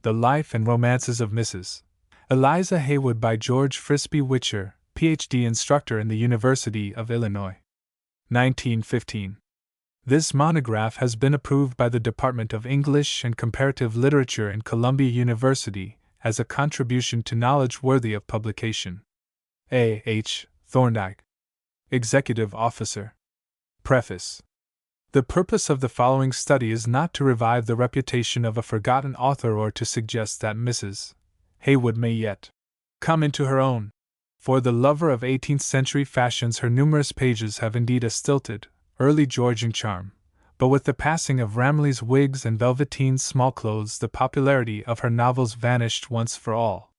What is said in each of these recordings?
The Life and Romances of Mrs. Eliza Haywood by George Frisbie Witcher, Ph.D. instructor in the University of Illinois. 1915. This monograph has been approved by the Department of English and Comparative Literature in Columbia University as a contribution to knowledge worthy of publication. A. H. Thorndike, Executive Officer. Preface. The purpose of the following study is not to revive the reputation of a forgotten author or to suggest that Mrs. Haywood may yet come into her own. For the lover of 18th-century fashions, her numerous pages have indeed a stilted, early Georgian charm, but with the passing of Ramillies wigs and velveteen smallclothes the popularity of her novels vanished once for all.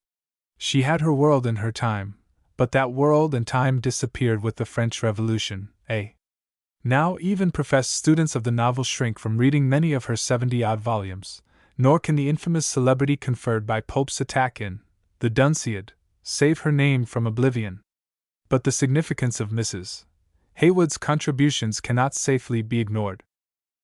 She had her world in her time, but that world and time disappeared with the French Revolution. Now even professed students of the novel shrink from reading many of her 70-odd volumes, nor can the infamous celebrity conferred by Pope's attack in The Dunciad save her name from oblivion. But the significance of Mrs. Haywood's contributions cannot safely be ignored.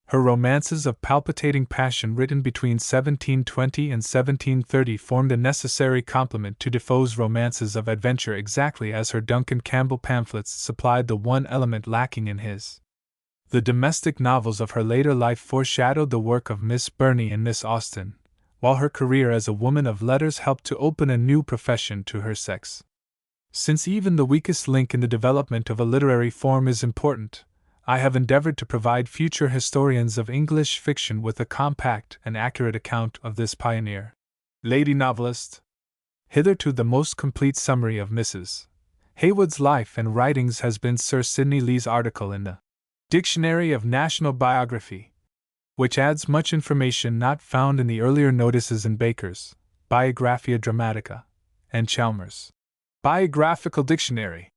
Her romances of palpitating passion written between 1720 and 1730 formed a necessary complement to Defoe's romances of adventure, exactly as her Duncan Campbell pamphlets supplied the one element lacking in his. The domestic novels of her later life foreshadowed the work of Miss Burney and Miss Austen, while her career as a woman of letters helped to open a new profession to her sex. Since even the weakest link in the development of a literary form is important, I have endeavored to provide future historians of English fiction with a compact and accurate account of this pioneer lady novelist. Hitherto the most complete summary of Mrs. Haywood's life and writings has been Sir Sidney Lee's article in the Dictionary of National Biography, which adds much information not found in the earlier notices in Baker's Biographia Dramatica and Chalmers' Biographical Dictionary.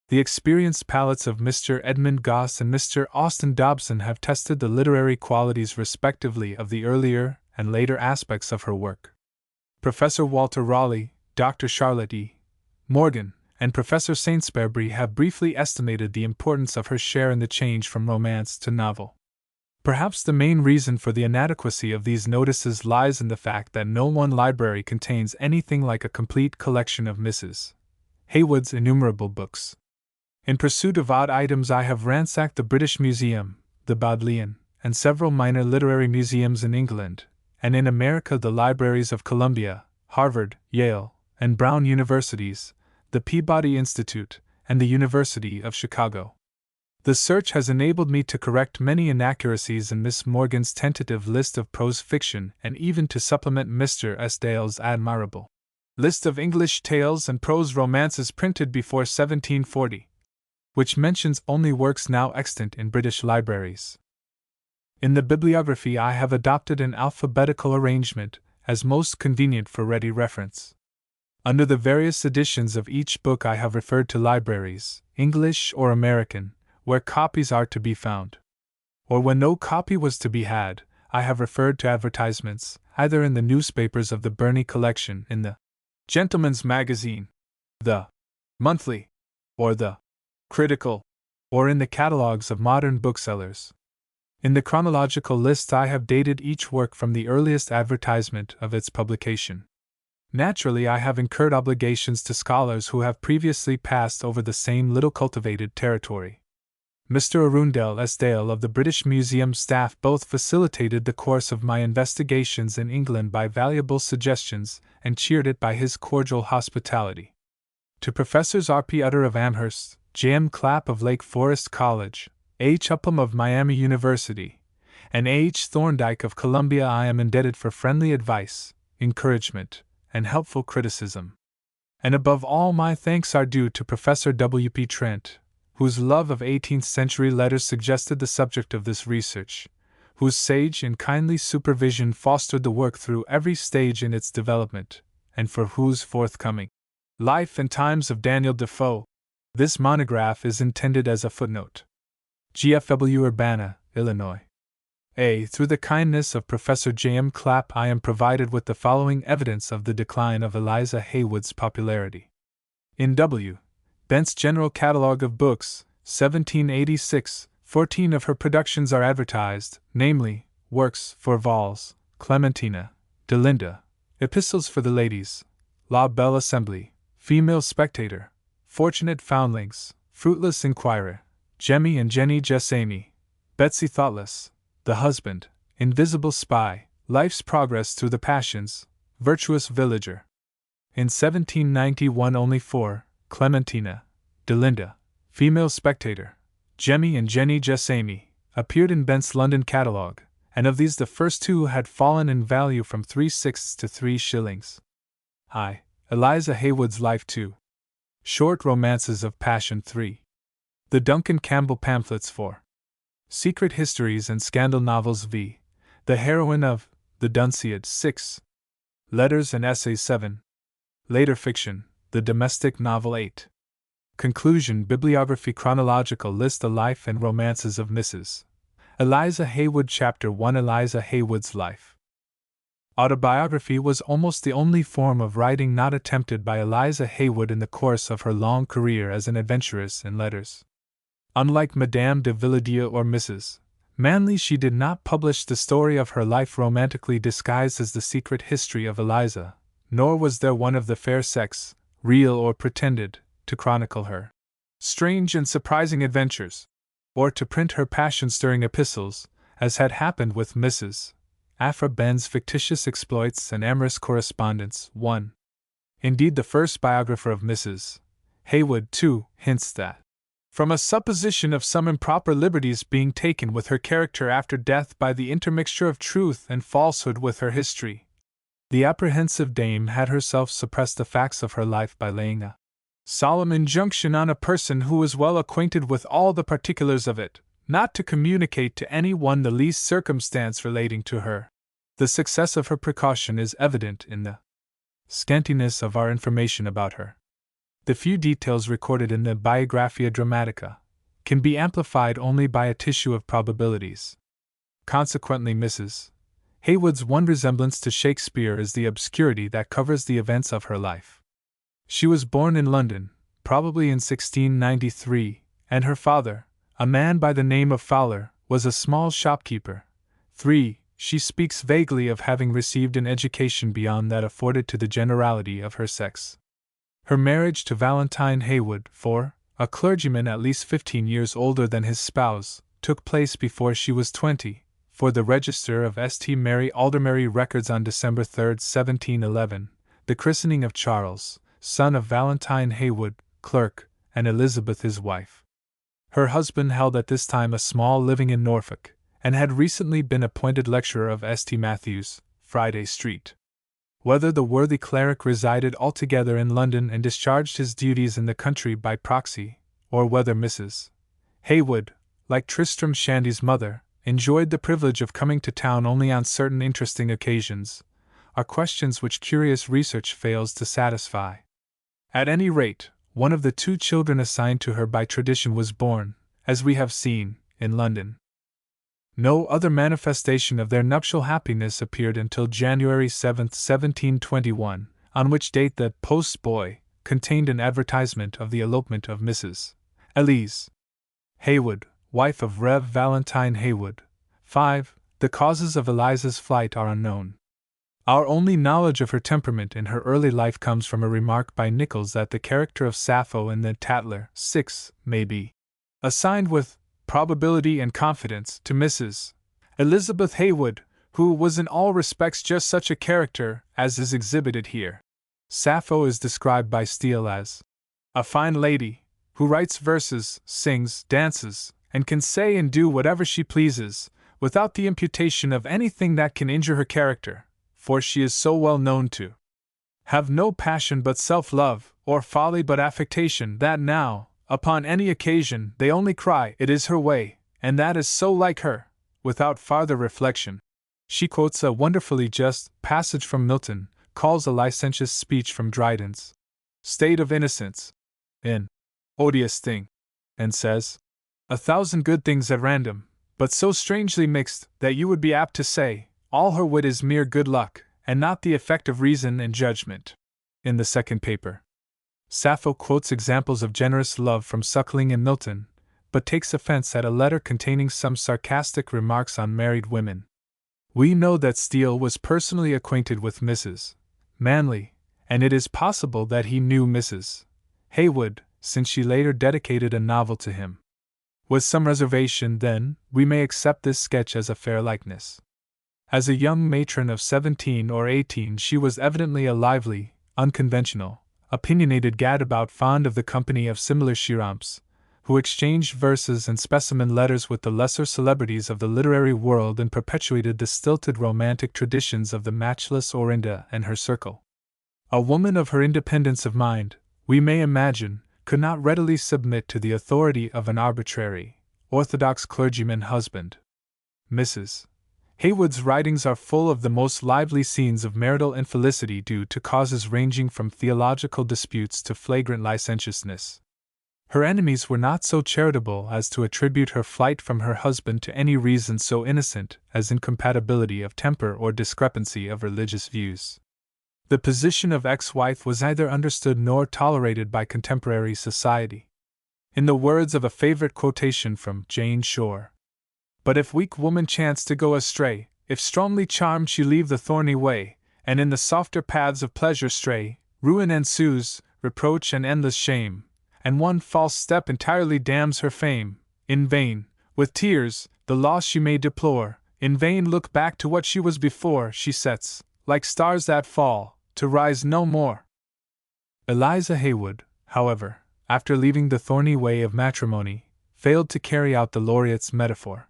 The experienced palates of Mr. Edmund Gosse and Mr. Austin Dobson have tested the literary qualities respectively of the earlier and later aspects of her work. Professor Walter Raleigh, Dr. Charlotte E. Morgan, and Professor Saintsbury have briefly estimated the importance of her share in the change from romance to novel. Perhaps the main reason for the inadequacy of these notices lies in the fact that no one library contains anything like a complete collection of Mrs. Haywood's innumerable books. In pursuit of odd items, I have ransacked the British Museum, the Bodleian, and several minor literary museums in England, and in America the libraries of Columbia, Harvard, Yale, and Brown Universities, the Peabody Institute, and the University of Chicago. The search has enabled me to correct many inaccuracies in Miss Morgan's tentative list of prose fiction and even to supplement Mr. S. Dale's admirable list of English tales and prose romances printed before 1740, which mentions only works now extant in British libraries. In the bibliography I have adopted an alphabetical arrangement, as most convenient for ready reference. Under the various editions of each book I have referred to libraries, English or American, where copies are to be found. Or when no copy was to be had, I have referred to advertisements, either in the newspapers of the Burney collection, in the Gentleman's Magazine, the Monthly, or the Critical, or in the catalogues of modern booksellers. In the chronological list I have dated each work from the earliest advertisement of its publication. Naturally, I have incurred obligations to scholars who have previously passed over the same little cultivated territory. Mr. Arundel S. Dale of the British Museum staff both facilitated the course of my investigations in England by valuable suggestions and cheered it by his cordial hospitality. To Professors R. P. Utter of Amherst, J. M. Clapp of Lake Forest College, H. Upham of Miami University, and H. Thorndike of Columbia I am indebted for friendly advice, encouragement, and helpful criticism. And above all, my thanks are due to Professor W. P. Trent, whose love of 18th-century letters suggested the subject of this research, whose sage and kindly supervision fostered the work through every stage in its development, and for whose forthcoming Life and Times of Daniel Defoe this monograph is intended as a footnote. GFW Urbana, Illinois. Through the kindness of Professor J. M. Clapp I am provided with the following evidence of the decline of Eliza Haywood's popularity. In W. Bent's General Catalogue of Books, 1786, 14 of her productions are advertised, namely, Works for Valls, Clementina, Delinda, Epistles for the Ladies, La Belle Assembly, Female Spectator, Fortunate Foundlings, Fruitless Inquirer, Jemmy and Jenny Jessamy, Betsy Thoughtless, The Husband, Invisible Spy, Life's Progress Through the Passions, Virtuous Villager. In 1791 only 4, Clementina, Delinda, Female Spectator, Jemmy and Jenny Jessamy, appeared in Bent's London Catalogue, and of these the first 2 had fallen in value from 3/6 to 3 shillings. I. Eliza Haywood's Life 2. Short Romances of Passion 3. The Duncan Campbell Pamphlets 4. Secret Histories and Scandal Novels v. The Heroine of The Dunciad 6. Letters and Essays 7. Later Fiction, The Domestic Novel 8. Conclusion Bibliography Chronological List The Life and Romances of Mrs. Eliza Haywood Chapter 1 Eliza Haywood's Life. Autobiography was almost the only form of writing not attempted by Eliza Haywood in the course of her long career as an adventuress in letters. Unlike Madame de Villedieu or Mrs. Manley, she did not publish the story of her life romantically disguised as the secret history of Eliza, nor was there one of the fair sex, real or pretended, to chronicle her strange and surprising adventures, or to print her passion-stirring epistles, as had happened with Mrs. Aphra Behns' fictitious exploits and amorous correspondence. 1. Indeed, the first biographer of Mrs. Haywood, too, hints that, from a supposition of some improper liberties being taken with her character after death by the intermixture of truth and falsehood with her history, the apprehensive dame had herself suppressed the facts of her life by laying a solemn injunction on a person who was well acquainted with all the particulars of it, not to communicate to any one the least circumstance relating to her. The success of her precaution is evident in the scantiness of our information about her. The few details recorded in the Biographia Dramatica can be amplified only by a tissue of probabilities. Consequently, Mrs. Haywood's one resemblance to Shakespeare is the obscurity that covers the events of her life. She was born in London, probably in 1693, and her father, a man by the name of Fowler, was a small shopkeeper. 3. She speaks vaguely of having received an education beyond that afforded to the generality of her sex. Her marriage to Valentine Haywood, 4, a clergyman at least 15 years older than his spouse, took place before she was 20, for the register of St. Mary Aldermary records on December 3, 1711, the christening of Charles, son of Valentine Haywood, clerk, and Elizabeth his wife. Her husband held at this time a small living in Norfolk, and had recently been appointed lecturer of St. Matthew's, Friday Street. Whether the worthy cleric resided altogether in London and discharged his duties in the country by proxy, or whether Mrs. Haywood, like Tristram Shandy's mother, enjoyed the privilege of coming to town only on certain interesting occasions, are questions which curious research fails to satisfy. At any rate, one of the 2 children assigned to her by tradition was born, as we have seen, in London. No other manifestation of their nuptial happiness appeared until January 7, 1721, on which date the Post Boy contained an advertisement of the elopement of Mrs. Eliza Haywood, wife of Rev. Valentine Haywood. 5. The causes of Eliza's flight are unknown. Our only knowledge of her temperament in her early life comes from a remark by Nichols that the character of Sappho in the Tatler 6 may be assigned with probability and confidence to Mrs. Elizabeth Haywood, who was in all respects just such a character as is exhibited here. Sappho is described by Steele as a fine lady, who writes verses, sings, dances, and can say and do whatever she pleases, without the imputation of anything that can injure her character, for she is so well known to have no passion but self-love, or folly but affectation, that now, upon any occasion, they only cry, "It is her way," and that is so like her, without farther reflection. She quotes a wonderfully just passage from Milton, calls a licentious speech from Dryden's State of Innocence an odious thing, and says, "1,000 good things at random, but so strangely mixed that you would be apt to say, all her wit is mere good luck, and not the effect of reason and judgment." In the second paper, Sappho quotes examples of generous love from Suckling and Milton, but takes offense at a letter containing some sarcastic remarks on married women. We know that Steele was personally acquainted with Mrs. manly, and it is possible that he knew Mrs. Haywood, since she later dedicated a novel to him. With some reservation, then, we may accept this sketch as a fair likeness. As a young matron of 17 or 18, she was evidently a lively, unconventional, opinionated gadabout fond of the company of similar shiramps, who exchanged verses and specimen letters with the lesser celebrities of the literary world and perpetuated the stilted romantic traditions of the matchless Orinda and her circle. A woman of her independence of mind, we may imagine, could not readily submit to the authority of an arbitrary, orthodox clergyman husband. Mrs. Haywood's writings are full of the most lively scenes of marital infelicity due to causes ranging from theological disputes to flagrant licentiousness. Her enemies were not so charitable as to attribute her flight from her husband to any reason so innocent as incompatibility of temper or discrepancy of religious views. The position of ex-wife was neither understood nor tolerated by contemporary society. In the words of a favorite quotation from Jane Shore, "But if weak woman chance to go astray, if strongly charmed she leave the thorny way, and in the softer paths of pleasure stray, ruin ensues, reproach and endless shame, and one false step entirely damns her fame. In vain, with tears, the loss she may deplore, in vain look back to what she was before, she sets, like stars that fall, to rise no more." Eliza Haywood, however, after leaving the thorny way of matrimony, failed to carry out the laureate's metaphor.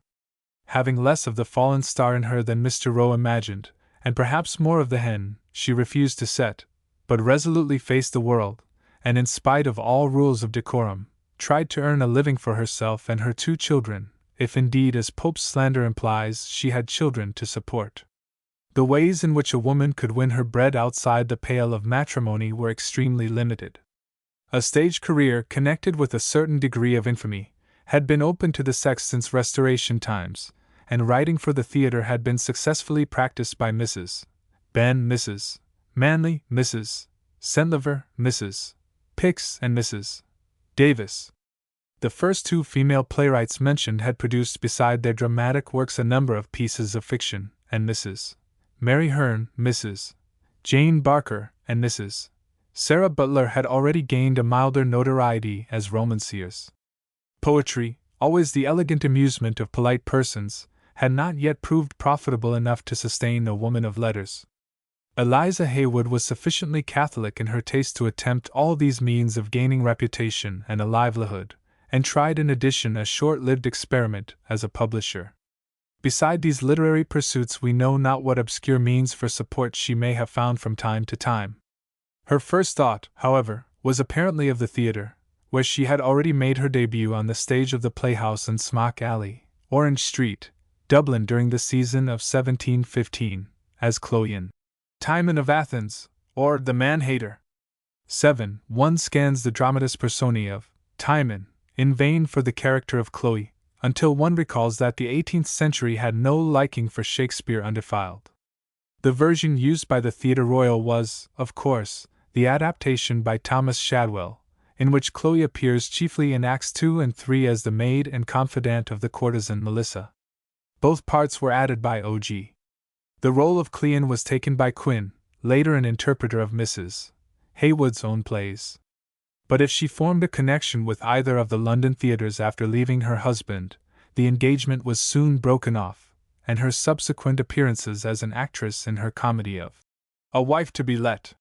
Having less of the fallen star in her than Mr. Rowe imagined, and perhaps more of the hen, she refused to set, but resolutely faced the world, and in spite of all rules of decorum, tried to earn a living for herself and her 2 children, if indeed, as Pope's slander implies, she had children to support. The ways in which a woman could win her bread outside the pale of matrimony were extremely limited. A stage career connected with a certain degree of infamy had been open to the sex since Restoration times, and writing for the theatre had been successfully practiced by Mrs. Ben, Mrs. Manley, Mrs. Centlever, Mrs. Pix, and Mrs. Davis. The first 2 female playwrights mentioned had produced beside their dramatic works a number of pieces of fiction, and Mrs. Mary Hearn, Mrs. Jane Barker, and Mrs. Sarah Butler had already gained a milder notoriety as romanciers. Poetry, always the elegant amusement of polite persons, had not yet proved profitable enough to sustain a woman of letters. Eliza Haywood was sufficiently Catholic in her taste to attempt all these means of gaining reputation and a livelihood, and tried in addition a short-lived experiment as a publisher. Beside these literary pursuits, we know not what obscure means for support she may have found from time to time. Her first thought, however, was apparently of the theatre, where she had already made her debut on the stage of the Playhouse in Smock Alley, Orange Street, Dublin, during the season of 1715, as Chloe in Timon of Athens, or the Man-Hater. 7. One scans the dramatis personae of Timon in vain for the character of Chloe, until one recalls that the 18th century had no liking for Shakespeare undefiled. The version used by the Theatre Royal was, of course, the adaptation by Thomas Shadwell, in which Chloe appears chiefly in Acts 2 and 3 as the maid and confidante of the courtesan Melissa. Both parts were added by O.G. The role of Cleon was taken by Quinn, later an interpreter of Mrs. Haywood's own plays. But if she formed a connection with either of the London theatres after leaving her husband, the engagement was soon broken off, and her subsequent appearances as an actress in her comedy of A Wife to be Let,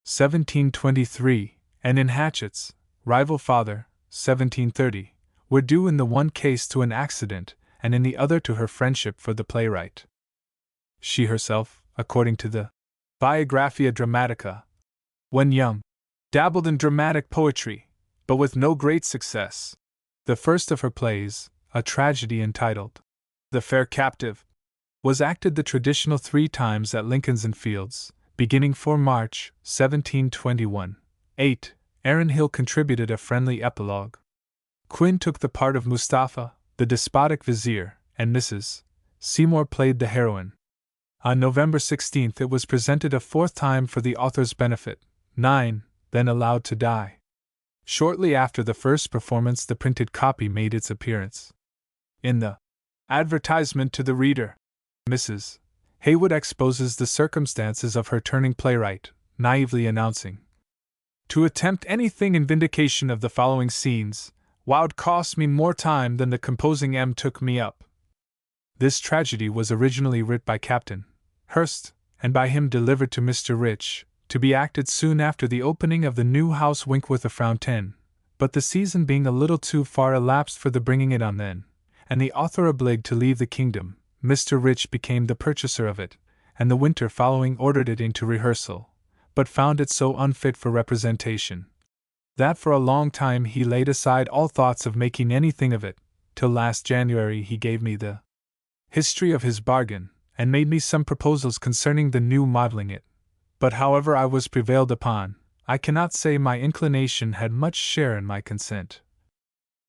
1723, and in Hatchett's Rival Father, 1730, were due in the one case to an accident, and in the other to her friendship for the playwright. She herself, according to the Biographia Dramatica, when young, dabbled in dramatic poetry, but with no great success. The first of her plays, a tragedy entitled The Fair Captive, was acted the traditional 3 times at Lincoln's Inn Fields, beginning 4 March, 1721. 8. Aaron Hill contributed a friendly epilogue. Quinn took the part of Mustafa, the despotic vizier, and Mrs. Seymour played the heroine. On November 16 it was presented a 4th time for the author's benefit. 9. Then allowed to die. Shortly after the first performance, the printed copy made its appearance. In the advertisement to the reader, Mrs. Haywood exposes the circumstances of her turning playwright. naively announcing. To attempt anything in vindication of the following scenes would cost me more time than the composing took me up. This tragedy was originally writ by Captain Hurst, and by him delivered to Mr. Rich, to be acted soon after the opening of the new house Winkworth of Fountain, but the season being a little too far elapsed for the bringing it on then, and the author obliged to leave the kingdom, Mr. Rich became the purchaser of it, and the winter following ordered it into rehearsal, but found it so unfit for representation that for a long time he laid aside all thoughts of making anything of it, till last January he gave me the history of his bargain, and made me some proposals concerning the new modelling it. But however I was prevailed upon, I cannot say my inclination had much share in my consent.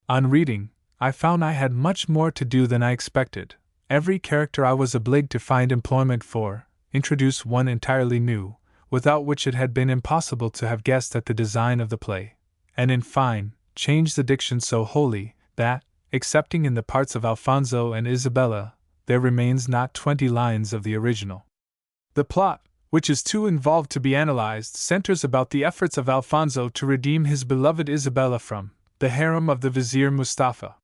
On reading, I found I had much more to do than I expected. Every character I was obliged to find employment for, introduced one entirely new, without which it had been impossible to have guessed at the design of the play, and in fine, changed the diction so wholly, that, excepting in the parts of Alfonso and Isabella, there remains not 20 lines of the original. The plot, which is too involved to be analyzed, centers about the efforts of Alfonso to redeem his beloved Isabella from the harem of the Vizier Mustafa.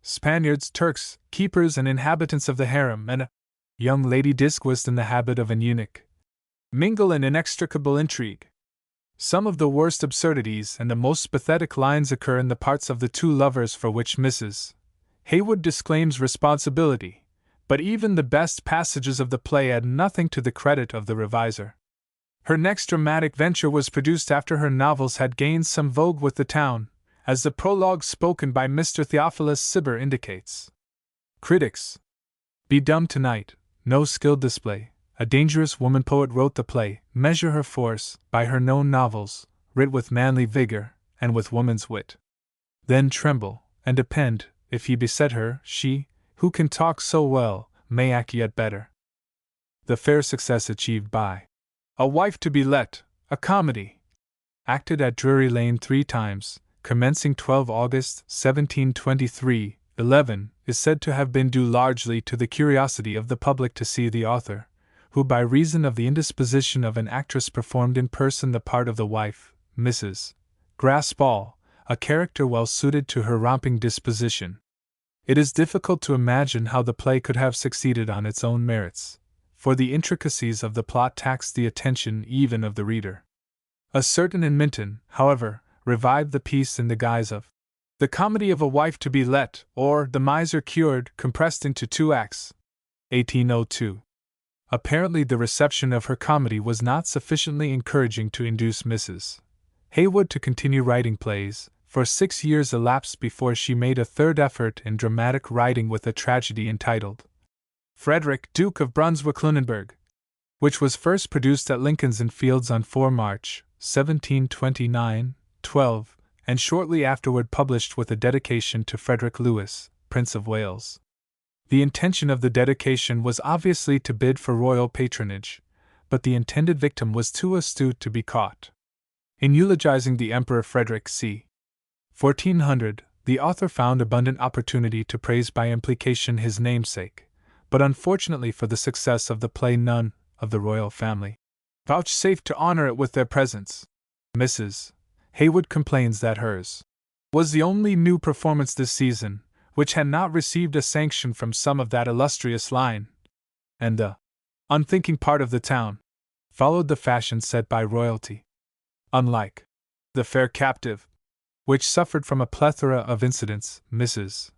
Spaniards, Turks, keepers and inhabitants of the harem, and a young lady disguised in the habit of an eunuch, mingle in inextricable intrigue. Some of the worst absurdities and the most pathetic lines occur in the parts of the two lovers for which Mrs. Haywood disclaims responsibility, but even the best passages of the play add nothing to the credit of the reviser. Her next dramatic venture was produced after her novels had gained some vogue with the town, as the prologue spoken by Mr. Theophilus Cibber indicates. Critics. Be dumb tonight, no skilled display. A dangerous woman poet wrote the play, measure her force, by her known novels, writ with manly vigor, and with woman's wit. Then tremble, and depend, if ye beset her, she, who can talk so well, may act yet better. The fair success achieved by A Wife to be Let, a comedy, acted at Drury Lane 3 times, commencing 12 August 1723, 11, is said to have been due largely to the curiosity of the public to see the author, who by reason of the indisposition of an actress performed in person the part of the wife, Mrs. Graspall, a character well suited to her romping disposition. It is difficult to imagine how the play could have succeeded on its own merits, for the intricacies of the plot taxed the attention even of the reader. A certain Minton, however, revived the piece in the guise of The Comedy of a Wife to be Let, or The Miser Cured, compressed into 2 acts. 1802. Apparently the reception of her comedy was not sufficiently encouraging to induce Mrs. Haywood to continue writing plays, for 6 years elapsed before she made a third effort in dramatic writing with a tragedy entitled Frederick, Duke of Brunswick-Lunenburg, which was first produced at Lincoln's Inn Fields on 4 March, 1729, 12, and shortly afterward published with a dedication to Frederick Lewis, Prince of Wales. The intention of the dedication was obviously to bid for royal patronage, but the intended victim was too astute to be caught. In eulogizing the Emperor Frederick c. 1400, the author found abundant opportunity to praise by implication his namesake, but unfortunately for the success of the play none of the royal family vouchsafed to honor it with their presence. Mrs. Haywood complains that hers was the only new performance this season, which had not received a sanction from some of that illustrious line, and the unthinking part of the town followed the fashion set by royalty. Unlike The Fair Captive, which suffered from a plethora of incidents, Mrs.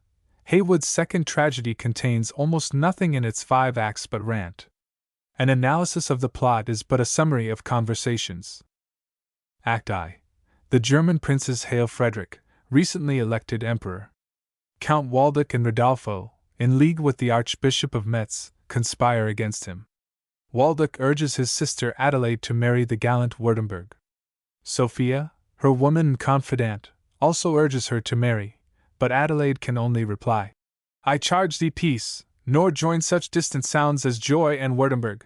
Haywood's second tragedy contains almost nothing in its 5 acts but rant. An analysis of the plot is but a summary of conversations. Act I. The German princes hail Frederick, recently elected emperor. Count Waldeck and Rodolfo, in league with the Archbishop of Metz, conspire against him. Waldeck urges his sister Adelaide to marry the gallant Württemberg. Sophia, her woman and confidant, also urges her to marry, but Adelaide can only reply, I charge thee peace, nor join such distant sounds as joy and Württemberg.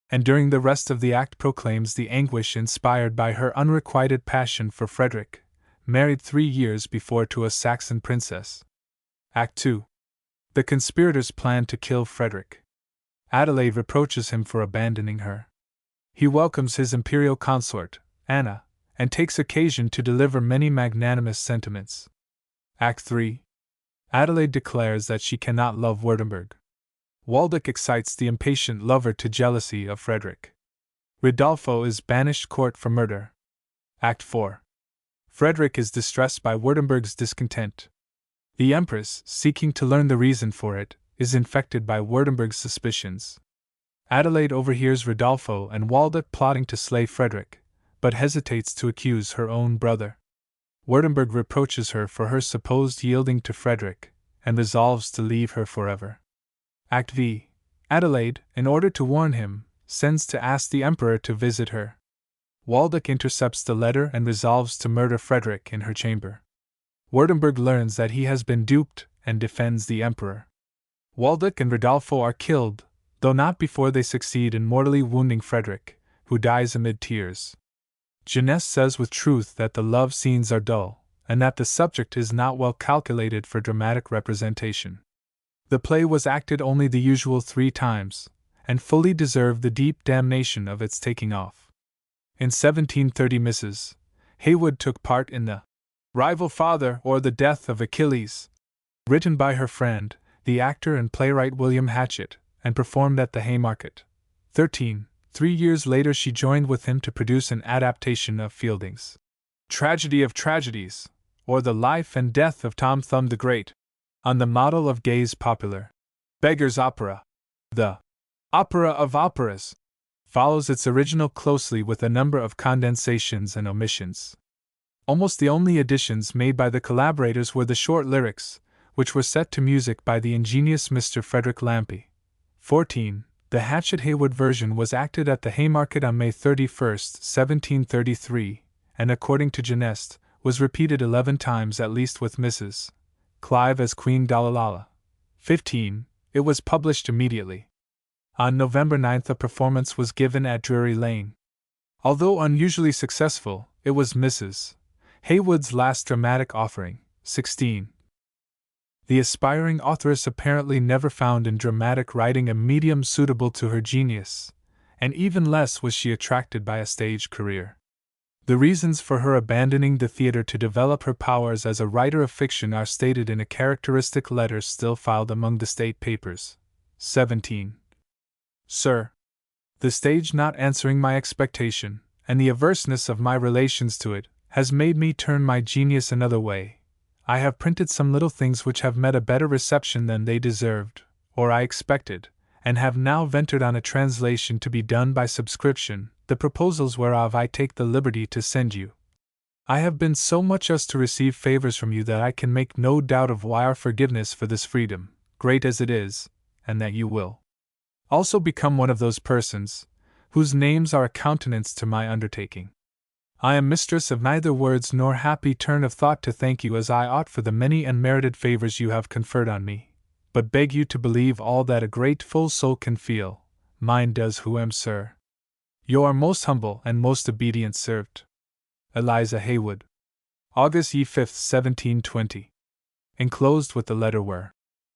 And during the rest of the act proclaims the anguish inspired by her unrequited passion for Frederick, married 3 years before to a Saxon princess. Act II. The conspirators plan to kill Frederick. Adelaide reproaches him for abandoning her. He welcomes his imperial consort, Anna, and takes occasion to deliver many magnanimous sentiments. Act 3. Adelaide declares that she cannot love Württemberg. Waldeck excites the impatient lover to jealousy of Frederick. Rodolfo is banished court for murder. Act 4. Frederick is distressed by Württemberg's discontent. The Empress, seeking to learn the reason for it, is infected by Württemberg's suspicions. Adelaide overhears Rodolfo and Waldeck plotting to slay Frederick, but hesitates to accuse her own brother. Württemberg reproaches her for her supposed yielding to Frederick, and resolves to leave her forever. Act V. Adelaide, in order to warn him, sends to ask the Emperor to visit her. Waldeck intercepts the letter and resolves to murder Frederick in her chamber. Württemberg learns that he has been duped and defends the Emperor. Waldeck and Rodolfo are killed, though not before they succeed in mortally wounding Frederick, who dies amid tears. Jeunesse says with truth that the love scenes are dull, and that the subject is not well calculated for dramatic representation. The play was acted only the usual 3 times, and fully deserved the deep damnation of its taking off. In 1730 Mrs. Haywood took part in the Rival Father or the Death of Achilles, written by her friend, the actor and playwright William Hatchett, and performed at the Haymarket. 3 years later she joined with him to produce an adaptation of Fielding's Tragedy of Tragedies, or The Life and Death of Tom Thumb the Great, on the model of Gay's popular Beggar's Opera. The Opera of Operas follows its original closely with a number of condensations and omissions. Almost the only additions made by the collaborators were the short lyrics, which were set to music by the ingenious Mr. Frederick Lampy. 14. The Hatchett-Haywood version was acted at the Haymarket on May 31, 1733, and according to Jeunesse, was repeated 11 times at least with Mrs. Clive as Queen Dalalala. 15. It was published immediately. On November 9 a performance was given at Drury Lane. Although unusually successful, it was Mrs. Haywood's last dramatic offering. 16. The aspiring authoress apparently never found in dramatic writing a medium suitable to her genius, and even less was she attracted by a stage career. The reasons for her abandoning the theater to develop her powers as a writer of fiction are stated in a characteristic letter still filed among the state papers. 17. Sir, the stage not answering my expectation, and the averseness of my relations to it, has made me turn my genius another way. I have printed some little things which have met a better reception than they deserved, or I expected, and have now ventured on a translation to be done by subscription, the proposals whereof I take the liberty to send you. I have been so much as to receive favors from you that I can make no doubt of why our forgiveness for this freedom, great as it is, and that you will also become one of those persons, whose names are a countenance to my undertaking. I am mistress of neither words nor happy turn of thought to thank you as I ought for the many unmerited favors you have conferred on me, but beg you to believe all that a grateful soul can feel. Mine does who am, sir, your most humble and most obedient servant, Eliza Haywood. August 5, 1720. Enclosed with the letter were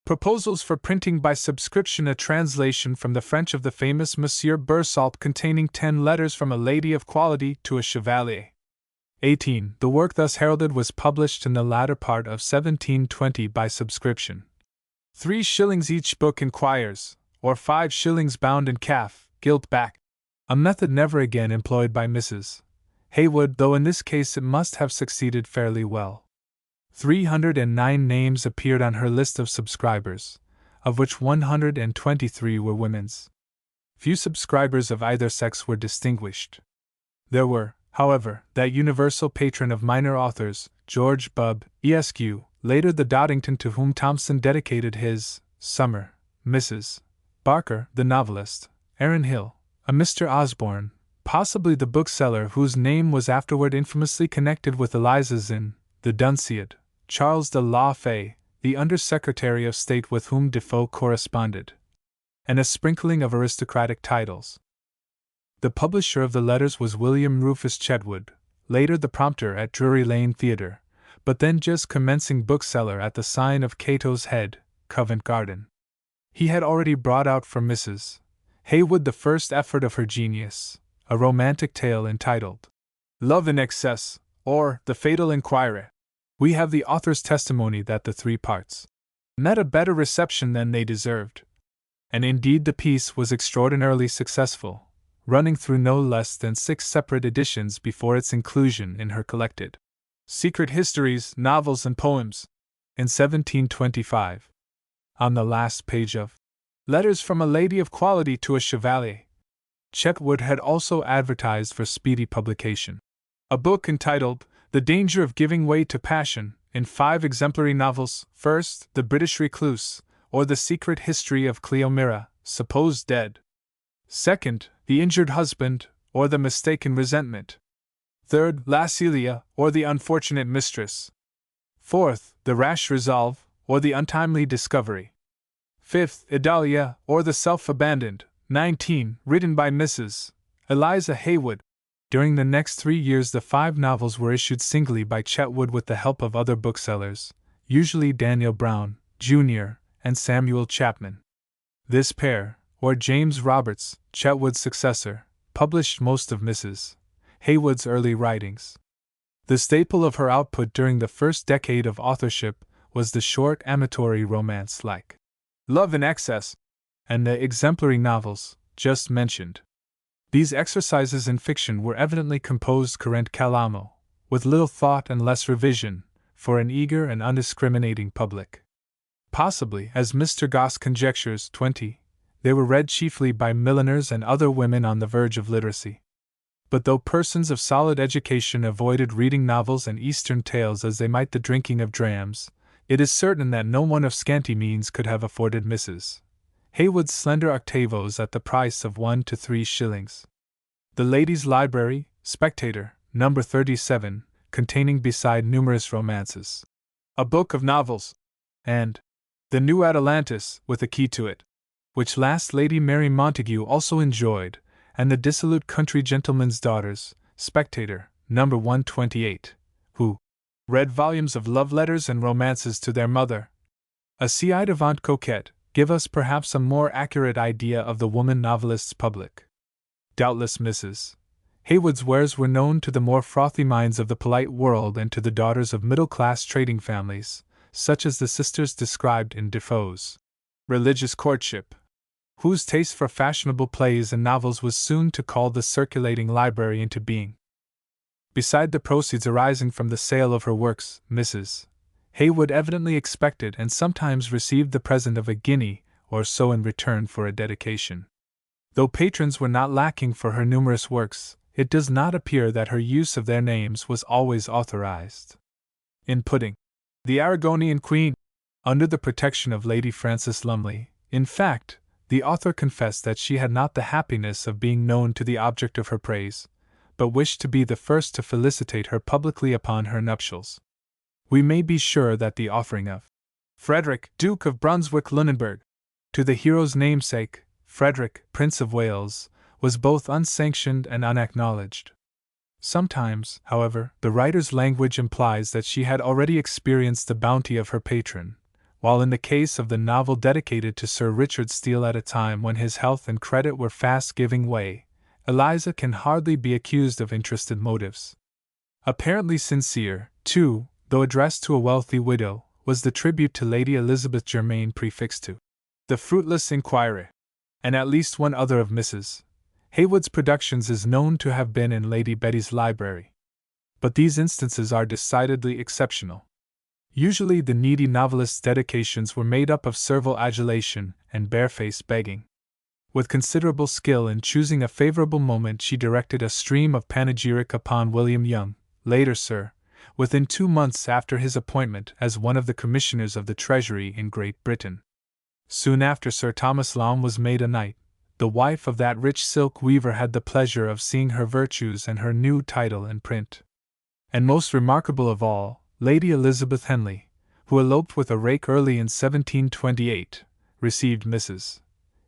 proposals for printing by subscription a translation from the French of the famous Monsieur Bersault containing 10 letters from a lady of quality to a chevalier. 18. The work thus heralded was published in the latter part of 1720 by subscription. 3 shillings each book in quires, or 5 shillings bound in calf, gilt back. A method never again employed by Mrs. Haywood, though in this case it must have succeeded fairly well. 309 names appeared on her list of subscribers, of which 123 were women's. Few subscribers of either sex were distinguished. There were, however, that universal patron of minor authors, George Bubb, Esq., later the Doddington to whom Thomson dedicated his Summer, Mrs. Barker, the novelist, Aaron Hill, a Mr. Osborne, possibly the bookseller whose name was afterward infamously connected with Eliza's in The Dunciad, Charles de la Fay, the Under-Secretary of State with whom Defoe corresponded, and a sprinkling of aristocratic titles. The publisher of the letters was William Rufus Chetwood, later the prompter at Drury Lane Theatre, but then just commencing bookseller at the sign of Cato's Head, Covent Garden. He had already brought out for Mrs. Haywood the first effort of her genius, a romantic tale entitled Love in Excess, or The Fatal Inquiry. We have the author's testimony that the 3 parts met a better reception than they deserved. And indeed the piece was extraordinarily successful, running through no less than 6 separate editions before its inclusion in her collected Secret Histories, Novels and Poems in 1725. On the last page of Letters from a Lady of Quality to a Chevalier, Chetwood had also advertised for speedy publication a book entitled The Danger of Giving Way to Passion, in 5 exemplary novels. First, The British Recluse, or The Secret History of Cleomira, supposed dead. Second, The Injured Husband, or The Mistaken Resentment. Third, La Celia, or The Unfortunate Mistress. Fourth, The Rash Resolve, or The Untimely Discovery. Fifth, Idalia, or The Self-Abandoned, 19, written by Mrs. Eliza Haywood. During the next 3 years the 5 novels were issued singly by Chetwood with the help of other booksellers, usually Daniel Brown, Jr., and Samuel Chapman. This pair, or James Roberts, Chetwood's successor, published most of Mrs. Haywood's early writings. The staple of her output during the first decade of authorship was the short amatory romance like Love in Excess, and the exemplary novels just mentioned. These exercises in fiction were evidently composed current calamo, with little thought and less revision, for an eager and undiscriminating public. Possibly, as Mr. Gosse conjectures, 20, they were read chiefly by milliners and other women on the verge of literacy. But though persons of solid education avoided reading novels and Eastern tales as they might the drinking of drams, it is certain that no one of scanty means could have afforded Mrs. Haywood's slender octavos at the price of 1 to 3 shillings. The Ladies' Library, Spectator, No. 37, containing beside numerous romances, a book of novels, and The New Atalantis, with a key to it, which last Lady Mary Montague also enjoyed, and The Dissolute Country Gentleman's Daughters, Spectator, No. 128, who read volumes of love letters and romances to their mother, a ci devant coquette, give us perhaps a more accurate idea of the woman novelist's public. Doubtless Mrs. Haywood's wares were known to the more frothy minds of the polite world and to the daughters of middle-class trading families, such as the sisters described in Defoe's Religious Courtship, whose taste for fashionable plays and novels was soon to call the circulating library into being. Beside the proceeds arising from the sale of her works, Mrs. Haywood evidently expected and sometimes received the present of a guinea or so in return for a dedication. Though patrons were not lacking for her numerous works, it does not appear that her use of their names was always authorized. In putting The Aragonian Queen under the protection of Lady Frances Lumley, in fact, the author confessed that she had not the happiness of being known to the object of her praise, but wished to be the first to felicitate her publicly upon her nuptials. We may be sure that the offering of Frederick, Duke of Brunswick-Lunenburg, to the hero's namesake, Frederick, Prince of Wales, was both unsanctioned and unacknowledged. Sometimes, however, the writer's language implies that she had already experienced the bounty of her patron, while in the case of the novel dedicated to Sir Richard Steele at a time when his health and credit were fast giving way, Eliza can hardly be accused of interested motives. Apparently sincere, too, though addressed to a wealthy widow, was the tribute to Lady Elizabeth Germain prefixed to The Fruitless Inquiry, and at least one other of Mrs. Haywood's productions is known to have been in Lady Betty's library. But these instances are decidedly exceptional. Usually the needy novelist's dedications were made up of servile adulation and barefaced begging. With considerable skill in choosing a favorable moment she directed a stream of panegyric upon William Young, later Sir, within 2 months after his appointment as one of the Commissioners of the Treasury in Great Britain. Soon after Sir Thomas Lombe was made a knight, the wife of that rich silk weaver had the pleasure of seeing her virtues and her new title in print. And most remarkable of all, Lady Elizabeth Henley, who eloped with a rake early in 1728, received Mrs.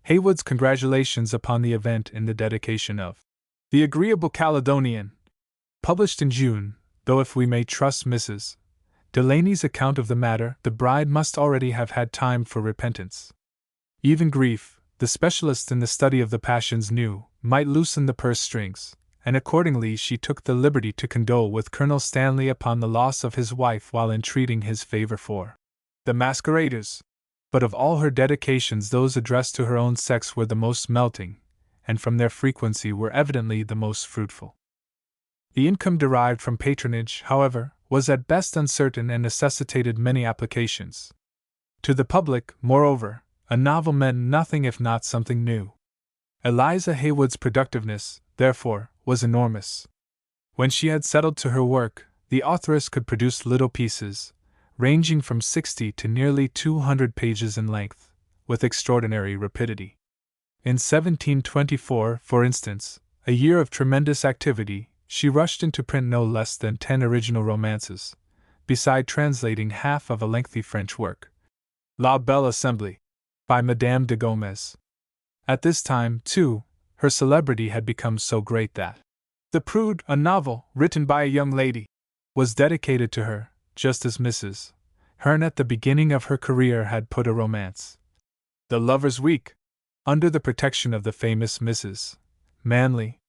Haywood's congratulations upon the event in the dedication of The Agreeable Caledonian, published in June, though if we may trust Mrs. Delaney's account of the matter, the bride must already have had time for repentance. Even grief, the specialist in the study of the passions knew, might loosen the purse strings, and accordingly she took the liberty to condole with Colonel Stanley upon the loss of his wife while entreating his favor for the masqueraders. But of all her dedications those addressed to her own sex were the most melting, and from their frequency were evidently the most fruitful. The income derived from patronage, however, was at best uncertain and necessitated many applications. To the public, moreover, a novel meant nothing if not something new. Eliza Haywood's productiveness, therefore, was enormous. When she had settled to her work, the authoress could produce little pieces, ranging from 60 to nearly 200 pages in length, with extraordinary rapidity. In 1724, for instance, a year of tremendous activity, she rushed into print no less than 10 original romances, beside translating half of a lengthy French work, La Belle Assemblée, by Madame de Gomez. At this time, too, her celebrity had become so great that The Prude, a novel written by a young lady, was dedicated to her, just as Mrs. Hearn at the beginning of her career had put a romance, The Lover's Week, under the protection of the famous Mrs. Manley.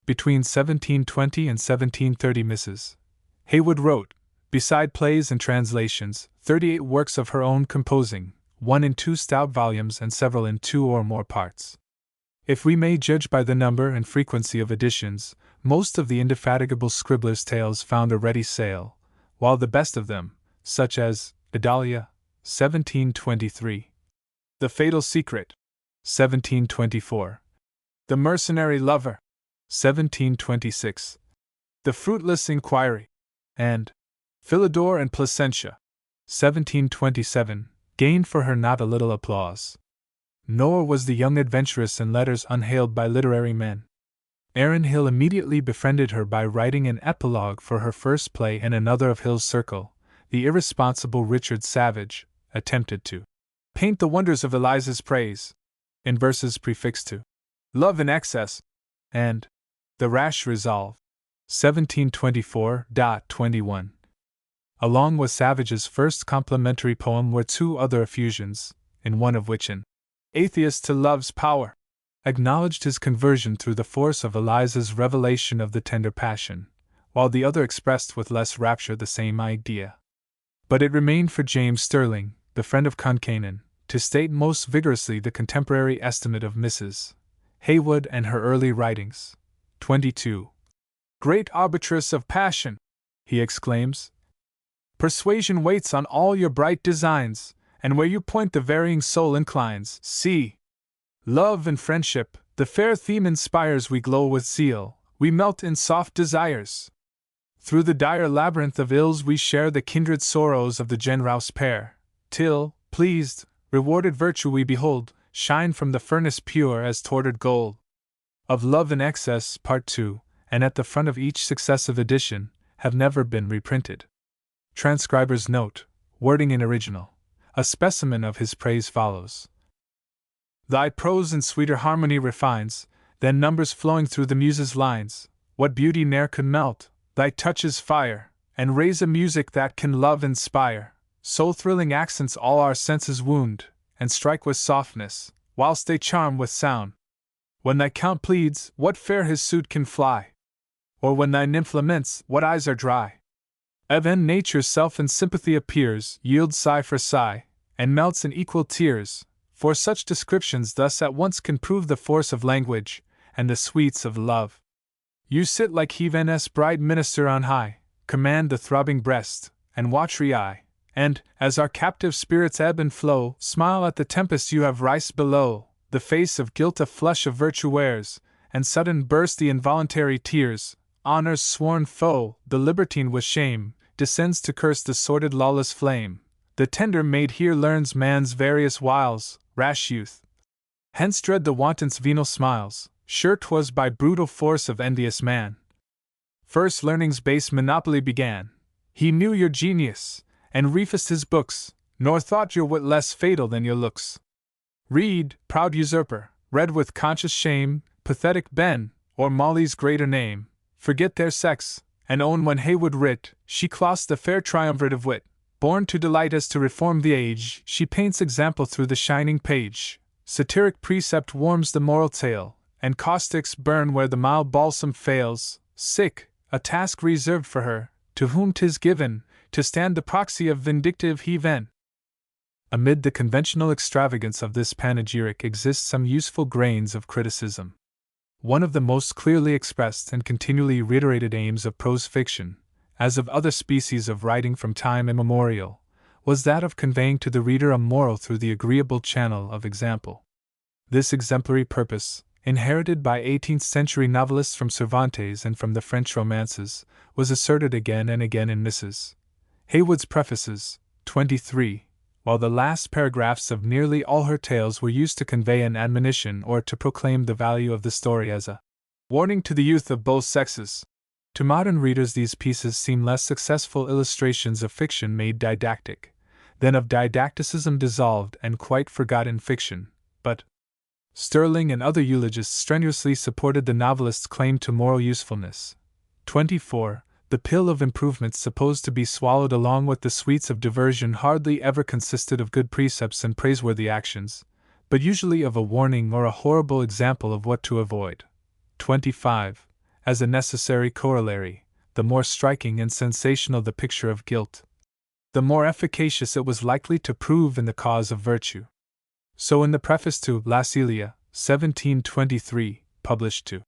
Between 1720 and 1730 Mrs. Haywood wrote, beside plays and translations, 38 works of her own composing, 1 in 2 stout volumes and several in 2 or more parts. If we may judge by the number and frequency of editions, most of the indefatigable scribbler's tales found a ready sale, while the best of them, such as Idalia, 1723, The Fatal Secret, 1724, The Mercenary Lover, 1726, The Fruitless Inquiry, and Philidor and Placentia, 1727, gained for her not a little applause. Nor was the young adventuress in letters unhailed by literary men. Aaron Hill immediately befriended her by writing an epilogue for her first play, and another of Hill's circle, the irresponsible Richard Savage, attempted to paint the wonders of Eliza's praise, in verses prefixed to Love in Excess, and The Rash Resolve, 1724.21. Along with Savage's first complimentary poem were 2 other effusions, in one of which an atheist to love's power acknowledged his conversion through the force of Eliza's revelation of the tender passion, while the other expressed with less rapture the same idea. But it remained for James Sterling, the friend of Concannon, to state most vigorously the contemporary estimate of Mrs. Haywood and her early writings. 22. Great arbitress of passion, he exclaims, persuasion waits on all your bright designs, and where you point the varying soul inclines. See, love and friendship, the fair theme inspires. We glow with zeal, we melt in soft desires. Through the dire labyrinth of ills we share the kindred sorrows of the generous pair, till, pleased, rewarded virtue we behold, shine from the furnace pure as tortured gold. Of Love in Excess, Part 2, and at the front of each successive edition, have never been reprinted. Transcriber's note, wording in original. A specimen of his praise follows. Thy prose in sweeter harmony refines, than numbers flowing through the muse's lines. What beauty ne'er could melt, thy touch is fire, and raise a music that can love inspire. So thrilling accents all our senses wound, and strike with softness, whilst they charm with sound. When thy count pleads, what fair his suit can fly? Or when thy nymph laments, what eyes are dry? Then nature's self in sympathy appears, yields sigh for sigh, and melts in equal tears, for such descriptions thus at once can prove the force of language, and the sweets of love. You sit like Heaven's bright minister on high, command the throbbing breast, and watchry eye, and, as our captive spirits ebb and flow, smile at the tempest you have rised below. The face of guilt a flush of virtue wears, and sudden burst the involuntary tears. Honor's sworn foe, the libertine with shame, descends to curse the sordid lawless flame. The tender maid here learns man's various wiles, rash youth hence dread the wanton's venal smiles, sure 'twas by brutal force of envious man. First learning's base monopoly began, he knew your genius, and refused his books, nor thought your wit less fatal than your looks. Read, proud usurper, read with conscious shame, pathetic Ben, or Molly's greater name, forget their sex, and own when Haywood writ, she clost the fair triumvirate of wit, born to delight as to reform the age, she paints example through the shining page, Satiric precept warms the moral tale, and caustics burn where the mild balsam fails. Sick, a task reserved for her, to whom 'tis given, to stand the proxy of vindictive heathen. Amid the conventional extravagance of this panegyric exist some useful grains of criticism. One of the most clearly expressed and continually reiterated aims of prose fiction, as of other species of writing from time immemorial, was that of conveying to the reader a moral through the agreeable channel of example. This exemplary purpose, inherited by 18th-century novelists from Cervantes and from the French romances, was asserted again and again in Mrs. Haywood's prefaces, 23, while the last paragraphs of nearly all her tales were used to convey an admonition or to proclaim the value of the story as a warning to the youth of both sexes. To modern readers, these pieces seem less successful illustrations of fiction made didactic than of didacticism dissolved and quite forgotten fiction, but Sterling and other eulogists strenuously supported the novelist's claim to moral usefulness. 24. The pill of improvement supposed to be swallowed along with the sweets of diversion hardly ever consisted of good precepts and praiseworthy actions, but usually of a warning or a horrible example of what to avoid. 25. As a necessary corollary, the more striking and sensational the picture of guilt, the more efficacious it was likely to prove in the cause of virtue. So in the preface to La Celia, 1723, published to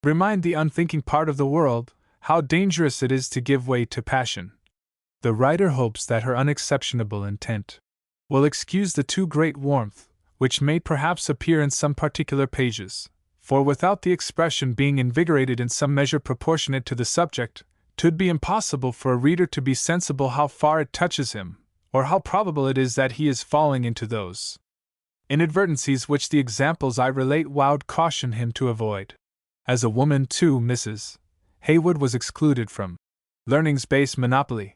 remind the unthinking part of the world how dangerous it is to give way to passion, the writer hopes that her unexceptionable intent will excuse the too great warmth, which may perhaps appear in some particular pages, for without the expression being invigorated in some measure proportionate to the subject, 'twould be impossible for a reader to be sensible how far it touches him, or how probable it is that he is falling into those inadvertencies which the examples I relate would caution him to avoid. As a woman, too, Mrs. Haywood was excluded from learning's base monopoly,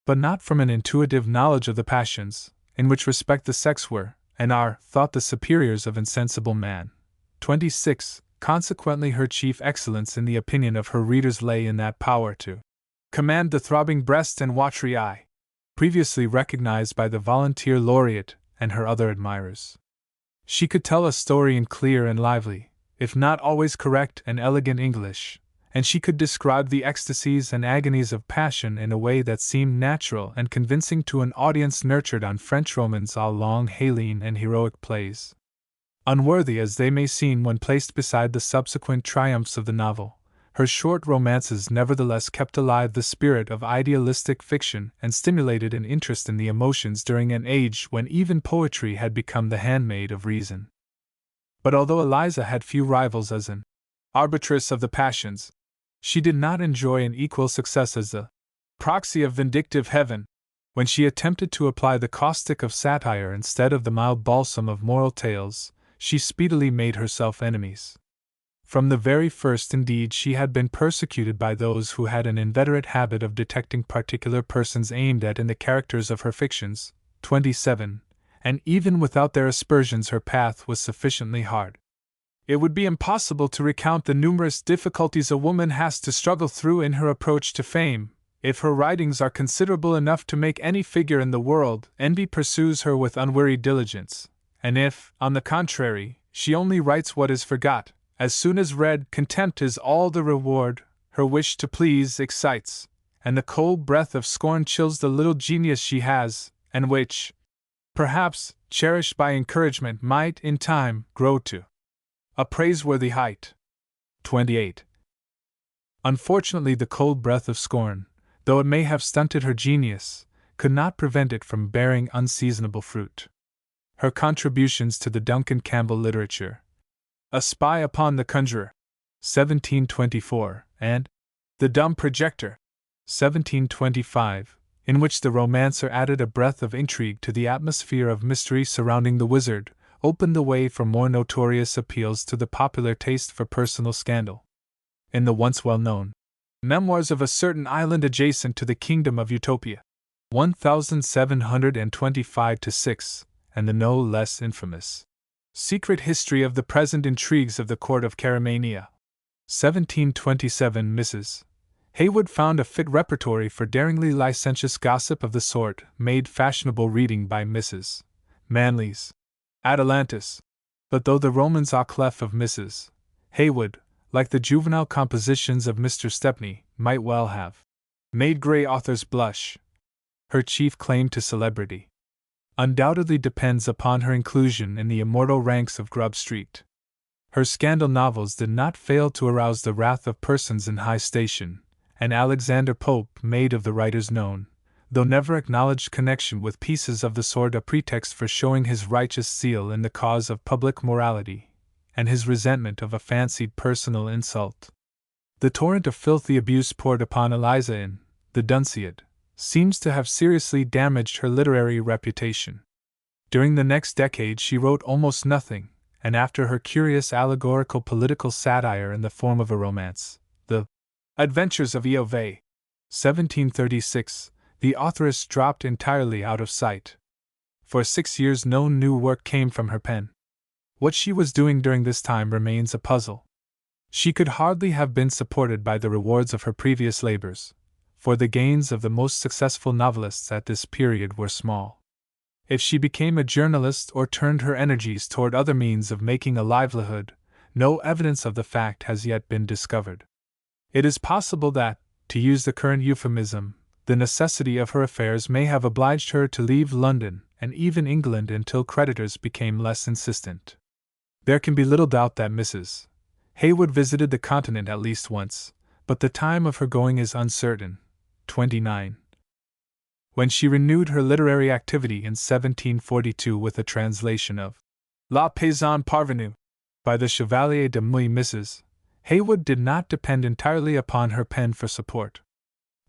but not from an intuitive knowledge of the passions, in which respect the sex were, and are, thought the superiors of insensible man. 26. Consequently, her chief excellence in the opinion of her readers lay in that power to command the throbbing breast and watery eye, previously recognized by the volunteer laureate and her other admirers. She could tell a story in clear and lively, if not always correct and elegant English, and she could describe the ecstasies and agonies of passion in a way that seemed natural and convincing to an audience nurtured on French romans à Longueuil and heroic plays. Unworthy as they may seem when placed beside the subsequent triumphs of the novel, her short romances nevertheless kept alive the spirit of idealistic fiction and stimulated an interest in the emotions during an age when even poetry had become the handmaid of reason. But although Eliza had few rivals as an arbitress of the passions, she did not enjoy an equal success as the proxy of vindictive heaven. When she attempted to apply the caustic of satire instead of the mild balsam of moral tales, she speedily made herself enemies. From the very first, indeed, she had been persecuted by those who had an inveterate habit of detecting particular persons aimed at in the characters of her fictions. 27. And even without their aspersions, her path was sufficiently hard. It would be impossible to recount the numerous difficulties a woman has to struggle through in her approach to fame. If her writings are considerable enough to make any figure in the world, envy pursues her with unwearied diligence, and if, on the contrary, she only writes what is forgot, as soon as read, contempt is all the reward her wish to please excites, and the cold breath of scorn chills the little genius she has, and which, perhaps, cherished by encouragement, might, in time, grow to a praiseworthy height. 28. Unfortunately, the cold breath of scorn, though it may have stunted her genius, could not prevent it from bearing unseasonable fruit. Her contributions to the Duncan Campbell literature, A Spy Upon the Conjurer, 1724, and The Dumb Projector, 1725, in which the romancer added a breath of intrigue to the atmosphere of mystery surrounding the wizard, opened the way for more notorious appeals to the popular taste for personal scandal. In the once well-known Memoirs of a Certain Island Adjacent to the Kingdom of Utopia, 1725-6, and the no less infamous Secret History of the Present Intrigues of the Court of Caramania, 1727, Mrs. Haywood found a fit repertory for daringly licentious gossip of the sort made fashionable reading by Mrs. Manley's Atalantis, But though the romans au clef of Mrs. Haywood, like the juvenile compositions of Mr. Stepney, might well have made grey authors blush, her chief claim to celebrity undoubtedly depends upon her inclusion in the immortal ranks of Grub Street. Her scandal novels did not fail to arouse the wrath of persons in high station, and Alexander Pope made of the writer's known, though never acknowledged connection with pieces of the sort a pretext for showing his righteous zeal in the cause of public morality, and his resentment of a fancied personal insult. The torrent of filthy abuse poured upon Eliza in The Dunciad seems to have seriously damaged her literary reputation. During the next decade she wrote almost nothing, and after her curious allegorical political satire in the form of a romance, The Adventures of Eove, 1736, the authoress dropped entirely out of sight. For 6 years no new work came from her pen. What she was doing during this time remains a puzzle. She could hardly have been supported by the rewards of her previous labors, for the gains of the most successful novelists at this period were small. If she became a journalist or turned her energies toward other means of making a livelihood, no evidence of the fact has yet been discovered. It is possible that, to use the current euphemism, the necessity of her affairs may have obliged her to leave London and even England until creditors became less insistent. There can be little doubt that Mrs. Haywood visited the Continent at least once, but the time of her going is uncertain. 29. When she renewed her literary activity in 1742 with a translation of La Paysanne Parvenue by the Chevalier de Mouy, Mrs. Haywood did not depend entirely upon her pen for support.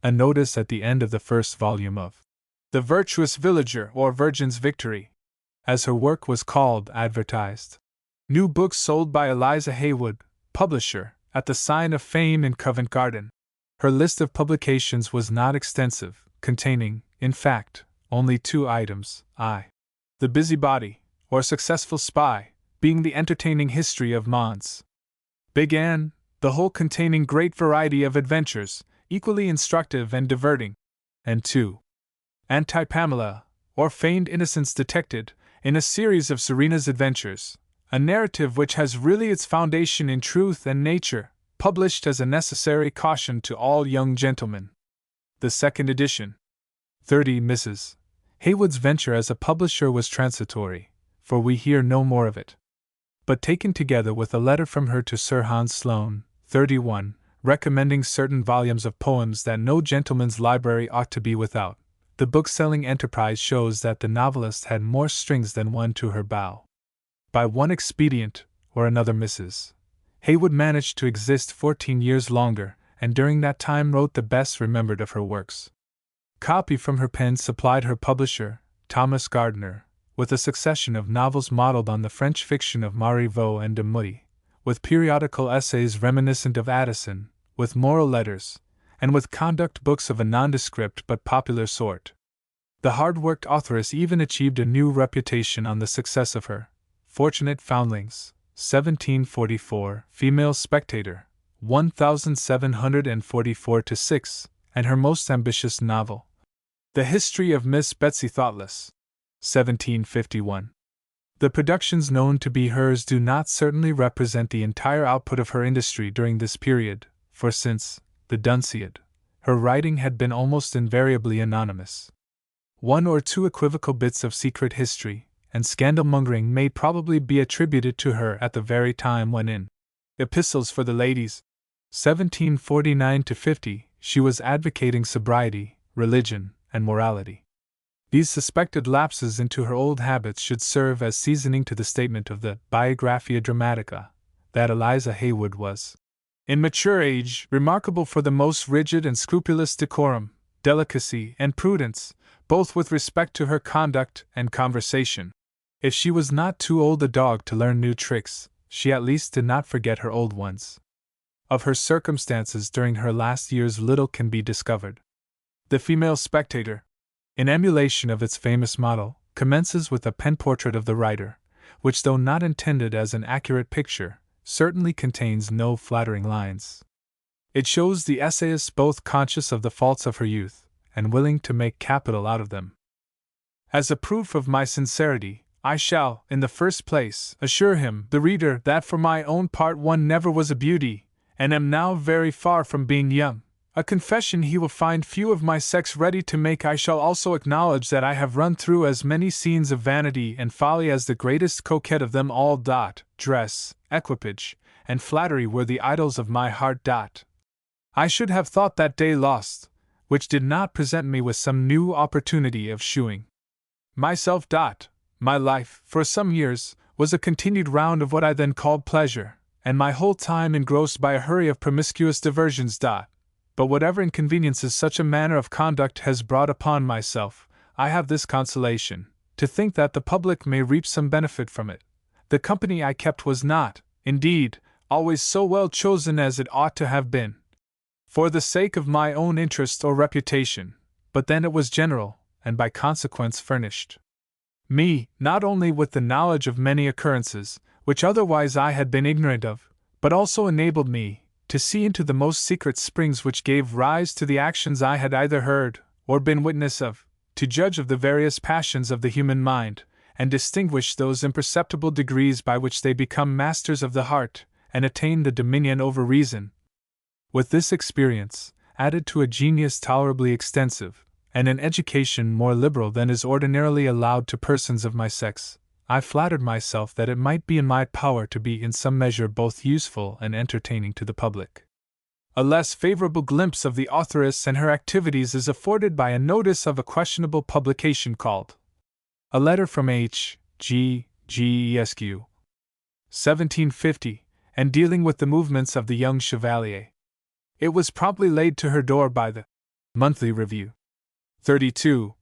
A notice at the end of the first volume of The Virtuous Villager or Virgin's Victory, as her work was called, advertised new books sold by Eliza Haywood, publisher, at the Sign of Fame in Covent Garden. Her list of publications was not extensive, containing, in fact, only 2 items, I. The Busybody, or Successful Spy, being the entertaining history of Mons. Big Anne, the whole containing great variety of adventures, equally instructive and diverting, and 2. Anti-Pamela, or Feigned Innocence Detected, in a series of Serena's adventures, a narrative which has really its foundation in truth and nature, published as a necessary caution to all young gentlemen. The second edition. 30. Mrs. Haywood's venture as a publisher was transitory, for we hear no more of it. But taken together with a letter from her to Sir Hans Sloane, 31, recommending certain volumes of poems that no gentleman's library ought to be without, the book-selling enterprise shows that the novelist had more strings than one to her bow. By one expedient or another Mrs. Haywood managed to exist 14 years longer, and during that time wrote the best remembered of her works. Copy from her pen supplied her publisher, Thomas Gardiner, with a succession of novels modeled on the French fiction of Marivaux and de Mouy, with periodical essays reminiscent of Addison, with moral letters, and with conduct books of a nondescript but popular sort. The hard-worked authoress even achieved a new reputation on the success of her Fortunate Foundlings, 1744, Female Spectator, 1744-6, and her most ambitious novel, The History of Miss Betsy Thoughtless, 1751. The productions known to be hers do not certainly represent the entire output of her industry during this period, for since The Dunciad, her writing had been almost invariably anonymous. 1 or 2 equivocal bits of secret history and scandal-mongering may probably be attributed to her at the very time when in Epistles for the Ladies, 1749-50, she was advocating sobriety, religion, and morality. These suspected lapses into her old habits should serve as seasoning to the statement of the Biographia Dramatica, that Eliza Haywood was, in mature age, remarkable for the most rigid and scrupulous decorum, delicacy, and prudence, both with respect to her conduct and conversation. If she was not too old a dog to learn new tricks, she at least did not forget her old ones. Of her circumstances during her last years little can be discovered. The Female Spectator, in emulation of its famous model, commences with a pen portrait of the writer, which though not intended as an accurate picture, certainly contains no flattering lines. It shows the essayist both conscious of the faults of her youth, and willing to make capital out of them. As a proof of my sincerity, I shall, in the first place, assure him, the reader, that for my own part one never was a beauty, and am now very far from being young, a confession he will find few of my sex ready to make. I shall also acknowledge that I have run through as many scenes of vanity and folly as the greatest coquette of them all. Dress, equipage, and flattery were the idols of my heart. I should have thought that day lost, which did not present me with some new opportunity of shewing myself. My life, for some years, was a continued round of what I then called pleasure, and my whole time engrossed by a hurry of promiscuous diversions. But whatever inconveniences such a manner of conduct has brought upon myself, I have this consolation, to think that the public may reap some benefit from it. The company I kept was not, indeed, always so well chosen as it ought to have been, for the sake of my own interest or reputation, but then it was general, and by consequence furnished me, not only with the knowledge of many occurrences, which otherwise I had been ignorant of, but also enabled me to see into the most secret springs which gave rise to the actions I had either heard or been witness of, to judge of the various passions of the human mind, and distinguish those imperceptible degrees by which they become masters of the heart, and attain the dominion over reason. With this experience, added to a genius tolerably extensive, and an education more liberal than is ordinarily allowed to persons of my sex, I flattered myself that it might be in my power to be in some measure both useful and entertaining to the public. A less favorable glimpse of the authoress and her activities is afforded by a notice of a questionable publication called A Letter from H.G. Esq. 1750, and dealing with the movements of the young Chevalier. It was promptly laid to her door by the Monthly Review. 32.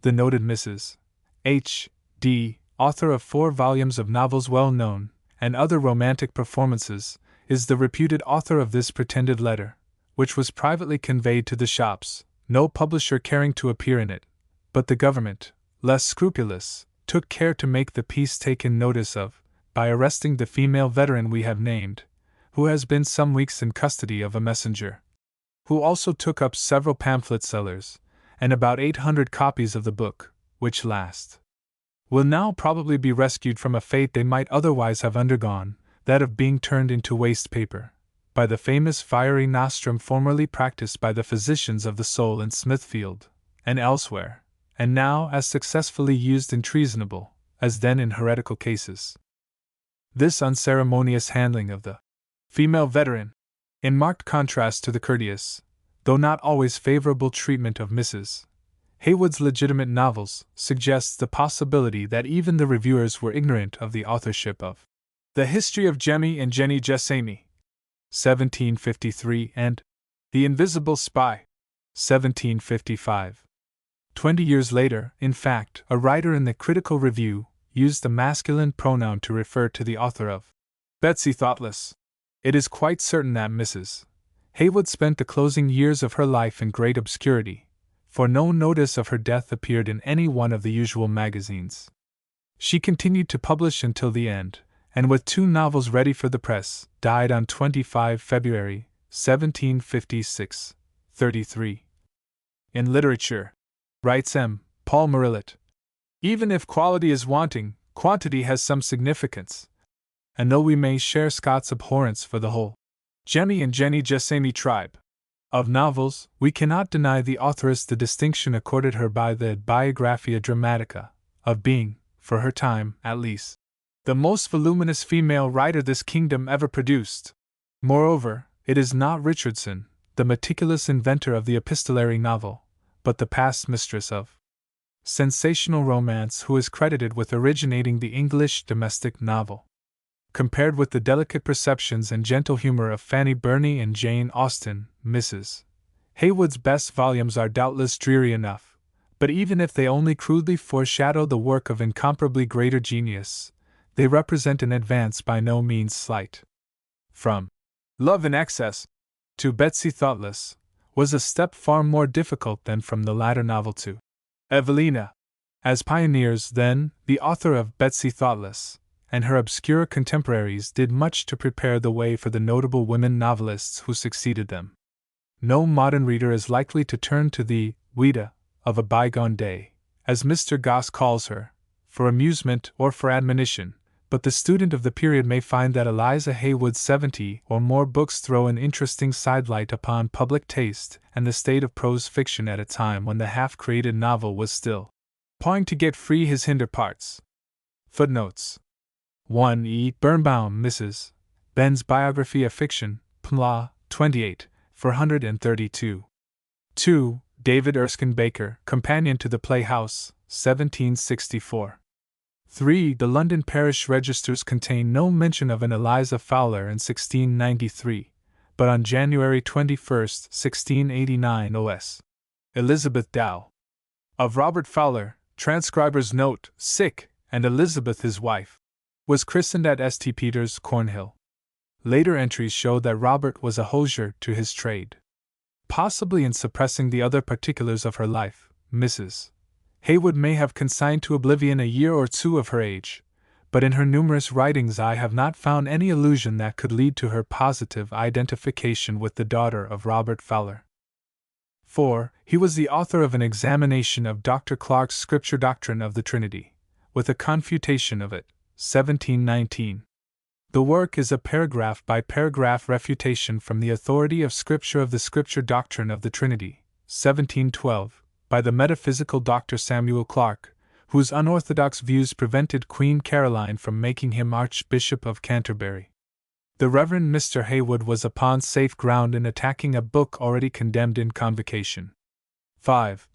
The noted Mrs. H.D., author of 4 volumes of novels well known, and other romantic performances, is the reputed author of this pretended letter, which was privately conveyed to the shops, no publisher caring to appear in it, but the government, less scrupulous, took care to make the piece taken notice of, by arresting the female veteran we have named, who has been some weeks in custody of a messenger, who also took up several pamphlet sellers, and about 800 copies of the book, which last will now probably be rescued from a fate they might otherwise have undergone, that of being turned into waste paper, by the famous fiery nostrum formerly practiced by the physicians of the soul in Smithfield, and elsewhere, and now as successfully used in treasonable, as then in heretical cases. This unceremonious handling of the female veteran, in marked contrast to the courteous, though not always favorable treatment of Mrs. Haywood's legitimate novels, suggests the possibility that even the reviewers were ignorant of the authorship of The History of Jemmy and Jenny Jessamy, 1753, and The Invisible Spy, 1755. 20 years later, in fact, a writer in the Critical Review used the masculine pronoun to refer to the author of Betsy Thoughtless. It is quite certain that Mrs. Haywood spent the closing years of her life in great obscurity, for no notice of her death appeared in any one of the usual magazines. She continued to publish until the end, and with 2 novels ready for the press, died on 25 February, 1756, 33. In literature, writes M. Paul Marillet, even if quality is wanting, quantity has some significance, and though we may share Scott's abhorrence for the whole Jemmy and Jenny Jessamy tribe of novels, we cannot deny the authoress the distinction accorded her by the Biographia Dramatica, of being, for her time at least, the most voluminous female writer this kingdom ever produced. Moreover, it is not Richardson, the meticulous inventor of the epistolary novel, but the past mistress of sensational romance who is credited with originating the English domestic novel. Compared with the delicate perceptions and gentle humor of Fanny Burney and Jane Austen, Mrs. Haywood's best volumes are doubtless dreary enough, but even if they only crudely foreshadow the work of incomparably greater genius, they represent an advance by no means slight. From Love in Excess to Betsy Thoughtless was a step far more difficult than from the latter novel to Evelina. As pioneers, then, the author of Betsy Thoughtless and her obscure contemporaries did much to prepare the way for the notable women novelists who succeeded them. No modern reader is likely to turn to the Ouida of a bygone day, as Mr. Gosse calls her, for amusement, or for admonition, but the student of the period may find that Eliza Haywood's 70 or more books throw an interesting sidelight upon public taste and the state of prose fiction at a time when the half-created novel was still pawing to get free his hinder parts. Footnotes 1. E. Birnbaum, Mrs. Ben's Biography of Fiction, PLA, 28, 432. 2. David Erskine Baker, Companion to the Playhouse, 1764. 3. The London Parish Registers contain no mention of an Eliza Fowler in 1693, but on January 21, 1689 OS. Elizabeth Dow. Of Robert Fowler, transcriber's note, sick, and Elizabeth his wife, was christened at St. Peter's, Cornhill. Later entries show that Robert was a hosier to his trade. Possibly in suppressing the other particulars of her life, Mrs. Haywood may have consigned to oblivion a year or two of her age, but in her numerous writings I have not found any allusion that could lead to her positive identification with the daughter of Robert Fowler. 4. He was the author of an examination of Dr. Clarke's Scripture Doctrine of the Trinity, with a confutation of it, 1719. The work is a paragraph-by-paragraph refutation from the authority of Scripture of the Scripture Doctrine of the Trinity, 1712, by the metaphysical Dr. Samuel Clarke, whose unorthodox views prevented Queen Caroline from making him Archbishop of Canterbury. The Reverend Mr. Haywood was upon safe ground in attacking a book already condemned in Convocation. 5.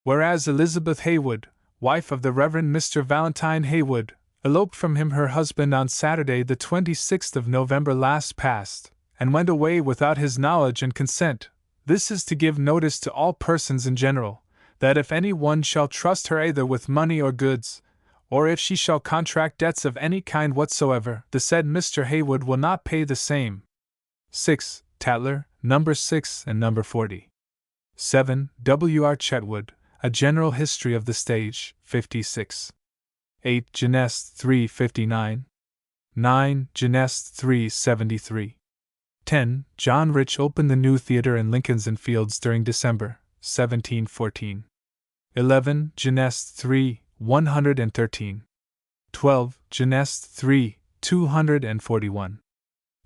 Whereas Elizabeth Haywood, wife of the Reverend Mr. Valentine Haywood, eloped from him her husband on Saturday the 26th of November last past, and went away without his knowledge and consent, this is to give notice to all persons in general, that if any one shall trust her either with money or goods, or if she shall contract debts of any kind whatsoever, the said Mr. Haywood will not pay the same. 6. Tatler, No. 6 and No. 40. 7. W. R. Chetwood, A General History of the Stage, 56. 8. Genest 359. 9. Genest 373. 10. John Rich opened the new theatre in Lincoln's Inn Fields during December, 1714. 11. Genest 3, 113. 12. Genest 3, 241.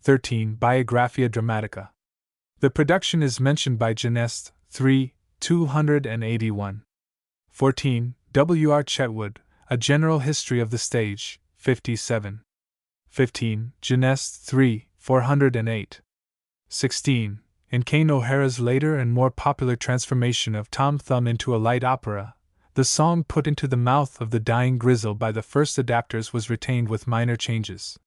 13. Biographia Dramatica. The production is mentioned by Genest 3, 281. 14. W. R. Chetwood, A General History of the Stage, 57. 15. Genest 3, 408. 16. In Kane O'Hara's later and more popular transformation of Tom Thumb into a light opera, the song put into the mouth of the dying Grizzle by the first adapters was retained with minor changes.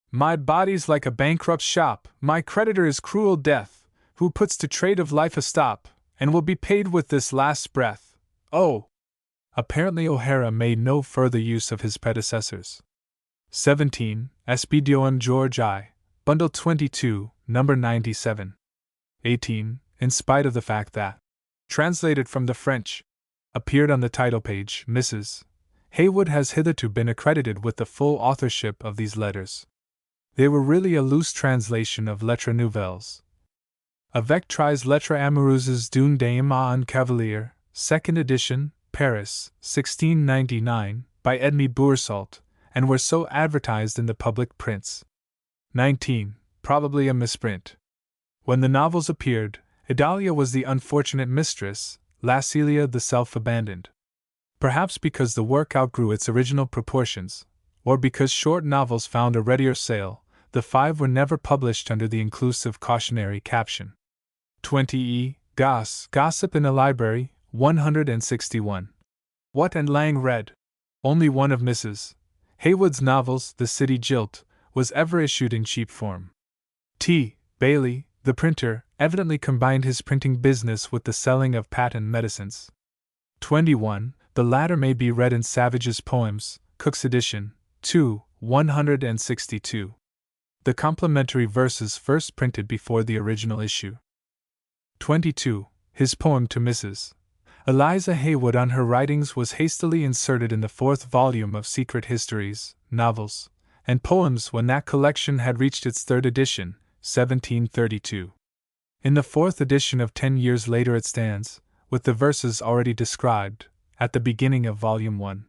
My body's like a bankrupt shop, my creditor is cruel death, who puts to trade of life a stop, and will be paid with this last breath. Oh! Apparently O'Hara made no further use of his predecessors. 17. Espidioan George I, Bundle 22, Number 97. 18. In spite of the fact that, translated from the French, appeared on the title page, Mrs. Haywood has hitherto been accredited with the full authorship of these letters. They were really a loose translation of Lettres Nouvelles. Avec tres lettres amoureuses d'une dame à un cavalier, 2nd edition, Paris, 1699, by Edmé Boursault, and were so advertised in the public prints. 19. Probably a misprint. When the novels appeared, Idalia was the unfortunate mistress, Lacelia the self-abandoned. Perhaps because the work outgrew its original proportions, or because short novels found a readier sale, the 5 were never published under the inclusive cautionary caption. 20. E. Goss, Gossip in a Library, 161. What and Lang read. Only one of Mrs. Haywood's novels, The City Jilt, was ever issued in cheap form. T. Bailey, the printer, evidently combined his printing business with the selling of patent medicines. 21. The latter may be read in Savage's Poems, Cook's edition, 2, 162. The complimentary verses first printed before the original issue. 22. His poem to Mrs. Eliza Haywood on her writings was hastily inserted in the 4th volume of Secret Histories, Novels, and Poems when that collection had reached its 3rd edition, 1732. In the 4th edition of 10 years later it stands, with the verses already described, at the beginning of Volume 1.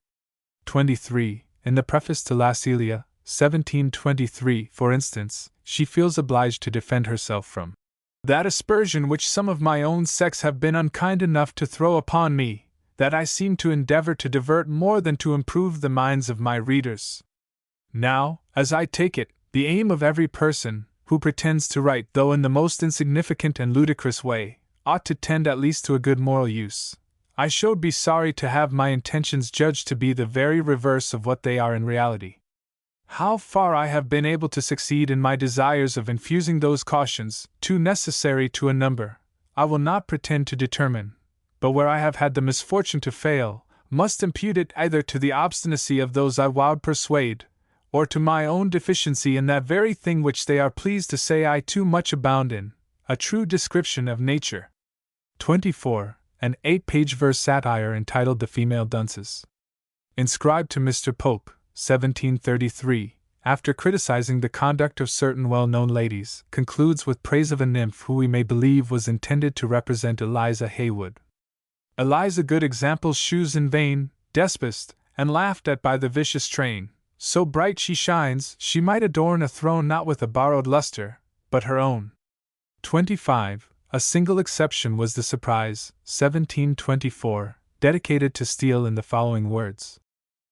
23. In the preface to La Celia, 1723, for instance, she feels obliged to defend herself from that aspersion which some of my own sex have been unkind enough to throw upon me, that I seem to endeavor to divert more than to improve the minds of my readers. Now, as I take it, the aim of every person who pretends to write, though in the most insignificant and ludicrous way, ought to tend at least to a good moral use. I should be sorry to have my intentions judged to be the very reverse of what they are in reality. How far I have been able to succeed in my desires of infusing those cautions, too necessary to a number, I will not pretend to determine, but where I have had the misfortune to fail, must impute it either to the obstinacy of those I would persuade, or to my own deficiency in that very thing which they are pleased to say I too much abound in, a true description of nature. 24. An 8-page verse satire entitled The Female Dunces. Inscribed to Mr. Pope, 1733, after criticizing the conduct of certain well-known ladies, concludes with praise of a nymph who we may believe was intended to represent Eliza Haywood. Eliza good example shews in vain, despised, and laughed at by the vicious train. So bright she shines, she might adorn a throne not with a borrowed lustre, but her own. 25. A single exception was the Surprise, 1724, dedicated to Steele in the following words.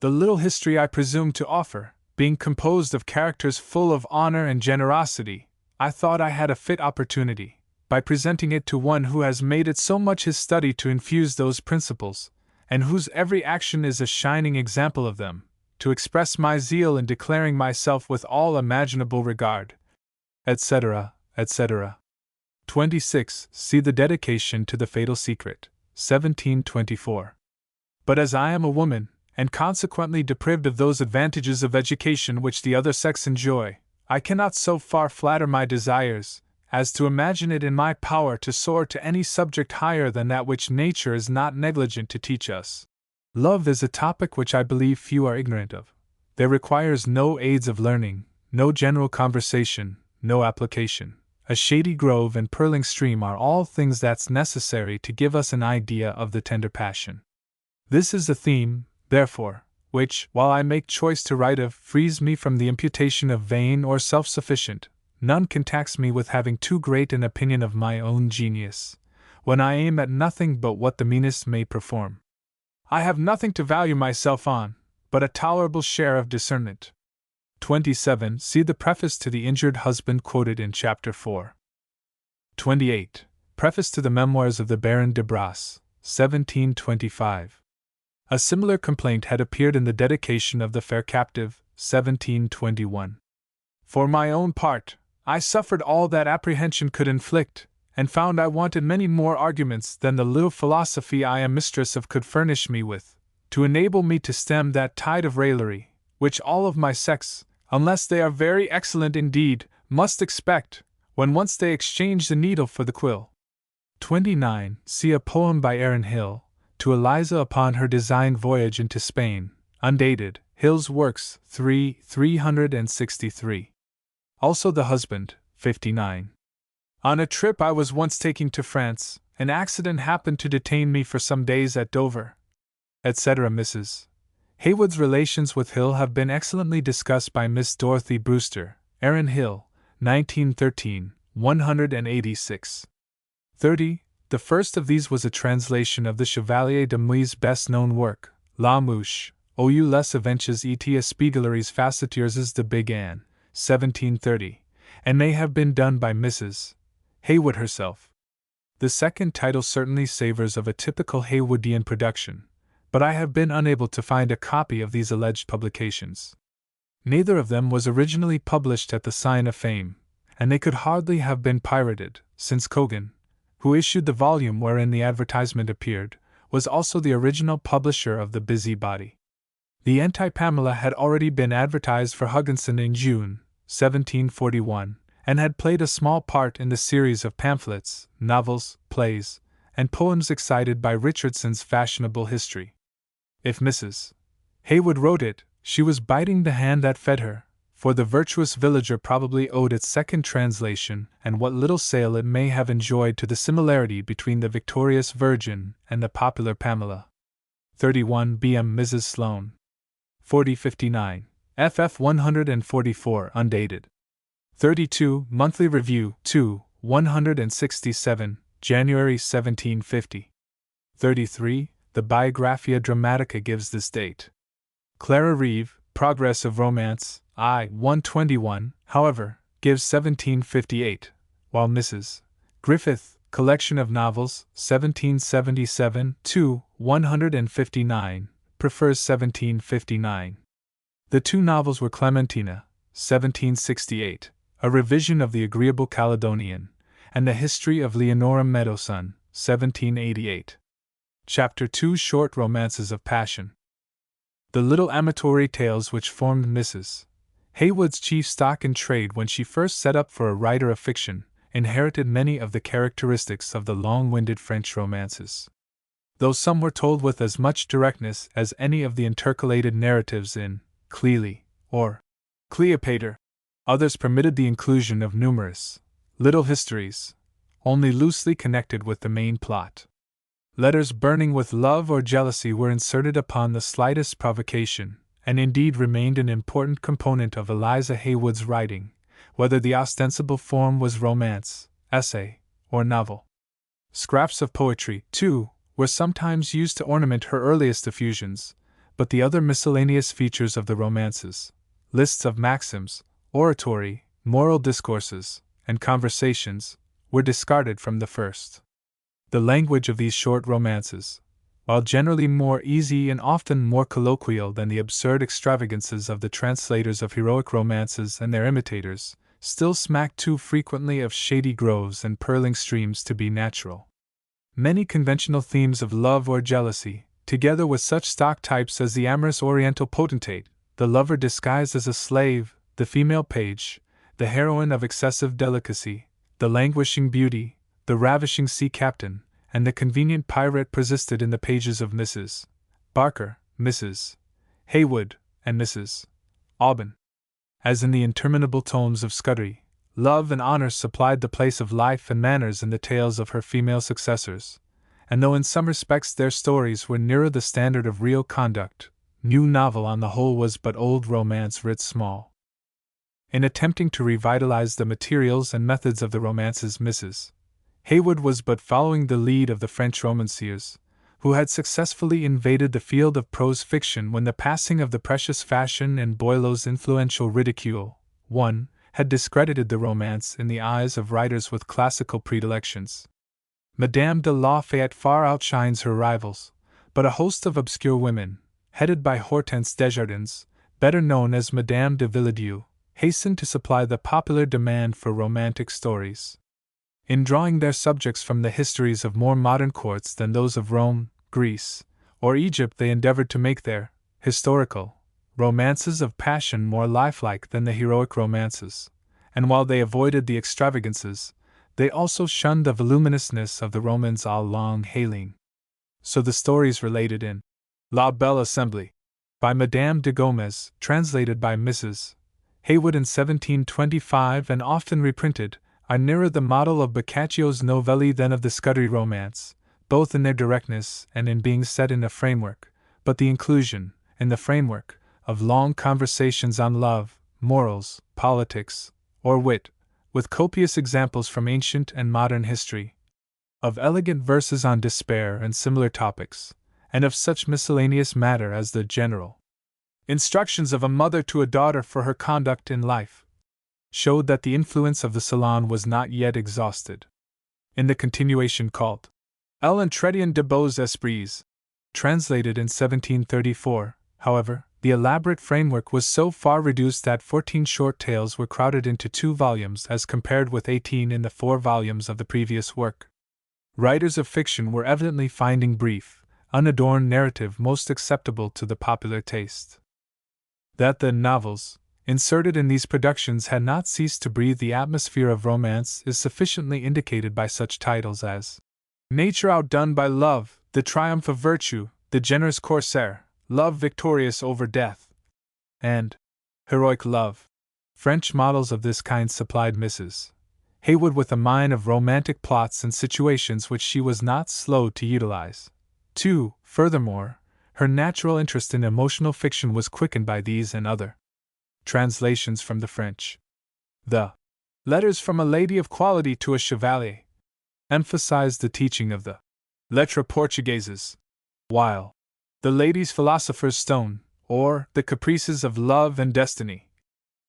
The little history I presume to offer, being composed of characters full of honor and generosity, I thought I had a fit opportunity, by presenting it to one who has made it so much his study to infuse those principles, and whose every action is a shining example of them, to express my zeal in declaring myself with all imaginable regard, etc., etc. 26. See the dedication to The Fatal Secret, 1724. But as I am a woman, and consequently deprived of those advantages of education which the other sex enjoy, I cannot so far flatter my desires as to imagine it in my power to soar to any subject higher than that which nature is not negligent to teach us. Love is a topic which I believe few are ignorant of. There requires no aids of learning, no general conversation, no application. A shady grove and purling stream are all things that's necessary to give us an idea of the tender passion. This is a theme, therefore, which, while I make choice to write of, frees me from the imputation of vain or self-sufficient. None can tax me with having too great an opinion of my own genius, when I aim at nothing but what the meanest may perform. I have nothing to value myself on, but a tolerable share of discernment. 27. See the preface to The Injured Husband quoted in Chapter 4. 28. Preface to the Memoirs of the Baron de Brasse, 1725. A similar complaint had appeared in the dedication of The Fair Captive, 1721. For my own part, I suffered all that apprehension could inflict, and found I wanted many more arguments than the little philosophy I am mistress of could furnish me with, to enable me to stem that tide of raillery, which all of my sex, unless they are very excellent indeed, must expect, when once they exchange the needle for the quill. 29. See a poem by Aaron Hill, to Eliza upon her designed voyage into Spain, undated, Hill's Works, 363. Also The Husband, 59. On a trip I was once taking to France, an accident happened to detain me for some days at Dover, etc. Mrs. Haywood's relations with Hill have been excellently discussed by Miss Dorothy Brewster, Aaron Hill, 1913, 186. 30. The first of these was a translation of the Chevalier de Muys' best-known work, La Mouche, ou les Aventures et Espiègleries Facetieuses de Big Anne, 1730, and may have been done by Mrs. Haywood herself. The second title certainly savors of a typical Haywoodian production, but I have been unable to find a copy of these alleged publications. Neither of them was originally published at the Sign of Fame, and they could hardly have been pirated, since Cogan, who issued the volume wherein the advertisement appeared, was also the original publisher of the Busybody. The Anti-Pamela had already been advertised for Hugginson in June, 1741, and had played a small part in the series of pamphlets, novels, plays, and poems excited by Richardson's fashionable history. If Mrs. Haywood wrote it, she was biting the hand that fed her, for the virtuous Villager probably owed its second translation and what little sale it may have enjoyed to the similarity between the Victorious Virgin and the popular Pamela. 31. B.M. Mrs. Sloane. 4059, ff 144 undated. 32 Monthly Review 2, 167, January 1750. 33 The Biographia Dramatica gives this date. Clara Reeve, Progress of Romance, I. 121, however, gives 1758, while Mrs. Griffith, Collection of Novels, 1777, 2, 159, prefers 1759. The two novels were Clementina, 1768, a revision of the Agreeable Caledonian, and The History of Leonora Meadowson, 1788. Chapter 2 Short Romances of Passion. The little amatory tales which formed Mrs. Haywood's chief stock in trade when she first set up for a writer of fiction, inherited many of the characteristics of the long-winded French romances. Though some were told with as much directness as any of the intercalated narratives in Clelie or Cleopatra, others permitted the inclusion of numerous little histories, only loosely connected with the main plot. Letters burning with love or jealousy were inserted upon the slightest provocation, and indeed remained an important component of Eliza Haywood's writing, whether the ostensible form was romance, essay, or novel. Scraps of poetry, too, were sometimes used to ornament her earliest effusions, but the other miscellaneous features of the romances, lists of maxims, oratory, moral discourses, and conversations, were discarded from the first. The language of these short romances, while generally more easy and often more colloquial than the absurd extravagances of the translators of heroic romances and their imitators, still smacked too frequently of shady groves and purling streams to be natural. Many conventional themes of love or jealousy, together with such stock types as the amorous oriental potentate, the lover disguised as a slave, the female page, the heroine of excessive delicacy, the languishing beauty, the ravishing sea captain, and the convenient pirate persisted in the pages of Mrs. Barker, Mrs. Haywood, and Mrs. Aubin. As in the interminable tomes of Scuddery, love and honor supplied the place of life and manners in the tales of her female successors, and though in some respects their stories were nearer the standard of real conduct, new novel on the whole was but old romance writ small. In attempting to revitalize the materials and methods of the romances, Mrs. Haywood was but following the lead of the French romanciers, who had successfully invaded the field of prose fiction when the passing of the precious fashion and Boileau's influential ridicule, had discredited the romance in the eyes of writers with classical predilections. Madame de Lafayette far outshines her rivals, but a host of obscure women, headed by Hortense Desjardins, better known as Madame de Villedieu, hastened to supply the popular demand for romantic stories. In drawing their subjects from the histories of more modern courts than those of Rome, Greece, or Egypt, they endeavored to make their historical romances of passion more lifelike than the heroic romances, and while they avoided the extravagances, they also shunned the voluminousness of the romans à longue haleine. So the stories related in La Belle Assemblée, by Madame de Gomez, translated by Mrs. Haywood in 1725 and often reprinted, are nearer the model of Boccaccio's novelli than of the Scuddery romance, both in their directness and in being set in a framework, but the inclusion, in the framework, of long conversations on love, morals, politics, or wit, with copious examples from ancient and modern history, of elegant verses on despair and similar topics, and of such miscellaneous matter as the general instructions of a mother to a daughter for her conduct in life, showed that the influence of the salon was not yet exhausted. In the continuation called L'Entretien de Beaux Esprits, translated in 1734, however, the elaborate framework was so far reduced that 14 short tales were crowded into 2 volumes as compared with 18 in the 4 volumes of the previous work. Writers of fiction were evidently finding brief, unadorned narrative most acceptable to the popular taste. That the novels inserted in these productions had not ceased to breathe the atmosphere of romance is sufficiently indicated by such titles as Nature Outdone by Love, The Triumph of Virtue, The Generous Corsair, Love Victorious Over Death, and Heroic Love. French models of this kind supplied Mrs. Haywood with a mine of romantic plots and situations which she was not slow to utilize. 2. Furthermore, her natural interest in emotional fiction was quickened by these and other translations from the French. The Letters from a Lady of Quality to a Chevalier emphasized the teaching of the Lettres Portugaises, while The Lady's Philosopher's Stone, or The Caprices of Love and Destiny,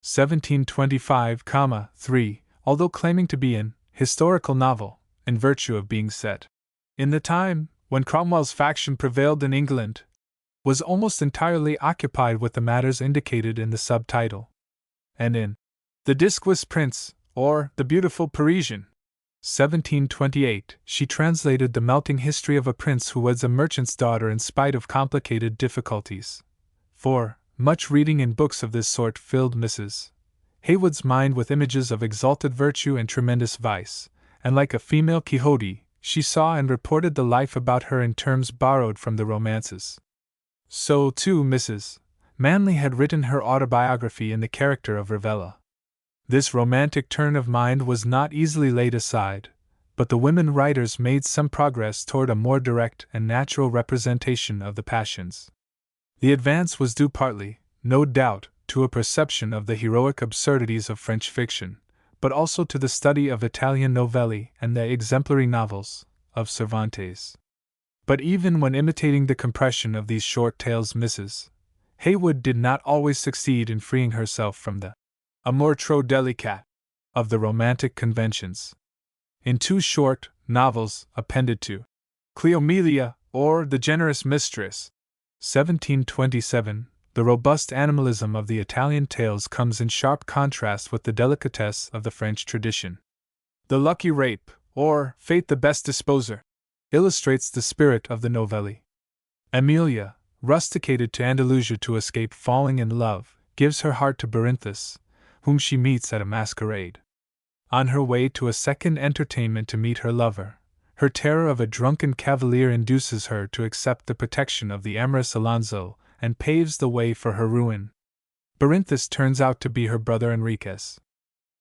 1725, although claiming to be an historical novel, in virtue of being set in the time when Cromwell's faction prevailed in England, was almost entirely occupied with the matters indicated in the subtitle. And in The Disquis Prince, or The Beautiful Parisian, 1728, she translated the melting history of a prince who was a merchant's daughter in spite of complicated difficulties. For much reading in books of this sort filled Mrs. Haywood's mind with images of exalted virtue and tremendous vice, and like a female Quixote, she saw and reported the life about her in terms borrowed from the romances. So, too, Mrs. Manley had written her autobiography in the character of Ravella. This romantic turn of mind was not easily laid aside, but the women writers made some progress toward a more direct and natural representation of the passions. The advance was due partly, no doubt, to a perception of the heroic absurdities of French fiction, but also to the study of Italian novelli and the exemplary novels of Cervantes. But even when imitating the compression of these short tales, Mrs. Haywood did not always succeed in freeing herself from the amour trop délicat of the romantic conventions. In two short novels appended to Cleomelia, or The Generous Mistress, 1727, the robust animalism of the Italian tales comes in sharp contrast with the delicatesse of the French tradition. The Lucky Rape, or Fate the Best Disposer, illustrates the spirit of the novelli. Emilia, rusticated to Andalusia to escape falling in love, gives her heart to Berinthus, whom she meets at a masquerade. On her way to a second entertainment to meet her lover, her terror of a drunken cavalier induces her to accept the protection of the amorous Alonso, and paves the way for her ruin. Berinthus turns out to be her brother Enriquez.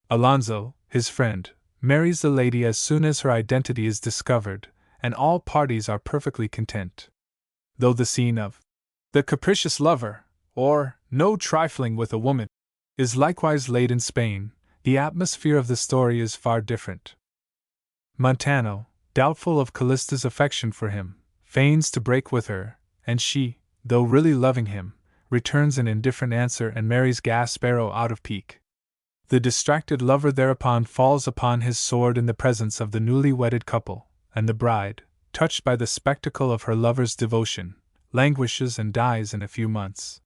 Alonso, his friend, marries the lady as soon as her identity is discovered, and all parties are perfectly content. Though the scene of The Capricious Lover, or No Trifling with a Woman, is likewise laid in Spain, the atmosphere of the story is far different. Montano, doubtful of Callista's affection for him, feigns to break with her, and she, though really loving him, returns an indifferent answer and marries Gasparo out of pique. The distracted lover thereupon falls upon his sword in the presence of the newly wedded couple, and the bride, touched by the spectacle of her lover's devotion, languishes and dies in a few months.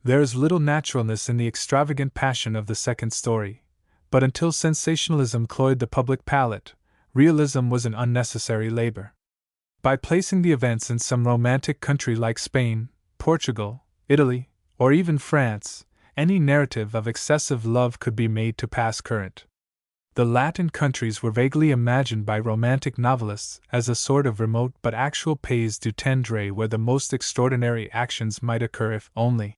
There is little naturalness in the extravagant passion of the second story, but until sensationalism cloyed the public palate, realism was an unnecessary labor. By placing the events in some romantic country like Spain, Portugal, Italy, or even France, any narrative of excessive love could be made to pass current. The Latin countries were vaguely imagined by romantic novelists as a sort of remote but actual pays du tendre where the most extraordinary actions might occur if only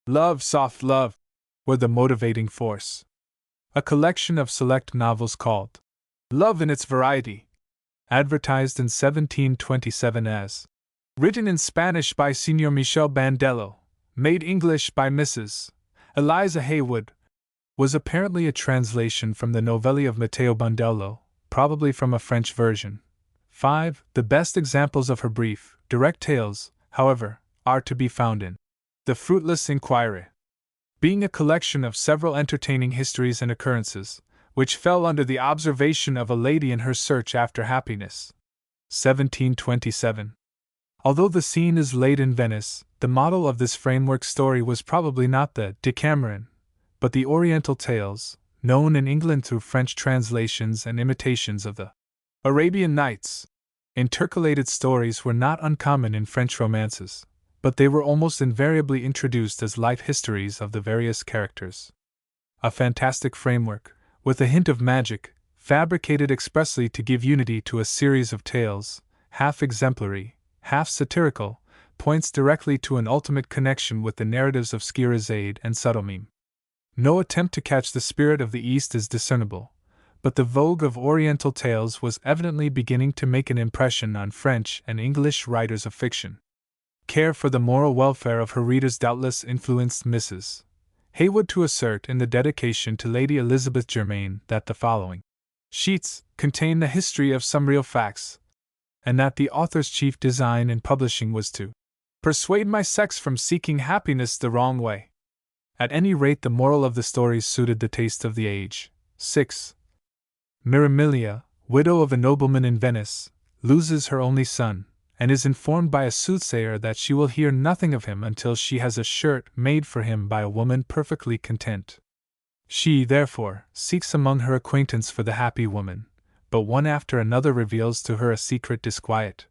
love, soft love, were the motivating force. A collection of select novels called Love in Its Variety, advertised in 1727 as written in Spanish by Señor Michel Bandello, made English by Mrs. Eliza Haywood, was apparently a translation from the novelli of Matteo Bandello, probably from a French version. 5. The best examples of her brief, direct tales, however, are to be found in The Fruitless Inquiry, being a collection of several entertaining histories and occurrences, which fell under the observation of a lady in her search after happiness. 1727. Although the scene is laid in Venice, the model of this framework story was probably not the Decameron, but the Oriental tales, known in England through French translations and imitations of the Arabian Nights. Intercalated stories were not uncommon in French romances, but they were almost invariably introduced as life histories of the various characters. A fantastic framework, with a hint of magic, fabricated expressly to give unity to a series of tales, half exemplary, half satirical, points directly to an ultimate connection with the narratives of Scheherazade and Subtleme. No attempt to catch the spirit of the East is discernible, but the vogue of Oriental tales was evidently beginning to make an impression on French and English writers of fiction. care for the moral welfare of her readers doubtless influenced Mrs. Haywood to assert in the dedication to Lady Elizabeth Germain that the following sheets contain the history of some real facts, and that the author's chief design in publishing was to persuade my sex from seeking happiness the wrong way. At any rate, the moral of the stories suited the taste of the age. 6. Miramilia, widow of a nobleman in Venice, loses her only son, and is informed by a soothsayer that she will hear nothing of him until she has a shirt made for him by a woman perfectly content. She, therefore, seeks among her acquaintance for the happy woman, but one after another reveals to her a secret disquiet.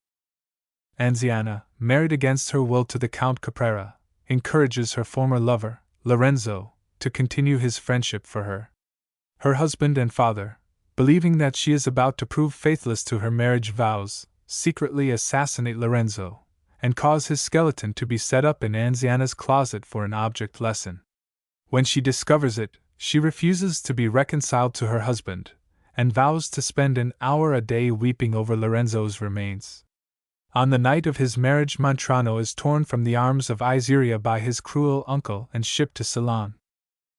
Anziana, married against her will to the Count Caprera, encourages her former lover, Lorenzo, to continue his friendship for her. Her husband and father, believing that she is about to prove faithless to her marriage vows, secretly assassinate Lorenzo, and cause his skeleton to be set up in Anziana's closet for an object lesson. When she discovers it, she refuses to be reconciled to her husband, and vows to spend an hour a day weeping over Lorenzo's remains. On the night of his marriage, Montrano is torn from the arms of Iseria by his cruel uncle and shipped to Ceylon.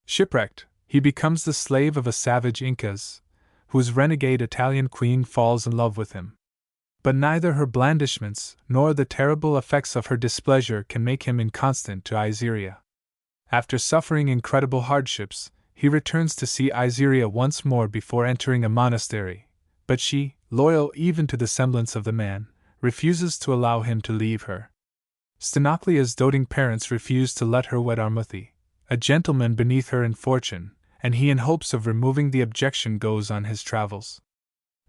Shipwrecked, he becomes the slave of a savage Incas, whose renegade Italian queen falls in love with him. But neither her blandishments nor the terrible effects of her displeasure can make him inconstant to Iseria. After suffering incredible hardships, he returns to see Iseria once more before entering a monastery, but she, loyal even to the semblance of the man, refuses to allow him to leave her. Stenoclea's doting parents refuse to let her wed Armuthi, a gentleman beneath her in fortune, and he, in hopes of removing the objection, goes on his travels.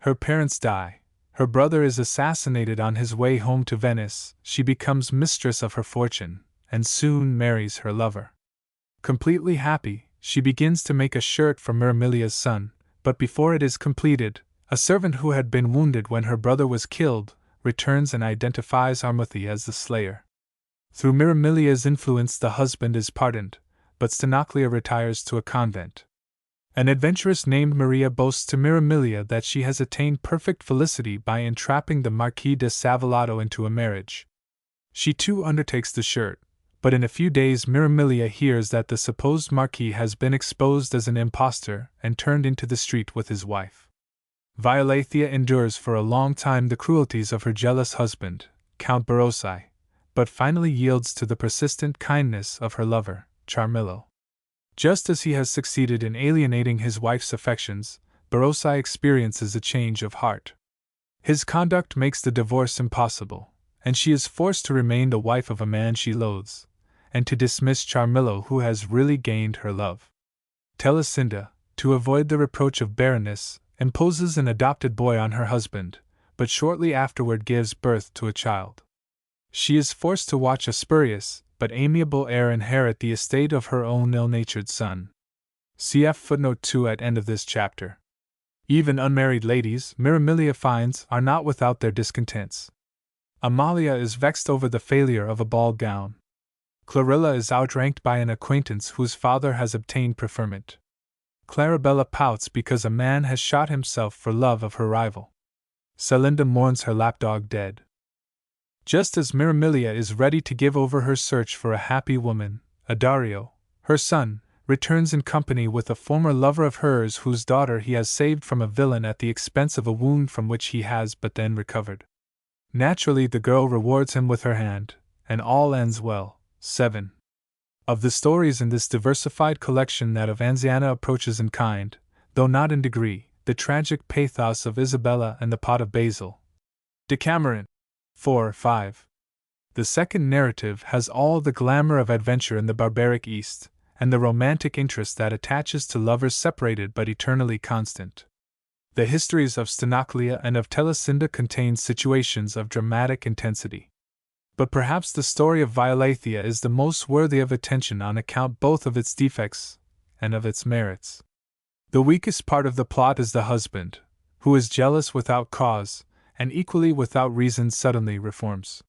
Her parents die, her brother is assassinated on his way home to Venice, she becomes mistress of her fortune, and soon marries her lover. Completely happy, she begins to make a shirt for Miramilia's son, but before it is completed, a servant who had been wounded when her brother was killed returns and identifies Armuthi as the slayer. Through Miramilia's influence, the husband is pardoned, but Stenoclea retires to a convent. An adventuress named Maria boasts to Miramilia that she has attained perfect felicity by entrapping the Marquis de Savolato into a marriage. She too undertakes the shirt, but in a few days Miramilia hears that the supposed Marquis has been exposed as an impostor and turned into the street with his wife. Violathea endures for a long time the cruelties of her jealous husband, Count Barosai, but finally yields to the persistent kindness of her lover, Charmillo. Just as he has succeeded in alienating his wife's affections, Barosai experiences a change of heart. His conduct makes the divorce impossible, and she is forced to remain the wife of a man she loathes, and to dismiss Charmillo, who has really gained her love. Telecinda, to avoid the reproach of barrenness, imposes an adopted boy on her husband, but shortly afterward gives birth to a child. She is forced to watch a spurious but amiable heir inherit the estate of her own ill-natured son. Cf. footnote 2 at end of this chapter. Even unmarried ladies, Miramilia finds, are not without their discontents. Amalia is vexed over the failure of a ball gown. Clarilla is outranked by an acquaintance whose father has obtained preferment. Clarabella pouts because a man has shot himself for love of her rival. Celinda mourns her lapdog dead. Just as Miramilia is ready to give over her search for a happy woman, Adario, her son, returns in company with a former lover of hers whose daughter he has saved from a villain at the expense of a wound from which he has but then recovered. Naturally, the girl rewards him with her hand, and all ends well. 7. Of the stories in this diversified collection, that of Anziana approaches in kind, though not in degree, the tragic pathos of Isabella and the pot of basil. Decameron. 4-5. The second narrative has all the glamour of adventure in the barbaric East, and the romantic interest that attaches to lovers separated but eternally constant. The histories of Stenoclea and of Telecinda contain situations of dramatic intensity. But perhaps the story of Violathea is the most worthy of attention on account both of its defects and of its merits. The weakest part of the plot is the husband, who is jealous without cause, and equally without reason suddenly reforms.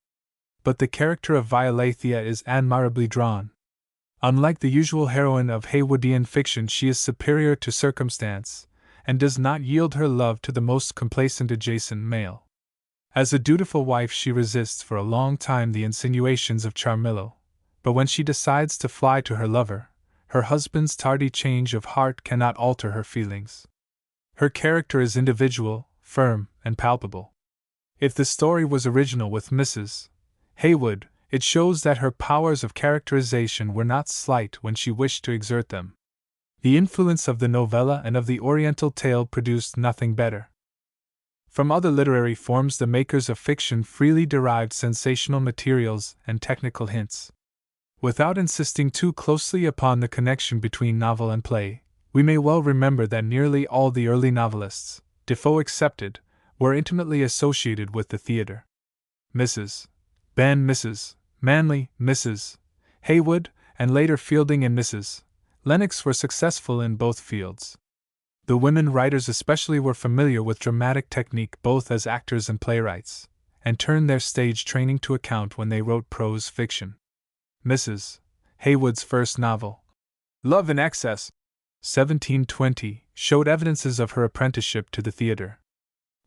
But the character of Violathea is admirably drawn. Unlike the usual heroine of Haywoodian fiction, she is superior to circumstance, and does not yield her love to the most complacent adjacent male. As a dutiful wife, she resists for a long time the insinuations of Charmillo, but when she decides to fly to her lover, her husband's tardy change of heart cannot alter her feelings. Her character is individual, firm, and palpable. If the story was original with Mrs. Haywood, it shows that her powers of characterization were not slight when she wished to exert them. The influence of the novella and of the Oriental tale produced nothing better. From other literary forms, the makers of fiction freely derived sensational materials and technical hints. Without insisting too closely upon the connection between novel and play, we may well remember that nearly all the early novelists, Defoe excepted, were intimately associated with the theatre. Mrs. Ben, Mrs. Manley, Mrs. Haywood, and later Fielding and Mrs. Lennox were successful in both fields. The women writers especially were familiar with dramatic technique both as actors and playwrights, and turned their stage training to account when they wrote prose fiction. Mrs. Haywood's first novel, Love in Excess, 1720, showed evidences of her apprenticeship to the theatre.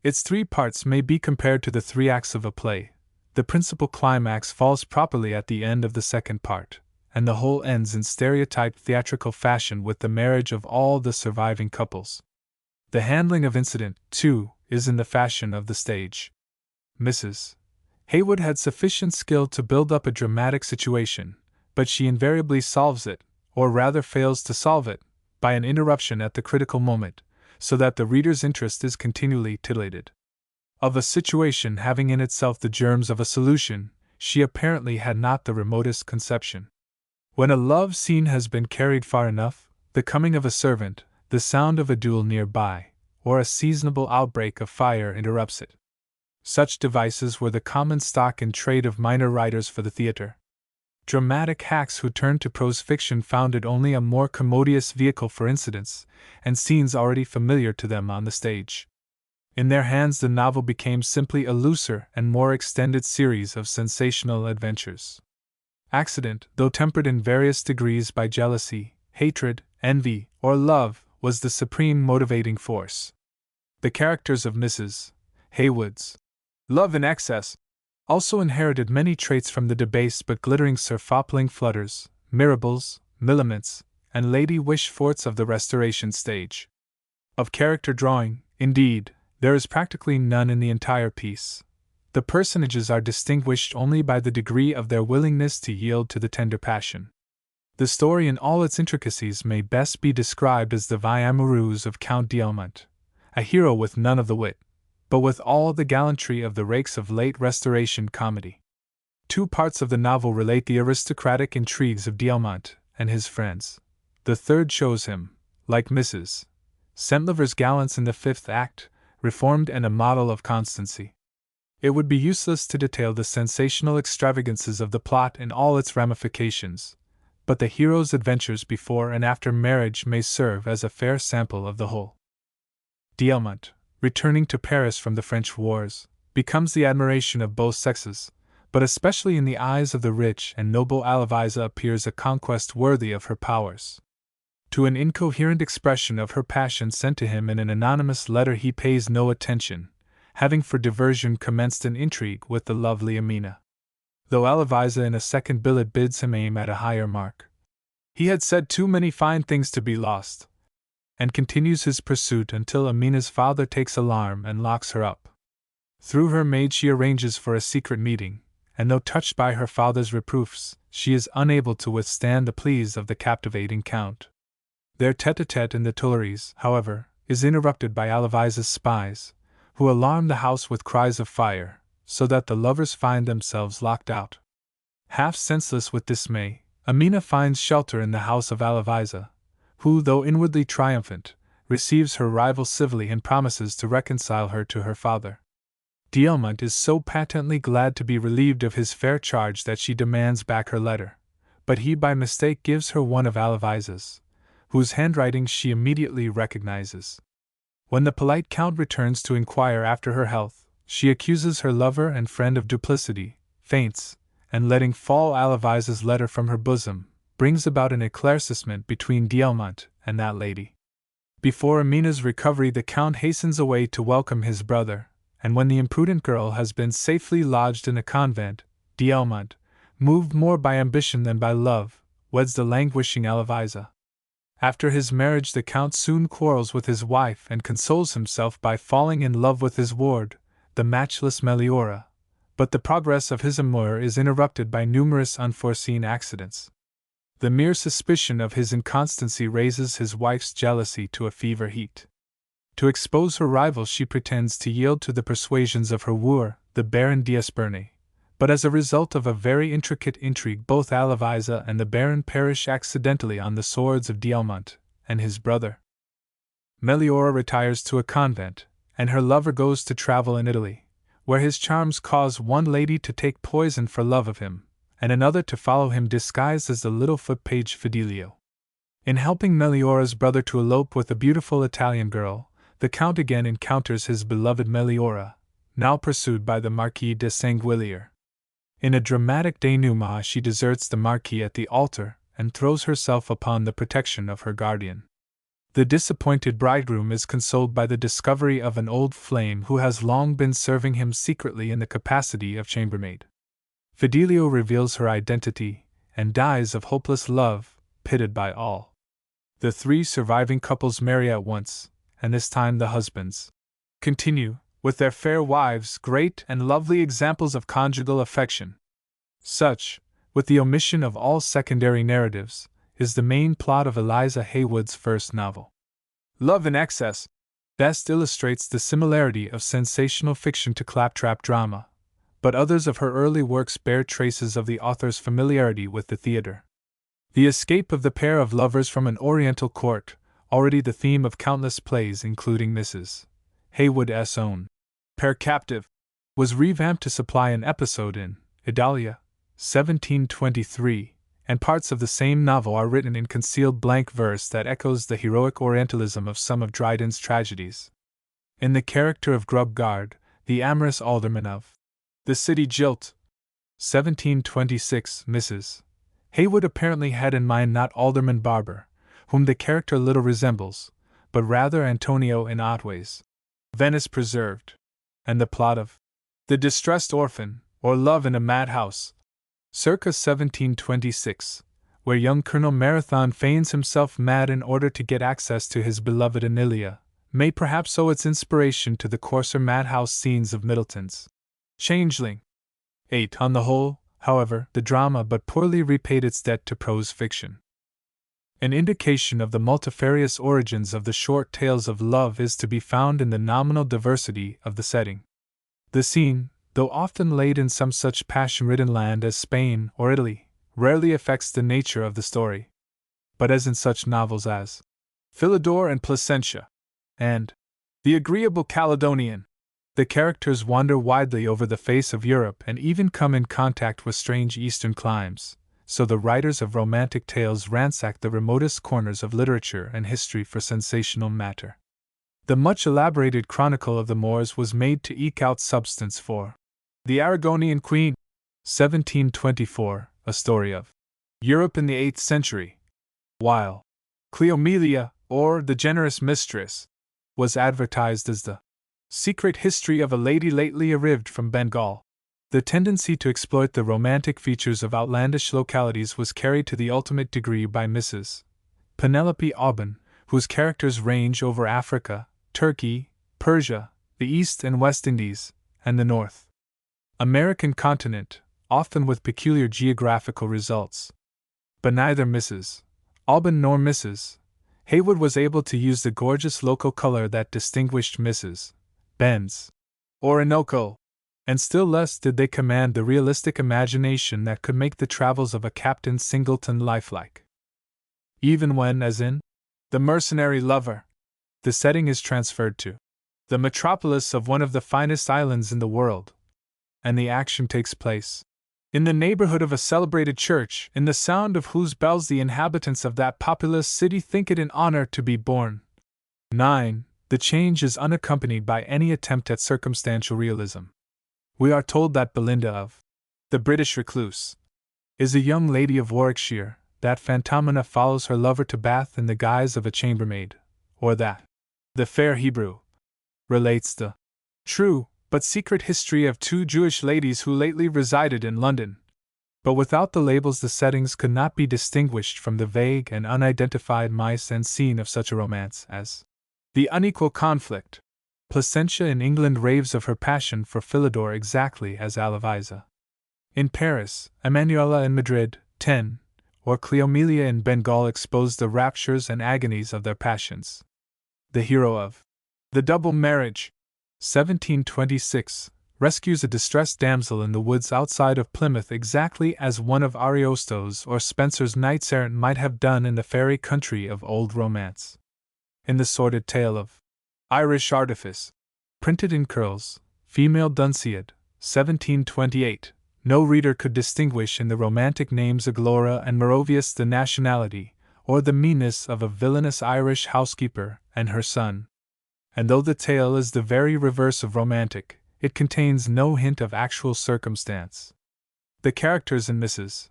Its 3 parts may be compared to the 3 acts of a play. The principal climax falls properly at the end of the second part, and the whole ends in stereotyped theatrical fashion with the marriage of all the surviving couples. The handling of incident, too, is in the fashion of the stage. Mrs. Haywood had sufficient skill to build up a dramatic situation, but she invariably solves it, or rather fails to solve it, by an interruption at the critical moment, so that the reader's interest is continually titillated. Of a situation having in itself the germs of a solution, she apparently had not the remotest conception. When a love scene has been carried far enough, the coming of a servant, the sound of a duel near by, or a seasonable outbreak of fire interrupts it. Such devices were the common stock in trade of minor writers for the theatre. Dramatic hacks who turned to prose fiction found it only a more commodious vehicle for incidents and scenes already familiar to them on the stage. In their hands the novel became simply a looser and more extended series of sensational adventures. Accident, though tempered in various degrees by jealousy, hatred, envy, or love, was the supreme motivating force. The characters of Mrs. Haywood's Love in Excess also inherited many traits from the debased but glittering Sir Fopling Flutters, Mirables, Millaments, and Lady Wishforts of the Restoration stage. Of character drawing, indeed, there is practically none in the entire piece. The personages are distinguished only by the degree of their willingness to yield to the tender passion. The story in all its intricacies may best be described as the vie amoureuse of Count d'Aumont, a hero with none of the wit, but with all the gallantry of the rakes of late Restoration comedy. 2 parts of the novel relate the aristocratic intrigues of d'Aumont and his friends. The third shows him, like Mrs. Centlever's gallants in the 5th act, reformed and a model of constancy. It would be useless to detail the sensational extravagances of the plot in all its ramifications, but the hero's adventures before and after marriage may serve as a fair sample of the whole. D'Aumont, returning to Paris from the French wars, becomes the admiration of both sexes, but especially in the eyes of the rich and noble Eliza appears a conquest worthy of her powers. To an incoherent expression of her passion sent to him in an anonymous letter he pays no attention, having for diversion commenced an intrigue with the lovely Amina. Though Eliza in a second billet bids him aim at a higher mark, he had said too many fine things to be lost, and continues his pursuit until Amina's father takes alarm and locks her up. Through her maid she arranges for a secret meeting, and though touched by her father's reproofs, she is unable to withstand the pleas of the captivating Count. Their tete-a-tete in the Tuileries, however, is interrupted by Eliza's spies, who alarm the house with cries of fire, so that the lovers find themselves locked out. Half senseless with dismay, Amina finds shelter in the house of Eliza, who, though inwardly triumphant, receives her rival civilly and promises to reconcile her to her father. D'Aumont is so patently glad to be relieved of his fair charge that she demands back her letter, but he by mistake gives her one of Eliza's, whose handwriting she immediately recognizes. When the polite Count returns to inquire after her health, she accuses her lover and friend of duplicity, faints, and letting fall Eliza's letter from her bosom, brings about an éclaircissement between D'Aumont and that lady. Before Amina's recovery the Count hastens away to welcome his brother, and when the imprudent girl has been safely lodged in a convent, D'Elmont, moved more by ambition than by love, weds the languishing Eliza. After his marriage, the Count soon quarrels with his wife and consoles himself by falling in love with his ward, the matchless Meliora, but the progress of his amour is interrupted by numerous unforeseen accidents. The mere suspicion of his inconstancy raises his wife's jealousy to a fever heat. To expose her rival, she pretends to yield to the persuasions of her wooer, the Baron d'Espernay, but as a result of a very intricate intrigue, both Eliza and the Baron perish accidentally on the swords of D'Elmont and his brother. Meliora retires to a convent, and her lover goes to travel in Italy, where his charms cause one lady to take poison for love of him, and another to follow him disguised as the little foot-page Fidelio. In helping Meliora's brother to elope with a beautiful Italian girl, the Count again encounters his beloved Meliora, now pursued by the Marquis de Sanguilier. In a dramatic denouement, she deserts the Marquis at the altar and throws herself upon the protection of her guardian. The disappointed bridegroom is consoled by the discovery of an old flame who has long been serving him secretly in the capacity of chambermaid. Fidelio reveals her identity and dies of hopeless love, pitied by all. The three surviving couples marry at once, and this time the husbands continue, with their fair wives, great and lovely examples of conjugal affection. Such, with the omission of all secondary narratives, is the main plot of Eliza Haywood's first novel. Love in Excess best illustrates the similarity of sensational fiction to claptrap drama, but others of her early works bear traces of the author's familiarity with the theatre. The escape of the pair of lovers from an Oriental court, already the theme of countless plays including Mrs. Haywood's own Pair Captive, was revamped to supply an episode in Idalia, 1723, and parts of the same novel are written in concealed blank verse that echoes the heroic Orientalism of some of Dryden's tragedies. In the character of Grubgard, the amorous alderman of the city Jilt, 1726, Mrs. Haywood apparently had in mind not Alderman Barber, whom the character little resembles, but rather Antonio in Otway's Venice Preserved, and the plot of The Distressed Orphan, or Love in a Madhouse, circa 1726, where young Colonel Marathon feigns himself mad in order to get access to his beloved Anilia, may perhaps owe its inspiration to the coarser madhouse scenes of Middleton's Changeling. 8. On the whole, however, the drama but poorly repaid its debt to prose fiction. An indication of the multifarious origins of the short tales of love is to be found in the nominal diversity of the setting. The scene, though often laid in some such passion-ridden land as Spain or Italy, rarely affects the nature of the story. But as in such novels as Philidor and Placentia, and The Agreeable Caledonian, the characters wander widely over the face of Europe and even come in contact with strange eastern climes, so the writers of romantic tales ransack the remotest corners of literature and history for sensational matter. The much elaborated Chronicle of the Moors was made to eke out substance for The Aragonian Queen, 1724, a story of Europe in the 8th century, while Cleomelia, or The Generous Mistress, was advertised as the secret history of a lady lately arrived from Bengal. The tendency to exploit the romantic features of outlandish localities was carried to the ultimate degree by Mrs. Penelope Aubin, whose characters range over Africa, Turkey, Persia, the East and West Indies, and the North American continent, often with peculiar geographical results. But neither Mrs. Aubin nor Mrs. Haywood was able to use the gorgeous local color that distinguished Mrs. Ben's Orinoco, and still less did they command the realistic imagination that could make the travels of a Captain Singleton lifelike. Even when, as in The Mercenary Lover, the setting is transferred to the metropolis of one of the finest islands in the world, and the action takes place in the neighborhood of a celebrated church, in the sound of whose bells the inhabitants of that populous city think it an honor to be born. 9. The change is unaccompanied by any attempt at circumstantial realism. We are told that Belinda of The British Recluse is a young lady of Warwickshire, that Phantomena follows her lover to Bath in the guise of a chambermaid, or that the fair Hebrew relates the true but secret history of two Jewish ladies who lately resided in London. But without the labels, the settings could not be distinguished from the vague and unidentified mise en scene of such a romance as The Unequal Conflict. Placentia in England raves of her passion for Philidor exactly as Eliza in Paris, Emanuela in Madrid, 10, or Cleomelia in Bengal expose the raptures and agonies of their passions. The hero of The Double Marriage, 1726, rescues a distressed damsel in the woods outside of Plymouth exactly as one of Ariosto's or Spenser's knights errant might have done in the fairy country of old romance. In the sordid tale of Irish Artifice, printed in Curls, Female Dunciad, 1728, no reader could distinguish in the romantic names Aglora and Merovius the nationality, or the meanness of a villainous Irish housekeeper and her son. And though the tale is the very reverse of romantic, it contains no hint of actual circumstance. The characters in Mrs.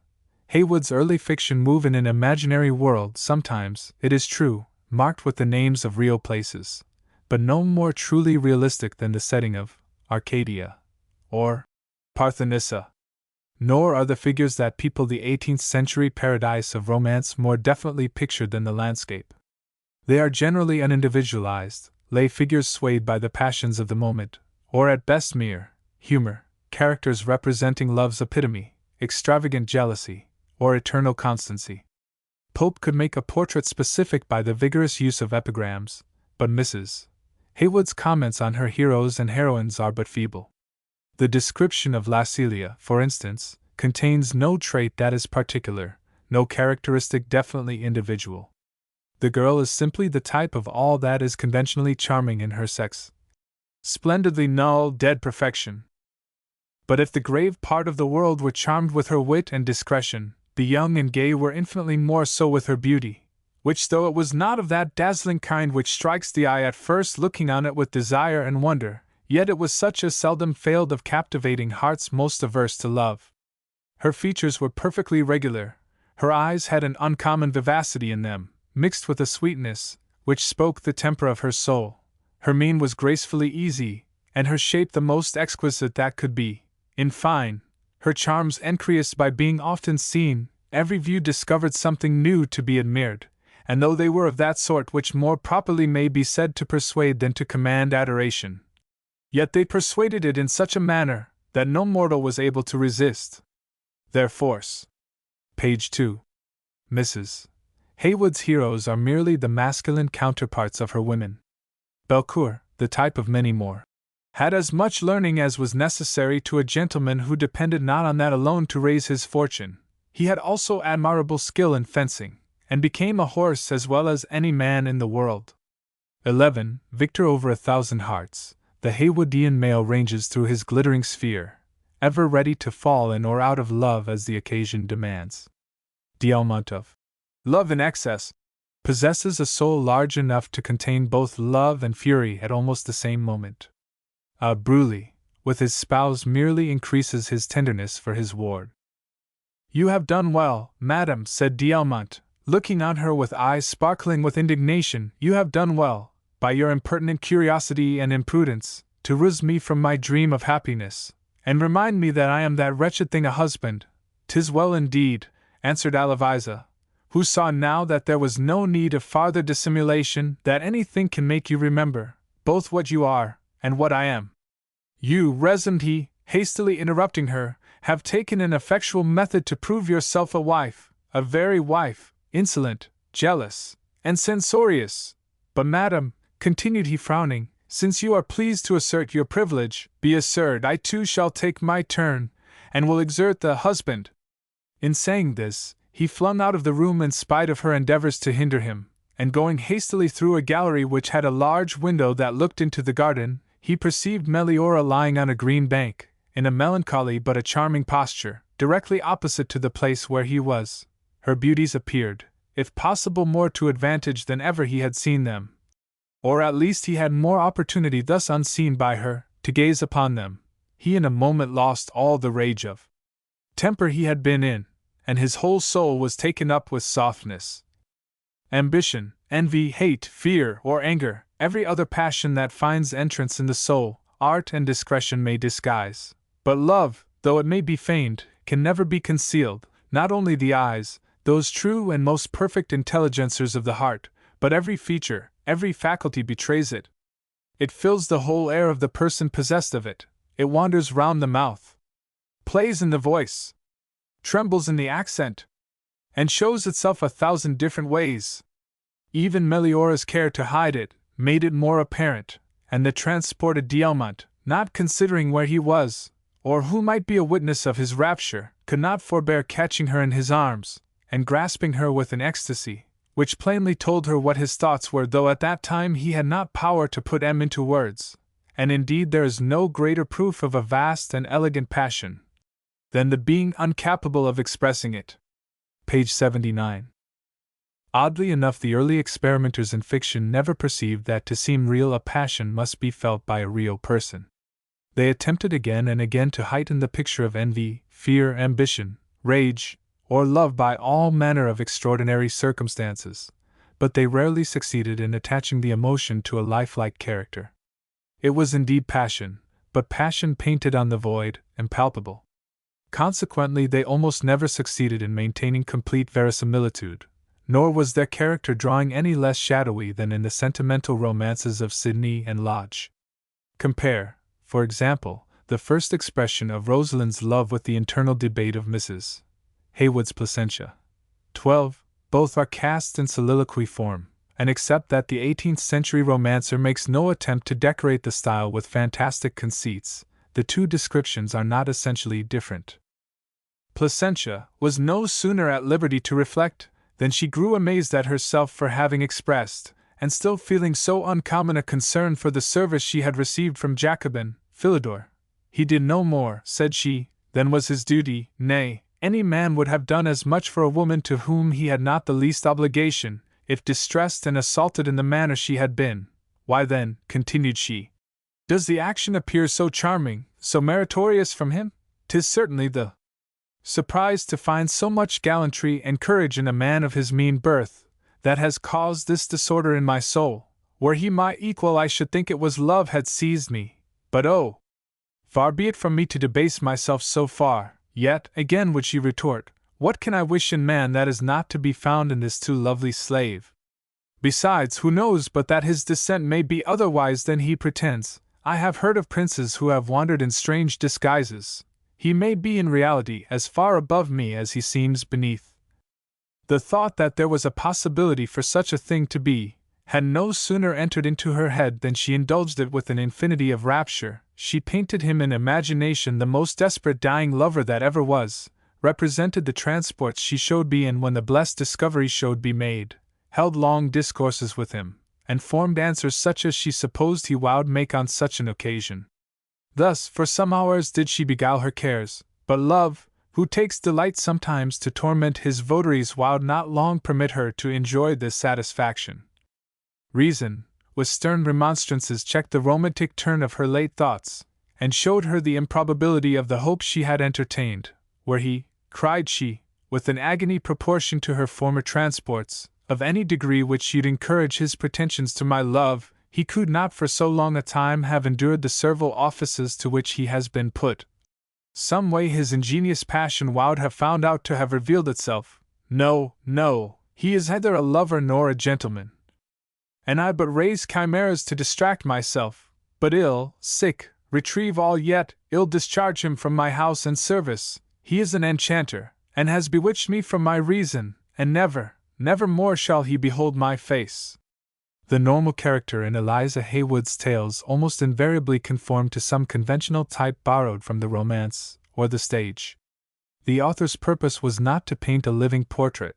Haywood's early fiction move in an imaginary world, sometimes, it is true, marked with the names of real places, but no more truly realistic than the setting of Arcadia or Parthenissa. Nor are the figures that people the 18th century paradise of romance more definitely pictured than the landscape. They are generally unindividualized, lay figures swayed by the passions of the moment, or at best mere humor, characters representing love's epitome, extravagant jealousy, or eternal constancy. Pope could make a portrait specific by the vigorous use of epigrams, but Mrs. Haywood's comments on her heroes and heroines are but feeble. The description of Lacelia, for instance, contains no trait that is particular, no characteristic definitely individual. The girl is simply the type of all that is conventionally charming in her sex. Splendidly null, dead perfection. But if the grave part of the world were charmed with her wit and discretion, the young and gay were infinitely more so with her beauty, which, though it was not of that dazzling kind which strikes the eye at first looking on it with desire and wonder, yet it was such as seldom failed of captivating hearts most averse to love. Her features were perfectly regular, her eyes had an uncommon vivacity in them, mixed with a sweetness, which spoke the temper of her soul. Her mien was gracefully easy, and her shape the most exquisite that could be. In fine, her charms increased by being often seen, every view discovered something new to be admired, and though they were of that sort which more properly may be said to persuade than to command adoration, yet they persuaded it in such a manner that no mortal was able to resist their force. Page 2. Mrs. Haywood's heroes are merely the masculine counterparts of her women. Belcour, the type of many more, had as much learning as was necessary to a gentleman who depended not on that alone to raise his fortune. He had also admirable skill in fencing, and became a horse as well as any man in the world. 11. Victor over 1,000 hearts. The Haywoodian male ranges through his glittering sphere, ever ready to fall in or out of love as the occasion demands. D'Almont of Love in Excess possesses a soul large enough to contain both love and fury at almost the same moment. Bruley, with his spouse, merely increases his tenderness for his ward. You have done well, madam, said D'Almont, looking on her with eyes sparkling with indignation. You have done well, by your impertinent curiosity and imprudence, to rouse me from my dream of happiness, and remind me that I am that wretched thing a husband. 'Tis well indeed, answered Eliza, who saw now that there was no need of farther dissimulation, that anything can make you remember, both what you are, and what I am. You, resumed he, hastily interrupting her, have taken an effectual method to prove yourself a wife, a very wife, insolent, jealous, and censorious. But madam, continued he frowning, since you are pleased to assert your privilege, be assured I too shall take my turn, and will exert the husband. In saying this, he flung out of the room in spite of her endeavors to hinder him, and going hastily through a gallery which had a large window that looked into the garden, he perceived Meliora lying on a green bank, in a melancholy but a charming posture, directly opposite to the place where he was. Her beauties appeared, if possible, more to advantage than ever he had seen them. Or at least he had more opportunity, thus unseen by her, to gaze upon them. He in a moment lost all the rage of temper he had been in, and his whole soul was taken up with softness. Ambition, envy, hate, fear, or anger, every other passion that finds entrance in the soul, art and discretion may disguise. But love, though it may be feigned, can never be concealed, not only the eyes, those true and most perfect intelligencers of the heart, but every feature, every faculty betrays it. It fills the whole air of the person possessed of it, it wanders round the mouth, plays in the voice, trembles in the accent, and shows itself 1,000 different ways. Even Meliora's care to hide it made it more apparent, and the transported Diamant, not considering where he was, or who might be a witness of his rapture, could not forbear catching her in his arms, and grasping her with an ecstasy, which plainly told her what his thoughts were, though at that time he had not power to put them into words. And indeed there is no greater proof of a vast and elegant passion than the being incapable of expressing it. Page 79. Oddly enough, the early experimenters in fiction never perceived that to seem real a passion must be felt by a real person. They attempted again and again to heighten the picture of envy, fear, ambition, rage, or love by all manner of extraordinary circumstances, but they rarely succeeded in attaching the emotion to a lifelike character. It was indeed passion, but passion painted on the void, impalpable. Consequently, they almost never succeeded in maintaining complete verisimilitude, nor was their character drawing any less shadowy than in the sentimental romances of Sidney and Lodge. Compare, for example, the first expression of Rosalind's love with the internal debate of Mrs. Haywood's Placentia. 12. Both are cast in soliloquy form, and except that the 18th-century romancer makes no attempt to decorate the style with fantastic conceits, the two descriptions are not essentially different. Placentia was no sooner at liberty to reflect than she grew amazed at herself for having expressed, and still feeling so uncommon a concern for the service she had received from Jacobin, Philidor. He did no more, said she, than was his duty, nay, any man would have done as much for a woman to whom he had not the least obligation, if distressed and assaulted in the manner she had been. Why then, continued she, does the action appear so charming, so meritorious from him? 'Tis certainly the surprise to find so much gallantry and courage in a man of his mean birth, that has caused this disorder in my soul. Were he my equal, I should think it was love had seized me, but oh! Far be it from me to debase myself so far. Yet, again would she retort, what can I wish in man that is not to be found in this too lovely slave? Besides, who knows but that his descent may be otherwise than he pretends? I have heard of princes who have wandered in strange disguises. He may be in reality as far above me as he seems beneath. The thought that there was a possibility for such a thing to be had no sooner entered into her head than she indulged it with an infinity of rapture. She painted him in imagination the most desperate dying lover that ever was, represented the transports she showed be in when the blessed discovery showed be made, held long discourses with him, and formed answers such as she supposed he would make on such an occasion. Thus, for some hours did she beguile her cares, but love, who takes delight sometimes to torment his votaries, would not long permit her to enjoy this satisfaction. Reason, with stern remonstrances, checked the romantic turn of her late thoughts, and showed her the improbability of the hopes she had entertained. Were he, cried she, with an agony proportioned to her former transports, of any degree which should encourage his pretensions to my love, he could not for so long a time have endured the servile offices to which he has been put. Some way his ingenious passion would have found out to have revealed itself. No, no, he is neither a lover nor a gentleman. And I but raise chimeras to distract myself, but sick, retrieve all yet, discharge him from my house and service. He is an enchanter, and has bewitched me from my reason, and never, never more shall he behold my face. The normal character in Eliza Haywood's tales almost invariably conformed to some conventional type borrowed from the romance or the stage. The author's purpose was not to paint a living portrait,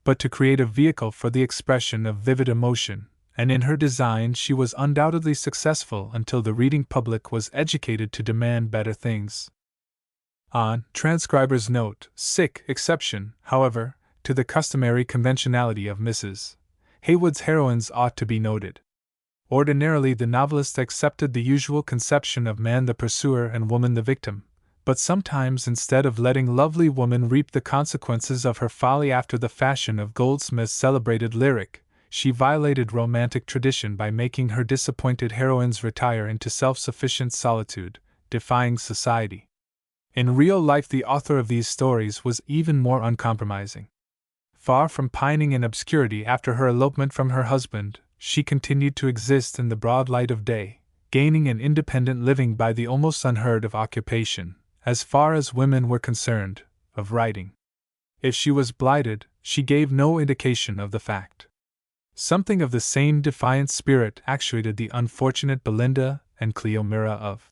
but to create a vehicle for the expression of vivid emotion, and in her design she was undoubtedly successful until the reading public was educated to demand better things. On transcriber's note, exception, however, to the customary conventionality of Mrs. Haywood's heroines ought to be noted. Ordinarily the novelist accepted the usual conception of man the pursuer and woman the victim, but sometimes instead of letting lovely woman reap the consequences of her folly after the fashion of Goldsmith's celebrated lyric, she violated romantic tradition by making her disappointed heroines retire into self-sufficient solitude, defying society. In real life, the author of these stories was even more uncompromising. Far from pining in obscurity after her elopement from her husband, she continued to exist in the broad light of day, gaining an independent living by the almost unheard of occupation, as far as women were concerned, of writing. If she was blighted, she gave no indication of the fact. Something of the same defiant spirit actuated the unfortunate Belinda and Cleomira of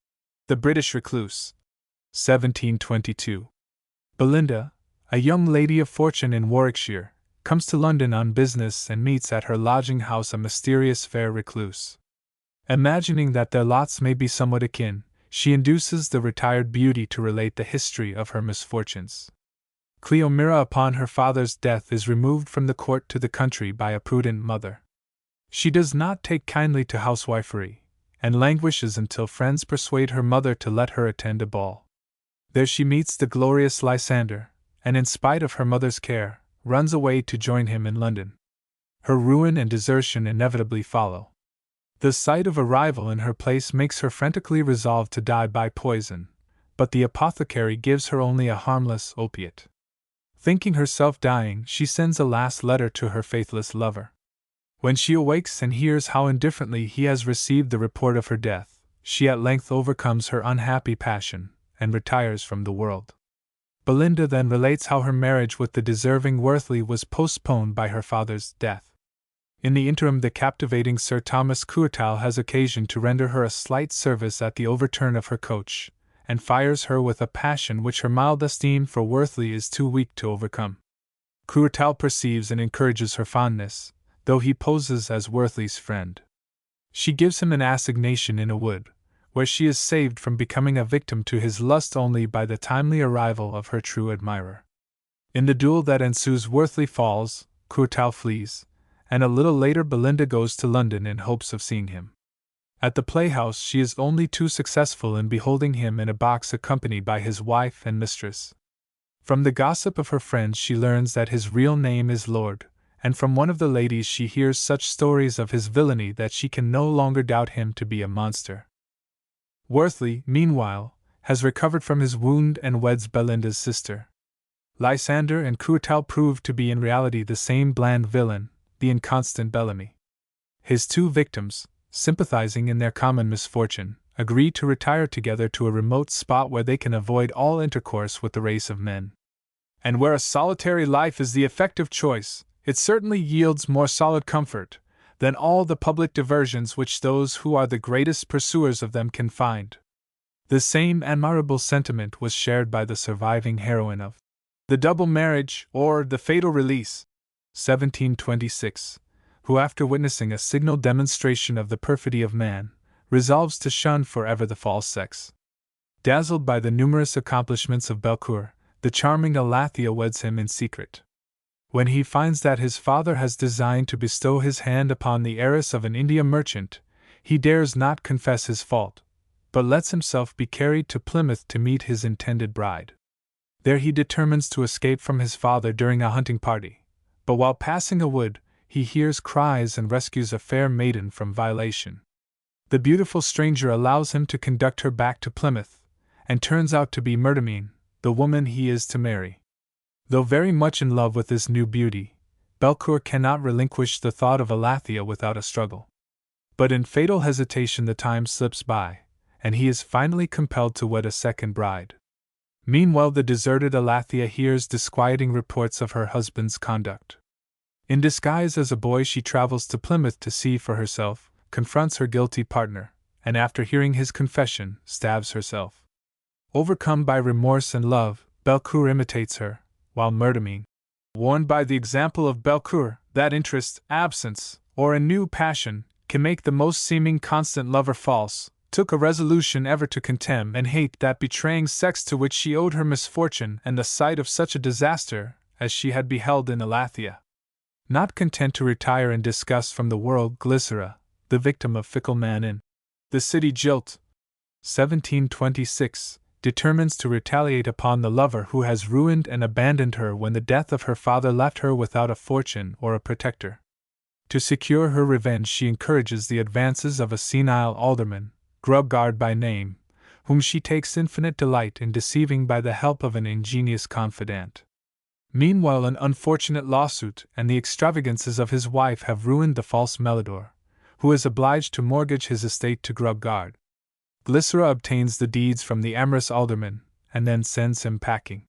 The British Recluse, 1722. Belinda, a young lady of fortune in Warwickshire, comes to London on business and meets at her lodging house a mysterious fair recluse. Imagining that their lots may be somewhat akin, she induces the retired beauty to relate the history of her misfortunes. Cleomira, upon her father's death, is removed from the court to the country by a prudent mother. She does not take kindly to housewifery, and languishes until friends persuade her mother to let her attend a ball. There she meets the glorious Lysander, and in spite of her mother's care, runs away to join him in London. Her ruin and desertion inevitably follow. The sight of a rival in her place makes her frantically resolve to die by poison, but the apothecary gives her only a harmless opiate. Thinking herself dying, she sends a last letter to her faithless lover. When she awakes and hears how indifferently he has received the report of her death, she at length overcomes her unhappy passion, and retires from the world. Belinda then relates how her marriage with the deserving Wortley was postponed by her father's death. In the interim, the captivating Sir Thomas Courtal has occasion to render her a slight service at the overturn of her coach, and fires her with a passion which her mild esteem for Wortley is too weak to overcome. Courtal perceives and encourages her fondness, though he poses as Wortley's friend. She gives him an assignation in a wood, where she is saved from becoming a victim to his lust only by the timely arrival of her true admirer. In the duel that ensues, Wortley falls, Courtal flees, and a little later Belinda goes to London in hopes of seeing him. At the playhouse she is only too successful in beholding him in a box accompanied by his wife and mistress. From the gossip of her friends she learns that his real name is Lord, and from one of the ladies she hears such stories of his villainy that she can no longer doubt him to be a monster. Wortley, meanwhile, has recovered from his wound and weds Belinda's sister. Lysander and Courtal prove to be in reality the same bland villain, the inconstant Bellamy. His two victims, sympathizing in their common misfortune, agree to retire together to a remote spot where they can avoid all intercourse with the race of men. And where a solitary life is the effective choice, it certainly yields more solid comfort than all the public diversions which those who are the greatest pursuers of them can find. The same admirable sentiment was shared by the surviving heroine of The Double Marriage, or The Fatal Release, 1726, who, after witnessing a signal demonstration of the perfidy of man, resolves to shun forever the false sex. Dazzled by the numerous accomplishments of Belcour, the charming Alethea weds him in secret. When he finds that his father has designed to bestow his hand upon the heiress of an India merchant, he dares not confess his fault, but lets himself be carried to Plymouth to meet his intended bride. There he determines to escape from his father during a hunting party, but while passing a wood, he hears cries and rescues a fair maiden from violation. The beautiful stranger allows him to conduct her back to Plymouth, and turns out to be Murtamine, the woman he is to marry. Though very much in love with this new beauty, Belcour cannot relinquish the thought of Alethea without a struggle. But in fatal hesitation the time slips by, and he is finally compelled to wed a second bride. Meanwhile the deserted Alethea hears disquieting reports of her husband's conduct. In disguise as a boy she travels to Plymouth to see for herself, confronts her guilty partner, and after hearing his confession, stabs herself. Overcome by remorse and love, Belcour imitates her, while Murtamine, warned by the example of Belcour that interest, absence, or a new passion can make the most seeming constant lover false, took a resolution ever to contemn and hate that betraying sex to which she owed her misfortune and the sight of such a disaster as she had beheld in Alethea. Not content to retire in disgust from the world, Glycera, the victim of fickle man in The City Jilt, 1726, determines to retaliate upon the lover who has ruined and abandoned her when the death of her father left her without a fortune or a protector. To secure her revenge, she encourages the advances of a senile alderman, Grubguard by name, whom she takes infinite delight in deceiving by the help of an ingenious confidant. Meanwhile, an unfortunate lawsuit and the extravagances of his wife have ruined the false Melidor, who is obliged to mortgage his estate to Grubguard. Glycera obtains the deeds from the amorous alderman, and then sends him packing.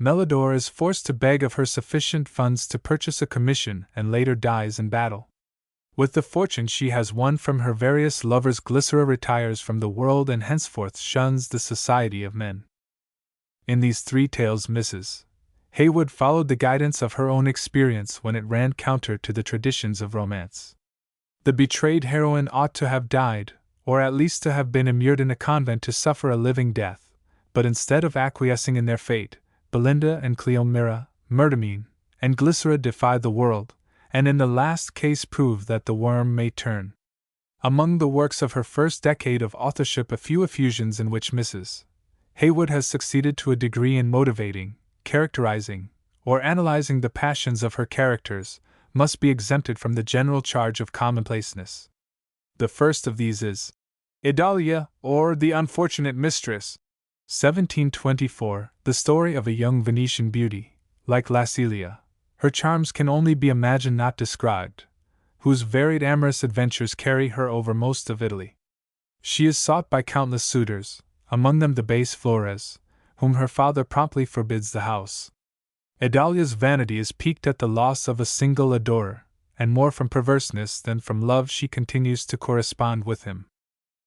Melidor is forced to beg of her sufficient funds to purchase a commission and later dies in battle. With the fortune she has won from her various lovers, Glycera retires from the world and henceforth shuns the society of men. In these three tales, Mrs. Haywood followed the guidance of her own experience when it ran counter to the traditions of romance. The betrayed heroine ought to have died, or at least to have been immured in a convent to suffer a living death, but instead of acquiescing in their fate, Belinda and Cleomira, Murtamine, and Glycera defy the world, and in the last case prove that the worm may turn. Among the works of her first decade of authorship, a few effusions in which Mrs. Haywood has succeeded to a degree in motivating, characterizing, or analyzing the passions of her characters, must be exempted from the general charge of commonplaceness. The first of these is Idalia, or The Unfortunate Mistress, 1724, the story of a young Venetian beauty, like Lacelia. Her charms can only be imagined, not described, whose varied amorous adventures carry her over most of Italy. She is sought by countless suitors, among them the base Flores, whom her father promptly forbids the house. Idalia's vanity is piqued at the loss of a single adorer, and more from perverseness than from love she continues to correspond with him.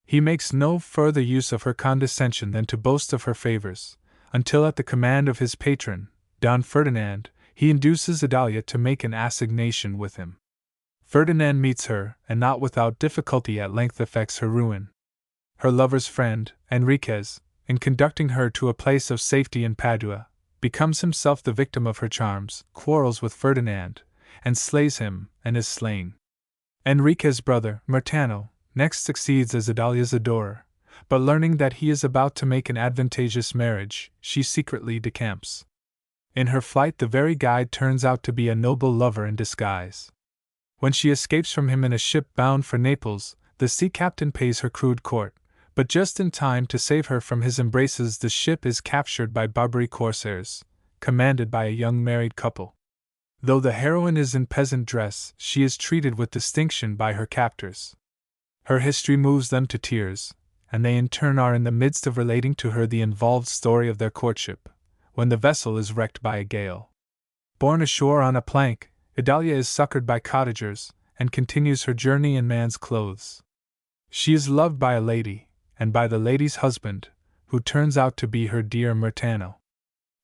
He makes no further use of her condescension than to boast of her favors, until at the command of his patron, Don Ferdinand, he induces Idalia to make an assignation with him. Ferdinand meets her, and not without difficulty at length effects her ruin. Her lover's friend, Enriquez, in conducting her to a place of safety in Padua, becomes himself the victim of her charms, quarrels with Ferdinand, and slays him, and is slain. Enriquez's brother, Murtano, next succeeds as Idalia's adorer, but learning that he is about to make an advantageous marriage, she secretly decamps. In her flight, the very guide turns out to be a noble lover in disguise. When she escapes from him in a ship bound for Naples, the sea captain pays her crude court, but just in time to save her from his embraces, the ship is captured by Barbary corsairs, commanded by a young married couple. Though the heroine is in peasant dress, she is treated with distinction by her captors. Her history moves them to tears, and they in turn are in the midst of relating to her the involved story of their courtship, when the vessel is wrecked by a gale. Borne ashore on a plank, Idalia is succored by cottagers, and continues her journey in man's clothes. She is loved by a lady, and by the lady's husband, who turns out to be her dear Murtano.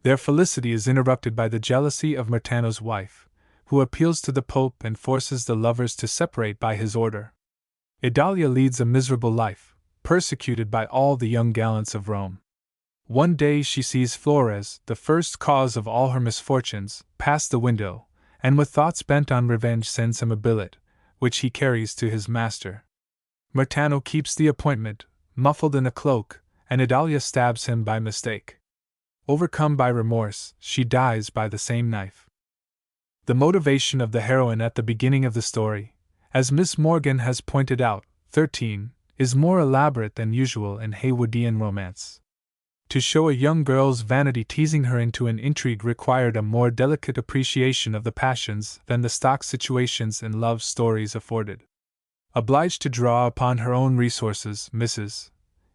Their felicity is interrupted by the jealousy of Murtano's wife, who appeals to the Pope and forces the lovers to separate by his order. Idalia leads a miserable life, persecuted by all the young gallants of Rome. One day she sees Flores, the first cause of all her misfortunes, pass the window, and with thoughts bent on revenge sends him a billet, which he carries to his master. Murtano keeps the appointment, muffled in a cloak, and Idalia stabs him by mistake. Overcome by remorse, she dies by the same knife. The motivation of the heroine at the beginning of the story, as Miss Morgan has pointed out, 13, is more elaborate than usual in Haywoodian romance. To show a young girl's vanity teasing her into an intrigue required a more delicate appreciation of the passions than the stock situations in love stories afforded. Obliged to draw upon her own resources, Mrs.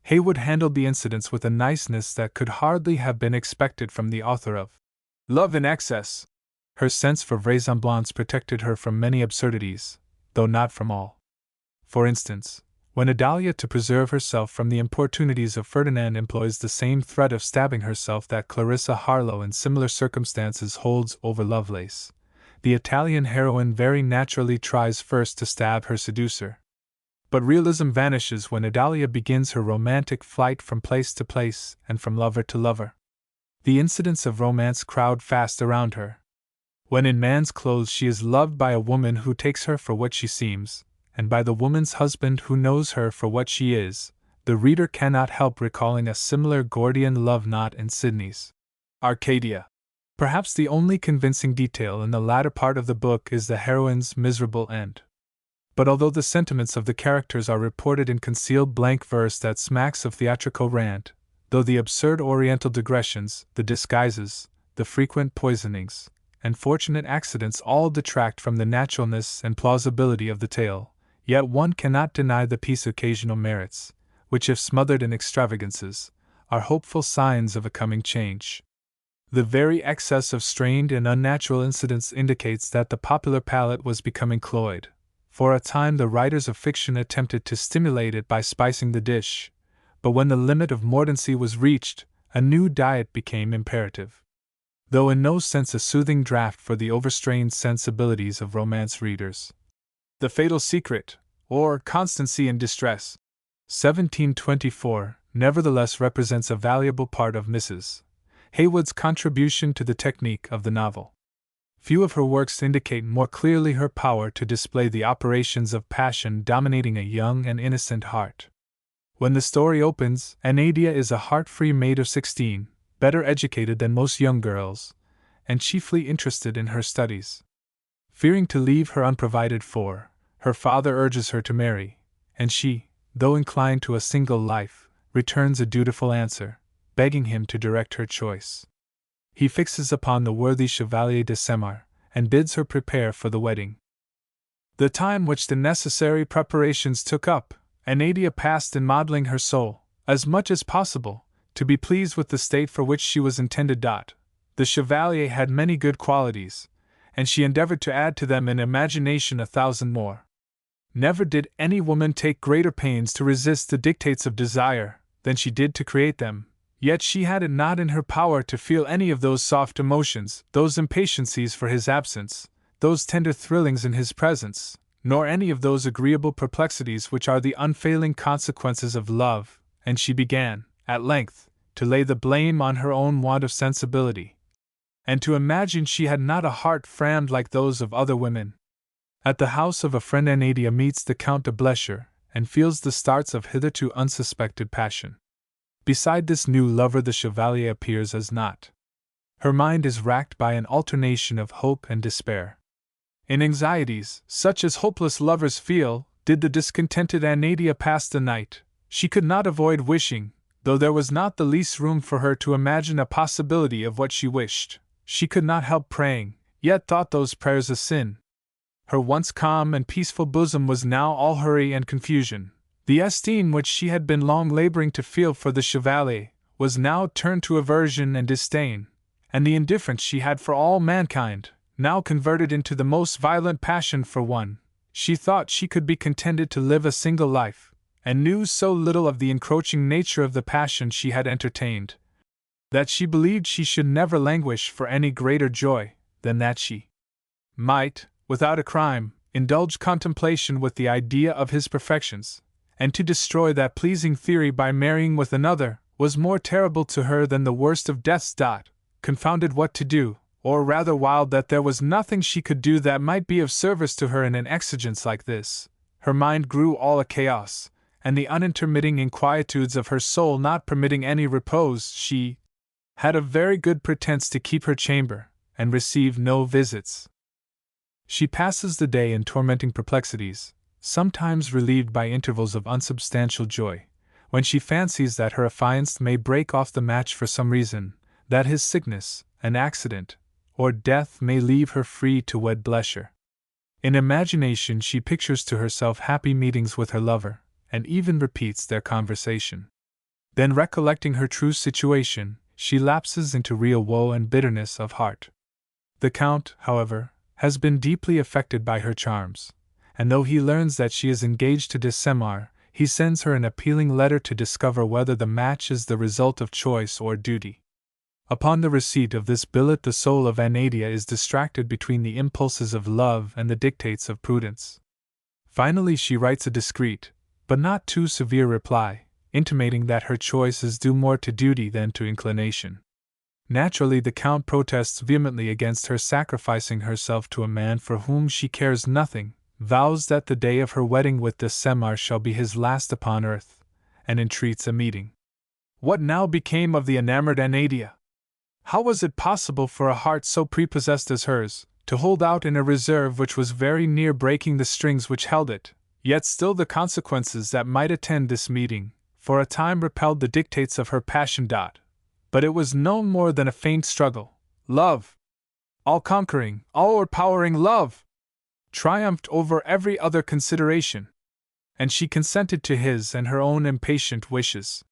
Haywood handled the incidents with a niceness that could hardly have been expected from the author of Love in Excess. Her sense for vraisemblance protected her from many absurdities, though not from all. For instance, when Idalia, to preserve herself from the importunities of Ferdinand, employs the same threat of stabbing herself that Clarissa Harlowe in similar circumstances holds over Lovelace, the Italian heroine very naturally tries first to stab her seducer. But realism vanishes when Idalia begins her romantic flight from place to place and from lover to lover. The incidents of romance crowd fast around her. When in man's clothes she is loved by a woman who takes her for what she seems, and by the woman's husband who knows her for what she is, the reader cannot help recalling a similar Gordian love knot in Sidney's Arcadia. Perhaps the only convincing detail in the latter part of the book is the heroine's miserable end. But although the sentiments of the characters are reported in concealed blank verse that smacks of theatrical rant, though the absurd oriental digressions, the disguises, the frequent poisonings, and fortunate accidents all detract from the naturalness and plausibility of the tale, yet one cannot deny the piece's occasional merits, which, if smothered in extravagances, are hopeful signs of a coming change. The very excess of strained and unnatural incidents indicates that the popular palate was becoming cloyed. For a time the writers of fiction attempted to stimulate it by spicing the dish, but when the limit of mordancy was reached, a new diet became imperative. Though in no sense a soothing draught for the overstrained sensibilities of romance readers. The Fatal Secret, or Constancy in Distress, 1724, nevertheless represents a valuable part of Mrs. Haywood's contribution to the technique of the novel. Few of her works indicate more clearly her power to display the operations of passion dominating a young and innocent heart. When the story opens, Anadia is a heart-free maid of 16, better educated than most young girls, and chiefly interested in her studies. Fearing to leave her unprovided for, her father urges her to marry, and she, though inclined to a single life, returns a dutiful answer, begging him to direct her choice. He fixes upon the worthy Chevalier de Semar, and bids her prepare for the wedding. The time which the necessary preparations took up, Anadia passed in modeling her soul, as much as possible, to be pleased with the state for which she was intended. The Chevalier had many good qualities, and she endeavored to add to them in imagination 1,000 more. Never did any woman take greater pains to resist the dictates of desire than she did to create them, yet she had it not in her power to feel any of those soft emotions, those impatiencies for his absence, those tender thrillings in his presence, nor any of those agreeable perplexities which are the unfailing consequences of love, and she began, at length, to lay the blame on her own want of sensibility, and to imagine she had not a heart framed like those of other women. At the house of a friend Anadia meets the Count de Blescher, and feels the starts of hitherto unsuspected passion. Beside this new lover the Chevalier appears as naught. Her mind is racked by an alternation of hope and despair. In anxieties, such as hopeless lovers feel, did the discontented Anadia pass the night. She could not avoid wishing, though there was not the least room for her to imagine a possibility of what she wished. She could not help praying, yet thought those prayers a sin. Her once calm and peaceful bosom was now all hurry and confusion. The esteem which she had been long laboring to feel for the Chevalier was now turned to aversion and disdain, and the indifference she had for all mankind, now converted into the most violent passion for one. She thought she could be contented to live a single life, and knew so little of the encroaching nature of the passion she had entertained, that she believed she should never languish for any greater joy than that she might, without a crime, indulge contemplation with the idea of his perfections, and to destroy that pleasing theory by marrying with another was more terrible to her than the worst of deaths. Confounded what to do, or rather wild that there was nothing she could do that might be of service to her in an exigence like this, her mind grew all a chaos, and the unintermitting inquietudes of her soul not permitting any repose, she had a very good pretence to keep her chamber, and receive no visits. She passes the day in tormenting perplexities, sometimes relieved by intervals of unsubstantial joy, when she fancies that her affianced may break off the match for some reason, that his sickness, an accident, or death may leave her free to wed Blescher. In imagination she pictures to herself happy meetings with her lover, and even repeats their conversation. Then, recollecting her true situation, she lapses into real woe and bitterness of heart. The Count, however, has been deeply affected by her charms, and though he learns that she is engaged to de Semar, he sends her an appealing letter to discover whether the match is the result of choice or duty. Upon the receipt of this billet the soul of Anadia is distracted between the impulses of love and the dictates of prudence. Finally she writes a discreet, but not too severe reply, intimating that her choice is due more to duty than to inclination. Naturally the Count protests vehemently against her sacrificing herself to a man for whom she cares nothing, vows that the day of her wedding with de Semar shall be his last upon earth, and entreats a meeting. What now became of the enamored Anadia? How was it possible for a heart so prepossessed as hers to hold out in a reserve which was very near breaking the strings which held it? Yet still the consequences that might attend this meeting for a time repelled the dictates of her passion. But it was no more than a faint struggle. Love, all-conquering, all-overpowering love, triumphed over every other consideration, and she consented to his and her own impatient wishes.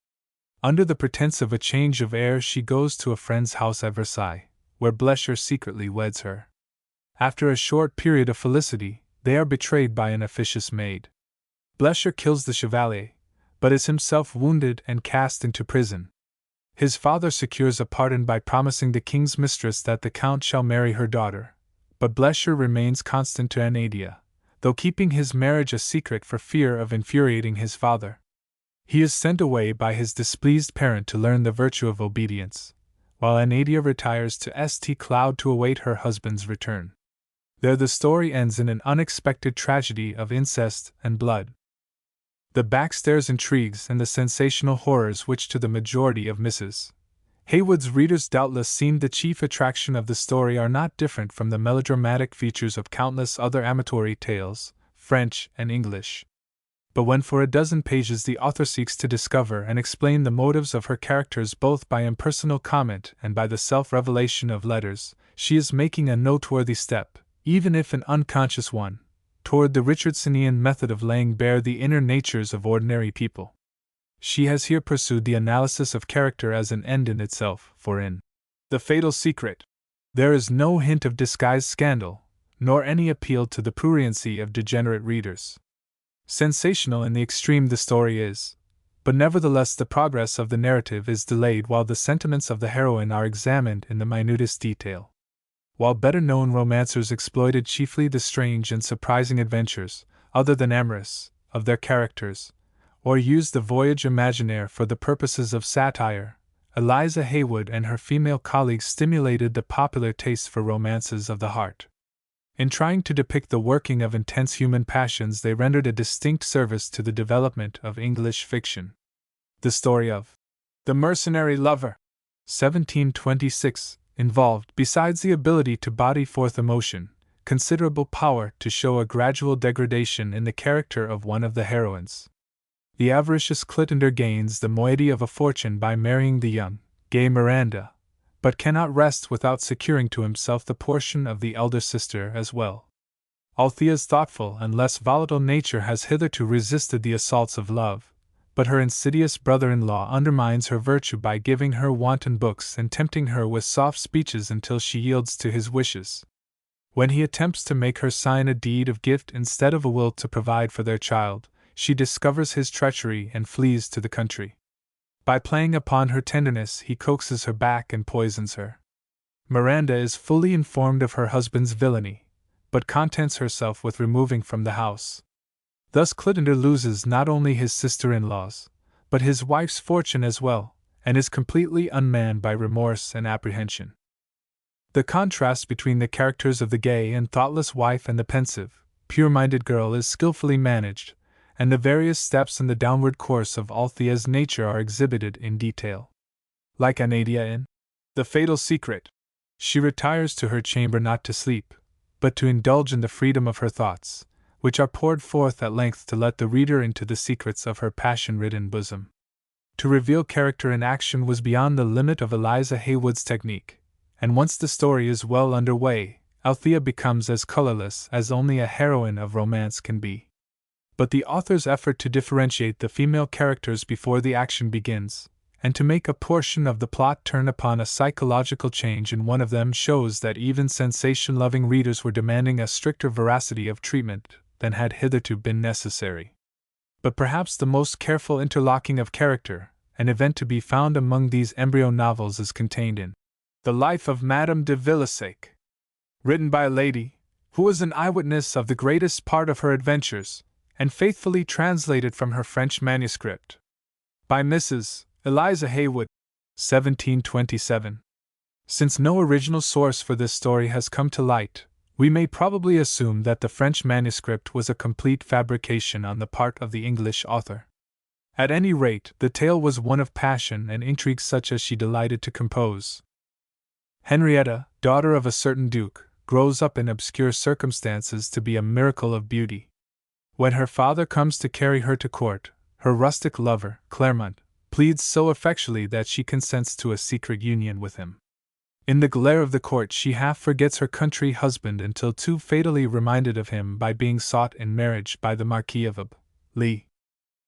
Under the pretense of a change of air, she goes to a friend's house at Versailles, where Blücher secretly weds her. After a short period of felicity, they are betrayed by an officious maid. Blücher kills the chevalier, but is himself wounded and cast into prison. His father secures a pardon by promising the king's mistress that the count shall marry her daughter, but Blücher remains constant to Anadia, though keeping his marriage a secret for fear of infuriating his father. He is sent away by his displeased parent to learn the virtue of obedience, while Anadia retires to St. Cloud to await her husband's return. There the story ends in an unexpected tragedy of incest and blood. The backstairs intrigues and the sensational horrors which to the majority of Mrs. Haywood's readers doubtless seemed the chief attraction of the story are not different from the melodramatic features of countless other amatory tales, French and English. But when for a dozen pages the author seeks to discover and explain the motives of her characters both by impersonal comment and by the self-revelation of letters, she is making a noteworthy step, even if an unconscious one, toward the Richardsonian method of laying bare the inner natures of ordinary people. She has here pursued the analysis of character as an end in itself, for in The Fatal Secret there is no hint of disguised scandal, nor any appeal to the pruriency of degenerate readers. Sensational in the extreme the story is, but nevertheless the progress of the narrative is delayed while the sentiments of the heroine are examined in the minutest detail. While better-known romancers exploited chiefly the strange and surprising adventures, other than amorous, of their characters, or used the voyage imaginaire for the purposes of satire, Eliza Haywood and her female colleagues stimulated the popular taste for romances of the heart. In trying to depict the working of intense human passions, they rendered a distinct service to the development of English fiction. The story of The Mercenary Lover, 1726, involved, besides the ability to body forth emotion, considerable power to show a gradual degradation in the character of one of the heroines. The avaricious Clitender gains the moiety of a fortune by marrying the young, gay Miranda, but cannot rest without securing to himself the portion of the elder sister as well. Althea's thoughtful and less volatile nature has hitherto resisted the assaults of love, but her insidious brother-in-law undermines her virtue by giving her wanton books and tempting her with soft speeches until she yields to his wishes. When he attempts to make her sign a deed of gift instead of a will to provide for their child, she discovers his treachery and flees to the country. By playing upon her tenderness, he coaxes her back and poisons her. Miranda is fully informed of her husband's villainy, but contents herself with removing from the house. Thus Clitender loses not only his sister-in-laws, but his wife's fortune as well, and is completely unmanned by remorse and apprehension. The contrast between the characters of the gay and thoughtless wife and the pensive, pure-minded girl is skillfully managed, and the various steps in the downward course of Althea's nature are exhibited in detail. Like Anadia in The Fatal Secret, she retires to her chamber not to sleep, but to indulge in the freedom of her thoughts, which are poured forth at length to let the reader into the secrets of her passion-ridden bosom. To reveal character in action was beyond the limit of Eliza Haywood's technique, and once the story is well under way, Althea becomes as colorless as only a heroine of romance can be. But the author's effort to differentiate the female characters before the action begins, and to make a portion of the plot turn upon a psychological change in one of them, shows that even sensation-loving readers were demanding a stricter veracity of treatment than had hitherto been necessary. But perhaps the most careful interlocking of character, an event to be found among these embryo novels, is contained in The Life of Madame de Villesaic, written by a lady who was an eyewitness of the greatest part of her adventures, and faithfully translated from her French manuscript. By Mrs. Eliza Haywood, 1727. Since no original source for this story has come to light, we may probably assume that the French manuscript was a complete fabrication on the part of the English author. At any rate, the tale was one of passion and intrigue such as she delighted to compose. Henrietta, daughter of a certain duke, grows up in obscure circumstances to be a miracle of beauty. When her father comes to carry her to court, her rustic lover, Claremont, pleads so effectually that she consents to a secret union with him. In the glare of the court she half forgets her country husband until too fatally reminded of him by being sought in marriage by the Marquis of Lee.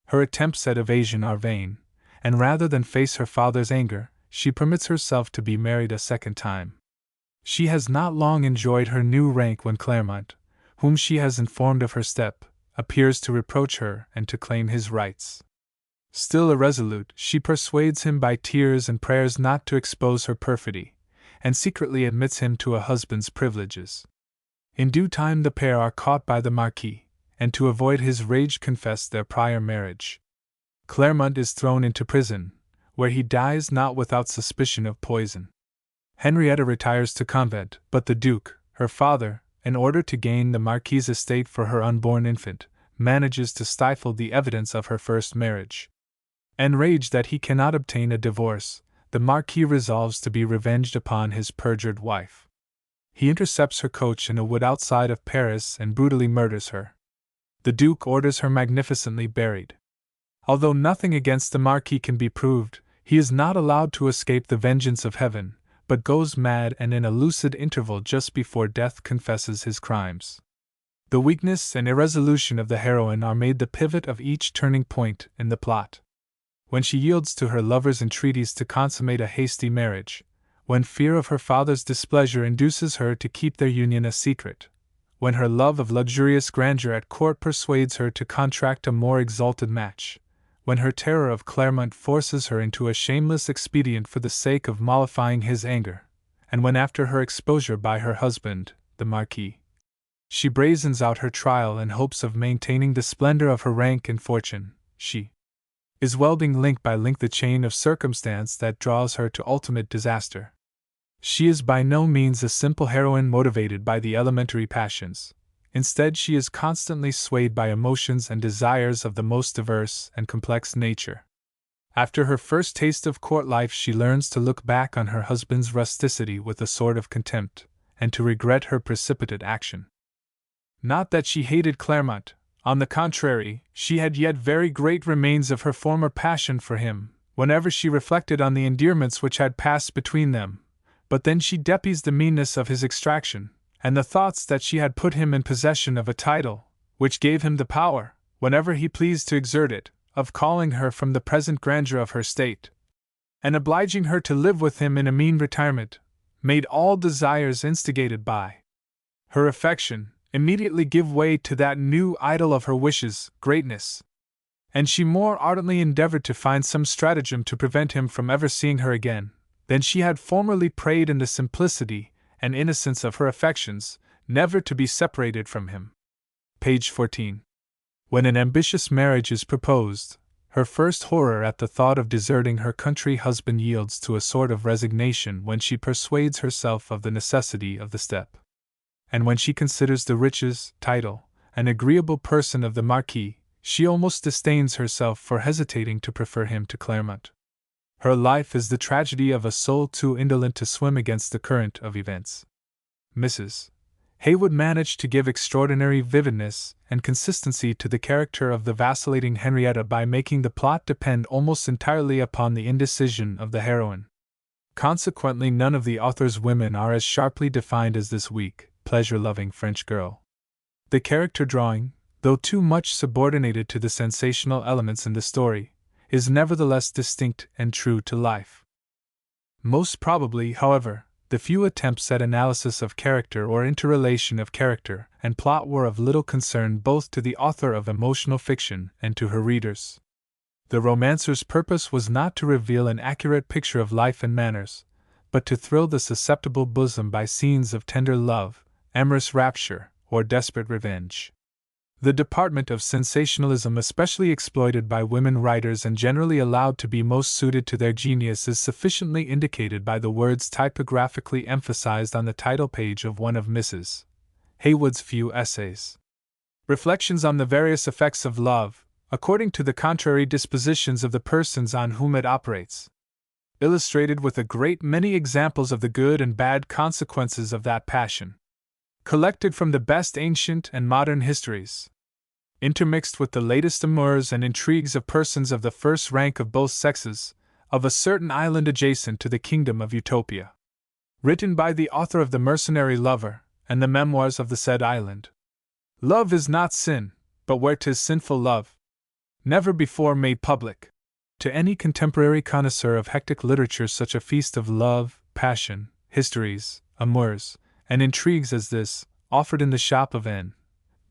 Her attempts at evasion are vain, and rather than face her father's anger, she permits herself to be married a second time. She has not long enjoyed her new rank when Claremont, whom she has informed of her step, appears to reproach her and to claim his rights. Still irresolute, she persuades him by tears and prayers not to expose her perfidy, and secretly admits him to a husband's privileges. In due time the pair are caught by the Marquis, and to avoid his rage confess their prior marriage. Claremont is thrown into prison, where he dies not without suspicion of poison. Henrietta retires to convent, but the Duke, her father, in order to gain the Marquis's estate for her unborn infant, manages to stifle the evidence of her first marriage. Enraged that he cannot obtain a divorce, the Marquis resolves to be revenged upon his perjured wife. He intercepts her coach in a wood outside of Paris and brutally murders her. The Duke orders her magnificently buried. Although nothing against the Marquis can be proved, he is not allowed to escape the vengeance of heaven, but goes mad and in a lucid interval just before death confesses his crimes. The weakness and irresolution of the heroine are made the pivot of each turning point in the plot. When she yields to her lover's entreaties to consummate a hasty marriage, when fear of her father's displeasure induces her to keep their union a secret, when her love of luxurious grandeur at court persuades her to contract a more exalted match, when her terror of Claremont forces her into a shameless expedient for the sake of mollifying his anger, and when after her exposure by her husband, the Marquis, she brazens out her trial in hopes of maintaining the splendor of her rank and fortune, she is welding link by link the chain of circumstance that draws her to ultimate disaster. She is by no means a simple heroine motivated by the elementary passions. Instead, she is constantly swayed by emotions and desires of the most diverse and complex nature. After her first taste of court life, she learns to look back on her husband's rusticity with a sort of contempt, and to regret her precipitate action. Not that she hated Claremont. On the contrary, she had yet very great remains of her former passion for him, whenever she reflected on the endearments which had passed between them, but then she depies the meanness of his extraction, and the thoughts that she had put him in possession of a title, which gave him the power, whenever he pleased to exert it, of calling her from the present grandeur of her state, and obliging her to live with him in a mean retirement, made all desires instigated by her affection immediately give way to that new idol of her wishes, greatness, and she more ardently endeavored to find some stratagem to prevent him from ever seeing her again, than she had formerly prayed in the simplicity and innocence of her affections, never to be separated from him. Page 14. When an ambitious marriage is proposed, her first horror at the thought of deserting her country husband yields to a sort of resignation when she persuades herself of the necessity of the step. And when she considers the riches, title, and agreeable person of the Marquis, she almost disdains herself for hesitating to prefer him to Claremont. Her life is the tragedy of a soul too indolent to swim against the current of events. Mrs. Haywood managed to give extraordinary vividness and consistency to the character of the vacillating Henrietta by making the plot depend almost entirely upon the indecision of the heroine. Consequently, none of the author's women are as sharply defined as this weak, pleasure-loving French girl. The character drawing, though too much subordinated to the sensational elements in the story, is nevertheless distinct and true to life. Most probably, however, the few attempts at analysis of character or interrelation of character and plot were of little concern both to the author of emotional fiction and to her readers. The romancer's purpose was not to reveal an accurate picture of life and manners, but to thrill the susceptible bosom by scenes of tender love, amorous rapture, or desperate revenge. The department of sensationalism especially exploited by women writers and generally allowed to be most suited to their genius is sufficiently indicated by the words typographically emphasized on the title page of one of Mrs. Haywood's few essays. Reflections on the various effects of love, according to the contrary dispositions of the persons on whom it operates. illustrated with a great many examples of the good and bad consequences of that passion. Collected from the best ancient and modern histories. Intermixed with the latest amours and intrigues of persons of the first rank of both sexes, of a certain island adjacent to the kingdom of Utopia. Written by the author of The Mercenary Lover, and the memoirs of the said island. Love is not sin, but where 'tis sinful love. Never before made public. To any contemporary connoisseur of hectic literature, such a feast of love, passion, histories, amours, and intrigues as this, offered in the shop of N.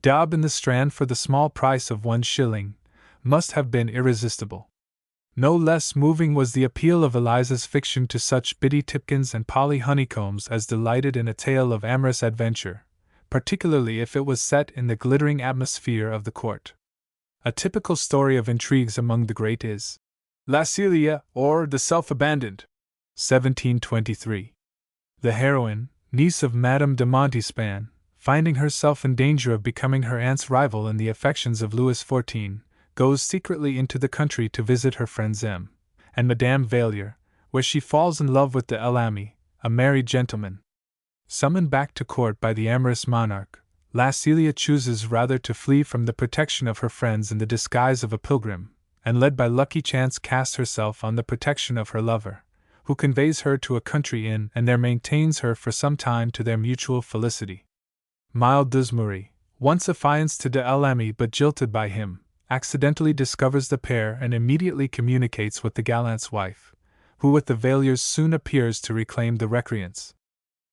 Dobb in the Strand for the small price of 1 shilling, must have been irresistible. No less moving was the appeal of Eliza's fiction to such Biddy Tipkins and Polly Honeycombs as delighted in a tale of amorous adventure, particularly if it was set in the glittering atmosphere of the court. A typical story of intrigues among the great is La Celia, or The Self-Abandoned, 1723. The heroine, niece of Madame de Montespan, finding herself in danger of becoming her aunt's rival in the affections of Louis XIV, goes secretly into the country to visit her friends M. and Madame Vallier, where she falls in love with de L'Amy, a married gentleman. Summoned back to court by the amorous monarch, La Celia chooses rather to flee from the protection of her friends in the disguise of a pilgrim, and led by lucky chance casts herself on the protection of her lover, who conveys her to a country inn and there maintains her for some time to their mutual felicity. Mild Desmarais, once affianced to de L'Amy but jilted by him, accidentally discovers the pair and immediately communicates with the gallant's wife, who with the Valliers soon appears to reclaim the recreants.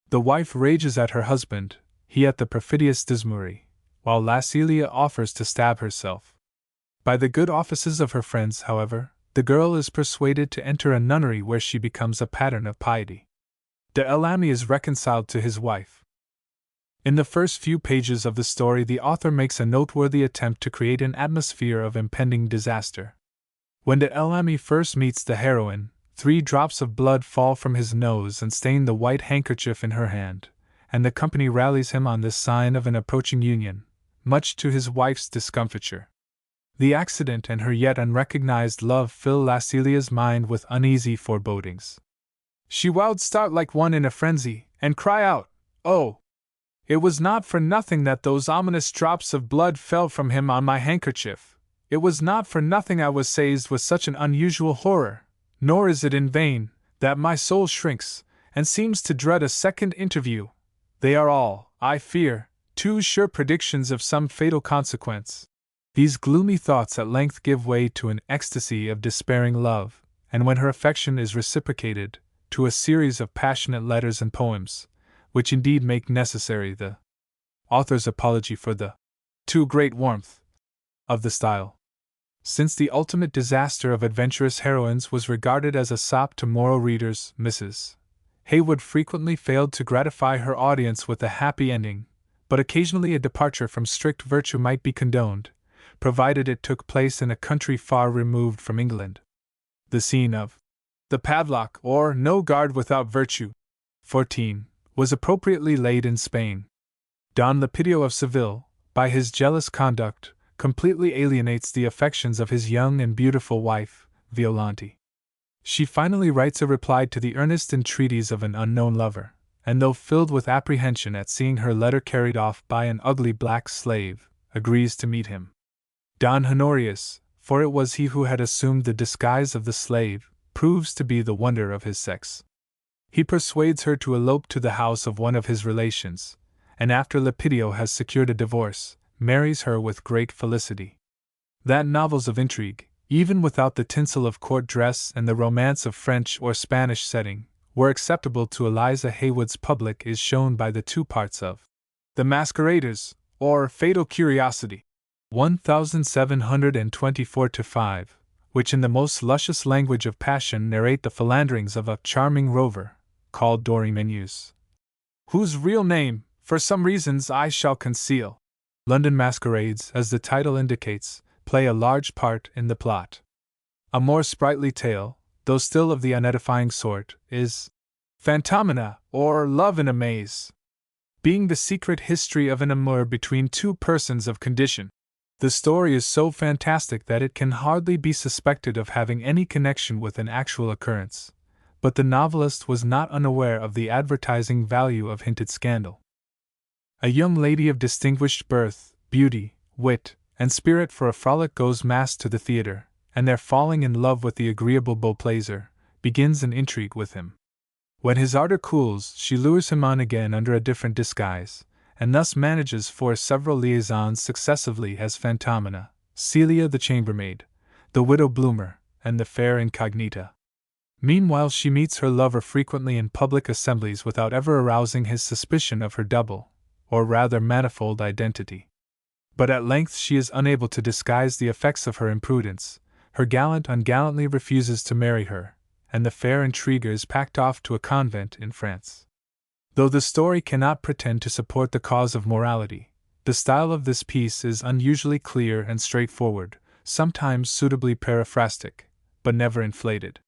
The wife rages at her husband, he at the perfidious Desmarais, while La Celia offers to stab herself. By the good offices of her friends, however, the girl is persuaded to enter a nunnery where she becomes a pattern of piety. De L'Amy is reconciled to his wife. In the first few pages of the story, the author makes a noteworthy attempt to create an atmosphere of impending disaster. When de L'Amy first meets the heroine, 3 drops of blood fall from his nose and stain the white handkerchief in her hand, and the company rallies him on this sign of an approaching union, much to his wife's discomfiture. The accident and her yet unrecognized love fill La Celia's mind with uneasy forebodings. She would start like one in a frenzy, and cry out, "Oh! It was not for nothing that those ominous drops of blood fell from him on my handkerchief. It was not for nothing I was seized with such an unusual horror, nor is it in vain that my soul shrinks, and seems to dread a second interview. They are all, I fear, too sure predictions of some fatal consequence." These gloomy thoughts at length give way to an ecstasy of despairing love, and when her affection is reciprocated, to a series of passionate letters and poems, which indeed make necessary the author's apology for the too great warmth of the style. Since the ultimate disaster of adventurous heroines was regarded as a sop to moral readers, Mrs. Haywood frequently failed to gratify her audience with a happy ending, but occasionally a departure from strict virtue might be condoned, provided it took place in a country far removed from England. The scene of the padlock, or No Guard Without Virtue, 14, was appropriately laid in Spain. Don Lepidio of Seville, by his jealous conduct, completely alienates the affections of his young and beautiful wife, Violante. She finally writes a reply to the earnest entreaties of an unknown lover, and though filled with apprehension at seeing her letter carried off by an ugly black slave, agrees to meet him. Don Honorius, for it was he who had assumed the disguise of the slave, proves to be the wonder of his sex. He persuades her to elope to the house of one of his relations, and after Lepidio has secured a divorce, marries her with great felicity. That novels of intrigue, even without the tinsel of court dress and the romance of French or Spanish setting, were acceptable to Eliza Haywood's public is shown by the 2 parts of The Masqueraders, or Fatal Curiosity, 1724-5, which in the most luscious language of passion narrate the philanderings of a charming rover, called Dory Menus, whose real name, for some reasons I shall conceal. London Masquerades, as the title indicates, play a large part in the plot. A more sprightly tale, though still of the unedifying sort, is Phantomena, or Love in a Maze. Being the secret history of an amour between 2 persons of condition, the story is so fantastic that it can hardly be suspected of having any connection with an actual occurrence, but the novelist was not unaware of the advertising value of hinted scandal. A young lady of distinguished birth, beauty, wit, and spirit for a frolic goes masked to the theatre, and there falling in love with the agreeable Beauplaisir, begins an intrigue with him. When his ardor cools, she lures him on again under a different disguise, and thus manages for several liaisons successively as Phantomina, Celia the chambermaid, the widow Bloomer, and the fair Incognita. Meanwhile she meets her lover frequently in public assemblies without ever arousing his suspicion of her double, or rather manifold identity. But at length she is unable to disguise the effects of her imprudence, her gallant ungallantly refuses to marry her, and the fair intriguer is packed off to a convent in France. Though the story cannot pretend to support the cause of morality, the style of this piece is unusually clear and straightforward, sometimes suitably periphrastic, but never inflated.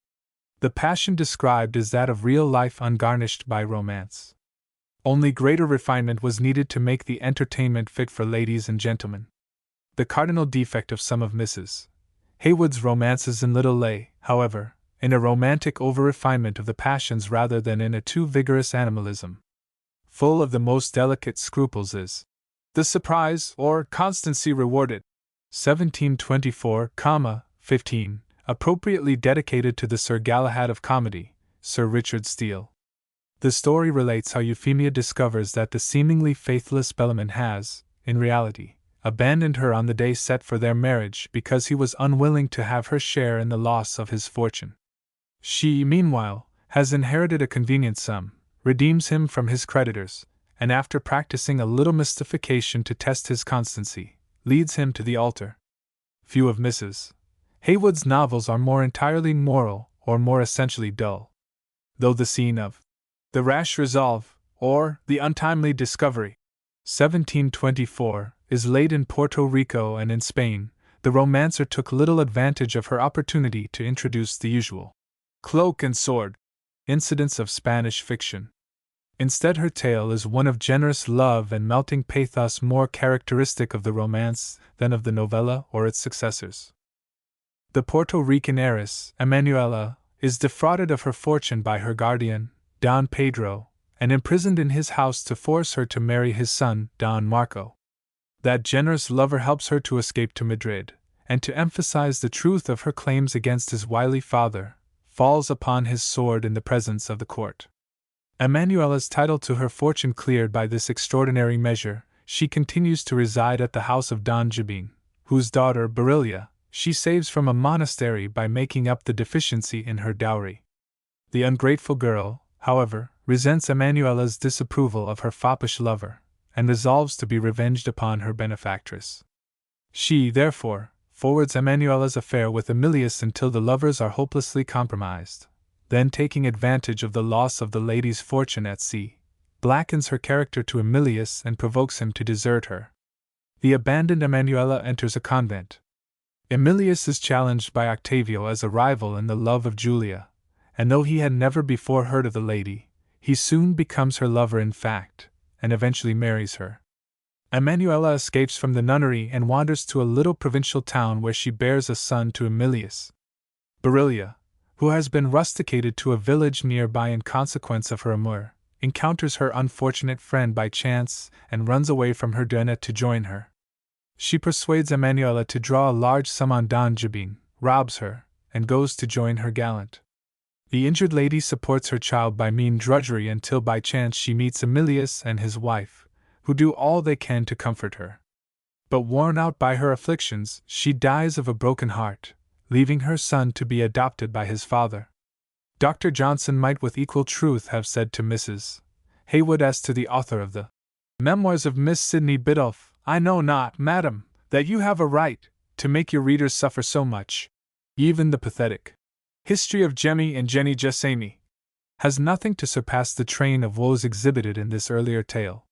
The passion described is that of real life ungarnished by romance. Only greater refinement was needed to make the entertainment fit for ladies and gentlemen. The cardinal defect of some of Mrs. Haywood's romances in Little lay, however, in a romantic over-refinement of the passions rather than in a too vigorous animalism. Full of the most delicate scruples is The Surprise, or Constancy Rewarded, 1724-15, appropriately dedicated to the Sir Galahad of comedy, Sir Richard Steele. The story relates how Euphemia discovers that the seemingly faithless Bellarmine has, in reality, abandoned her on the day set for their marriage because he was unwilling to have her share in the loss of his fortune. She, meanwhile, has inherited a convenient sum, redeems him from his creditors, and after practicing a little mystification to test his constancy, leads him to the altar. Few of Mrs. Haywood's novels are more entirely moral or more essentially dull. Though the scene of The Rash Resolve, or The Untimely Discovery, 1724, is laid in Puerto Rico and in Spain, the romancer took little advantage of her opportunity to introduce the usual cloak and sword incidents of Spanish fiction. Instead, her tale is one of generous love and melting pathos more characteristic of the romance than of the novella or its successors. The Puerto Rican heiress, Emanuela, is defrauded of her fortune by her guardian, Don Pedro, and imprisoned in his house to force her to marry his son, Don Marco. That generous lover helps her to escape to Madrid, and to emphasize the truth of her claims against his wily father, falls upon his sword in the presence of the court. Emanuela's title to her fortune cleared by this extraordinary measure, she continues to reside at the house of Don Jabin, whose daughter, Barilia, she saves from a monastery by making up the deficiency in her dowry. The ungrateful girl, however, resents Emanuela's disapproval of her foppish lover, and resolves to be revenged upon her benefactress. She, therefore, forwards Emanuela's affair with Emilius until the lovers are hopelessly compromised. Then, taking advantage of the loss of the lady's fortune at sea, blackens her character to Emilius and provokes him to desert her. The abandoned Emanuela enters a convent. Emilius is challenged by Octavio as a rival in the love of Julia, and though he had never before heard of the lady, he soon becomes her lover in fact, and eventually marries her. Emanuela escapes from the nunnery and wanders to a little provincial town where she bears a son to Emilius. Barilia, who has been rusticated to a village nearby in consequence of her amour, encounters her unfortunate friend by chance and runs away from her duenna to join her. She persuades Emanuela to draw a large sum on Don Jabin, robs her, and goes to join her gallant. The injured lady supports her child by mean drudgery until by chance she meets Emilius and his wife, who do all they can to comfort her. But worn out by her afflictions, she dies of a broken heart, leaving her son to be adopted by his father. Dr. Johnson might with equal truth have said to Mrs. Haywood as to the author of the Memoirs of Miss Sidney Biddulph, "I know not, madam, that you have a right to make your readers suffer so much." Even the pathetic History of Jemmy and Jenny Jessamy has nothing to surpass the train of woes exhibited in this earlier tale.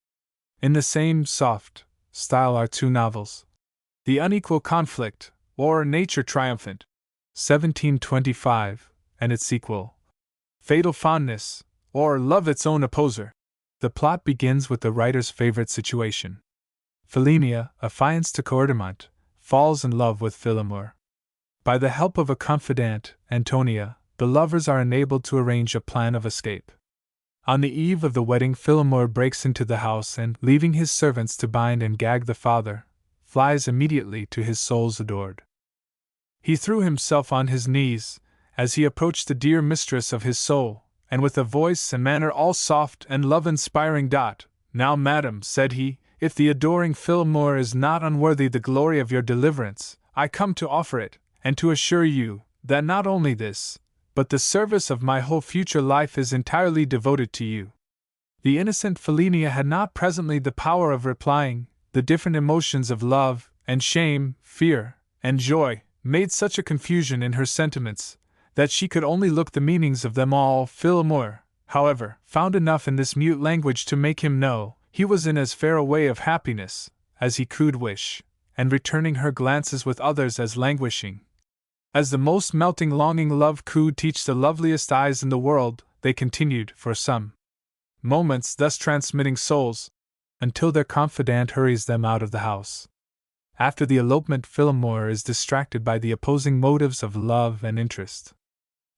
In the same soft style are two novels, The Unequal Conflict, or Nature Triumphant, 1725, and its sequel, Fatal Fondness, or Love Its Own Opposer. The plot begins with the writer's favorite situation. Philemia, affianced to Coerdemont, falls in love with Philemor. By the help of a confidante, Antonia, the lovers are enabled to arrange a plan of escape. On the eve of the wedding, Philomore breaks into the house and, leaving his servants to bind and gag the father, flies immediately to his soul's adored. He threw himself on his knees, as he approached the dear mistress of his soul, and with a voice and manner all soft and love-inspiring, "Now, madam," said he, "if the adoring Philomore is not unworthy the glory of your deliverance, I come to offer it, and to assure you, that not only this, but the service of my whole future life is entirely devoted to you." The innocent Philenia had not presently the power of replying. The different emotions of love, and shame, fear, and joy, made such a confusion in her sentiments, that she could only look the meanings of them all. Philomore, however, found enough in this mute language to make him know he was in as fair a way of happiness as he could wish, and returning her glances with others as languishing as the most melting longing love could teach the loveliest eyes in the world, they continued, for some moments, thus transmitting souls, until their confidant hurries them out of the house. After the elopement, Philomore is distracted by the opposing motives of love and interest.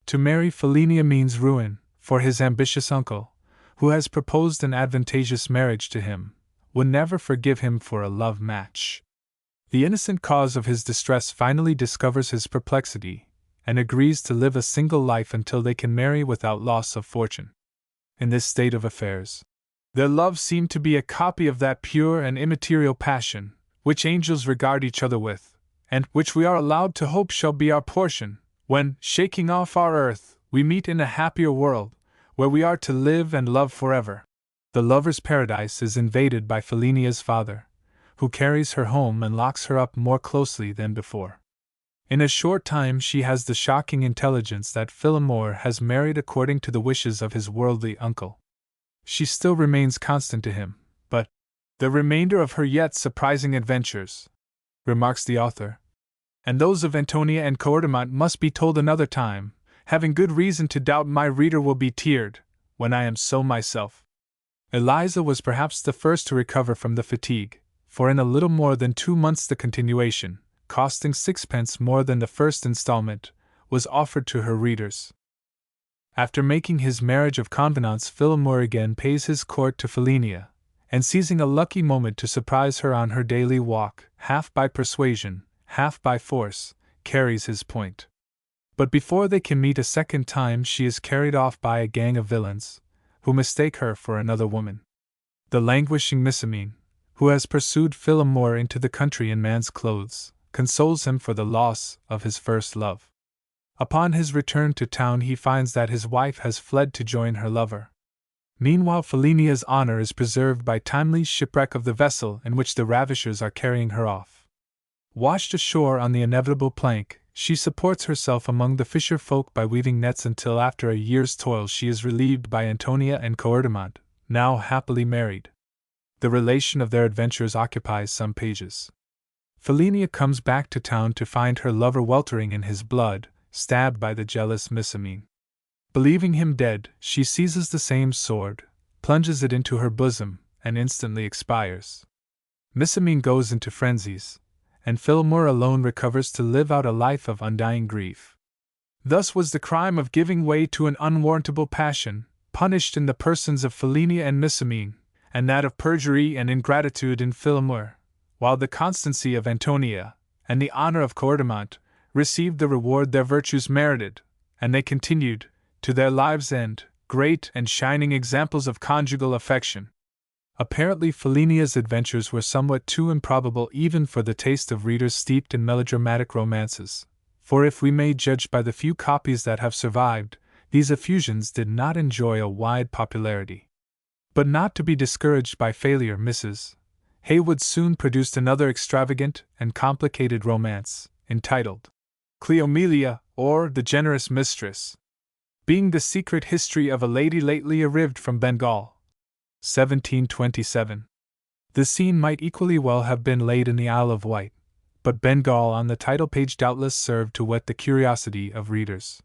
To marry Philenia means ruin, for his ambitious uncle, who has proposed an advantageous marriage to him, would never forgive him for a love match. The innocent cause of his distress finally discovers his perplexity, and agrees to live a single life until they can marry without loss of fortune. In this state of affairs, their love seemed to be a copy of that pure and immaterial passion which angels regard each other with, and which we are allowed to hope shall be our portion, when, shaking off our earth, we meet in a happier world, where we are to live and love forever. The lover's paradise is invaded by Philenia's father, who carries her home and locks her up more closely than before. In a short time she has the shocking intelligence that Philomore has married according to the wishes of his worldly uncle. She still remains constant to him, but the remainder of her yet surprising adventures, remarks the author, and those of Antonia and Courtimont must be told another time, having good reason to doubt my reader will be teared, when I am so myself. Eliza was perhaps the first to recover from the fatigue, for in a little more than 2 months the continuation, costing 6d. more than the first installment, was offered to her readers. After making his marriage of convenance, Philomore again pays his court to Philenia, and seizing a lucky moment to surprise her on her daily walk, half by persuasion, half by force, carries his point. But before they can meet a second time, she is carried off by a gang of villains, who mistake her for another woman. The languishing Missamine, who has pursued Philomore into the country in man's clothes, consoles him for the loss of his first love. Upon his return to town, he finds that his wife has fled to join her lover. Meanwhile, Philenia's honor is preserved by timely shipwreck of the vessel in which the ravishers are carrying her off. Washed ashore on the inevitable plank, she supports herself among the fisher folk by weaving nets until after a year's toil she is relieved by Antonia and Courtimont, now happily married. The relation of their adventures occupies some pages. Philenia comes back to town to find her lover weltering in his blood, stabbed by the jealous Missamine. Believing him dead, she seizes the same sword, plunges it into her bosom, and instantly expires. Missamine goes into frenzies, and Philomore alone recovers to live out a life of undying grief. Thus was the crime of giving way to an unwarrantable passion punished in the persons of Philenia and Missamine, and that of perjury and ingratitude in Philomore, while the constancy of Antonia and the honor of Courtimont received the reward their virtues merited, and they continued, to their lives' end, great and shining examples of conjugal affection. Apparently Philenia's adventures were somewhat too improbable even for the taste of readers steeped in melodramatic romances, for if we may judge by the few copies that have survived, these effusions did not enjoy a wide popularity. But not to be discouraged by failure, Mrs. Haywood soon produced another extravagant and complicated romance, entitled Cleomelia, or The Generous Mistress, being the secret history of a lady lately arrived from Bengal. 1727. The scene might equally well have been laid in the Isle of Wight, but Bengal on the title page doubtless served to whet the curiosity of readers.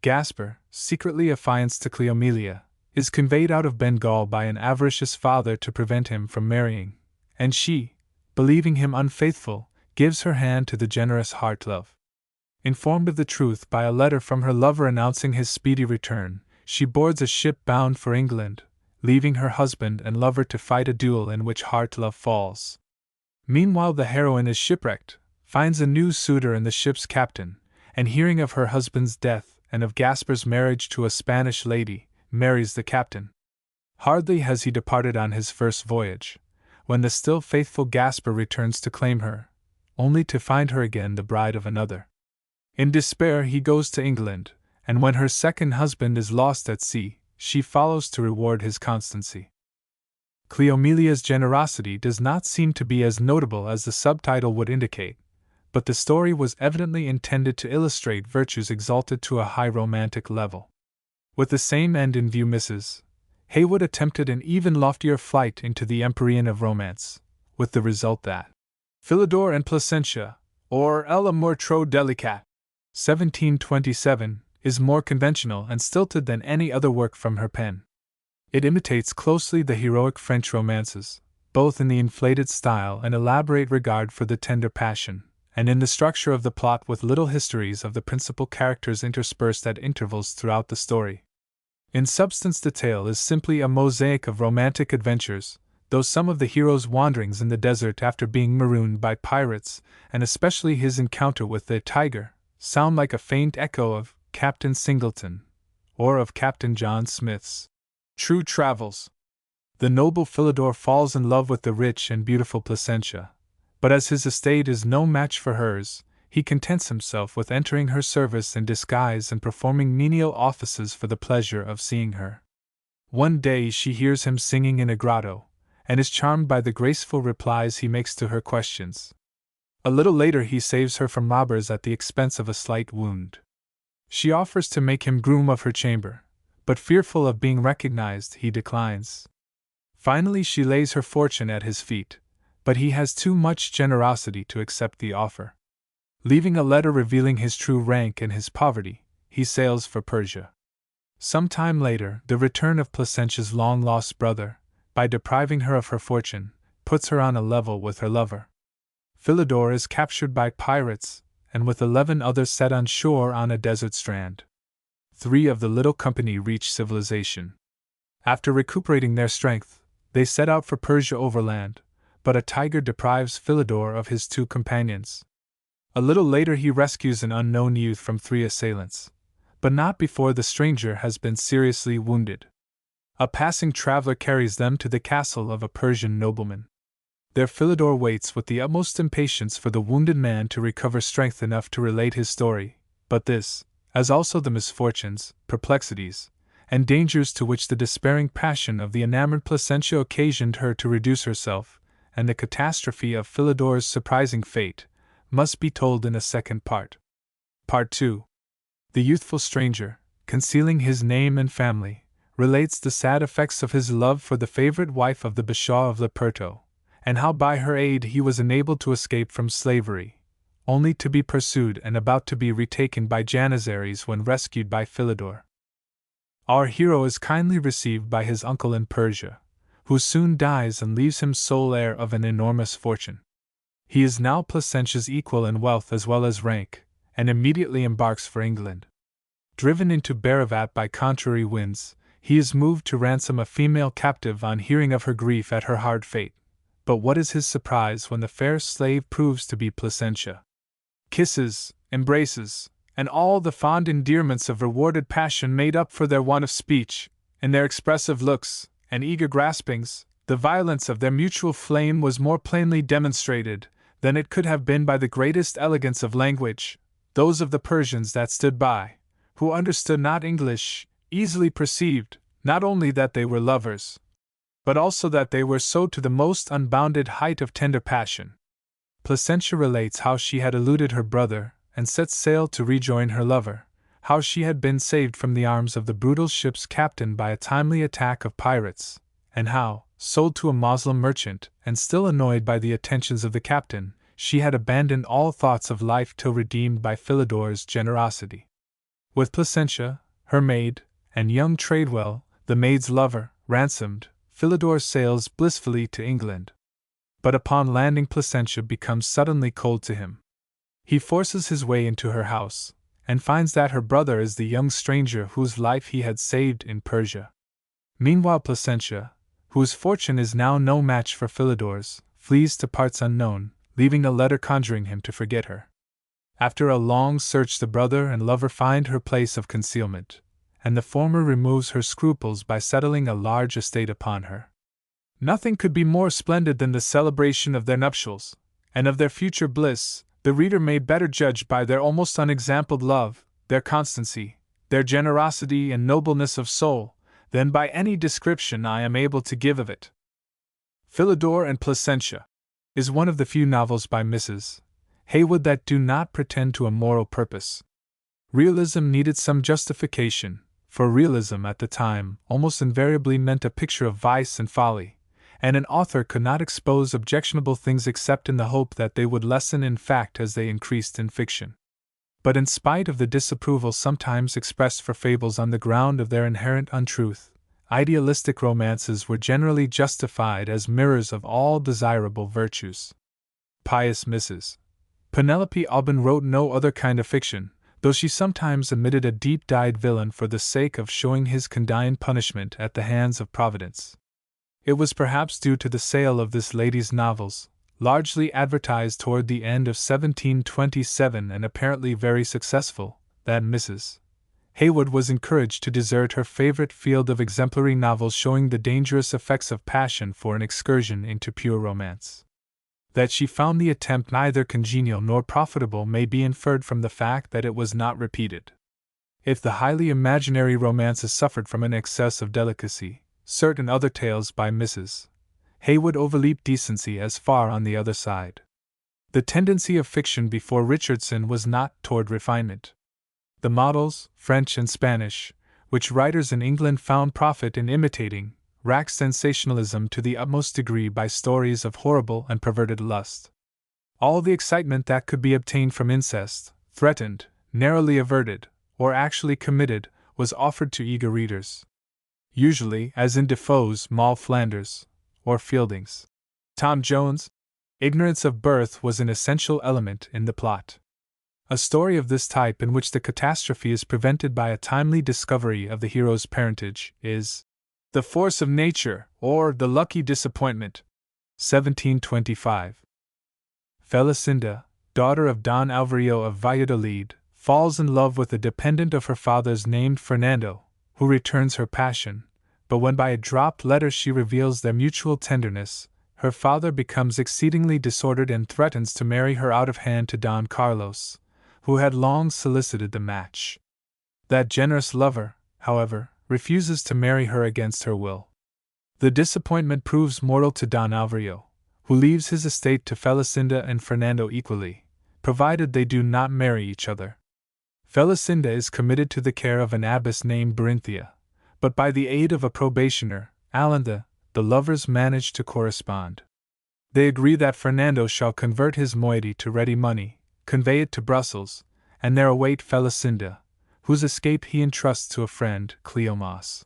Gaspar, secretly affianced to Cleomelia, is conveyed out of Bengal by an avaricious father to prevent him from marrying, and she, believing him unfaithful, gives her hand to the generous Heartlove. Informed of the truth by a letter from her lover announcing his speedy return, she boards a ship bound for England, leaving her husband and lover to fight a duel in which heart-love falls. Meanwhile, the heroine is shipwrecked, finds a new suitor in the ship's captain, and hearing of her husband's death and of Gasper's marriage to a Spanish lady, marries the captain. Hardly has he departed on his first voyage, when the still faithful Gasper returns to claim her, only to find her again the bride of another. In despair he goes to England, and when her second husband is lost at sea, she follows to reward his constancy. Cleomelia's generosity does not seem to be as notable as the subtitle would indicate, but the story was evidently intended to illustrate virtues exalted to a high romantic level. With the same end in view, Mrs. Haywood attempted an even loftier flight into the empyrean of romance, with the result that Philidor and Placentia, or El Amour Trop Délicat, 1727, is more conventional and stilted than any other work from her pen. It imitates closely the heroic French romances, both in the inflated style and elaborate regard for the tender passion, and in the structure of the plot, with little histories of the principal characters interspersed at intervals throughout the story. In substance, the tale is simply a mosaic of romantic adventures, though some of the hero's wanderings in the desert after being marooned by pirates, and especially his encounter with the tiger, sound like a faint echo of Captain Singleton, or of Captain John Smith's True Travels. The noble Philidor falls in love with the rich and beautiful Placentia, but as his estate is no match for hers, he contents himself with entering her service in disguise and performing menial offices for the pleasure of seeing her. One day she hears him singing in a grotto, and is charmed by the graceful replies he makes to her questions. A little later he saves her from robbers at the expense of a slight wound. She offers to make him groom of her chamber, but fearful of being recognized, he declines. Finally she lays her fortune at his feet, but he has too much generosity to accept the offer. Leaving a letter revealing his true rank and his poverty, he sails for Persia. Some time later, the return of Placentia's long-lost brother, by depriving her of her fortune, puts her on a level with her lover. Philidor is captured by pirates, and with 11 others set on shore on a desert strand. 3 of the little company reach civilization. After recuperating their strength, they set out for Persia overland, but a tiger deprives Philidor of his 2 companions. A little later he rescues an unknown youth from 3 assailants, but not before the stranger has been seriously wounded. A passing traveler carries them to the castle of a Persian nobleman. There Philidor waits with the utmost impatience for the wounded man to recover strength enough to relate his story, but this, as also the misfortunes, perplexities, and dangers to which the despairing passion of the enamored Placentia occasioned her to reduce herself, and the catastrophe of Philidor's surprising fate, must be told in a second part. Part 2. The youthful stranger, concealing his name and family, relates the sad effects of his love for the favorite wife of the Bashaw of Leporto, and how by her aid he was enabled to escape from slavery, only to be pursued and about to be retaken by Janissaries when rescued by Philidor. Our hero is kindly received by his uncle in Persia, who soon dies and leaves him sole heir of an enormous fortune. He is now Placentia's equal in wealth as well as rank, and immediately embarks for England. Driven into Baravat by contrary winds, he is moved to ransom a female captive on hearing of her grief at her hard fate. But what is his surprise when the fair slave proves to be Placentia? Kisses, embraces, and all the fond endearments of rewarded passion made up for their want of speech, in their expressive looks and eager graspings. The violence of their mutual flame was more plainly demonstrated than it could have been by the greatest elegance of language. Those of the Persians that stood by, who understood not English, easily perceived, not only that they were lovers, but also that they were so to the most unbounded height of tender passion. Placentia relates how she had eluded her brother, and set sail to rejoin her lover, how she had been saved from the arms of the brutal ship's captain by a timely attack of pirates, and how, sold to a Moslem merchant, and still annoyed by the attentions of the captain, she had abandoned all thoughts of life till redeemed by Philidor's generosity. With Placentia, her maid, and young Tradewell, the maid's lover, ransomed, Philidor sails blissfully to England. But upon landing, Placentia becomes suddenly cold to him. He forces his way into her house, and finds that her brother is the young stranger whose life he had saved in Persia. Meanwhile Placentia, whose fortune is now no match for Philidor's, flees to parts unknown, leaving a letter conjuring him to forget her. After a long search the brother and lover find her place of concealment, and the former removes her scruples by settling a large estate upon her. Nothing could be more splendid than the celebration of their nuptials, and of their future bliss the reader may better judge by their almost unexampled love, their constancy, their generosity and nobleness of soul, than by any description I am able to give of it. Philidor and Placentia is one of the few novels by Mrs. Haywood that do not pretend to a moral purpose. Realism needed some justification, for realism at the time almost invariably meant a picture of vice and folly, and an author could not expose objectionable things except in the hope that they would lessen in fact as they increased in fiction. But in spite of the disapproval sometimes expressed for fables on the ground of their inherent untruth, idealistic romances were generally justified as mirrors of all desirable virtues. Pious Mrs. Penelope Auburn wrote no other kind of fiction, though she sometimes omitted a deep-dyed villain for the sake of showing his condign punishment at the hands of Providence. It was perhaps due to the sale of this lady's novels, largely advertised toward the end of 1727 and apparently very successful, that Mrs. Haywood was encouraged to desert her favorite field of exemplary novels showing the dangerous effects of passion for an excursion into pure romance. That she found the attempt neither congenial nor profitable may be inferred from the fact that it was not repeated. If the highly imaginary romances suffered from an excess of delicacy, certain other tales by Mrs. Haywood overleaped decency as far on the other side. The tendency of fiction before Richardson was not toward refinement. The models, French and Spanish, which writers in England found profit in imitating, racked sensationalism to the utmost degree by stories of horrible and perverted lust. All the excitement that could be obtained from incest, threatened, narrowly averted, or actually committed, was offered to eager readers. Usually, as in Defoe's Moll Flanders, or Fielding's Tom Jones, ignorance of birth was an essential element in the plot. A story of this type in which the catastrophe is prevented by a timely discovery of the hero's parentage is The Force of Nature, or The Lucky Disappointment, 1725. Felicinda, daughter of Don Alvarillo of Valladolid, falls in love with a dependent of her father's named Fernando, who returns her passion, but when by a dropped letter she reveals their mutual tenderness, her father becomes exceedingly disordered and threatens to marry her out of hand to Don Carlos, who had long solicited the match. That generous lover, however, refuses to marry her against her will. The disappointment proves mortal to Don Alvarillo, who leaves his estate to Felicinda and Fernando equally, provided they do not marry each other. Felicinda is committed to the care of an abbess named Berinthia, but by the aid of a probationer, Alanda, the lovers manage to correspond. They agree that Fernando shall convert his moiety to ready money, convey it to Brussels, and there await Felicinda, whose escape he entrusts to a friend, Cleomas.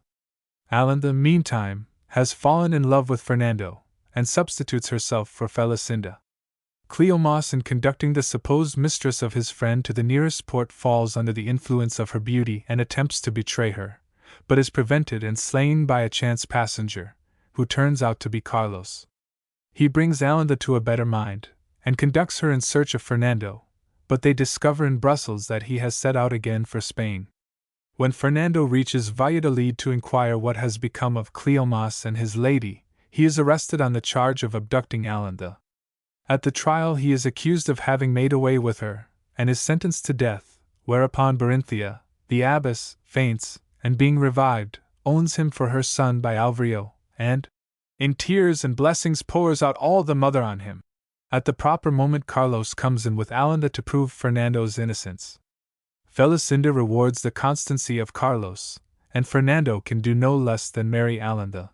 Alanda, meantime, has fallen in love with Fernando, and substitutes herself for Felicinda. Cleomas, in conducting the supposed mistress of his friend to the nearest port, falls under the influence of her beauty and attempts to betray her, but is prevented and slain by a chance passenger, who turns out to be Carlos. He brings Alanda to a better mind, and conducts her in search of Fernando, but they discover in Brussels that he has set out again for Spain. When Fernando reaches Valladolid to inquire what has become of Cleomas and his lady, he is arrested on the charge of abducting Alanda. At the trial he is accused of having made away with her, and is sentenced to death, whereupon Berinthia, the abbess, faints, and being revived, owns him for her son by Alvarillo, and, in tears and blessings, pours out all the mother on him. At the proper moment Carlos comes in with Alanda to prove Fernando's innocence. Felicinda rewards the constancy of Carlos, and Fernando can do no less than marry Alanda.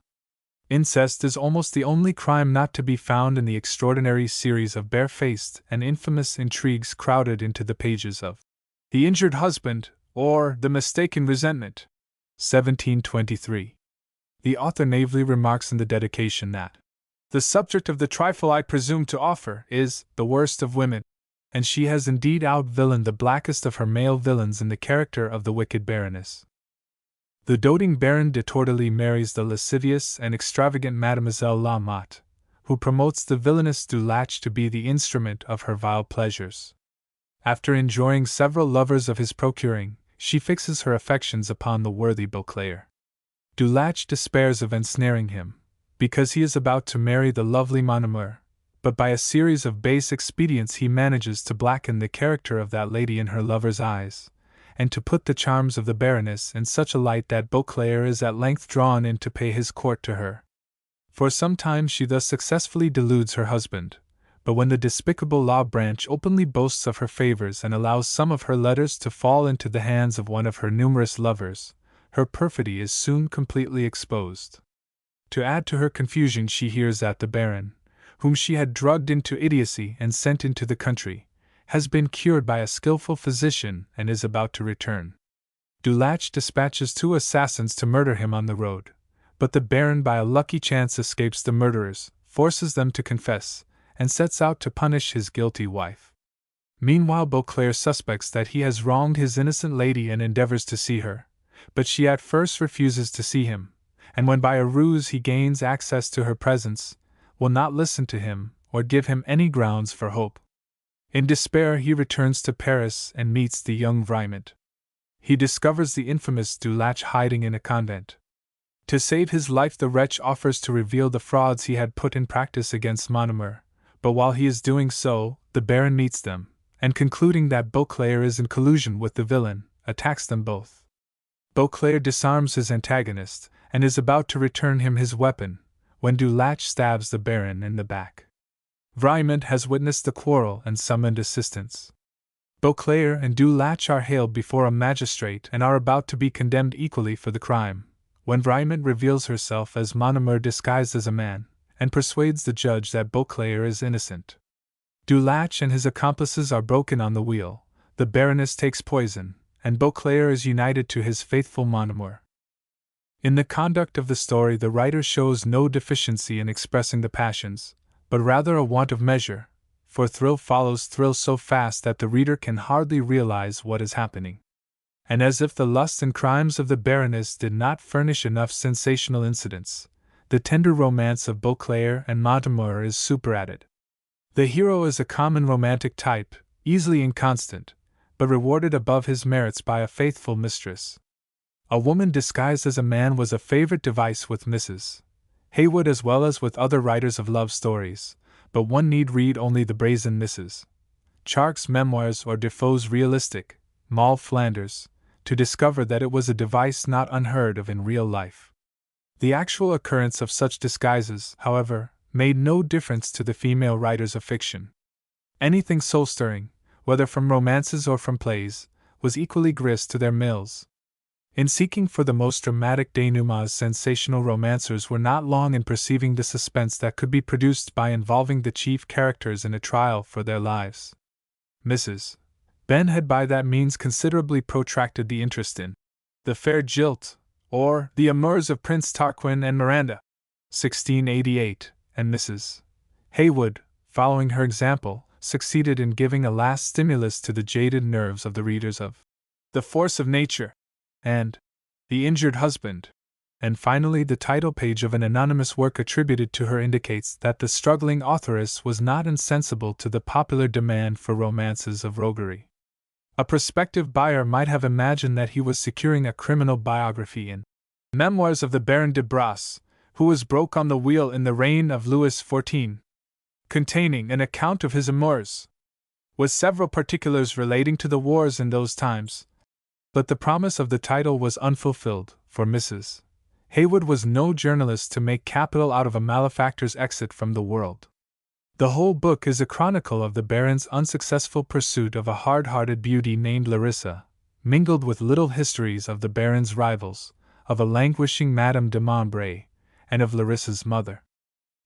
Incest is almost the only crime not to be found in the extraordinary series of barefaced and infamous intrigues crowded into the pages of The Injured Husband, or The Mistaken Resentment, 1723. The author naively remarks in the dedication that the subject of the trifle I presume to offer is the worst of women, and she has indeed out-villained the blackest of her male villains in the character of the wicked Baroness. The doting Baron de Tortelly marries the lascivious and extravagant Mademoiselle La Motte, who promotes the villainous Dulac to be the instrument of her vile pleasures. After enjoying several lovers of his procuring, she fixes her affections upon the worthy Beauclerc. Dulac despairs of ensnaring him, because he is about to marry the lovely Montemaur, but by a series of base expedients he manages to blacken the character of that lady in her lover's eyes, and to put the charms of the Baroness in such a light that Beauclerc is at length drawn in to pay his court to her. For some time she thus successfully deludes her husband, but when the despicable Law Branch openly boasts of her favors and allows some of her letters to fall into the hands of one of her numerous lovers, her perfidy is soon completely exposed. To add to her confusion, she hears that the Baron, whom she had drugged into idiocy and sent into the country, has been cured by a skillful physician and is about to return. Dulac dispatches 2 assassins to murder him on the road, but the Baron by a lucky chance escapes the murderers, forces them to confess, and sets out to punish his guilty wife. Meanwhile Beauclerc suspects that he has wronged his innocent lady and endeavors to see her, but she at first refuses to see him, and when by a ruse he gains access to her presence, will not listen to him or give him any grounds for hope. In despair he returns to Paris and meets the young Vrimet. He discovers the infamous Dulac hiding in a convent. To save his life the wretch offers to reveal the frauds he had put in practice against Montemaur, but while he is doing so, the Baron meets them, and concluding that Beauclerc is in collusion with the villain, attacks them both. Beauclerc disarms his antagonist, and is about to return him his weapon, when Dulac stabs the Baron in the back. Vrimet has witnessed the quarrel and summoned assistance. Beauclerc and Dulac are haled before a magistrate and are about to be condemned equally for the crime, when Vrimet reveals herself as Montemaur disguised as a man, and persuades the judge that Beauclerc is innocent. Dulac and his accomplices are broken on the wheel, the Baroness takes poison, and Beauclerc is united to his faithful Montemaur. In the conduct of the story the writer shows no deficiency in expressing the passions, but rather a want of measure, for thrill follows thrill so fast that the reader can hardly realize what is happening. And as if the lust and crimes of the Baroness did not furnish enough sensational incidents, the tender romance of Beauclerc and Montemaur is superadded. The hero is a common romantic type, easily inconstant, but rewarded above his merits by a faithful mistress. A woman disguised as a man was a favorite device with Mrs. Haywood as well as with other writers of love stories, but one need read only the brazen Mrs. Charke's memoirs or Defoe's realistic Moll Flanders to discover that it was a device not unheard of in real life. The actual occurrence of such disguises, however, made no difference to the female writers of fiction. Anything soul-stirring, whether from romances or from plays, was equally grist to their mills. In seeking for the most dramatic denouements, sensational romancers were not long in perceiving the suspense that could be produced by involving the chief characters in a trial for their lives. Mrs. Ben had by that means considerably protracted the interest in The Fair Jilt, or The Amours of Prince Tarquin and Miranda, 1688, and Mrs. Haywood, following her example, succeeded in giving a last stimulus to the jaded nerves of the readers of The Force of Nature, and The Injured Husband, and finally the title page of an anonymous work attributed to her indicates that the struggling authoress was not insensible to the popular demand for romances of roguery. A prospective buyer might have imagined that he was securing a criminal biography in Memoirs of the Baron de Brasse, who was broke on the wheel in the reign of Louis XIV, containing an account of his amours, with several particulars relating to the wars in those times. But the promise of the title was unfulfilled, for Mrs. Haywood was no journalist to make capital out of a malefactor's exit from the world. The whole book is a chronicle of the Baron's unsuccessful pursuit of a hard-hearted beauty named Larissa, mingled with little histories of the Baron's rivals, of a languishing Madame de Montbray, and of Larissa's mother.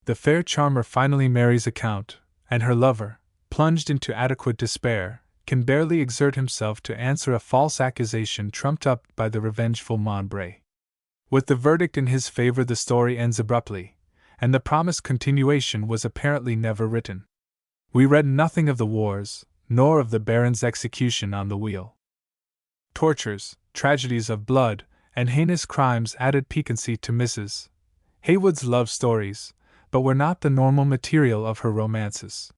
The fair charmer finally marries a count, and her lover, plunged into adequate despair, can barely exert himself to answer a false accusation trumped up by the revengeful Montbray. With the verdict in his favor the story ends abruptly, and the promised continuation was apparently never written. We read nothing of the wars, nor of the Baron's execution on the wheel. Tortures, tragedies of blood, and heinous crimes added piquancy to Mrs. Haywood's love stories, but were not the normal material of her romances.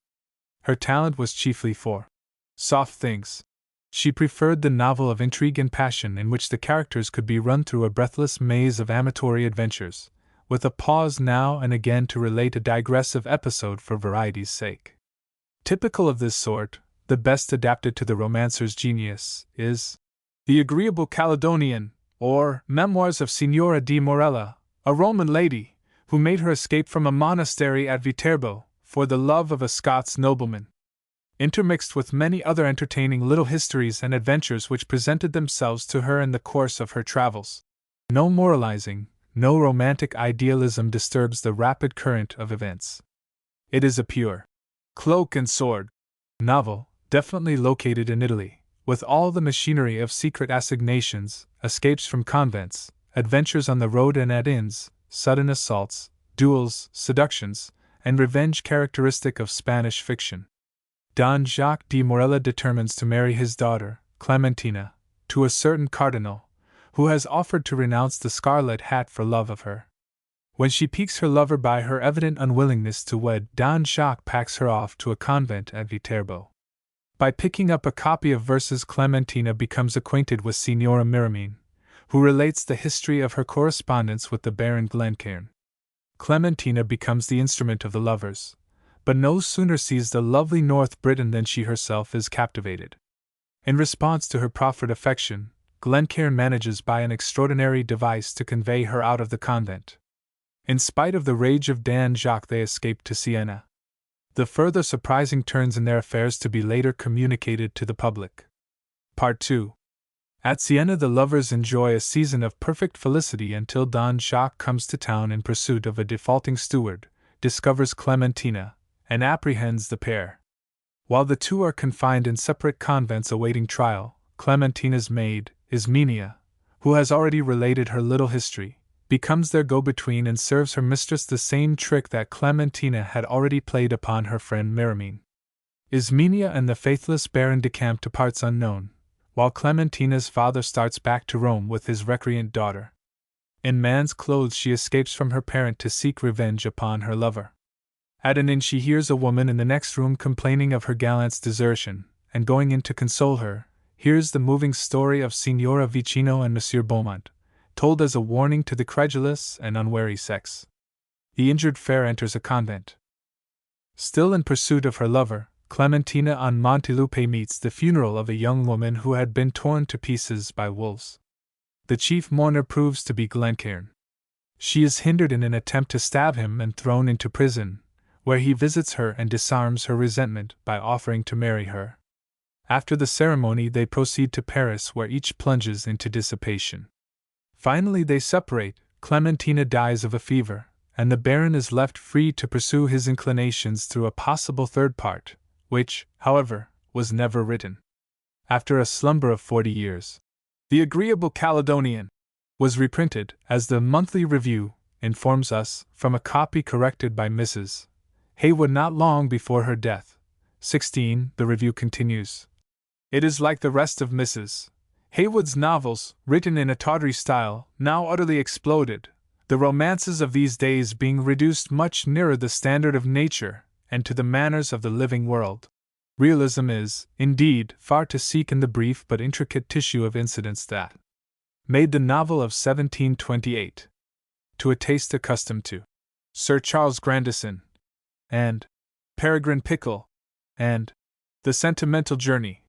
Her talent was chiefly for soft things. She preferred the novel of intrigue and passion in which the characters could be run through a breathless maze of amatory adventures, with a pause now and again to relate a digressive episode for variety's sake. Typical of this sort, the best adapted to the romancer's genius, is The Agreeable Caledonian, or Memoirs of Signora di Morella, a Roman lady, who made her escape from a monastery at Viterbo, for the love of a Scots nobleman, intermixed with many other entertaining little histories and adventures which presented themselves to her in the course of her travels. No moralizing, no romantic idealism disturbs the rapid current of events. It is a pure cloak and sword novel, definitely located in Italy, with all the machinery of secret assignations, escapes from convents, adventures on the road and at inns, sudden assaults, duels, seductions, and revenge characteristic of Spanish fiction. Don Jacques de Morella determines to marry his daughter, Clementina, to a certain cardinal, who has offered to renounce the scarlet hat for love of her. When she piques her lover by her evident unwillingness to wed, Don Jacques packs her off to a convent at Viterbo. By picking up a copy of verses, Clementina becomes acquainted with Signora Miromine, who relates the history of her correspondence with the Baron Glencairn. Clementina becomes the instrument of the lovers, but no sooner sees the lovely North Briton than she herself is captivated. In response to her proffered affection, Glencairn manages by an extraordinary device to convey her out of the convent. In spite of the rage of Don Jacques, they escape to Siena. The further surprising turns in their affairs to be later communicated to the public. Part 2. At Siena, the lovers enjoy a season of perfect felicity until Don Jacques comes to town in pursuit of a defaulting steward, discovers Clementina, and apprehends the pair. While the two are confined in separate convents awaiting trial, Clementina's maid, Ismenia, who has already related her little history, becomes their go-between and serves her mistress the same trick that Clementina had already played upon her friend Miromine. Ismenia and the faithless Baron decamp to parts unknown, while Clementina's father starts back to Rome with his recreant daughter. In man's clothes, she escapes from her parent to seek revenge upon her lover. At an inn, she hears a woman in the next room complaining of her gallant's desertion, and going in to console her, hears the moving story of Signora Vicino and Monsieur Beaumont, told as a warning to the credulous and unwary sex. The injured fair enters a convent. Still in pursuit of her lover, Clementina on Montelupe meets the funeral of a young woman who had been torn to pieces by wolves. The chief mourner proves to be Glencairn. She is hindered in an attempt to stab him and thrown into prison, where he visits her and disarms her resentment by offering to marry her. After the ceremony, they proceed to Paris, where each plunges into dissipation. Finally, they separate. Clementina dies of a fever, and the Baron is left free to pursue his inclinations through a possible third part, which, however, was never written. After a slumber of 40 years, The Agreeable Caledonian was reprinted, as the Monthly Review informs us, from a copy corrected by Mrs. Haywood not long before her death. 16. The review continues. It is like the rest of Mrs. Haywood's novels, written in a tawdry style, now utterly exploded, the romances of these days being reduced much nearer the standard of nature and to the manners of the living world. Realism is, indeed, far to seek in the brief but intricate tissue of incidents that made the novel of 1728. To a taste accustomed to Sir Charles Grandison, and Peregrine Pickle, and The Sentimental Journey,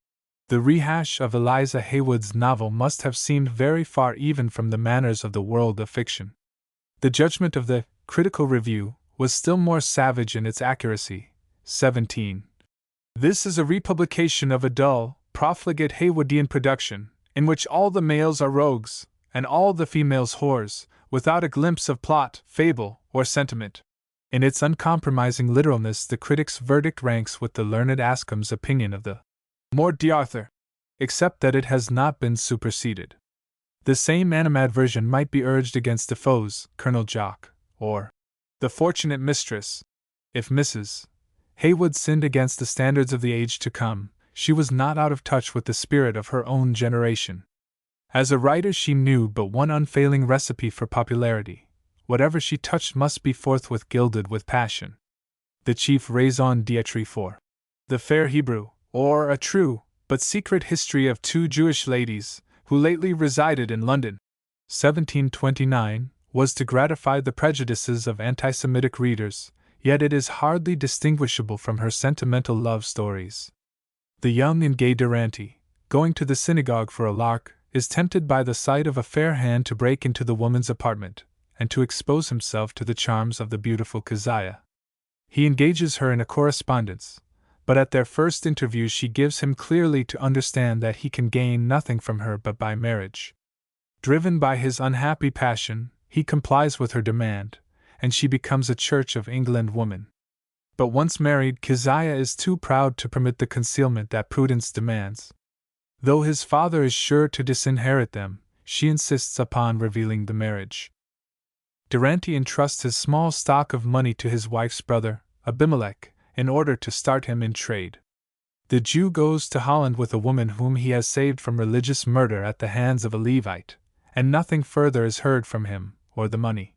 the rehash of Eliza Haywood's novel must have seemed very far even from the manners of the world of fiction. The judgment of the Critical Review was still more savage in its accuracy. 17. This is a republication of a dull, profligate Haywoodian production, in which all the males are rogues, and all the females whores, without a glimpse of plot, fable, or sentiment. In its uncompromising literalness, the critic's verdict ranks with the learned Ascombe's opinion of the Morte d'Arthur, except that it has not been superseded. The same animadversion might be urged against Defoe's Colonel Jock, or The Fortunate Mistress. If Mrs. Haywood sinned against the standards of the age to come, she was not out of touch with the spirit of her own generation. As a writer, she knew but one unfailing recipe for popularity: whatever she touched must be forthwith gilded with passion. The chief raison d'etre for The Fair Hebrew, or A True but Secret History of Two Jewish Ladies, who lately resided in London, 1729, was to gratify the prejudices of anti-Semitic readers, yet it is hardly distinguishable from her sentimental love stories. The young and gay Durante, going to the synagogue for a lark, is tempted by the sight of a fair hand to break into the woman's apartment, and to expose himself to the charms of the beautiful Keziah. He engages her in a correspondence, but at their first interview she gives him clearly to understand that he can gain nothing from her but by marriage. Driven by his unhappy passion, he complies with her demand, and she becomes a Church of England woman. But once married, Keziah is too proud to permit the concealment that prudence demands. Though his father is sure to disinherit them, she insists upon revealing the marriage. Durante entrusts his small stock of money to his wife's brother, Abimelech, in order to start him in trade. The Jew goes to Holland with a woman whom he has saved from religious murder at the hands of a Levite, and nothing further is heard from him, or the money.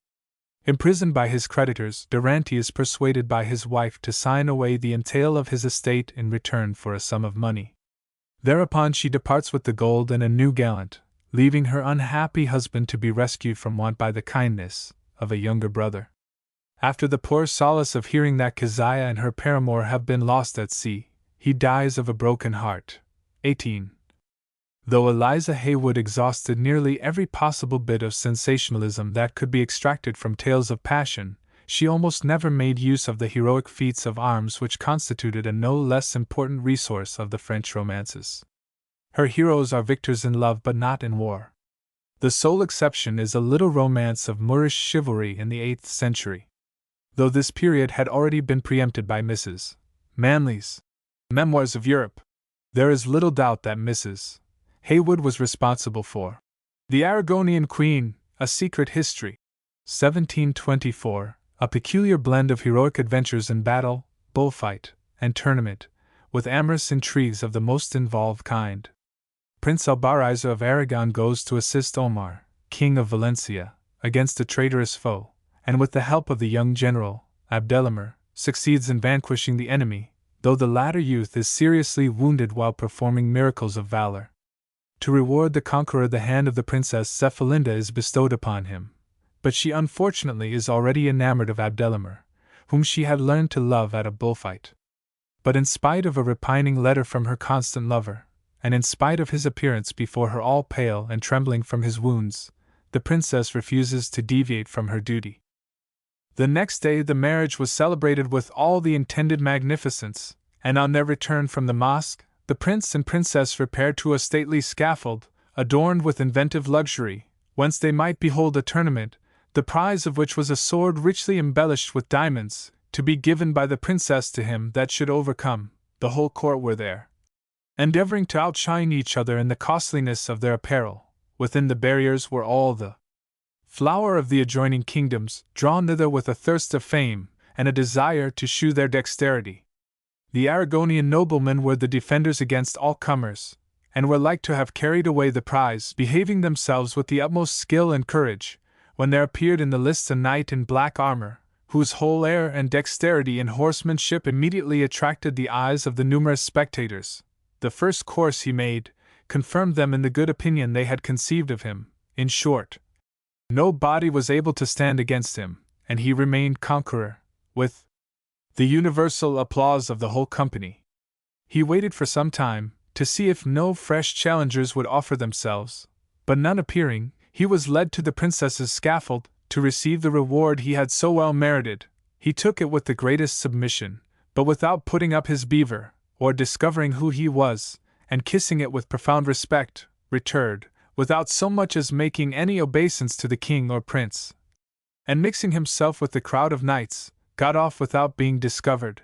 Imprisoned by his creditors, Durante is persuaded by his wife to sign away the entail of his estate in return for a sum of money. Thereupon she departs with the gold and a new gallant, leaving her unhappy husband to be rescued from want by the kindness of a younger brother. After the poor solace of hearing that Keziah and her paramour have been lost at sea, he dies of a broken heart. 18. Though Eliza Haywood exhausted nearly every possible bit of sensationalism that could be extracted from tales of passion, she almost never made use of the heroic feats of arms which constituted a no less important resource of the French romances. Her heroes are victors in love but not in war. The sole exception is a little romance of Moorish chivalry in the 8th century. Though this period had already been preempted by Mrs. Manley's Memoirs of Europe, there is little doubt that Mrs. Haywood was responsible for The Aragonian Queen, A Secret History, 1724, a peculiar blend of heroic adventures in battle, bullfight, and tournament, with amorous intrigues of the most involved kind. Prince Albarreza of Aragon goes to assist Omar, King of Valencia, against a traitorous foe, and with the help of the young general, Abdelhamir, succeeds in vanquishing the enemy, though the latter youth is seriously wounded while performing miracles of valor. To reward the conqueror, the hand of the Princess Zephalinda is bestowed upon him, but she unfortunately is already enamored of Abdelhamir, whom she had learned to love at a bullfight. But in spite of a repining letter from her constant lover, and in spite of his appearance before her all pale and trembling from his wounds, the princess refuses to deviate from her duty. The next day the marriage was celebrated with all the intended magnificence, and on their return from the mosque, the prince and princess repaired to a stately scaffold, adorned with inventive luxury, whence they might behold a tournament, the prize of which was a sword richly embellished with diamonds, to be given by the princess to him that should overcome. The whole court were there, endeavoring to outshine each other in the costliness of their apparel. Within the barriers were all the flower of the adjoining kingdoms, drawn thither with a thirst of fame, and a desire to shew their dexterity. The Aragonian noblemen were the defenders against all comers, and were like to have carried away the prize, behaving themselves with the utmost skill and courage, when there appeared in the lists a knight in black armor, whose whole air and dexterity in horsemanship immediately attracted the eyes of the numerous spectators. The first course he made confirmed them in the good opinion they had conceived of him. In short, no body was able to stand against him, and he remained conqueror, with the universal applause of the whole company. He waited for some time, to see if no fresh challengers would offer themselves, but none appearing, he was led to the princess's scaffold, to receive the reward he had so well merited. He took it with the greatest submission, but without putting up his beaver, or discovering who he was, and kissing it with profound respect, returned, without so much as making any obeisance to the king or prince, and mixing himself with the crowd of knights, got off without being discovered.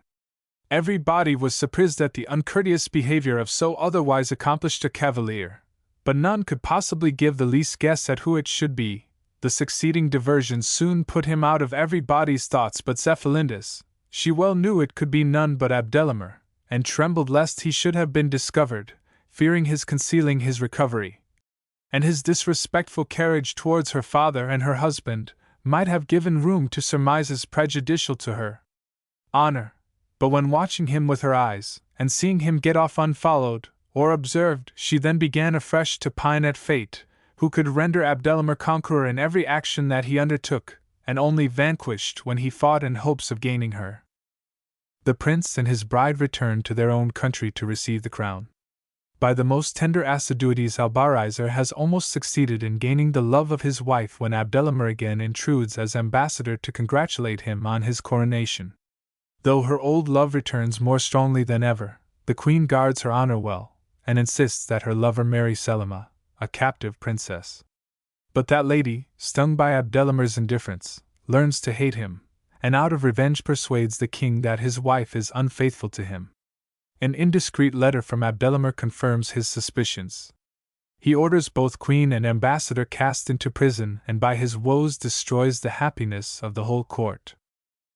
Every body was surprised at the uncourteous behavior of so otherwise accomplished a cavalier, but none could possibly give the least guess at who it should be. The succeeding diversions soon put him out of everybody's thoughts but Zephalinda's. She well knew it could be none but Abdelhamir, and trembled lest he should have been discovered, fearing his concealing his recovery. And his disrespectful carriage towards her father and her husband might have given room to surmises prejudicial to her honor, but when watching him with her eyes, and seeing him get off unfollowed, or observed, she then began afresh to pine at fate, who could render Abdelamer conqueror in every action that he undertook, and only vanquished when he fought in hopes of gaining her. The prince and his bride returned to their own country to receive the crown. By the most tender assiduities Albarizar has almost succeeded in gaining the love of his wife when Abdelamer again intrudes as ambassador to congratulate him on his coronation. Though her old love returns more strongly than ever, the queen guards her honor well, and insists that her lover marry Selima, a captive princess. But that lady, stung by Abdelamer's indifference, learns to hate him, and out of revenge persuades the king that his wife is unfaithful to him. An indiscreet letter from Abdelamer confirms his suspicions. He orders both queen and ambassador cast into prison and by his woes destroys the happiness of the whole court.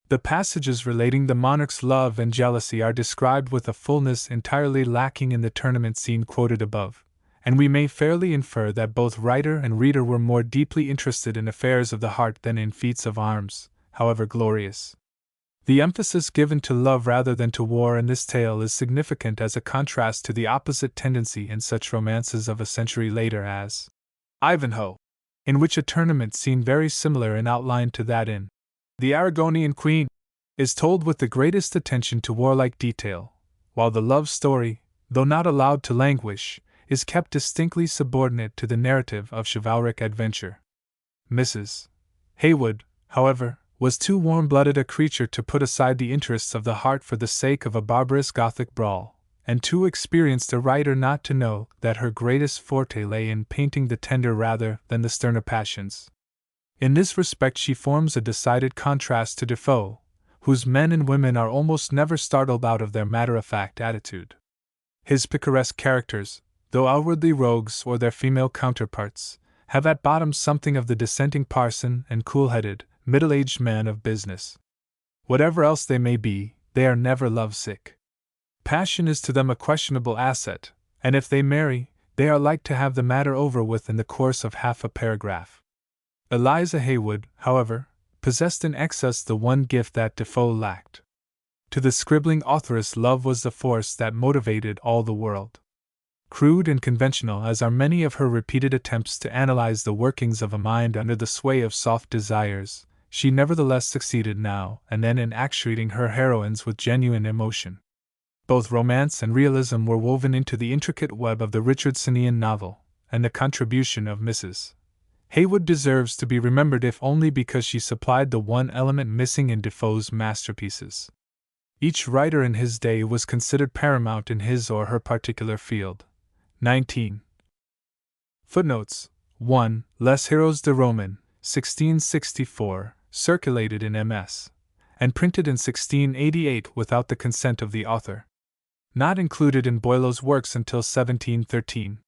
The passages relating the monarch's love and jealousy are described with a fullness entirely lacking in the tournament scene quoted above, and we may fairly infer that both writer and reader were more deeply interested in affairs of the heart than in feats of arms, however glorious. The emphasis given to love rather than to war in this tale is significant as a contrast to the opposite tendency in such romances of a century later as Ivanhoe, in which a tournament scene very similar in outline to that in The Aragonian Queen is told with the greatest attention to warlike detail, while the love story, though not allowed to languish, is kept distinctly subordinate to the narrative of chivalric adventure. Mrs. Haywood, however, was too warm-blooded a creature to put aside the interests of the heart for the sake of a barbarous Gothic brawl, and too experienced a writer not to know that her greatest forte lay in painting the tender rather than the sterner passions. In this respect she forms a decided contrast to Defoe, whose men and women are almost never startled out of their matter-of-fact attitude. His picaresque characters, though outwardly rogues or their female counterparts, have at bottom something of the dissenting parson and cool-headed, middle-aged man of business. Whatever else they may be, they are never love-sick. Passion is to them a questionable asset, and if they marry, they are like to have the matter over with in the course of half a paragraph. Eliza Haywood, however, possessed in excess the one gift that Defoe lacked. To the scribbling authoress love was the force that motivated all the world. Crude and conventional as are many of her repeated attempts to analyze the workings of a mind under the sway of soft desires, she nevertheless succeeded now and then in actuating her heroines with genuine emotion. Both romance and realism were woven into the intricate web of the Richardsonian novel, and the contribution of Mrs. Haywood deserves to be remembered if only because she supplied the one element missing in Defoe's masterpieces. Each writer in his day was considered paramount in his or her particular field. 19. Footnotes 1. Les Héros de Roman, 1664, circulated in MS, and printed in 1688 without the consent of the author. Not included in Boileau's works until 1713.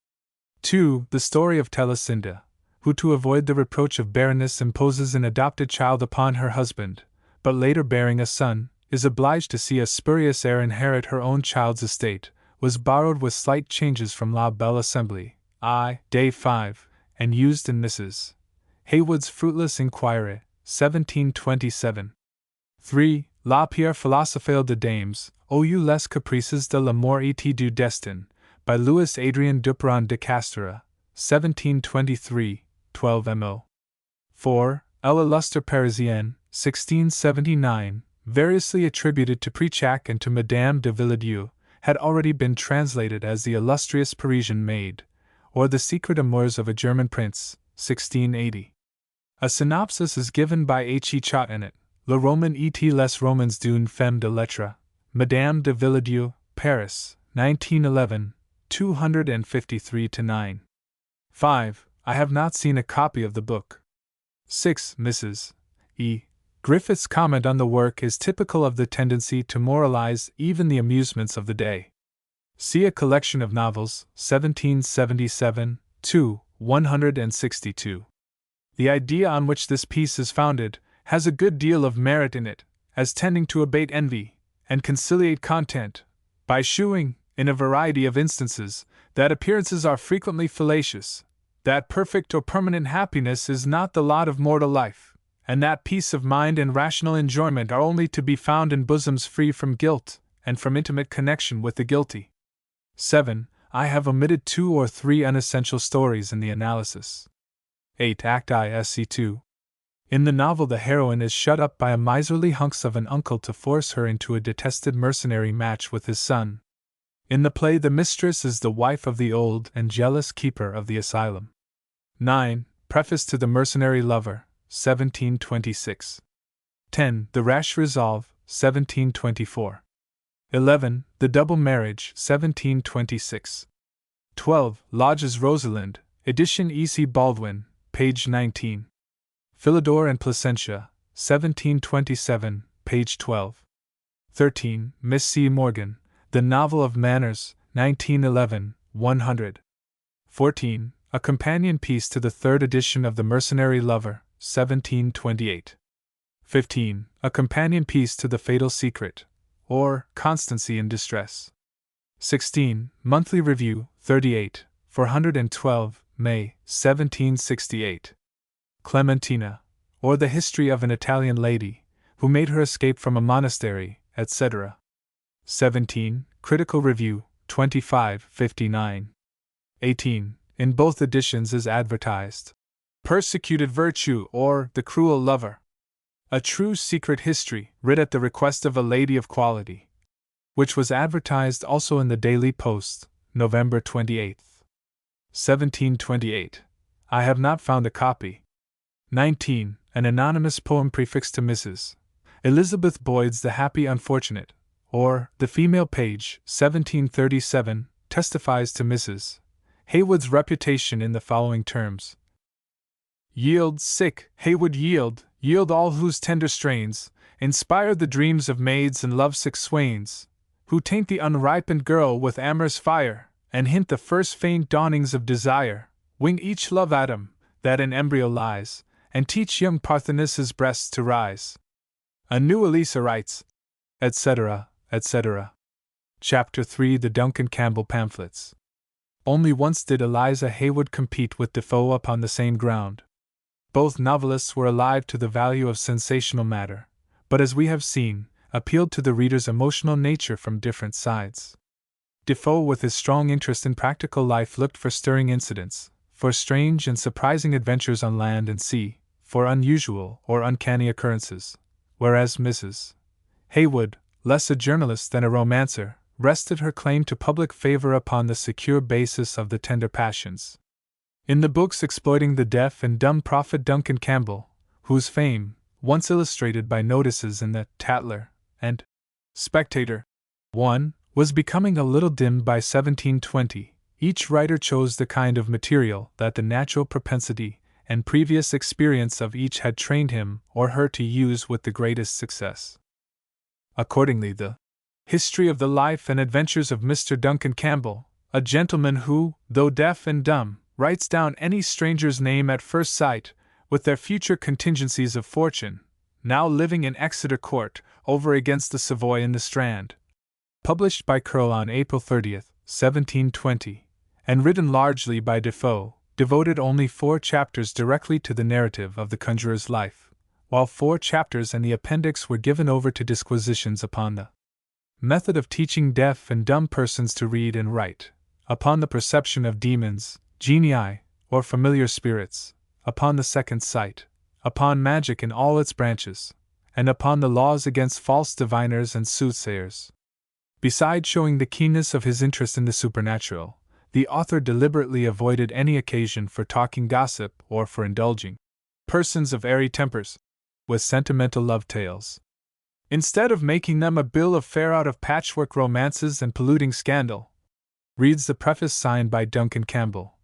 2. The story of Telecinda, who to avoid the reproach of barrenness imposes an adopted child upon her husband, but later bearing a son, is obliged to see a spurious heir inherit her own child's estate, was borrowed with slight changes from La Belle Assemblee, I. Day 5, and used in Mrs. Haywood's Fruitless Inquiry, 1727. 3. La Pierre Philosophale de Dames, ou les Caprices de l'amour et du destin, by Louis Adrien Dupéron de Castora, 1723, 12 mo. 4. L'Illustre Parisien, 1679, variously attributed to Prechac and to Madame de Villedieu, had already been translated as The Illustrious Parisian Maid, or The Secret Amours of a German Prince, 1680. A synopsis is given by H. E. Chot in it, Le Roman et les Romans d'une femme de lettres, Madame de Villedieu, Paris, 1911, 253-9. 5. I have not seen a copy of the book. 6. Mrs. E. Griffith's comment on the work is typical of the tendency to moralize even the amusements of the day. See a collection of novels, 1777, 162. The idea on which this piece is founded has a good deal of merit in it, as tending to abate envy and conciliate content, by shewing, in a variety of instances, that appearances are frequently fallacious, that perfect or permanent happiness is not the lot of mortal life, and that peace of mind and rational enjoyment are only to be found in bosoms free from guilt, and from intimate connection with the guilty. 7. I have omitted 2 or 3 unessential stories in the analysis. 8. Act I Sc. 2. In the novel, the heroine is shut up by a miserly hunks of an uncle to force her into a detested mercenary match with his son. In the play, the mistress is the wife of the old and jealous keeper of the asylum. 9. Preface to the Mercenary Lover, 1726. 10. The Rash Resolve, 1724. 11. The Double Marriage, 1726. 12. Lodge's Rosalind, edition E. C. Baldwin, page 19. Philidor and Placentia, 1727, page 12. 13. Miss C. Morgan, The Novel of Manners, 1911, 100. 14. A companion piece to the 3rd edition of The Mercenary Lover, 1728. 15. A companion piece to The Fatal Secret, or Constancy in Distress. 16. Monthly Review, 38, 412, May, 1768. Clementina, or The History of an Italian Lady, who made her escape from a monastery, etc. 17. Critical Review, 25, 59. 18. In both editions is advertised Persecuted Virtue, or The Cruel Lover, a true secret history, writ at the request of a lady of quality, which was advertised also in the Daily Post, November 28, 1728. I have not found a copy. 19. An anonymous poem prefixed to Mrs. Elizabeth Boyd's The Happy Unfortunate, or The Female Page, 1737, testifies to Mrs. Haywood's reputation in the following terms: Yield, sick, Haywood, yield, yield all whose tender strains inspire the dreams of maids and lovesick swains, who taint the unripened girl with amorous fire, and hint the first faint dawnings of desire, wing each love atom that in embryo lies, and teach young Parthenis's breasts to rise. A new Eliza writes, etc., etc. Chapter 3. The Duncan Campbell Pamphlets. Only once did Eliza Haywood compete with Defoe upon the same ground. Both novelists were alive to the value of sensational matter, but as we have seen, appealed to the reader's emotional nature from different sides. Defoe, with his strong interest in practical life, looked for stirring incidents, for strange and surprising adventures on land and sea, for unusual or uncanny occurrences, whereas Mrs. Haywood, less a journalist than a romancer, rested her claim to public favor upon the secure basis of the tender passions. In the books exploiting the deaf and dumb prophet Duncan Campbell, whose fame, once illustrated by notices in the Tatler and Spectator, 1, was becoming a little dimmed by 1720, each writer chose the kind of material that the natural propensity and previous experience of each had trained him or her to use with the greatest success. Accordingly, the History of the Life and Adventures of Mr. Duncan Campbell, a gentleman who, though deaf and dumb, writes down any stranger's name at first sight, with their future contingencies of fortune, now living in Exeter Court, over against the Savoy in the Strand. Published by Curll on April 30, 1720, and written largely by Defoe, devoted only 4 chapters directly to the narrative of the conjurer's life, while 4 chapters and the appendix were given over to disquisitions upon the method of teaching deaf and dumb persons to read and write, upon the perception of demons, genii, or familiar spirits, upon the second sight, upon magic in all its branches, and upon the laws against false diviners and soothsayers. Besides showing the keenness of his interest in the supernatural, the author deliberately avoided any occasion for talking gossip or for indulging persons of airy tempers with sentimental love tales. Instead of making them a bill of fare out of patchwork romances and polluting scandal, reads the preface signed by Duncan Campbell.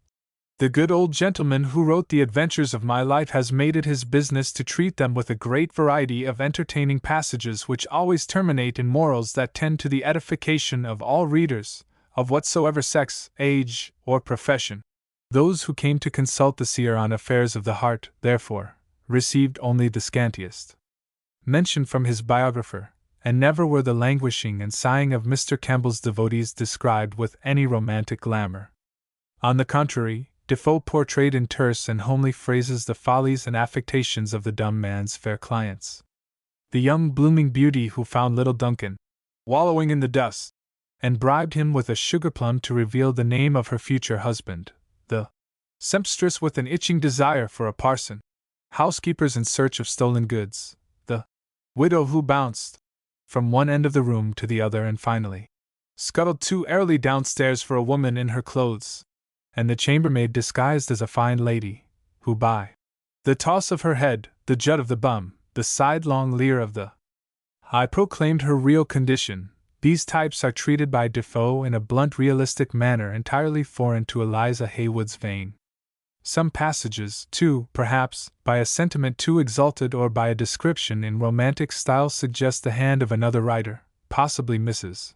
The good old gentleman who wrote the adventures of my life has made it his business to treat them with a great variety of entertaining passages which always terminate in morals that tend to the edification of all readers, of whatsoever sex, age, or profession. Those who came to consult the seer on affairs of the heart, therefore, received only the scantiest mention from his biographer, and never were the languishing and sighing of Mr. Campbell's devotees described with any romantic glamour. On the contrary, Defoe portrayed in terse and homely phrases the follies and affectations of the dumb man's fair clients. The young blooming beauty who found little Duncan wallowing in the dust, and bribed him with a sugar plum to reveal the name of her future husband, the sempstress with an itching desire for a parson, housekeepers in search of stolen goods, the widow who bounced from one end of the room to the other and finally scuttled too airily downstairs for a woman in her clothes, and the chambermaid disguised as a fine lady, who by the toss of her head, the jut of the bum, the sidelong leer of the eye proclaimed her real condition. These types are treated by Defoe in a blunt realistic manner entirely foreign to Eliza Haywood's vein. Some passages, too, perhaps, by a sentiment too exalted or by a description in romantic style suggest the hand of another writer, possibly Mrs.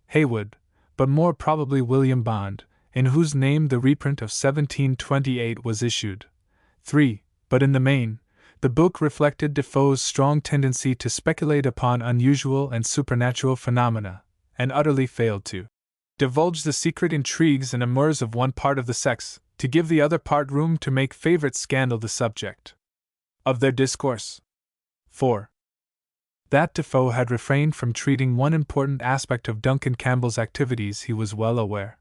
Haywood, but more probably William Bond, in whose name the reprint of 1728 was issued. 3. But in the main, the book reflected Defoe's strong tendency to speculate upon unusual and supernatural phenomena, and utterly failed to divulge the secret intrigues and amours of one part of the sex, to give the other part room to make favorite scandal the subject of their discourse. 4. That Defoe had refrained from treating one important aspect of Duncan Campbell's activities he was well aware.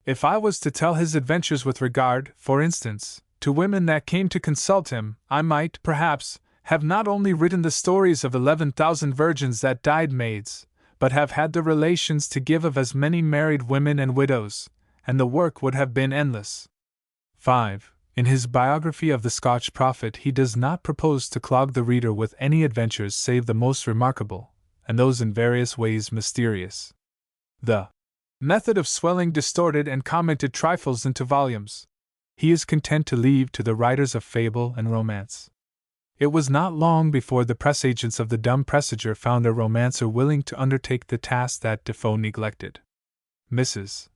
If I was to tell his adventures with regard, for instance, to women that came to consult him, I might, perhaps, have not only written the stories of 11,000 virgins that died maids, but have had the relations to give of as many married women and widows, and the work would have been endless. 5. In his biography of the Scotch prophet he does not propose to clog the reader with any adventures save the most remarkable, and those in various ways mysterious. The method of swelling distorted and commented trifles into volumes he is content to leave to the writers of fable and romance. It was not long before the press agents of the Dumb Presager found a romancer willing to undertake the task that Defoe neglected. Mrs.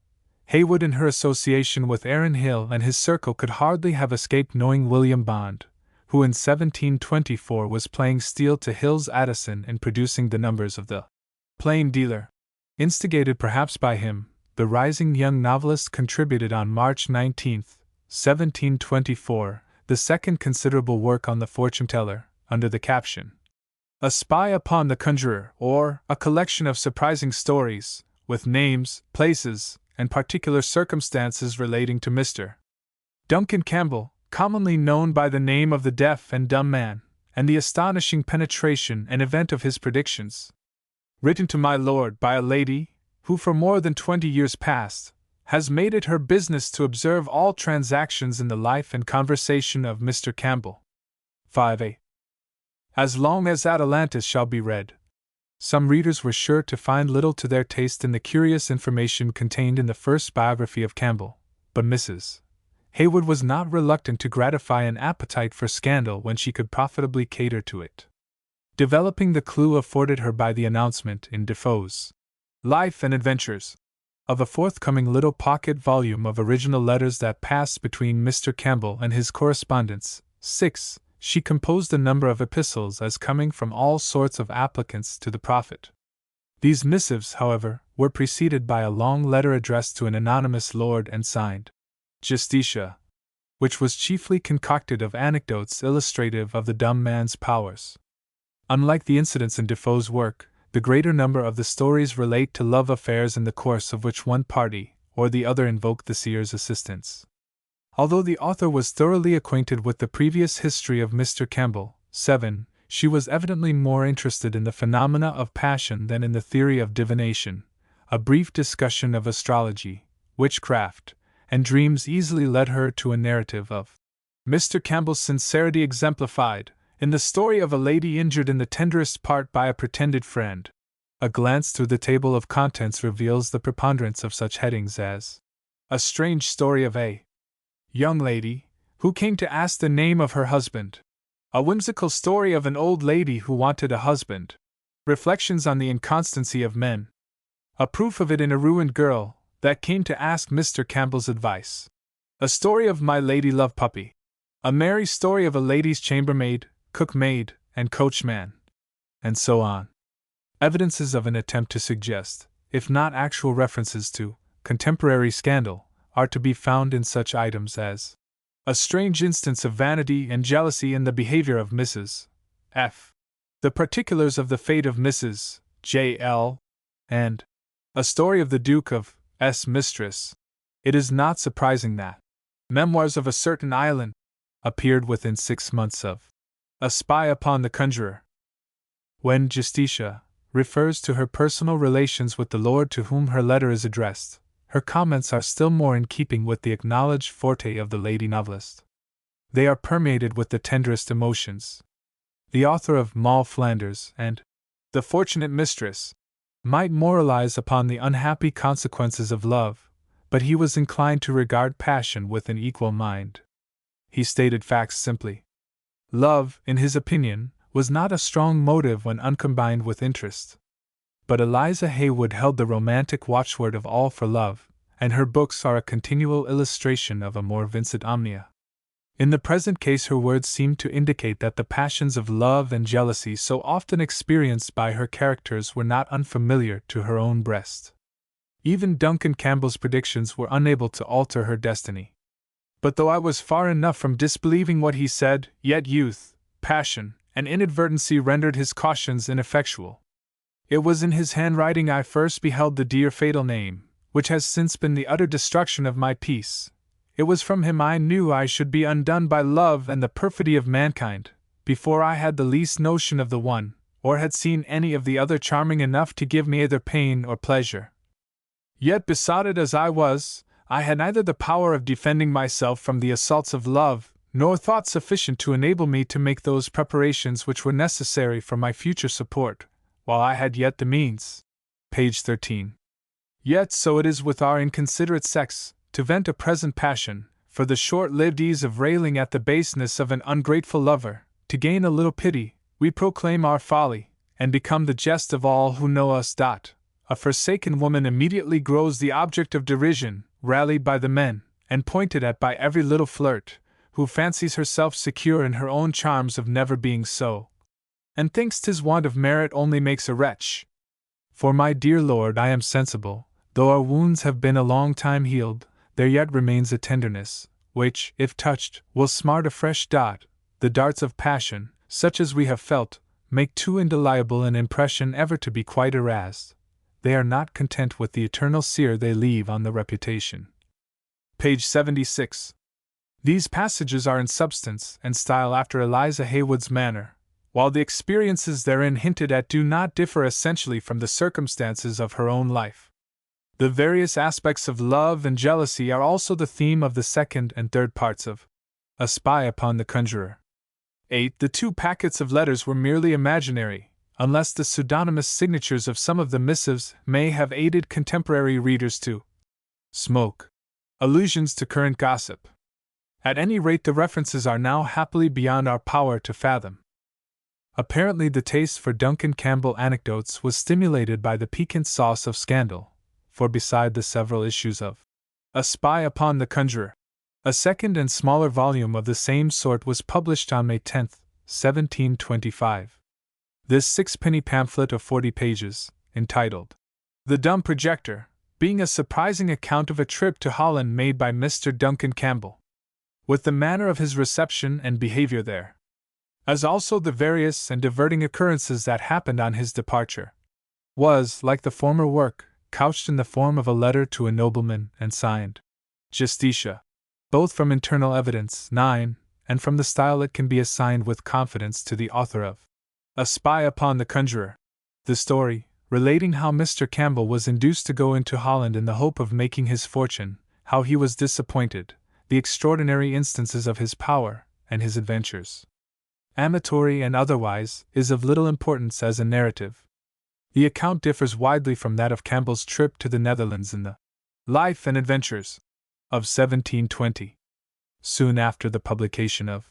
Haywood, in her association with Aaron Hill and his circle, could hardly have escaped knowing William Bond, who in 1724 was playing steel to Hill's Addison and producing the numbers of the Plain Dealer. Instigated perhaps by him, the rising young novelist contributed on March 19, 1724, the second considerable work on the fortune-teller, under the caption, A Spy Upon the Conjurer, or A Collection of Surprising Stories, with names, places, and particular circumstances relating to Mr. Duncan Campbell, commonly known by the name of the Deaf and Dumb Man, and the astonishing penetration and event of his predictions. Written to my lord by a lady, who for more than 20 years past, has made it her business to observe all transactions in the life and conversation of Mr. Campbell. 5a. As long as Atalantis shall be read, some readers were sure to find little to their taste in the curious information contained in the first biography of Campbell, but Mrs. Haywood was not reluctant to gratify an appetite for scandal when she could profitably cater to it. Developing the clue afforded her by the announcement in Defoe's Life and Adventures of a forthcoming little pocket volume of original letters that passed between Mr. Campbell and his correspondents, 6, she composed a number of epistles as coming from all sorts of applicants to the prophet. These missives, however, were preceded by a long letter addressed to an anonymous lord and signed Justitia, which was chiefly concocted of anecdotes illustrative of the dumb man's powers. Unlike the incidents in Defoe's work, the greater number of the stories relate to love affairs in the course of which one party or the other invoked the seer's assistance. Although the author was thoroughly acquainted with the previous history of Mr. Campbell, 7, she was evidently more interested in the phenomena of passion than in the theory of divination. A brief discussion of astrology, witchcraft, and dreams easily led her to a narrative of Mr. Campbell's sincerity exemplified in the story of a lady injured in the tenderest part by a pretended friend. A glance through the table of contents reveals the preponderance of such headings as A Strange Story of a Young Lady Who Came to Ask the Name of Her Husband, A Whimsical Story of an Old Lady Who Wanted a Husband, Reflections on the Inconstancy of Men, A Proof of It in a Ruined Girl That Came to Ask Mr. Campbell's Advice, A Story of My Lady Love Puppy, A Merry Story of a Lady's Chambermaid, Cookmaid, and Coachman, and so on. Evidences of an attempt to suggest, if not actual references to, contemporary scandal, are to be found in such items as a strange instance of vanity and jealousy in the behavior of Mrs. F., the particulars of the fate of Mrs. J. L., and a story of the Duke of S. mistress. It is not surprising that Memoirs of a Certain Island appeared within 6 months of A Spy Upon the Conjurer. When Justitia refers to her personal relations with the lord to whom her letter is addressed, her comments are still more in keeping with the acknowledged forte of the lady novelist. They are permeated with the tenderest emotions. The author of Moll Flanders and The Fortunate Mistress might moralize upon the unhappy consequences of love, but he was inclined to regard passion with an equal mind. He stated facts simply. Love, in his opinion, was not a strong motive when uncombined with interest. But Eliza Haywood held the romantic watchword of all for love, and her books are a continual illustration of a more vincent omnia. In the present case, her words seem to indicate that the passions of love and jealousy so often experienced by her characters were not unfamiliar to her own breast. Even Duncan Campbell's predictions were unable to alter her destiny. But though I was far enough from disbelieving what he said, yet youth, passion, and inadvertency rendered his cautions ineffectual. It was in his handwriting I first beheld the dear fatal name, which has since been the utter destruction of my peace. It was from him I knew I should be undone by love and the perfidy of mankind, before I had the least notion of the one, or had seen any of the other charming enough to give me either pain or pleasure. Yet, besotted as I was, I had neither the power of defending myself from the assaults of love, nor thought sufficient to enable me to make those preparations which were necessary for my future support, while I had yet the means. Page 13. Yet so it is with our inconsiderate sex, to vent a present passion, for the short-lived ease of railing at the baseness of an ungrateful lover, to gain a little pity, we proclaim our folly, and become the jest of all who know us. A forsaken woman immediately grows the object of derision, rallied by the men, and pointed at by every little flirt, who fancies herself secure in her own charms of never being so, and thinks 'tis want of merit only makes a wretch. For my dear lord, I am sensible, though our wounds have been a long time healed, there yet remains a tenderness, which, if touched, will smart afresh. The darts of passion, such as we have felt, make too indelible an impression ever to be quite erased. They are not content with the eternal sear they leave on the reputation. Page 76. These passages are in substance and style after Eliza Haywood's manner, while the experiences therein hinted at do not differ essentially from the circumstances of her own life. The various aspects of love and jealousy are also the theme of the second and third parts of A Spy Upon the Conjurer. 8. The 2 packets of letters were merely imaginary, unless the pseudonymous signatures of some of the missives may have aided contemporary readers to smoke allusions to current gossip. At any rate, the references are now happily beyond our power to fathom. Apparently the taste for Duncan Campbell anecdotes was stimulated by the piquant sauce of scandal, for beside the several issues of A Spy Upon the Conjurer, a second and smaller volume of the same sort was published on May 10, 1725. This 6-penny pamphlet of 40 pages, entitled The Dumb Projector, being a surprising account of a trip to Holland made by Mr. Duncan Campbell, with the manner of his reception and behavior there, as also the various and diverting occurrences that happened on his departure, was, like the former work, couched in the form of a letter to a nobleman and signed Justitia, both from internal evidence 9, and from the style it can be assigned with confidence to the author of A Spy Upon the Conjurer. The story, relating how Mr. Campbell was induced to go into Holland in the hope of making his fortune, how he was disappointed, the extraordinary instances of his power, and his adventures, amatory and otherwise, is of little importance as a narrative. The account differs widely from that of Campbell's trip to the Netherlands in the Life and Adventures of 1720. Soon after the publication of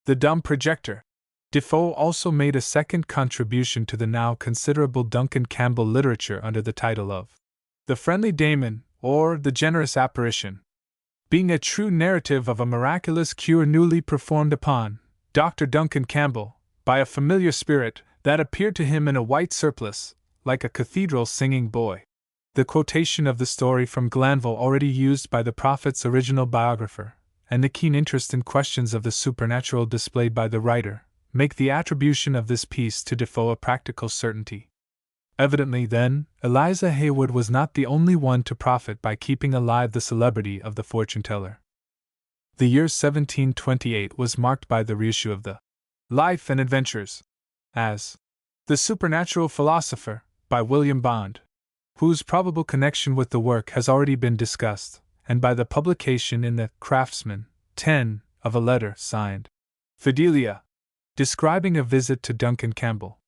The Dumb Projector, Defoe also made a second contribution to the now considerable Duncan Campbell literature under the title of The Friendly Daemon, or The Generous Apparition, being a true narrative of a miraculous cure newly performed upon Dr. Duncan Campbell by a familiar spirit that appeared to him in a white surplice, like a cathedral singing boy. The quotation of the story from Glanville already used by the prophet's original biographer, and the keen interest in questions of the supernatural displayed by the writer, make the attribution of this piece to Defoe a practical certainty. Evidently, then, Eliza Haywood was not the only one to profit by keeping alive the celebrity of the fortune-teller. The year 1728 was marked by the reissue of the Life and Adventures as The Supernatural Philosopher by William Bond, whose probable connection with the work has already been discussed, and by the publication in the Craftsman 10 of a letter signed Fidelia, describing a visit to Duncan Campbell.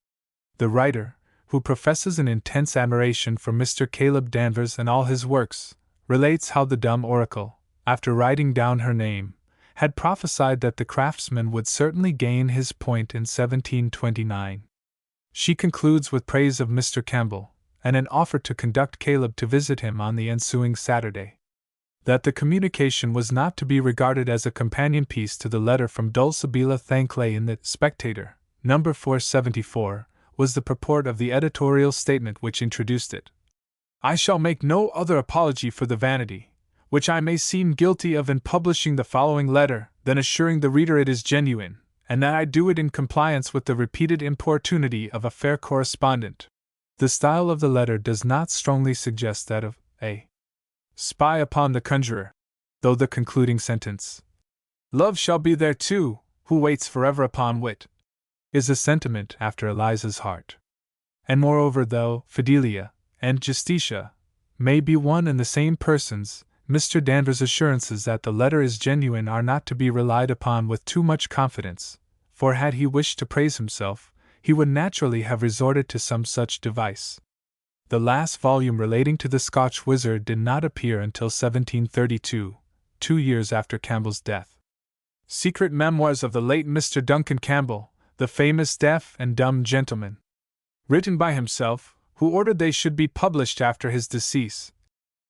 The writer, who professes an intense admiration for Mr. Caleb Danvers and all his works, relates how the dumb oracle, after writing down her name, had prophesied that the craftsman would certainly gain his point in 1729. She concludes with praise of Mr. Campbell, and an offer to conduct Caleb to visit him on the ensuing Saturday. That the communication was not to be regarded as a companion piece to the letter from Dulcibella Thanclay in the Spectator, No. 474, was the purport of the editorial statement which introduced it. I shall make no other apology for the vanity which I may seem guilty of in publishing the following letter, than assuring the reader it is genuine, and that I do it in compliance with the repeated importunity of a fair correspondent. The style of the letter does not strongly suggest that of a spy upon the conjurer, though the concluding sentence, "Love shall be there too, who waits forever upon wit," is a sentiment after Eliza's heart. And moreover, though Fidelia and Justitia may be one and the same persons, Mr. Danvers' assurances that the letter is genuine are not to be relied upon with too much confidence, for had he wished to praise himself, he would naturally have resorted to some such device. The last volume relating to the Scotch wizard did not appear until 1732, 2 years after Campbell's death. Secret Memoirs of the late Mr. Duncan Campbell, the famous deaf and dumb gentleman, written by himself, who ordered they should be published after his decease,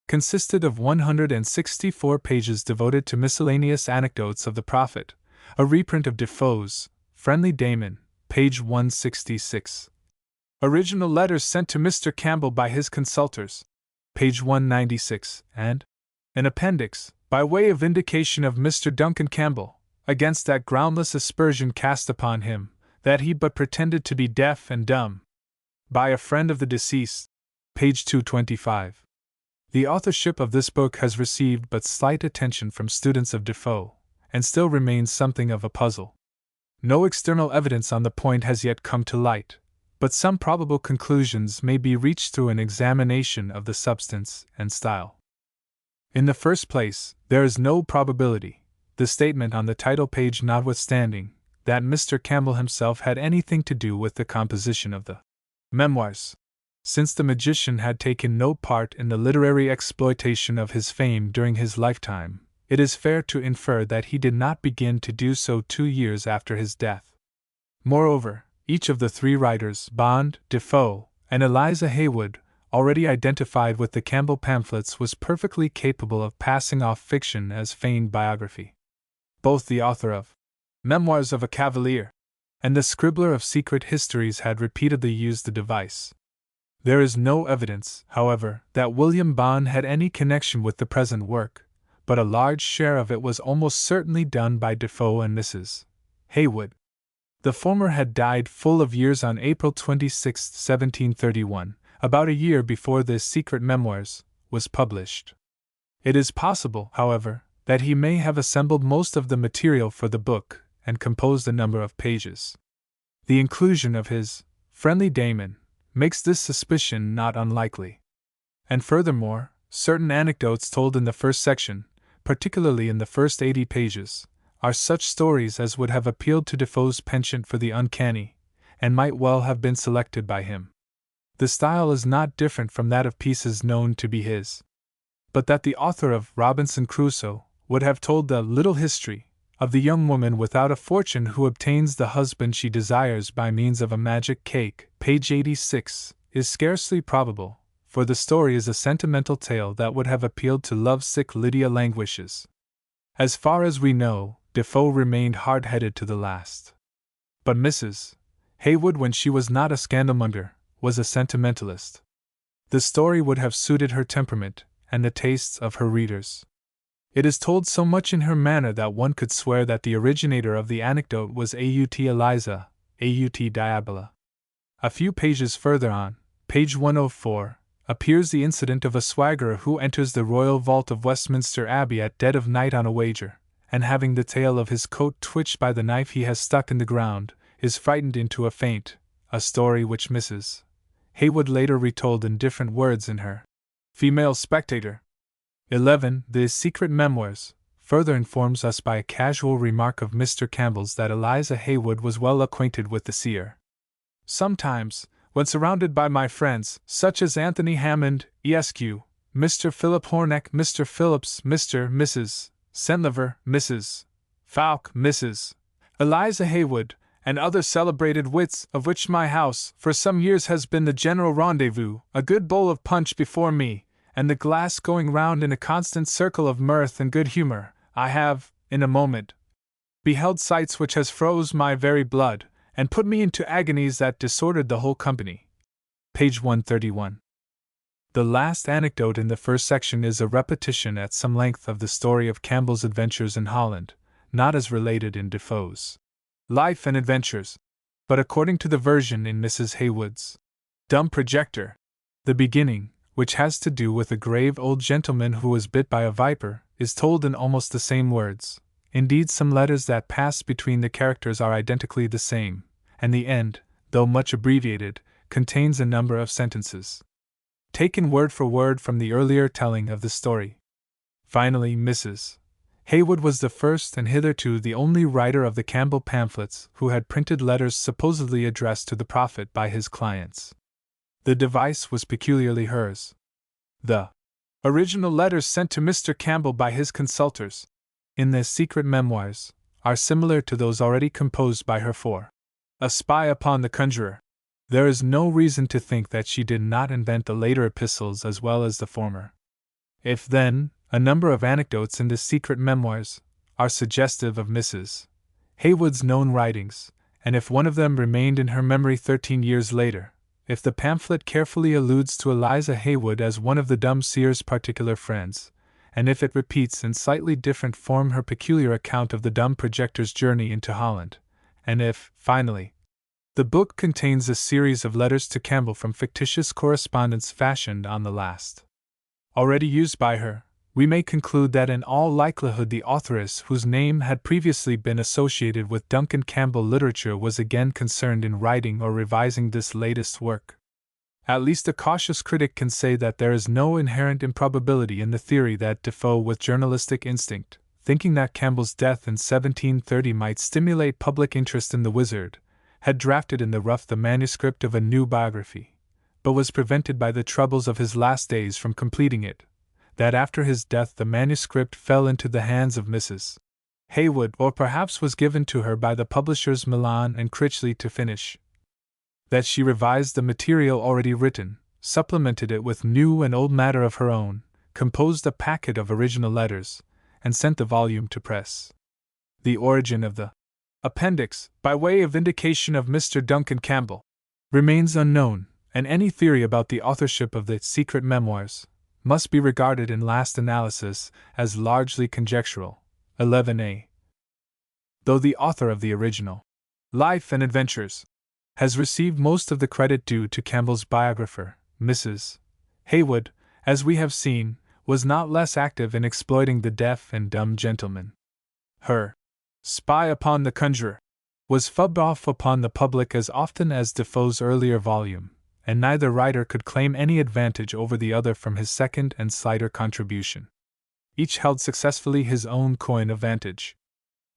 consisted of 164 pages devoted to miscellaneous anecdotes of the prophet, a reprint of Defoe's Friendly Damon, page 166. Original letters sent to Mr. Campbell by his consultors, page 196, and an appendix, by way of vindication of Mr. Duncan Campbell, against that groundless aspersion cast upon him, that he but pretended to be deaf and dumb, by a friend of the deceased, page 225. The authorship of this book has received but slight attention from students of Defoe, and still remains something of a puzzle. No external evidence on the point has yet come to light, but some probable conclusions may be reached through an examination of the substance and style. In the first place, there is no probability, the statement on the title page notwithstanding, that Mr. Campbell himself had anything to do with the composition of the memoirs. Since the magician had taken no part in the literary exploitation of his fame during his lifetime, it is fair to infer that he did not begin to do so 2 years after his death. Moreover, each of the three writers, Bond, Defoe, and Eliza Haywood, already identified with the Campbell pamphlets, was perfectly capable of passing off fiction as feigned biography. Both the author of Memoirs of a Cavalier and the scribbler of secret histories had repeatedly used the device. There is no evidence, however, that William Bond had any connection with the present work, but a large share of it was almost certainly done by Defoe and Mrs. Haywood. The former had died full of years on April 26, 1731, about a year before this Secret Memoirs was published. It is possible, however, that he may have assembled most of the material for the book and composed a number of pages. The inclusion of his Friendly Damon makes this suspicion not unlikely. And furthermore, certain anecdotes told in the first section, particularly in the first 80 pages, are such stories as would have appealed to Defoe's penchant for the uncanny, and might well have been selected by him. The style is not different from that of pieces known to be his. But that the author of Robinson Crusoe would have told the little history of the young woman without a fortune who obtains the husband she desires by means of a magic cake, page 86, is scarcely probable, for the story is a sentimental tale that would have appealed to love-sick Lydia Languishes. As far as we know, Defoe remained hard-headed to the last. But Mrs. Haywood, when she was not a scandalmonger, was a sentimentalist. The story would have suited her temperament and the tastes of her readers. It is told so much in her manner that one could swear that the originator of the anecdote was Aut Eliza, Aut Diabola. A few pages further on, page 104, appears the incident of a swaggerer who enters the royal vault of Westminster Abbey at dead of night on a wager, and having the tail of his coat twitched by the knife he has stuck in the ground, is frightened into a faint, a story which Mrs. Haywood later retold in different words in her Female Spectator. 11. The Secret Memoirs further informs us by a casual remark of Mr. Campbell's that Eliza Haywood was well acquainted with the seer. Sometimes, when surrounded by my friends, such as Anthony Hammond, Esq., Mr. Philip Horneck, Mr. Phillips, Mrs. Centlever, Mrs. Falk, Mrs. Eliza Haywood, and other celebrated wits, of which my house for some years has been the general rendezvous, a good bowl of punch before me, and the glass going round in a constant circle of mirth and good humor, I have, in a moment, beheld sights which has froze my very blood, and put me into agonies that disordered the whole company. Page 131. The last anecdote in the first section is a repetition at some length of the story of Campbell's adventures in Holland, not as related in Defoe's Life and Adventures, but according to the version in Mrs. Haywood's Dumb Projector. The beginning, which has to do with a grave old gentleman who was bit by a viper, is told in almost the same words. Indeed, some letters that pass between the characters are identically the same, and the end, though much abbreviated, contains a number of sentences taken word for word from the earlier telling of the story. Finally, Mrs. Haywood was the first and hitherto the only writer of the Campbell pamphlets who had printed letters supposedly addressed to the prophet by his clients. The device was peculiarly hers. The original letters sent to Mr. Campbell by his consultors, in the Secret Memoirs, are similar to those already composed by her for A Spy Upon the Conjurer. There is no reason to think that she did not invent the later epistles as well as the former. If, then, a number of anecdotes in the Secret Memoirs are suggestive of Mrs. Haywood's known writings, and if one of them remained in her memory 13 years later, if the pamphlet carefully alludes to Eliza Haywood as one of the dumb seer's particular friends, and if it repeats in slightly different form her peculiar account of the dumb projector's journey into Holland, and if, finally, the book contains a series of letters to Campbell from fictitious correspondence fashioned on the last already used by her, we may conclude that in all likelihood the authoress whose name had previously been associated with Duncan Campbell literature was again concerned in writing or revising this latest work. At least a cautious critic can say that there is no inherent improbability in the theory that Defoe, with journalistic instinct, thinking that Campbell's death in 1730 might stimulate public interest in the wizard, had drafted in the rough the manuscript of a new biography, but was prevented by the troubles of his last days from completing it, that after his death the manuscript fell into the hands of Mrs. Haywood, or perhaps was given to her by the publishers Milan and Critchley to finish, that she revised the material already written, supplemented it with new and old matter of her own, composed a packet of original letters, and sent the volume to press. The origin of the appendix, by way of indication of Mr. Duncan Campbell, remains unknown, and any theory about the authorship of the Secret Memoirs must be regarded in last analysis as largely conjectural. 11a. Though the author of the original Life and Adventures has received most of the credit due to Campbell's biographer, Mrs. Haywood, as we have seen, was not less active in exploiting the deaf and dumb gentleman. Her Spy Upon the Conjurer was fubbed off upon the public as often as Defoe's earlier volume, and neither writer could claim any advantage over the other from his second and slighter contribution. Each held successfully his own coign of vantage.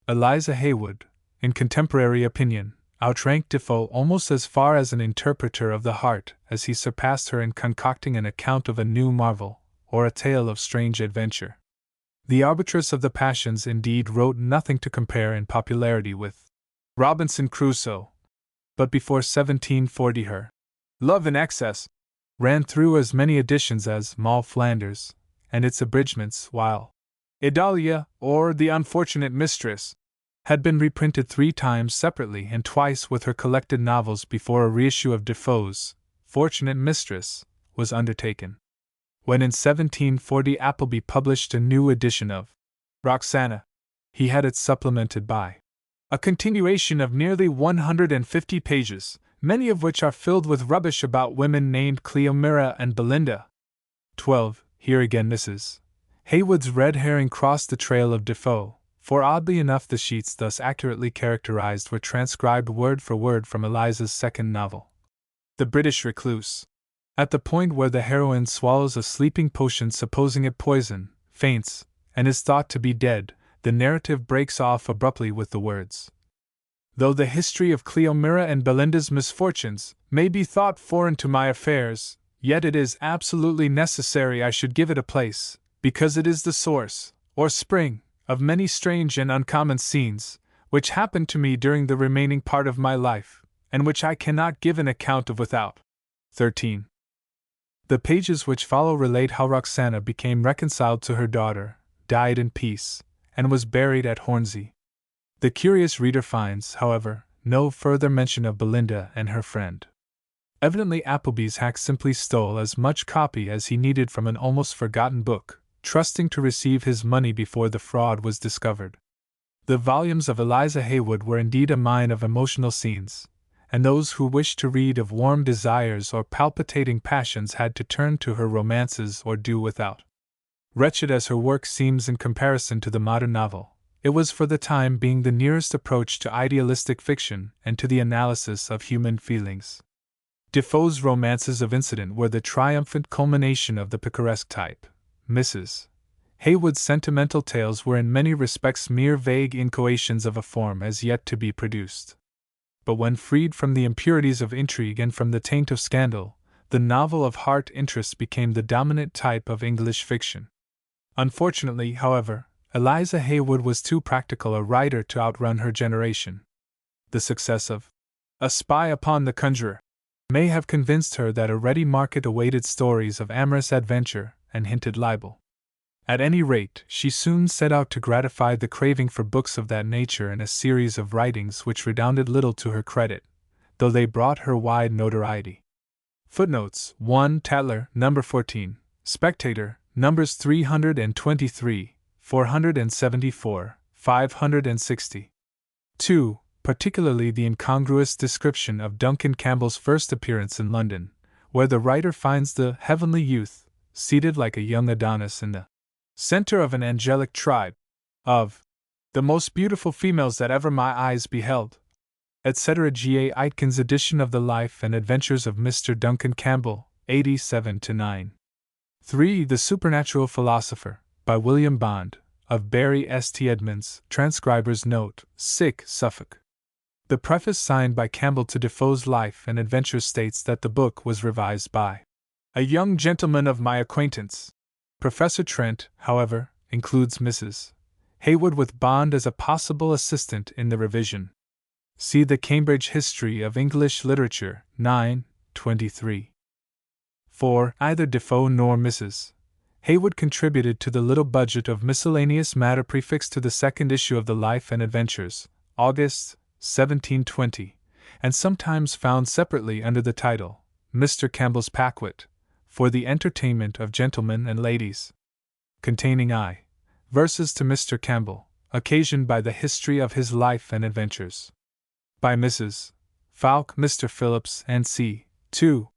Eliza Haywood, in contemporary opinion, outranked Defoe almost as far as an interpreter of the heart as he surpassed her in concocting an account of a new marvel, or a tale of strange adventure. The arbitress of the passions indeed wrote nothing to compare in popularity with Robinson Crusoe, but before 1740 her Love in Excess ran through as many editions as Moll Flanders and its abridgments, while Idalia, or The Unfortunate Mistress, had been reprinted 3 times separately and twice with her collected novels before a reissue of Defoe's unfortunate mistress, was undertaken. When in 1740 Appleby published a new edition of Roxana, he had it supplemented by a continuation of nearly 150 pages, many of which are filled with rubbish about women named Cleomira and Belinda. 12. Here again Mrs. Haywood's red herring crossed the trail of Defoe, for oddly enough the sheets thus accurately characterized were transcribed word for word from Eliza's second novel, The British Recluse. At the point where the heroine swallows a sleeping potion supposing it poison, faints, and is thought to be dead, the narrative breaks off abruptly with the words, "Though the history of Cleomira and Belinda's misfortunes may be thought foreign to my affairs, yet it is absolutely necessary I should give it a place, because it is the source, or spring, of many strange and uncommon scenes, which happened to me during the remaining part of my life, and which I cannot give an account of without." 13. The pages which follow relate how Roxana became reconciled to her daughter, died in peace, and was buried at Hornsey. The curious reader finds, however, no further mention of Belinda and her friend. Evidently Appleby's hack simply stole as much copy as he needed from an almost forgotten book, trusting to receive his money before the fraud was discovered. The volumes of Eliza Haywood were indeed a mine of emotional scenes, and those who wished to read of warm desires or palpitating passions had to turn to her romances or do without. Wretched as her work seems in comparison to the modern novel, it was for the time being the nearest approach to idealistic fiction and to the analysis of human feelings. Defoe's romances of incident were the triumphant culmination of the picaresque type. Mrs. Haywood's sentimental tales were in many respects mere vague inchoations of a form as yet to be produced. But when freed from the impurities of intrigue and from the taint of scandal, the novel of heart interest became the dominant type of English fiction. Unfortunately, however, Eliza Haywood was too practical a writer to outrun her generation. The success of A Spy Upon the Conjurer may have convinced her that a ready market awaited stories of amorous adventure and hinted libel. At any rate, she soon set out to gratify the craving for books of that nature in a series of writings which redounded little to her credit, though they brought her wide notoriety. Footnotes: 1. Tatler, No. 14, Spectator, Numbers 323, 474, 560. 2. Particularly the incongruous description of Duncan Campbell's first appearance in London, where the writer finds the heavenly youth seated like a young Adonis in the center of an angelic tribe of the most beautiful females that ever my eyes beheld, etc. G. A. Aitken's edition of the Life and Adventures of Mr. Duncan Campbell, 87-9. 3. The Supernatural Philosopher, by William Bond, of Barry St. Edmunds, Transcriber's Note, Sick, Suffolk. The preface signed by Campbell to Defoe's Life and Adventures states that the book was revised by a young gentleman of my acquaintance. Professor Trent, however, includes Mrs. Haywood with Bond as a possible assistant in the revision. See the Cambridge History of English Literature, 9/23. 4. Neither Defoe nor Mrs. Haywood contributed to the little budget of miscellaneous matter prefixed to the second issue of the Life and Adventures, August, 1720, and sometimes found separately under the title, Mr. Campbell's Packwit, for the entertainment of gentlemen and ladies, containing verses to Mr. Campbell, occasioned by the history of his life and adventures. By Mrs. Falk, Mr. Phillips, and c. 2.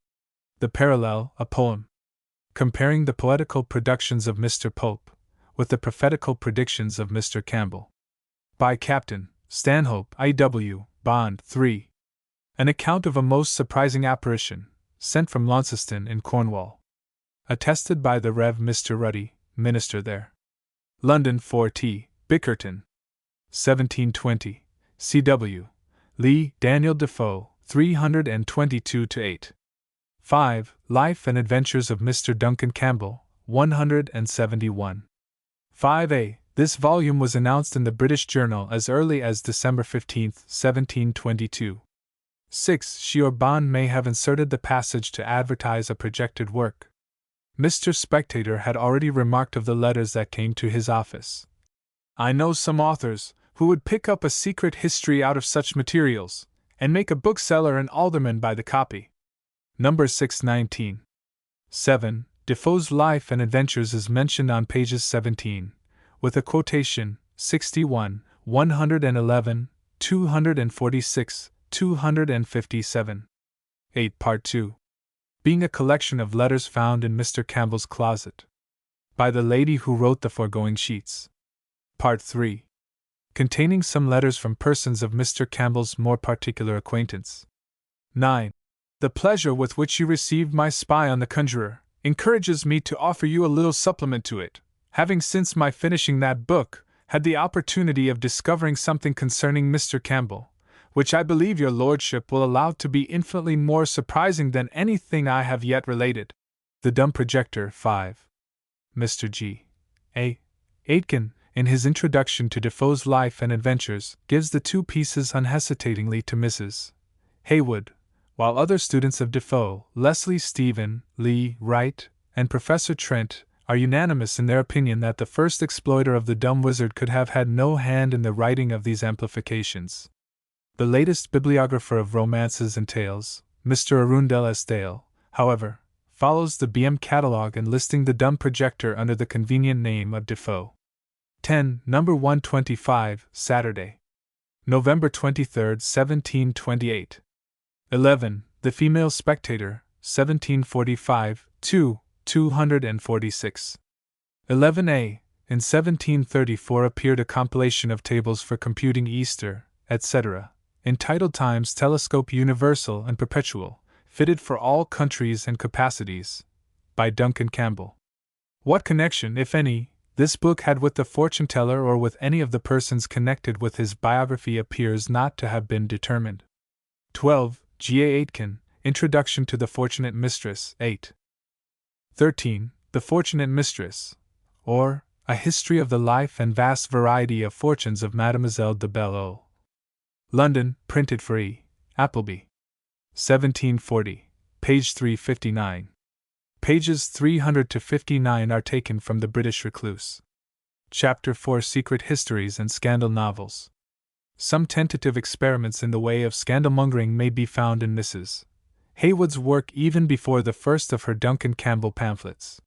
The Parallel, a poem, comparing the poetical productions of Mr. Pope with the prophetical predictions of Mr. Campbell. By Captain Stanhope I.W. Bond, 3. An account of a most surprising apparition, sent from Launceston in Cornwall. Attested by the Rev. Mr. Ruddy, minister there. London 4T. Bickerton. 1720. C.W. Lee, Daniel Defoe, 322-8. 5. Life and Adventures of Mr. Duncan Campbell, 171. 5a. This volume was announced in the British Journal as early as December 15, 1722. 6. She or Bond may have inserted the passage to advertise a projected work. Mr. Spectator had already remarked of the letters that came to his office. I know some authors who would pick up a secret history out of such materials, and make a bookseller and alderman by the copy. Number 619. 7. Defoe's life and adventures is mentioned on pages 17, with a quotation, 61, 111, 246, 257. 8. Part 2. Being a collection of letters found in Mr. Campbell's closet, by the lady who wrote the foregoing sheets. Part 3. Containing some letters from persons of Mr. Campbell's more particular acquaintance. 9. The pleasure with which you received my Spy on the Conjurer encourages me to offer you a little supplement to it, having since my finishing that book had the opportunity of discovering something concerning Mr. Campbell, which I believe your lordship will allow to be infinitely more surprising than anything I have yet related. The Dumb Projector. 5. Mr. G. A. Aitken, in his introduction to Defoe's life and adventures, gives the two pieces unhesitatingly to Mrs. Haywood, while other students of Defoe, Leslie Stephen, Lee, Wright, and Professor Trent, are unanimous in their opinion that the first exploiter of the dumb wizard could have had no hand in the writing of these amplifications. The latest bibliographer of romances and tales, Mr. Arundel S. Dale, however, follows the B.M. catalogue enlisting the Dumb Projector under the convenient name of Defoe. 10. Number 125, Saturday, November 23, 1728. 11. The Female Spectator, 1745, 246. 11a. In 1734 appeared a compilation of tables for computing Easter, etc., entitled Times Telescope Universal and Perpetual, fitted for all countries and capacities, by Duncan Campbell. What connection, if any, this book had with the fortune teller or with any of the persons connected with his biography appears not to have been determined. 12. G. A. Aitken, Introduction to the Fortunate Mistress. 8. 13. The Fortunate Mistress, or A History of the Life and Vast Variety of Fortunes of Mademoiselle de Belle. London, printed for E. Appleby. 1740, page 359. Pages 300 to 59 are taken from The British Recluse. Chapter 4. Secret Histories and Scandal Novels. Some tentative experiments in the way of scandalmongering may be found in Mrs. Haywood's work even before the first of her Duncan Campbell pamphlets.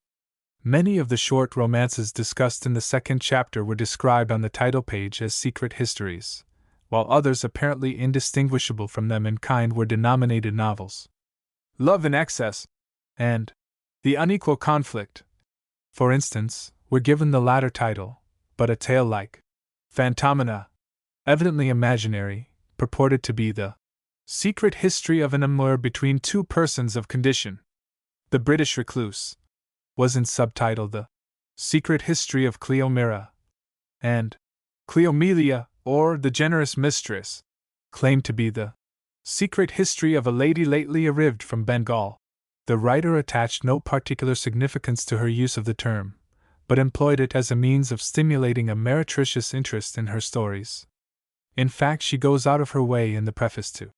Many of the short romances discussed in the second chapter were described on the title page as secret histories, while others apparently indistinguishable from them in kind were denominated novels. Love in Excess and The Unequal Conflict, for instance, were given the latter title, but a tale like Phantomena, evidently imaginary, purported to be the secret history of an amour between two persons of condition. The British Recluse was in subtitle The Secret History of Cleomira, and Cleomelia, or The Generous Mistress, claimed to be the secret history of a lady lately arrived from Bengal. The writer attached no particular significance to her use of the term, but employed it as a means of stimulating a meretricious interest in her stories. In fact, she goes out of her way in the preface to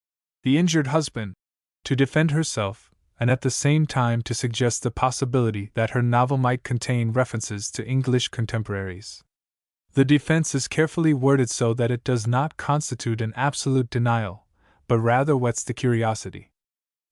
The Injured Husband to defend herself, and at the same time to suggest the possibility that her novel might contain references to English contemporaries. The defense is carefully worded so that it does not constitute an absolute denial, but rather whets the curiosity.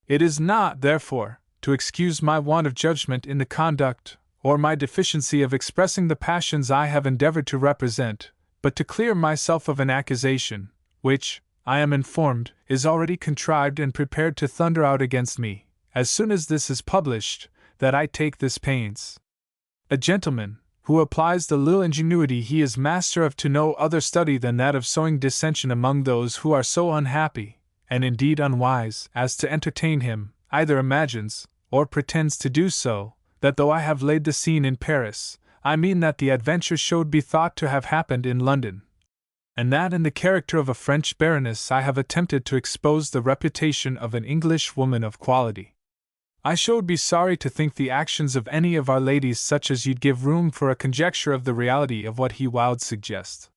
It is not, therefore, to excuse my want of judgment in the conduct, or my deficiency of expressing the passions I have endeavored to represent, but to clear myself of an accusation, which, I am informed, is already contrived and prepared to thunder out against me, as soon as this is published, that I take this pains. A gentleman, who applies the little ingenuity he is master of to no other study than that of sowing dissension among those who are so unhappy, and indeed unwise, as to entertain him, either imagines, or pretends to do so, that though I have laid the scene in Paris, I mean that the adventure should be thought to have happened in London, and that in the character of a French baroness I have attempted to expose the reputation of an English woman of quality. I should be sorry to think the actions of any of our ladies such as you'd give room for a conjecture of the reality of what he would suggest.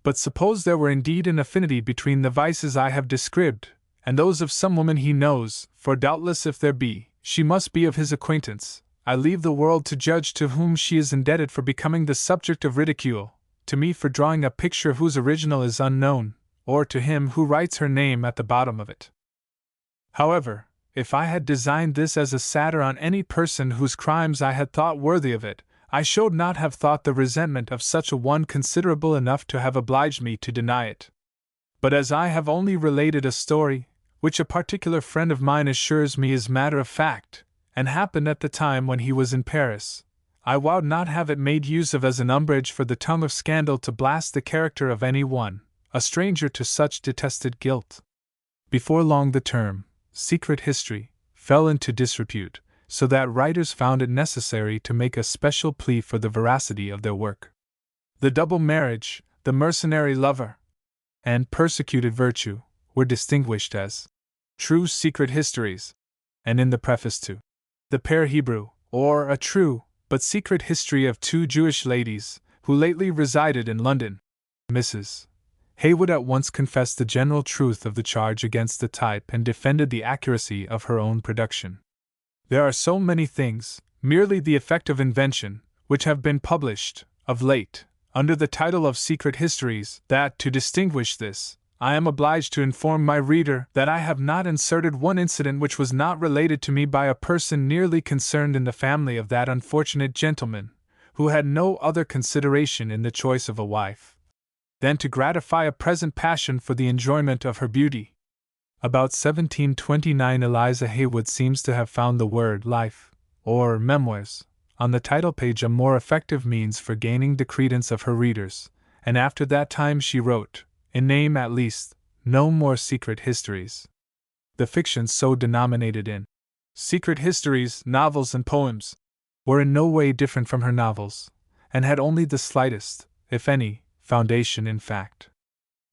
But suppose there were indeed an affinity between the vices I have described, and those of some woman he knows, for doubtless if there be, she must be of his acquaintance. I leave the world to judge to whom she is indebted for becoming the subject of ridicule, to me for drawing a picture whose original is unknown, or to him who writes her name at the bottom of it. However, if I had designed this as a satire on any person whose crimes I had thought worthy of it, I should not have thought the resentment of such a one considerable enough to have obliged me to deny it. But as I have only related a story, which a particular friend of mine assures me is matter of fact, and happened at the time when he was in Paris, I would not have it made use of as an umbrage for the tongue of scandal to blast the character of any one, a stranger to such detested guilt. Before long the term, secret history, fell into disrepute, so that writers found it necessary to make a special plea for the veracity of their work. The double marriage, the mercenary lover, and persecuted virtue were distinguished as true secret histories, and in the preface to the Père Hebrew, or a true but secret history of two Jewish ladies who lately resided in London, Mrs. Haywood at once confessed the general truth of the charge against the type and defended the accuracy of her own production. There are so many things, merely the effect of invention, which have been published, of late, under the title of secret histories, that, to distinguish this, I am obliged to inform my reader that I have not inserted one incident which was not related to me by a person nearly concerned in the family of that unfortunate gentleman, who had no other consideration in the choice of a wife than to gratify a present passion for the enjoyment of her beauty. About 1729 Eliza Haywood seems to have found the word life, or memoirs, on the title page a more effective means for gaining the credence of her readers, and after that time she wrote, in name at least, no more secret histories. The fictions so denominated in secret histories, novels, and poems were in no way different from her novels, and had only the slightest, if any, foundation in fact.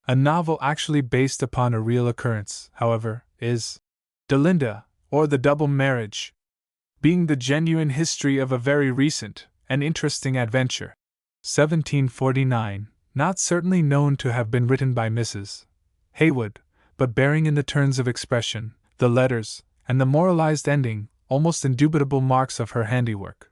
A novel actually based upon a real occurrence, however, is Delinda, or The Double Marriage, being the genuine history of a very recent and interesting adventure. 1749, not certainly known to have been written by Mrs. Haywood, but bearing in the turns of expression, the letters, and the moralized ending, almost indubitable marks of her handiwork.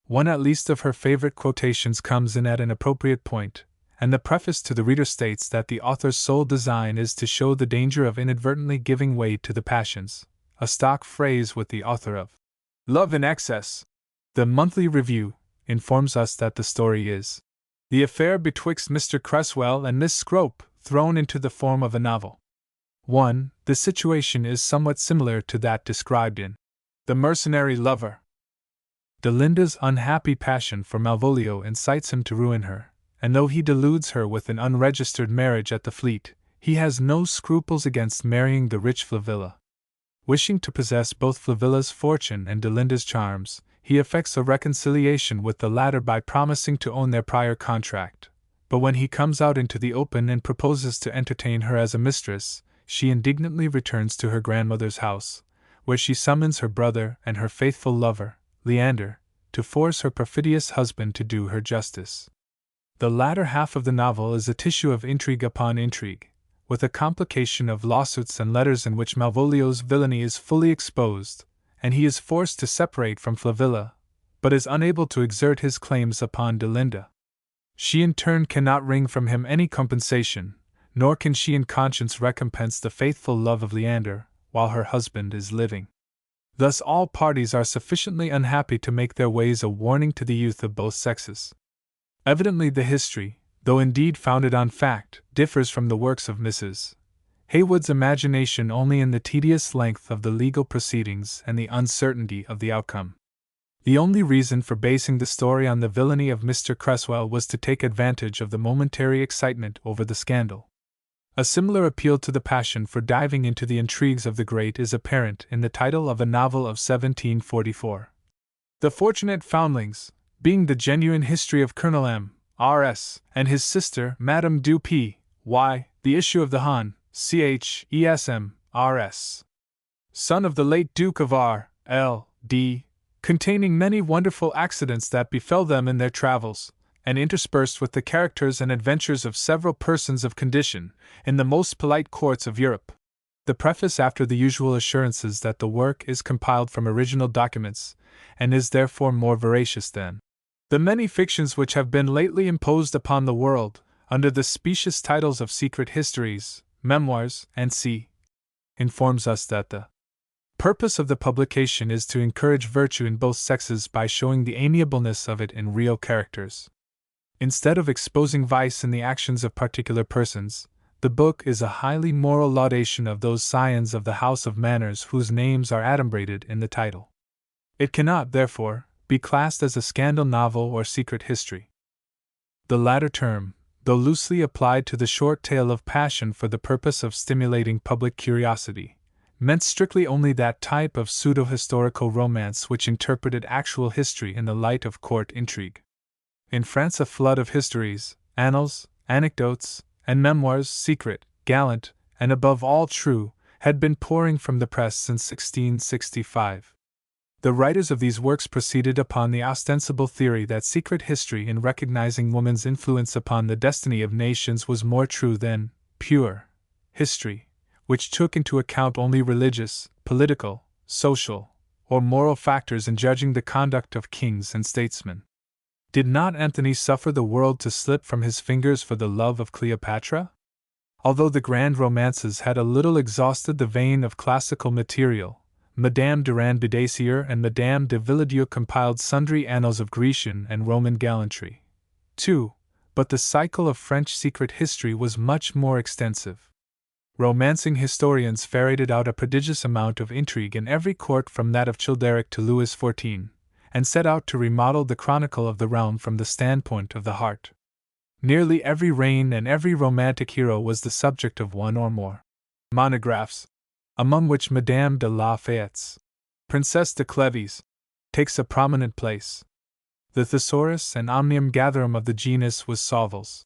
One at least of her favorite quotations comes in at an appropriate point, and the preface to the reader states that the author's sole design is to show the danger of inadvertently giving way to the passions, a stock phrase with the author of Love in Excess. The Monthly Review informs us that the story is the affair betwixt Mr. Cresswell and Miss Scrope, thrown into the form of a novel. 1. The situation is somewhat similar to that described in The Mercenary Lover. Delinda's unhappy passion for Malvolio incites him to ruin her, and though he deludes her with an unregistered marriage at the Fleet, he has no scruples against marrying the rich Flavilla. Wishing to possess both Flavilla's fortune and Delinda's charms, he effects a reconciliation with the latter by promising to own their prior contract, but when he comes out into the open and proposes to entertain her as a mistress, she indignantly returns to her grandmother's house, where she summons her brother and her faithful lover, Leander, to force her perfidious husband to do her justice. The latter half of the novel is a tissue of intrigue upon intrigue, with a complication of lawsuits and letters in which Malvolio's villainy is fully exposed, and he is forced to separate from Flavilla, but is unable to exert his claims upon Delinda. She in turn cannot wring from him any compensation, nor can she in conscience recompense the faithful love of Leander, while her husband is living. Thus all parties are sufficiently unhappy to make their ways a warning to the youth of both sexes. Evidently the history, though indeed founded on fact, differs from the works of Mrs. Haywood's imagination only in the tedious length of the legal proceedings and the uncertainty of the outcome. The only reason for basing the story on the villainy of Mr. Cresswell was to take advantage of the momentary excitement over the scandal. A similar appeal to the passion for diving into the intrigues of the great is apparent in the title of a novel of 1744. The Fortunate Foundlings, being the genuine history of Colonel M. R.S. and his sister, Madame du P.Y., the issue of the Hon. C.H.E.S.M. R.S., son of the late Duke of R.L.D., containing many wonderful accidents that befell them in their travels, and interspersed with the characters and adventures of several persons of condition in the most polite courts of Europe. The preface, after the usual assurances that the work is compiled from original documents, and is therefore more veracious than the many fictions which have been lately imposed upon the world, under the specious titles of secret histories, memoirs, and informs us that the Purpose of the publication is to encourage virtue in both sexes by showing the amiableness of it in real characters. Instead of exposing vice in the actions of particular persons, the book is a highly moral laudation of those scions of the House of Manners whose names are adumbrated in the title. It cannot, therefore, be classed as a scandal novel or secret history. The latter term, though loosely applied to the short tale of passion for the purpose of stimulating public curiosity, meant strictly only that type of pseudo-historical romance which interpreted actual history in the light of court intrigue. In France, a flood of histories, annals, anecdotes, and memoirs, secret, gallant, and above all true, had been pouring from the press since 1665. The writers of these works proceeded upon the ostensible theory that secret history in recognizing woman's influence upon the destiny of nations was more true than pure history, which took into account only religious, political, social, or moral factors in judging the conduct of kings and statesmen. Did not Antony suffer the world to slip from his fingers for the love of Cleopatra? Although the grand romances had a little exhausted the vein of classical material, Madame de Rambidesier and Madame de Villedieu compiled sundry annals of Grecian and Roman gallantry, too, but the cycle of French secret history was much more extensive. Romancing historians ferreted out a prodigious amount of intrigue in every court from that of Childeric to Louis XIV, and set out to remodel the chronicle of the realm from the standpoint of the heart. Nearly every reign and every romantic hero was the subject of one or more monographs, among which Madame de la Fayette's Princess de Cleves takes a prominent place. The thesaurus and omnium gatherum of the genus was Sauval's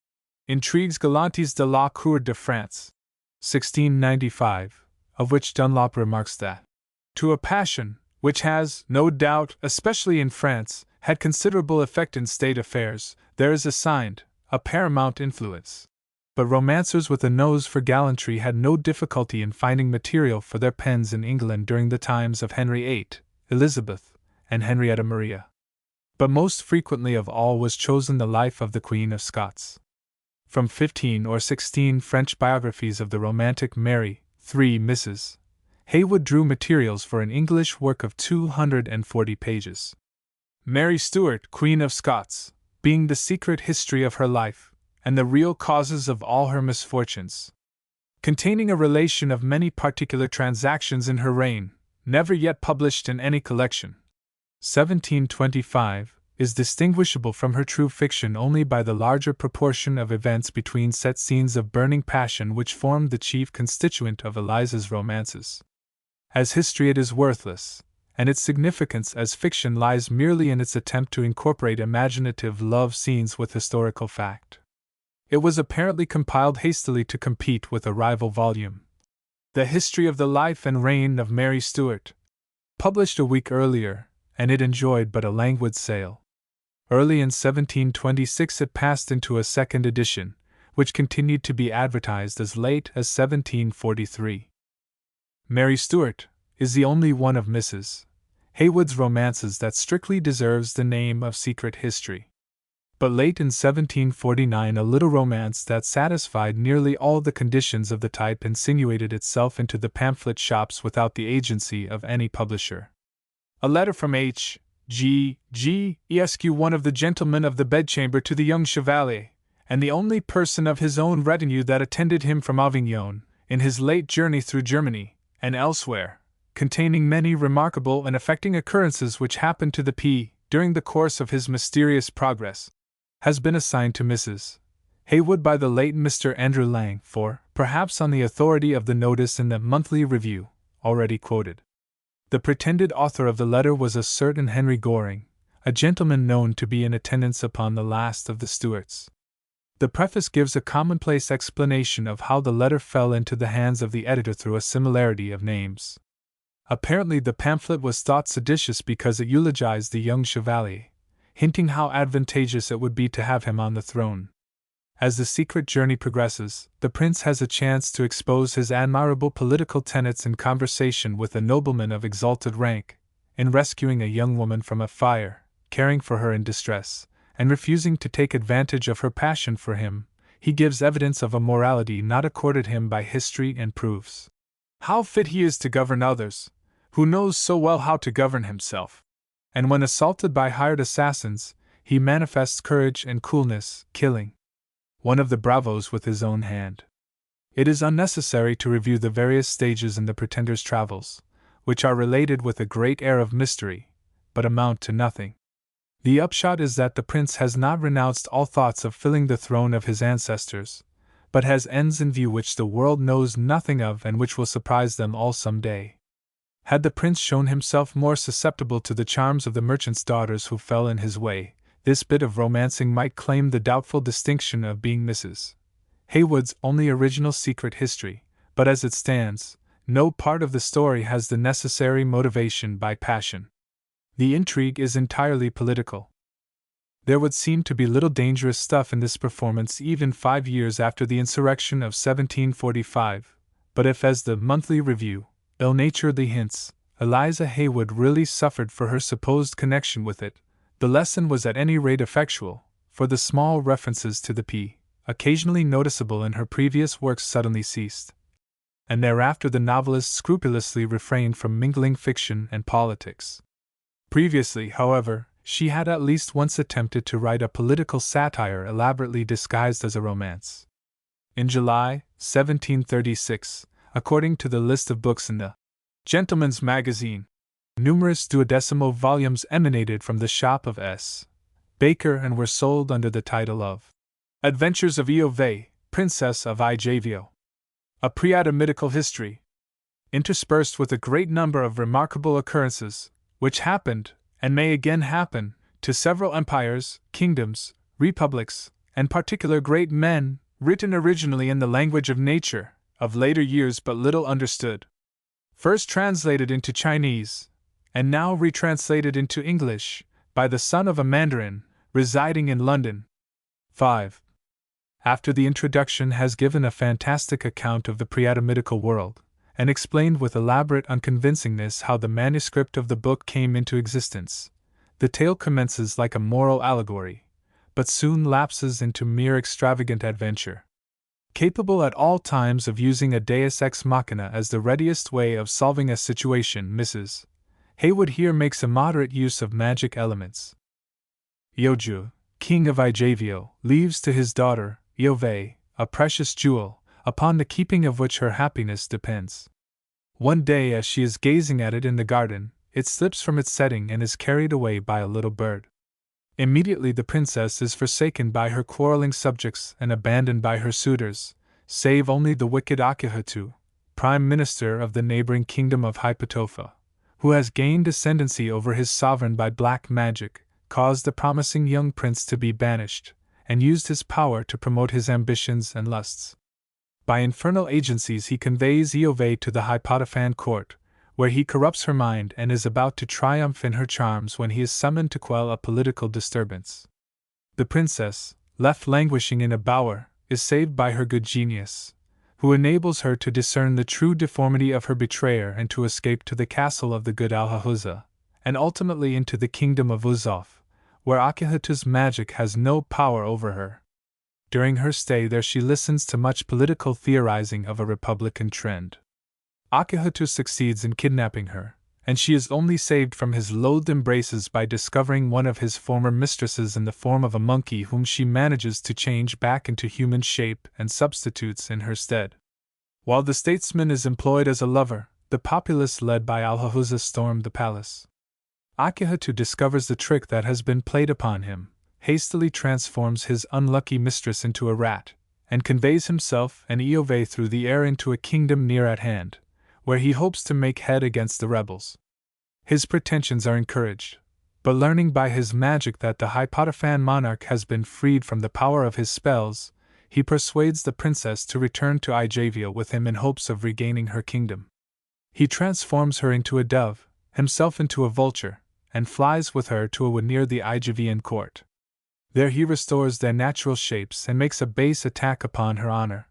Intrigues galantes de la Cour de France, 1695, of which Dunlop remarks that, to a passion, which has, no doubt, especially in France, had considerable effect in state affairs, there is assigned a paramount influence. But romancers with a nose for gallantry had no difficulty in finding material for their pens in England during the times of Henry VIII, Elizabeth, and Henrietta Maria. But most frequently of all was chosen the life of the Queen of Scots. From 15 or 16 French biographies of the romantic Mary, 3 Mrs. Haywood drew materials for an English work of 240 pages. Mary Stuart, Queen of Scots, being the secret history of her life, and the real causes of all her misfortunes. Containing a relation of many particular transactions in her reign, never yet published in any collection. 1725 is distinguishable from her true fiction only by the larger proportion of events between set scenes of burning passion which formed the chief constituent of Eliza's romances. As history it is worthless, and its significance as fiction lies merely in its attempt to incorporate imaginative love scenes with historical fact. It was apparently compiled hastily to compete with a rival volume, The History of the Life and Reign of Mary Stuart, published a week earlier, and it enjoyed but a languid sale. Early in 1726 it passed into a second edition, which continued to be advertised as late as 1743. Mary Stuart is the only one of Mrs. Haywood's romances that strictly deserves the name of secret history. But late in 1749 a little romance that satisfied nearly all the conditions of the type insinuated itself into the pamphlet shops without the agency of any publisher. A letter from H.G. Esq., one of the gentlemen of the bedchamber, to the young Chevalier, and the only person of his own retinue that attended him from Avignon, in his late journey through Germany, and elsewhere, containing many remarkable and affecting occurrences which happened to the P. during the course of his mysterious progress, has been assigned to Mrs. Haywood by the late Mr. Andrew Lang, for, perhaps on the authority of the notice in the Monthly Review, already quoted. The pretended author of the letter was a certain Henry Goring, a gentleman known to be in attendance upon the last of the Stuarts. The preface gives a commonplace explanation of how the letter fell into the hands of the editor through a similarity of names. Apparently the pamphlet was thought seditious because it eulogized the young Chevalier, hinting how advantageous it would be to have him on the throne. As the secret journey progresses, the prince has a chance to expose his admirable political tenets in conversation with a nobleman of exalted rank, in rescuing a young woman from a fire, caring for her in distress, and refusing to take advantage of her passion for him. He gives evidence of a morality not accorded him by history and proves how fit he is to govern others, who knows so well how to govern himself. And when assaulted by hired assassins, he manifests courage and coolness, killing one of the bravos with his own hand. It is unnecessary to review the various stages in the pretender's travels, which are related with a great air of mystery, but amount to nothing. The upshot is that the prince has not renounced all thoughts of filling the throne of his ancestors, but has ends in view which the world knows nothing of and which will surprise them all some day. Had the prince shown himself more susceptible to the charms of the merchant's daughters who fell in his way, this bit of romancing might claim the doubtful distinction of being Mrs. Haywood's only original secret history, but as it stands, no part of the story has the necessary motivation by passion. The intrigue is entirely political. There would seem to be little dangerous stuff in this performance even 5 years after the insurrection of 1745, but if, as the Monthly Review ill-naturedly hints, Eliza Haywood really suffered for her supposed connection with it, the lesson was at any rate effectual, for the small references to the P, occasionally noticeable in her previous works, suddenly ceased, and thereafter the novelist scrupulously refrained from mingling fiction and politics. Previously, however, she had at least once attempted to write a political satire elaborately disguised as a romance. In July, 1736, according to the list of books in the Gentleman's Magazine, numerous 12º volumes emanated from the shop of S. Baker and were sold under the title of Adventures of Iove, Princess of Ijavio. A pre-Adamitical history, interspersed with a great number of remarkable occurrences, which happened, and may again happen, to several empires, kingdoms, republics, and particular great men, written originally in the language of nature, of later years but little understood. First translated into Chinese, and now retranslated into English, by the son of a Mandarin, residing in London. 5. After the introduction has given a fantastic account of the pre-Adamitical world, and explained with elaborate unconvincingness how the manuscript of the book came into existence, the tale commences like a moral allegory, but soon lapses into mere extravagant adventure. Capable at all times of using a deus ex machina as the readiest way of solving a situation, Mrs. Haywood here makes a moderate use of magic elements. Ioju, king of Ijavio, leaves to his daughter, Iove, a precious jewel, upon the keeping of which her happiness depends. One day, as she is gazing at it in the garden, it slips from its setting and is carried away by a little bird. Immediately the princess is forsaken by her quarreling subjects and abandoned by her suitors, save only the wicked Akhenaten, prime minister of the neighboring kingdom of Hypatophia, who has gained ascendancy over his sovereign by black magic, caused the promising young prince to be banished, and used his power to promote his ambitions and lusts. By infernal agencies he conveys Iove to the Hypatophan court, where he corrupts her mind and is about to triumph in her charms when he is summoned to quell a political disturbance. The princess, left languishing in a bower, is saved by her good genius, who enables her to discern the true deformity of her betrayer and to escape to the castle of the good Alhahuza, and ultimately into the kingdom of Uzof, where Akhenaten's magic has no power over her. During her stay there she listens to much political theorizing of a republican trend. Akhenaten succeeds in kidnapping her, and she is only saved from his loathed embraces by discovering one of his former mistresses in the form of a monkey whom she manages to change back into human shape and substitutes in her stead. While the statesman is employed as a lover, the populace led by Alhahuza storm the palace. Akhenaten discovers the trick that has been played upon him, hastily transforms his unlucky mistress into a rat, and conveys himself and Iove through the air into a kingdom near at hand, where he hopes to make head against the rebels. His pretensions are encouraged, but learning by his magic that the Hypatophan monarch has been freed from the power of his spells, he persuades the princess to return to Ijavio with him in hopes of regaining her kingdom. He transforms her into a dove, himself into a vulture, and flies with her to a wood near the Ijavian court. There he restores their natural shapes and makes a base attack upon her honor.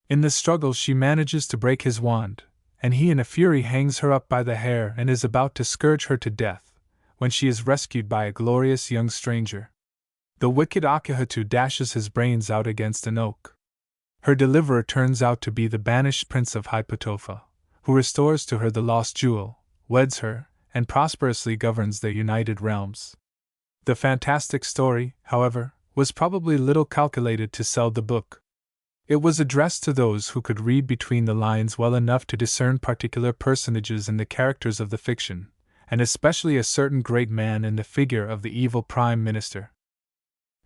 In the struggle she manages to break his wand, and he in a fury hangs her up by the hair and is about to scourge her to death, when she is rescued by a glorious young stranger. The wicked Akhenaten dashes his brains out against an oak. Her deliverer turns out to be the banished prince of Hypatophia, who restores to her the lost jewel, weds her, and prosperously governs their united realms. The fantastic story, however, was probably little calculated to sell the book. It was addressed to those who could read between the lines well enough to discern particular personages in the characters of the fiction, and especially a certain great man in the figure of the evil Prime Minister.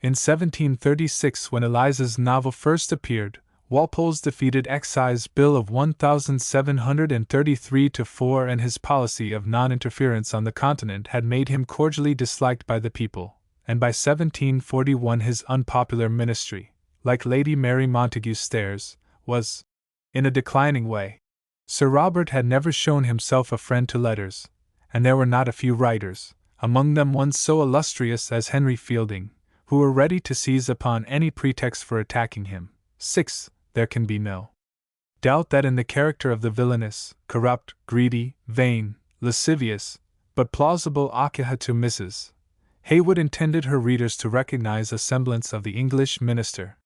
In 1736, when Eliza's novel first appeared, Walpole's defeated Excise Bill of 1733-4 and his policy of non-interference on the Continent had made him cordially disliked by the people, and by 1741 his unpopular ministry, like Lady Mary Montague's Stairs, was in a declining way. Sir Robert had never shown himself a friend to letters, and there were not a few writers, among them one so illustrious as Henry Fielding, who were ready to seize upon any pretext for attacking him. 6. There can be no doubt that in the character of the villainous, corrupt, greedy, vain, lascivious, but plausible Akihatu Mrs. Haywood intended her readers to recognize a semblance of the English minister.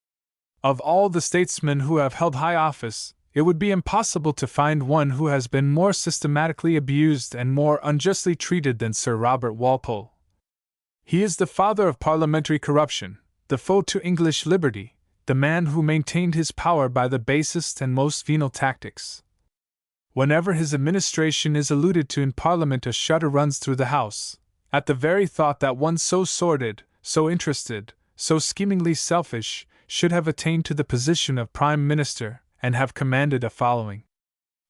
Of all the statesmen who have held high office, it would be impossible to find one who has been more systematically abused and more unjustly treated than Sir Robert Walpole. He is the father of parliamentary corruption, the foe to English liberty, the man who maintained his power by the basest and most venal tactics. Whenever his administration is alluded to in Parliament, a shudder runs through the House, at the very thought that one so sordid, so interested, so schemingly selfish, should have attained to the position of Prime Minister, and have commanded a following.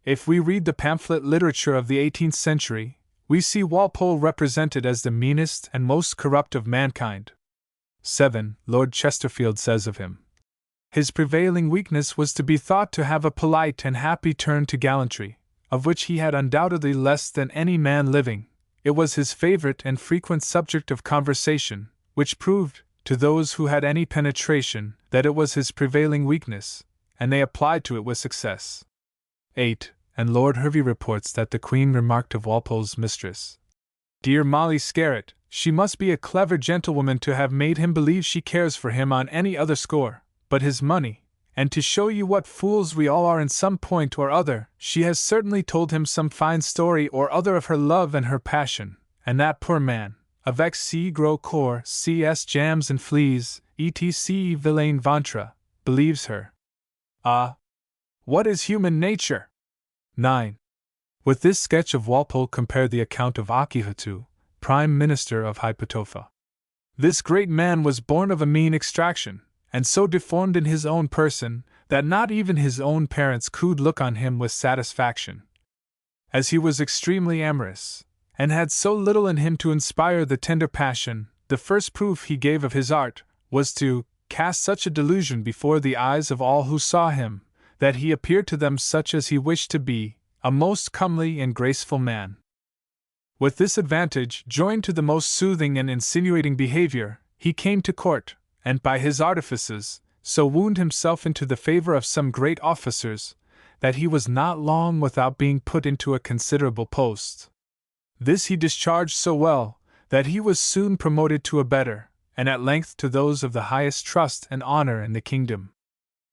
If we read the pamphlet literature of the 18th century, we see Walpole represented as the meanest and most corrupt of mankind. 7. Lord Chesterfield says of him, his prevailing weakness was to be thought to have a polite and happy turn to gallantry, of which he had undoubtedly less than any man living. It was his favorite and frequent subject of conversation, which proved, to those who had any penetration, that it was his prevailing weakness, and they applied to it with success. 8. And Lord Hervey reports that the Queen remarked of Walpole's mistress, "Dear Molly Scarrett, she must be a clever gentlewoman to have made him believe she cares for him on any other score but his money, and to show you what fools we all are in some point or other, she has certainly told him some fine story or other of her love and her passion, and that poor man, avec si gros corps, cs jams and fleas, etc vilain ventre, believes her. Ah! What is human nature?" 9. With this sketch of Walpole compare the account of Akihatu, Prime Minister of Hypatofa. This great man was born of a mean extraction, and so deformed in his own person, that not even his own parents could look on him with satisfaction. As he was extremely amorous, and had so little in him to inspire the tender passion, the first proof he gave of his art was to cast such a delusion before the eyes of all who saw him, that he appeared to them such as he wished to be, a most comely and graceful man. With this advantage, joined to the most soothing and insinuating behavior, he came to court, and by his artifices, so wound himself into the favor of some great officers, that he was not long without being put into a considerable post. This he discharged so well, that he was soon promoted to a better, and at length to those of the highest trust and honor in the kingdom.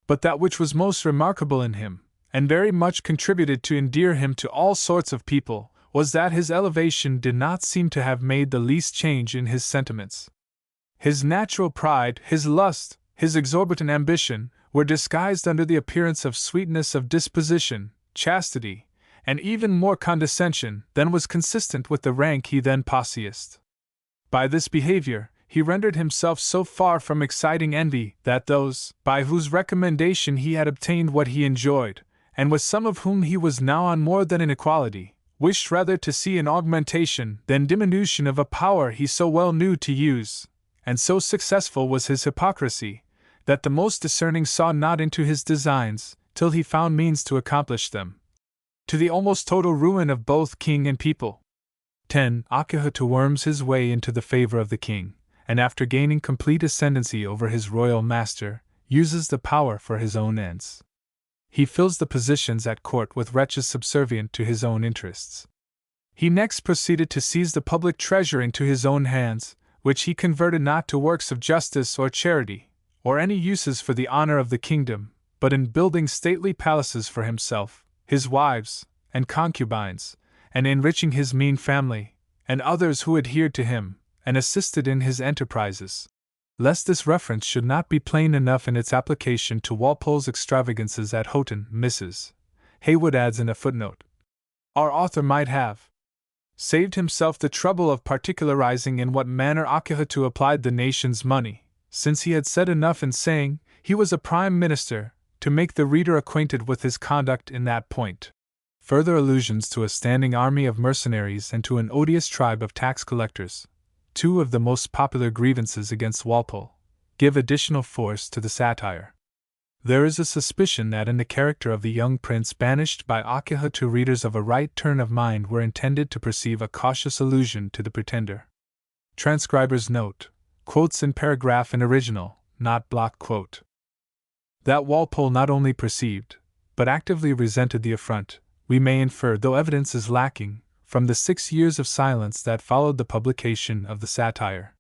But that which was most remarkable in him, and very much contributed to endear him to all sorts of people, was that his elevation did not seem to have made the least change in his sentiments. His natural pride, his lust, his exorbitant ambition, were disguised under the appearance of sweetness of disposition, chastity, and even more condescension than was consistent with the rank he then possessed. By this behavior, he rendered himself so far from exciting envy that those, by whose recommendation he had obtained what he enjoyed, and with some of whom he was now on more than an equality, wished rather to see an augmentation than diminution of a power he so well knew to use, and so successful was his hypocrisy, that the most discerning saw not into his designs, till he found means to accomplish them, to the almost total ruin of both king and people. 10. Akihatu worms his way into the favor of the king, and after gaining complete ascendancy over his royal master, uses the power for his own ends. He fills the positions at court with wretches subservient to his own interests. He next proceeded to seize the public treasure into his own hands, which he converted not to works of justice or charity, or any uses for the honor of the kingdom, but in building stately palaces for himself, his wives, and concubines, and enriching his mean family, and others who adhered to him, and assisted in his enterprises. Lest this reference should not be plain enough in its application to Walpole's extravagances at Houghton, Mrs. Haywood adds in a footnote, "Our author might have saved himself the trouble of particularizing in what manner Akhenaton applied the nation's money, since he had said enough in saying he was a prime minister to make the reader acquainted with his conduct in that point." Further allusions to a standing army of mercenaries and to an odious tribe of tax collectors, two of the most popular grievances against Walpole, give additional force to the satire. There is a suspicion that in the character of the young prince banished by Akhenaton readers of a right turn of mind were intended to perceive a cautious allusion to the pretender. Transcriber's note, quotes in paragraph in original, not block quote. That Walpole not only perceived, but actively resented the affront, we may infer, though evidence is lacking, from the 6 years of silence that followed the publication of the satire.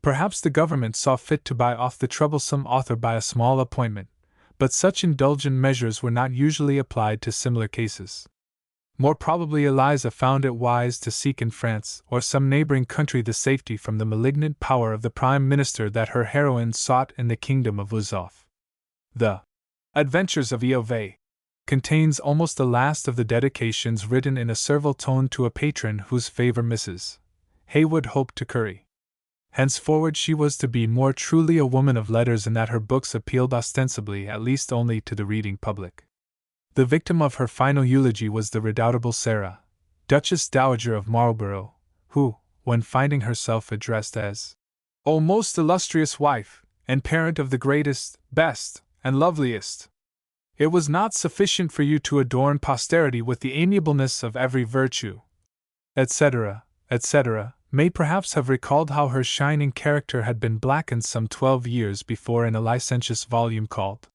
Perhaps the government saw fit to buy off the troublesome author by a small appointment, but such indulgent measures were not usually applied to similar cases. More probably Eliza found it wise to seek in France or some neighboring country the safety from the malignant power of the Prime Minister that her heroine sought in the kingdom of Luzoff. The Adventures of Eove contains almost the last of the dedications written in a servile tone to a patron whose favor Mrs. Haywood hoped to curry. Henceforward she was to be more truly a woman of letters in that her books appealed ostensibly at least only to the reading public. The victim of her final eulogy was the redoubtable Sarah, Duchess Dowager of Marlborough, who, when finding herself addressed as, "O most illustrious wife, and parent of the greatest, best, and loveliest, it was not sufficient for you to adorn posterity with the amiableness of every virtue," etc., etc., may perhaps have recalled how her shining character had been blackened some 12 years before in a licentious volume called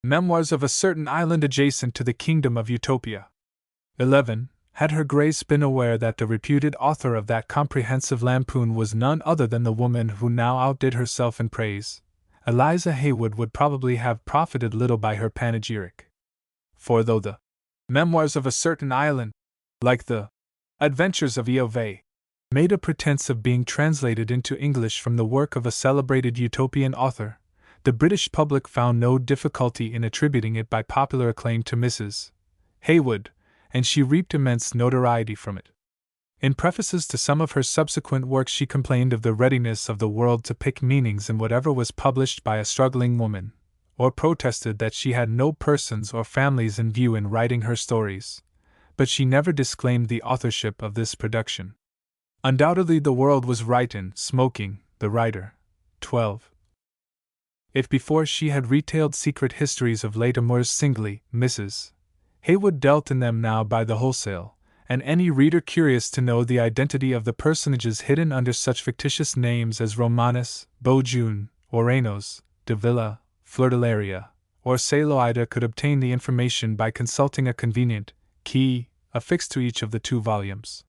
Memoirs of a Certain Island Adjacent to the Kingdom of Utopia. 11. Had her Grace been aware that the reputed author of that comprehensive lampoon was none other than the woman who now outdid herself in praise, Eliza Haywood would probably have profited little by her panegyric. For though the Memoirs of a Certain Island, like the Adventures of Eove, made a pretense of being translated into English from the work of a celebrated utopian author, the British public found no difficulty in attributing it by popular acclaim to Mrs. Haywood, and she reaped immense notoriety from it. In prefaces to some of her subsequent works she complained of the readiness of the world to pick meanings in whatever was published by a struggling woman, or protested that she had no persons or families in view in writing her stories, but she never disclaimed the authorship of this production. Undoubtedly the world was right in smoking the writer. 12. If before she had retailed secret histories of late amours singly, Mrs. Haywood dealt in them now by the wholesale, and any reader curious to know the identity of the personages hidden under such fictitious names as Romanus, Beaujeu, Orenos, de Villa, Flirtularia, or Celoida could obtain the information by consulting a convenient key affixed to each of the 2 volumes.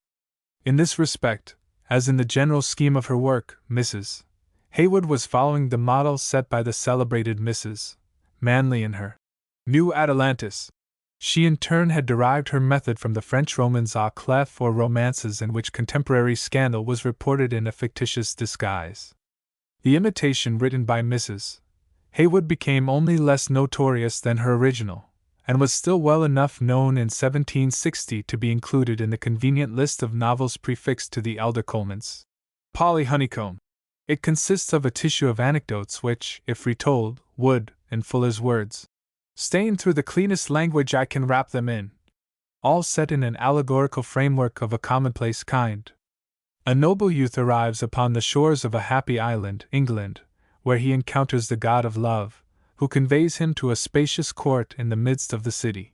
In this respect, as in the general scheme of her work, Mrs. Haywood was following the model set by the celebrated Mrs. Manley in her New Atalantis. She in turn had derived her method from the French romans à clef or romances in which contemporary scandal was reported in a fictitious disguise. The imitation written by Mrs. Haywood became only less notorious than her original, and was still well enough known in 1760 to be included in the convenient list of novels prefixed to the elder Coleman's Polly Honeycomb. It consists of a tissue of anecdotes which, if retold, would, in Fuller's words, stain through the cleanest language I can wrap them in, all set in an allegorical framework of a commonplace kind. A noble youth arrives upon the shores of a happy island, England, where he encounters the god of love, who conveys him to a spacious court in the midst of the city.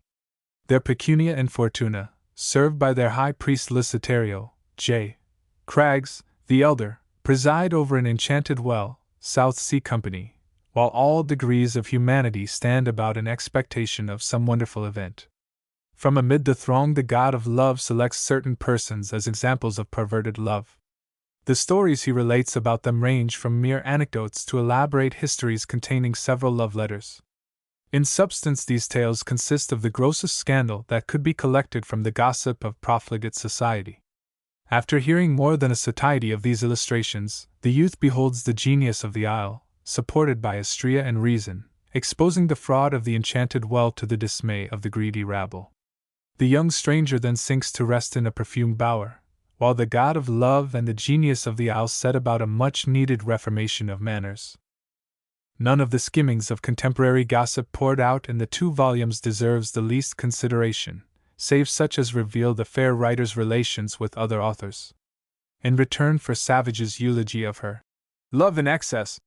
Their pecunia and fortuna, served by their high priest Licitario, J. Craggs, the elder, preside over an enchanted well, South Sea Company, while all degrees of humanity stand about in expectation of some wonderful event. From amid the throng the god of love selects certain persons as examples of perverted love. The stories he relates about them range from mere anecdotes to elaborate histories containing several love letters. In substance, these tales consist of the grossest scandal that could be collected from the gossip of profligate society. After hearing more than a satiety of these illustrations, the youth beholds the genius of the isle, supported by Astrea and reason, exposing the fraud of the enchanted well to the dismay of the greedy rabble. The young stranger then sinks to rest in a perfumed bower, while the god of love and the genius of the isle set about a much-needed reformation of manners. None of the skimmings of contemporary gossip poured out in the 2 volumes deserves the least consideration, save such as reveal the fair writer's relations with other authors. In return for Savage's eulogy of her love in excess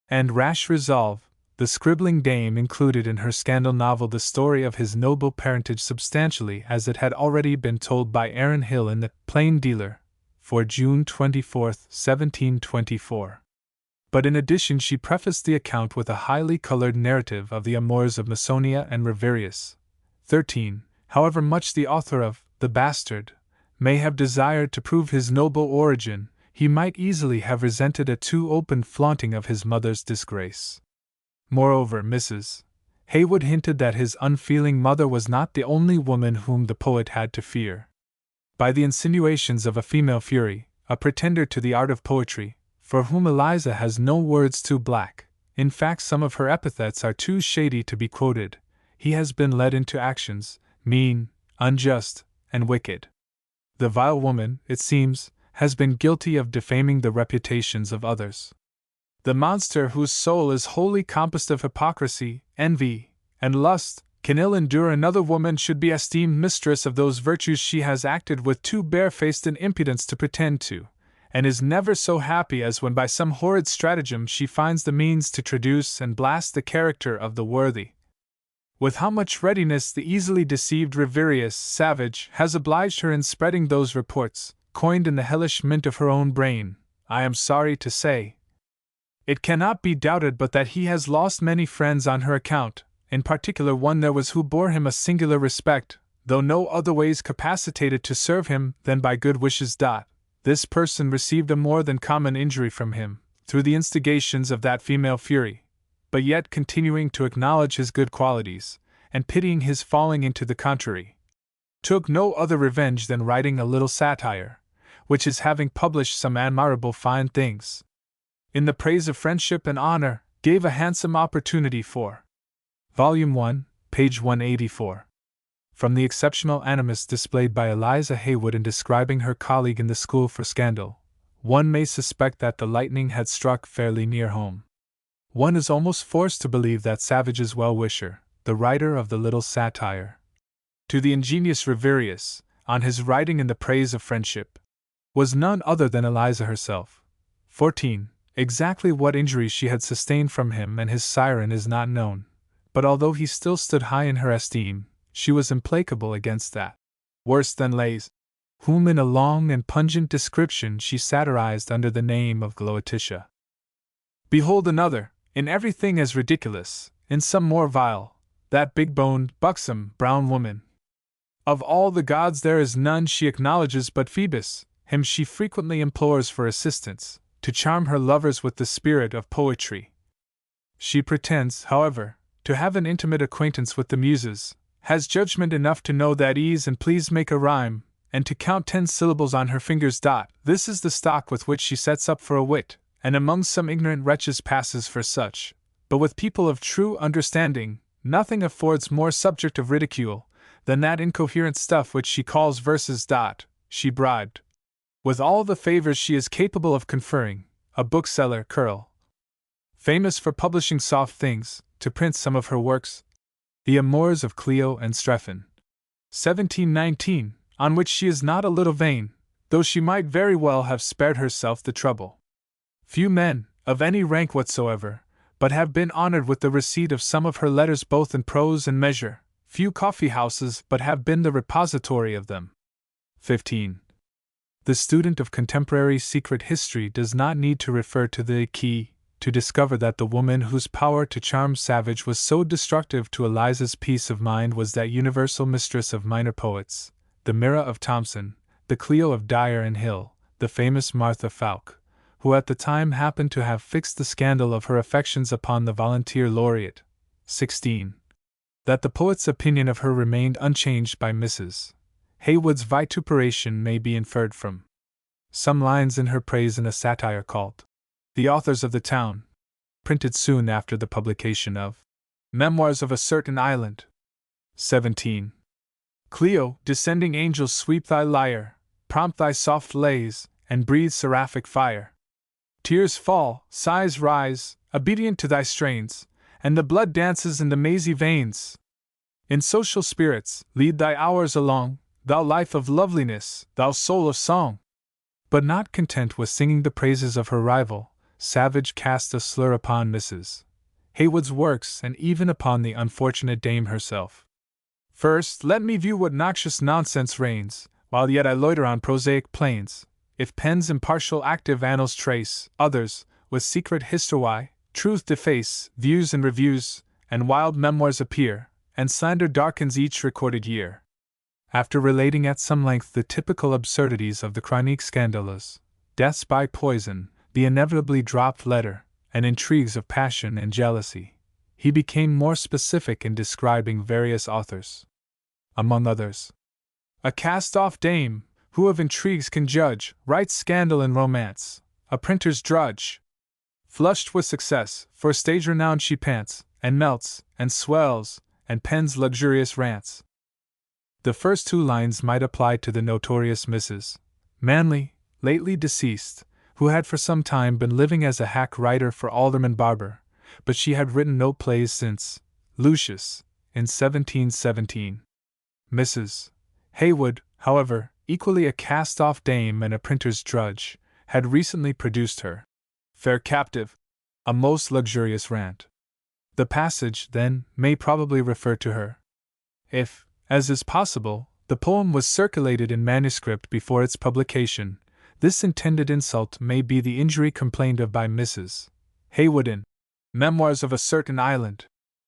and rash resolve, the scribbling dame included in her scandal novel the story of his noble parentage substantially as it had already been told by Aaron Hill in the Plain Dealer, for June 24, 1724. But in addition she prefaced the account with a highly colored narrative of the amours of Masonia and Reverius. 13. However much the author of The Bastard may have desired to prove his noble origin, he might easily have resented a too open flaunting of his mother's disgrace. Moreover, Mrs. Haywood hinted that his unfeeling mother was not the only woman whom the poet had to fear. By the insinuations of a female fury, a pretender to the art of poetry, for whom Eliza has no words too black, in fact some of her epithets are too shady to be quoted, he has been led into actions, mean, unjust, and wicked. The vile woman, it seems, has been guilty of defaming the reputations of others. The monster whose soul is wholly composed of hypocrisy, envy, and lust, can ill endure another woman should be esteemed mistress of those virtues she has acted with too barefaced an impudence to pretend to, and is never so happy as when by some horrid stratagem she finds the means to traduce and blast the character of the worthy. With how much readiness the easily deceived Reverius Savage has obliged her in spreading those reports, coined in the hellish mint of her own brain, I am sorry to say. It cannot be doubted but that he has lost many friends on her account, in particular one there was who bore him a singular respect, though no other ways capacitated to serve him than by good wishes. This person received a more than common injury from him, through the instigations of that female fury, but yet continuing to acknowledge his good qualities, and pitying his falling into the contrary, took no other revenge than writing a little satire, which is having published some admirable fine things, in the praise of friendship and honor, gave a handsome opportunity for. Volume 1, page 184. From the exceptional animus displayed by Eliza Haywood in describing her colleague in the school for scandal, one may suspect that the lightning had struck fairly near home. One is almost forced to believe that Savage's well-wisher, the writer of the little satire to the ingenious Reverius, on his writing in the praise of friendship, was none other than Eliza herself. 14. Exactly what injury she had sustained from him and his siren is not known, but although he still stood high in her esteem, she was implacable against that worse than Lays, whom in a long and pungent description she satirized under the name of Gloetitia. Behold another, in everything as ridiculous, in some more vile, that big-boned, buxom, brown woman. Of all the gods there is none she acknowledges but Phoebus, him she frequently implores for assistance, to charm her lovers with the spirit of poetry. She pretends, however, to have an intimate acquaintance with the Muses, has judgment enough to know that ease and please make a rhyme, and to count 10 syllables on her fingers. This is the stock with which she sets up for a wit, and among some ignorant wretches passes for such, but with people of true understanding, nothing affords more subject of ridicule than that incoherent stuff which she calls verses. She bribed, with all the favors she is capable of conferring, a bookseller, Curl, famous for publishing soft things, to print some of her works, The Amours of Cleo and Strephon, 1719, on which she is not a little vain, though she might very well have spared herself the trouble. Few men, of any rank whatsoever, but have been honored with the receipt of some of her letters both in prose and measure, few coffee-houses but have been the repository of them. 15. The student of contemporary secret history does not need to refer to the key to discover that the woman whose power to charm Savage was so destructive to Eliza's peace of mind was that universal mistress of minor poets, the Mira of Thomson, the Cleo of Dyer and Hill, the famous Martha Fouke, who at the time happened to have fixed the scandal of her affections upon the volunteer laureate. 16. That the poet's opinion of her remained unchanged by Mrs. Haywood's vituperation may be inferred from some lines in her praise in a satire called The Authors of the Town, printed soon after the publication of Memoirs of a Certain Island. 17. Clio, descending angels sweep thy lyre, prompt thy soft lays, and breathe seraphic fire. Tears fall, sighs rise, obedient to thy strains, and the blood dances in the mazy veins. In social spirits, lead thy hours along, thou life of loveliness, thou soul of song. But not content with singing the praises of her rival, Savage cast a slur upon Mrs. Haywood's works and even upon the unfortunate dame herself. First, let me view what noxious nonsense reigns, while yet I loiter on prosaic plains. If pen's impartial active annals trace, others, with secret history, truth deface, views and reviews, and wild memoirs appear, and slander darkens each recorded year. After relating at some length the typical absurdities of the chronique scandaleuse, deaths by poison, the inevitably dropped letter, and intrigues of passion and jealousy, he became more specific in describing various authors. Among others, a cast-off dame, who of intrigues can judge, writes scandal and romance, a printer's drudge. Flushed with success, for stage renown she pants, and melts, and swells, and pens luxurious rants. The first two lines might apply to the notorious Mrs. Manley, lately deceased, who had for some time been living as a hack writer for Alderman Barber, but she had written no plays since Lucius, in 1717. Mrs. Haywood, however, equally a cast-off dame and a printer's drudge, had recently produced her Fair Captive, a most luxurious rant. The passage, then, may probably refer to her. If, as is possible, the poem was circulated in manuscript before its publication, this intended insult may be the injury complained of by Mrs. Haywood in Memoirs of a Certain Island,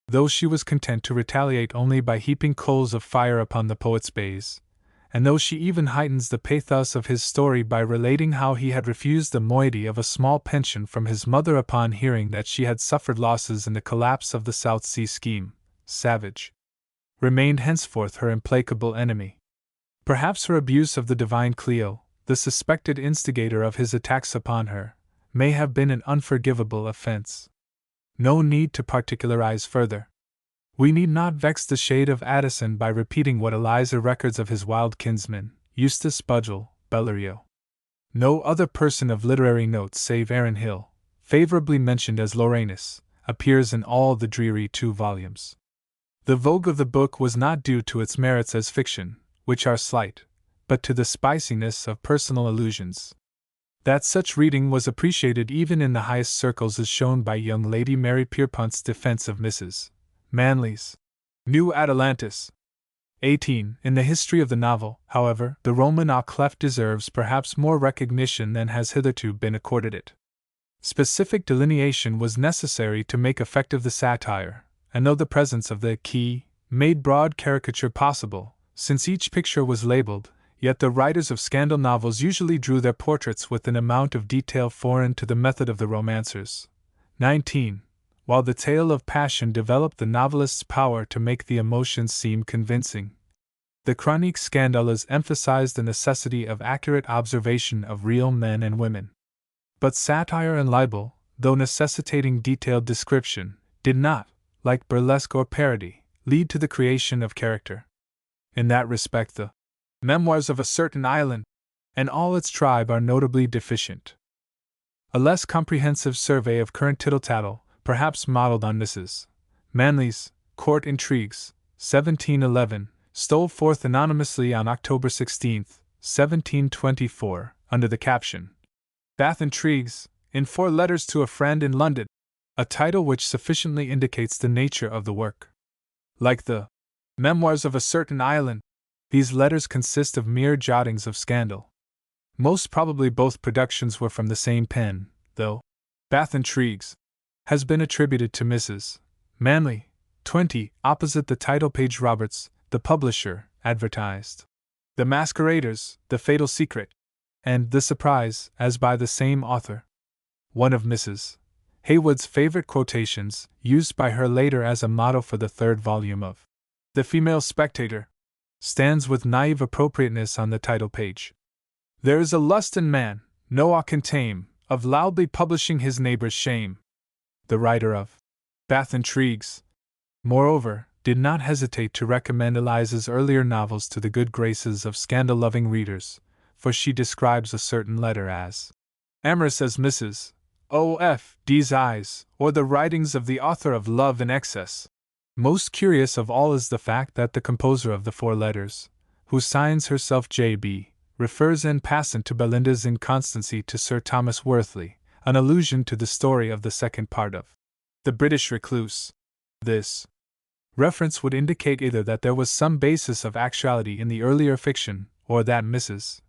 though she was content to retaliate only by heaping coals of fire upon the poet's bays, and though she even heightens the pathos of his story by relating how he had refused the moiety of a small pension from his mother upon hearing that she had suffered losses in the collapse of the South Sea scheme, Savage remained henceforth her implacable enemy. Perhaps her abuse of the divine Clio, the suspected instigator of his attacks upon her, may have been an unforgivable offense. No need to particularize further. We need not vex the shade of Addison by repeating what Eliza records of his wild kinsman, Eustace Budgell, Bellerio. No other person of literary note save Aaron Hill, favorably mentioned as Lorenus, appears in all the dreary 2 volumes. The vogue of the book was not due to its merits as fiction, which are slight, but to the spiciness of personal allusions. That such reading was appreciated even in the highest circles is shown by young Lady Mary Pierpont's defense of Mrs. Manley's New Atalantis. 18. In the history of the novel, however, the Roman à clef deserves perhaps more recognition than has hitherto been accorded it. Specific delineation was necessary to make effective the satire, and though the presence of the key made broad caricature possible, since each picture was labeled, yet the writers of scandal novels usually drew their portraits with an amount of detail foreign to the method of the romancers. 19. While the tale of passion developed the novelist's power to make the emotions seem convincing, the chronique scandaleuse emphasized the necessity of accurate observation of real men and women. But satire and libel, though necessitating detailed description, did not, like burlesque or parody, lead to the creation of character. In that respect the Memoirs of a Certain Island and all its tribe are notably deficient. A less comprehensive survey of current tittle-tattle, perhaps modeled on Mrs. Manley's Court Intrigues, 1711, stole forth anonymously on October 16, 1724, under the caption, Bath Intrigues, in 4 letters to a friend in London, a title which sufficiently indicates the nature of the work. Like the Memoirs of a Certain Island, these letters consist of mere jottings of scandal. Most probably both productions were from the same pen, though Bath Intrigues has been attributed to Mrs. Manley. 20. Opposite the title page Roberts, the publisher, advertised The Masqueraders, The Fatal Secret, and The Surprise, as by the same author. One of Mrs. Haywood's favorite quotations, used by her later as a motto for the third volume of The Female Spectator, stands with naive appropriateness on the title page. There is a lust in man, no awe can tame, of loudly publishing his neighbor's shame. The writer of Bath Intrigues, moreover, did not hesitate to recommend Eliza's earlier novels to the good graces of scandal-loving readers, for she describes a certain letter as amorous as Mrs. O.F.D.'s eyes, or the writings of the author of Love in Excess. Most curious of all is the fact that the composer of the four letters, who signs herself J.B., refers en passant to Belinda's inconstancy to Sir Thomas Wortley, an allusion to the story of the second part of The British Recluse. This reference would indicate either that there was some basis of actuality in the earlier fiction, or that Mrs.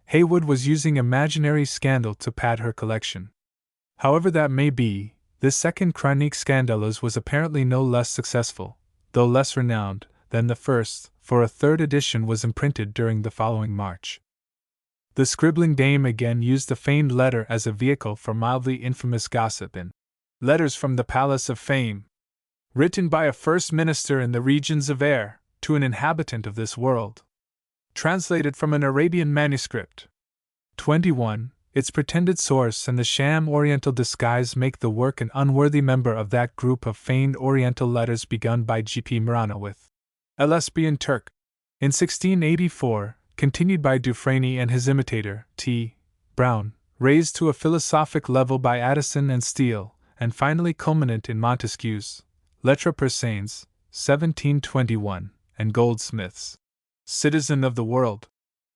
Haywood was using imaginary scandal to pad her collection. However that may be, this second Chronique Scandaleuse was apparently no less successful, though less renowned, than the first, for a third edition was imprinted during the following March. The scribbling dame again used the feigned letter as a vehicle for mildly infamous gossip in Letters from the Palace of Fame, written by a first minister in the regions of air, to an inhabitant of this world. Translated from an Arabian manuscript. 21. Its pretended source and the sham Oriental disguise make the work an unworthy member of that group of feigned Oriental letters begun by G.P. Marana with A Lesbian Turk, in 1684, continued by Dufresne and his imitator, T. Brown, raised to a philosophic level by Addison and Steele, and finally culminant in Montesquieu's Lettres Persanes, 1721, and Goldsmith's Citizen of the World,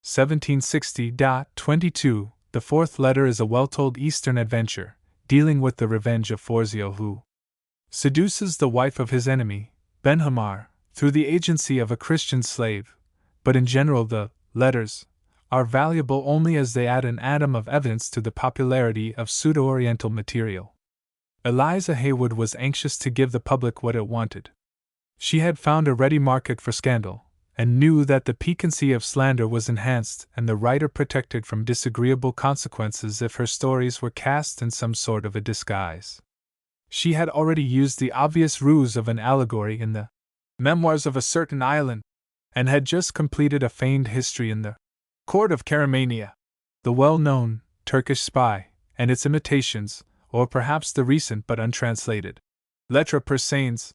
1760. 22. The fourth letter is a well-told Eastern adventure, dealing with the revenge of Forzio, who seduces the wife of his enemy, Ben-Hamar, through the agency of a Christian slave, but in general the letters are valuable only as they add an atom of evidence to the popularity of pseudo-Oriental material. Eliza Haywood was anxious to give the public what it wanted. She had found a ready market for scandal, and knew that the piquancy of slander was enhanced and the writer protected from disagreeable consequences if her stories were cast in some sort of a disguise. She had already used the obvious ruse of an allegory in the Memoirs of a Certain Island, and had just completed a feigned history in the Court of Caramania, the well-known Turkish Spy, and its imitations, or perhaps the recent but untranslated Lettres Persanes,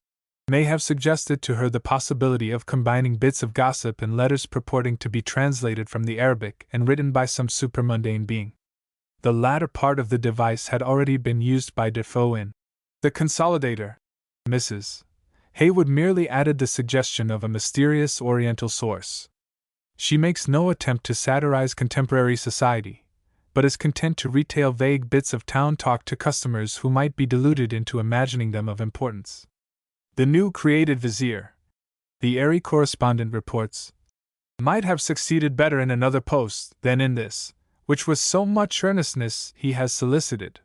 may have suggested to her the possibility of combining bits of gossip and letters purporting to be translated from the Arabic and written by some supramundane being. The latter part of the device had already been used by Defoe in The Consolidator. Mrs. Haywood merely added the suggestion of a mysterious Oriental source. She makes no attempt to satirize contemporary society, but is content to retail vague bits of town talk to customers who might be deluded into imagining them of importance. The new created vizier, the airy correspondent reports, might have succeeded better in another post than in this, which with so much earnestness he has solicited.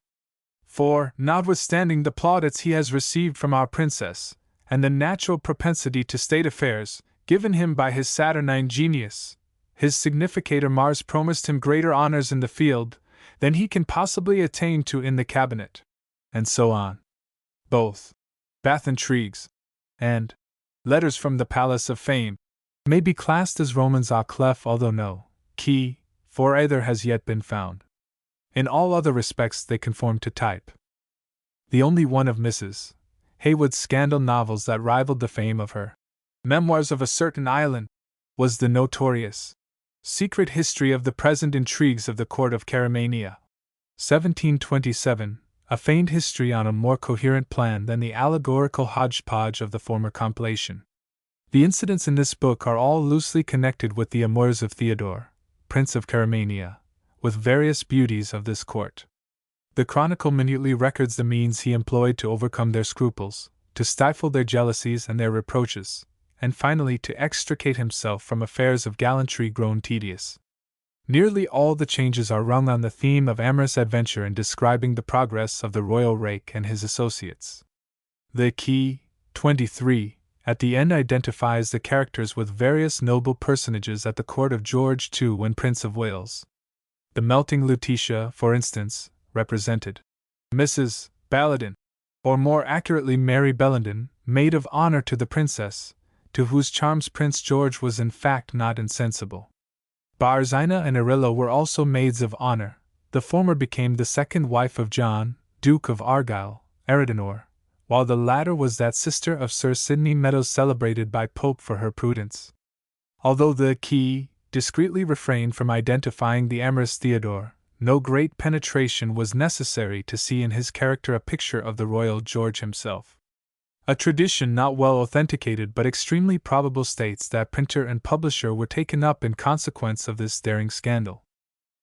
For, notwithstanding the plaudits he has received from our princess, and the natural propensity to state affairs, given him by his saturnine genius, his significator Mars promised him greater honors in the field than he can possibly attain to in the cabinet. And so on. Both Bath Intrigues and Letters from the Palace of Fame may be classed as romans à clef, although no key for either has yet been found. In all other respects they conform to type. The only one of Mrs. Haywood's scandal novels that rivaled the fame of her Memoirs of a Certain Island was the notorious Secret History of the Present Intrigues of the Court of Caramania, 1727, a feigned history on a more coherent plan than the allegorical hodgepodge of the former compilation. The incidents in this book are all loosely connected with the amours of Theodore, Prince of Caramania, with various beauties of this court. The chronicle minutely records the means he employed to overcome their scruples, to stifle their jealousies and their reproaches, and finally to extricate himself from affairs of gallantry grown tedious. Nearly all the changes are rung on the theme of amorous adventure in describing the progress of the royal rake and his associates. The key, 23, at the end identifies the characters with various noble personages at the court of George II when Prince of Wales. The melting Lutetia, for instance, represented Mrs. Baladin, or more accurately Mary Bellenden, maid of honor to the princess, to whose charms Prince George was in fact not insensible. Barzina and Arillo were also maids of honor. The former became the second wife of John, Duke of Argyll, Eridinor, while the latter was that sister of Sir Sidney Meadows celebrated by Pope for her prudence. Although the key discreetly refrained from identifying the amorous Theodore, no great penetration was necessary to see in his character a picture of the royal George himself. A tradition not well authenticated but extremely probable states that printer and publisher were taken up in consequence of this daring scandal.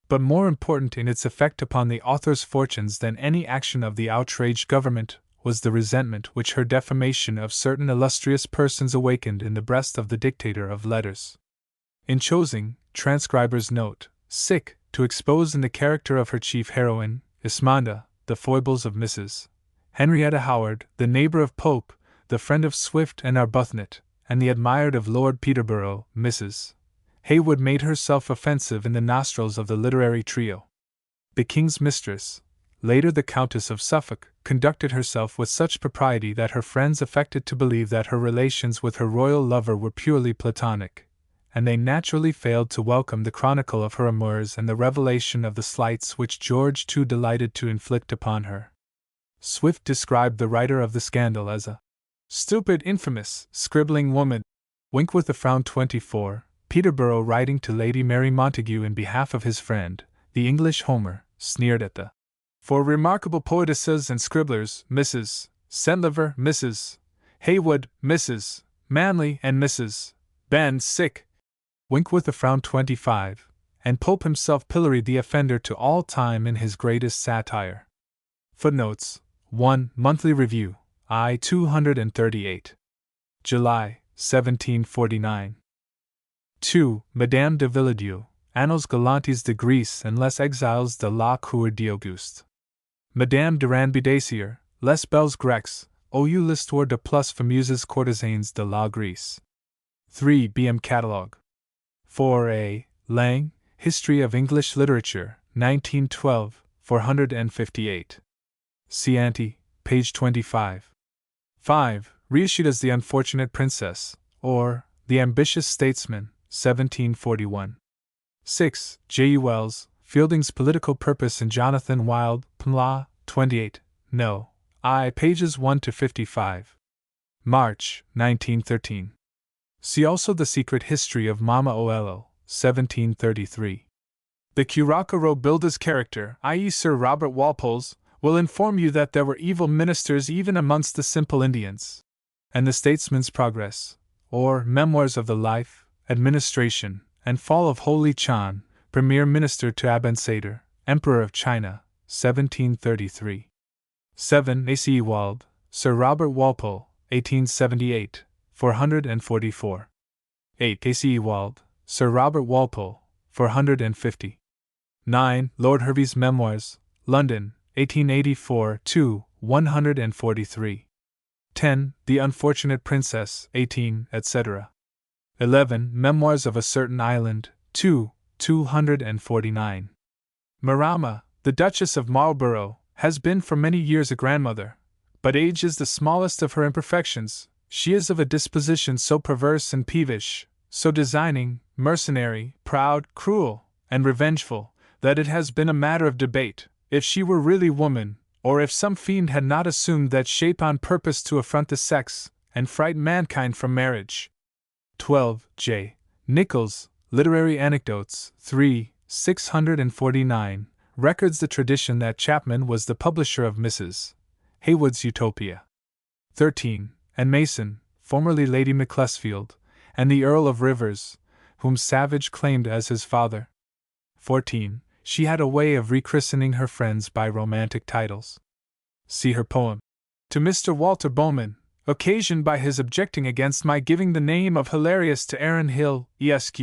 But more important in its effect upon the author's fortunes than any action of the outraged government was the resentment which her defamation of certain illustrious persons awakened in the breast of the dictator of letters. In choosing, transcriber's note, to expose in the character of her chief heroine, Ismanda, the foibles of Mrs. Henrietta Howard, the neighbor of Pope, the friend of Swift and Arbuthnot, and the admired of Lord Peterborough, Mrs. Haywood made herself offensive in the nostrils of the literary trio. The king's mistress, later the Countess of Suffolk, conducted herself with such propriety that her friends affected to believe that her relations with her royal lover were purely platonic, and they naturally failed to welcome the chronicle of her amours and the revelation of the slights which George too delighted to inflict upon her. Swift described the writer of the scandal as a stupid, infamous, scribbling woman. Winkworth a frown 24, Peterborough writing to Lady Mary Montague in behalf of his friend, the English Homer, sneered at the four remarkable poetesses and scribblers, Mrs. Centlivre, Mrs. Haywood, Mrs. Manley, and Mrs. Ben. Winkworth a frown 25, and Pope himself pilloried the offender to all time in his greatest satire. Footnotes 1. Monthly Review, I. 238. July, 1749. 2. Madame de Villedieu, Annales Galantes de Greece and les Exiles de la Cour d'Auguste. Madame de Ranby-Dacier, Les Belles Grecques, ou l'histoire de plus fameuses courtisanes de la Grèce. 3. B.M. Catalogue. 4a. Lang, History of English Literature, 1912, 458. Cianti, page 25. 5. Reissued as The Unfortunate Princess, or The Ambitious Statesman, 1741. 6. J. E. Wells, Fielding's Political Purpose in Jonathan Wild, Pamela, 28, No. I. pages 1 to 55. March, 1913. See also The Secret History of Mama Oello, 1733. The Curacao Bilda's character, i.e. Sir Robert Walpole's, will inform you that there were evil ministers even amongst the simple Indians. And The Statesman's Progress, or Memoirs of the Life, Administration, and Fall of Holy Chan, Premier Minister to Abensader, Emperor of China, 1733. 7. A. C. Ewald, Sir Robert Walpole, 1878, 444. 8. A. C. Ewald, Sir Robert Walpole, 450. 9. Lord Hervey's Memoirs, London, 1884 2, 143. 10. The Unfortunate Princess, 18, etc. 11. Memoirs of a Certain Island, 2, 249. Marama, the Duchess of Marlborough, has been for many years a grandmother, but age is the smallest of her imperfections. She is of a disposition so perverse and peevish, so designing, mercenary, proud, cruel, and revengeful, that it has been a matter of debate, if she were really woman, or if some fiend had not assumed that shape on purpose to affront the sex, and frighten mankind from marriage. 12. J. Nichols, Literary Anecdotes, 3, 649, records the tradition that Chapman was the publisher of Mrs. Haywood's Utopia. 13. And Mason, formerly Lady Macclesfield, and the Earl of Rivers, whom Savage claimed as his father. 14. She had a way of rechristening her friends by romantic titles. See her poem, To Mr. Walter Bowman, occasioned by his objecting against my giving the name of Hilarious to Aaron Hill, Esq.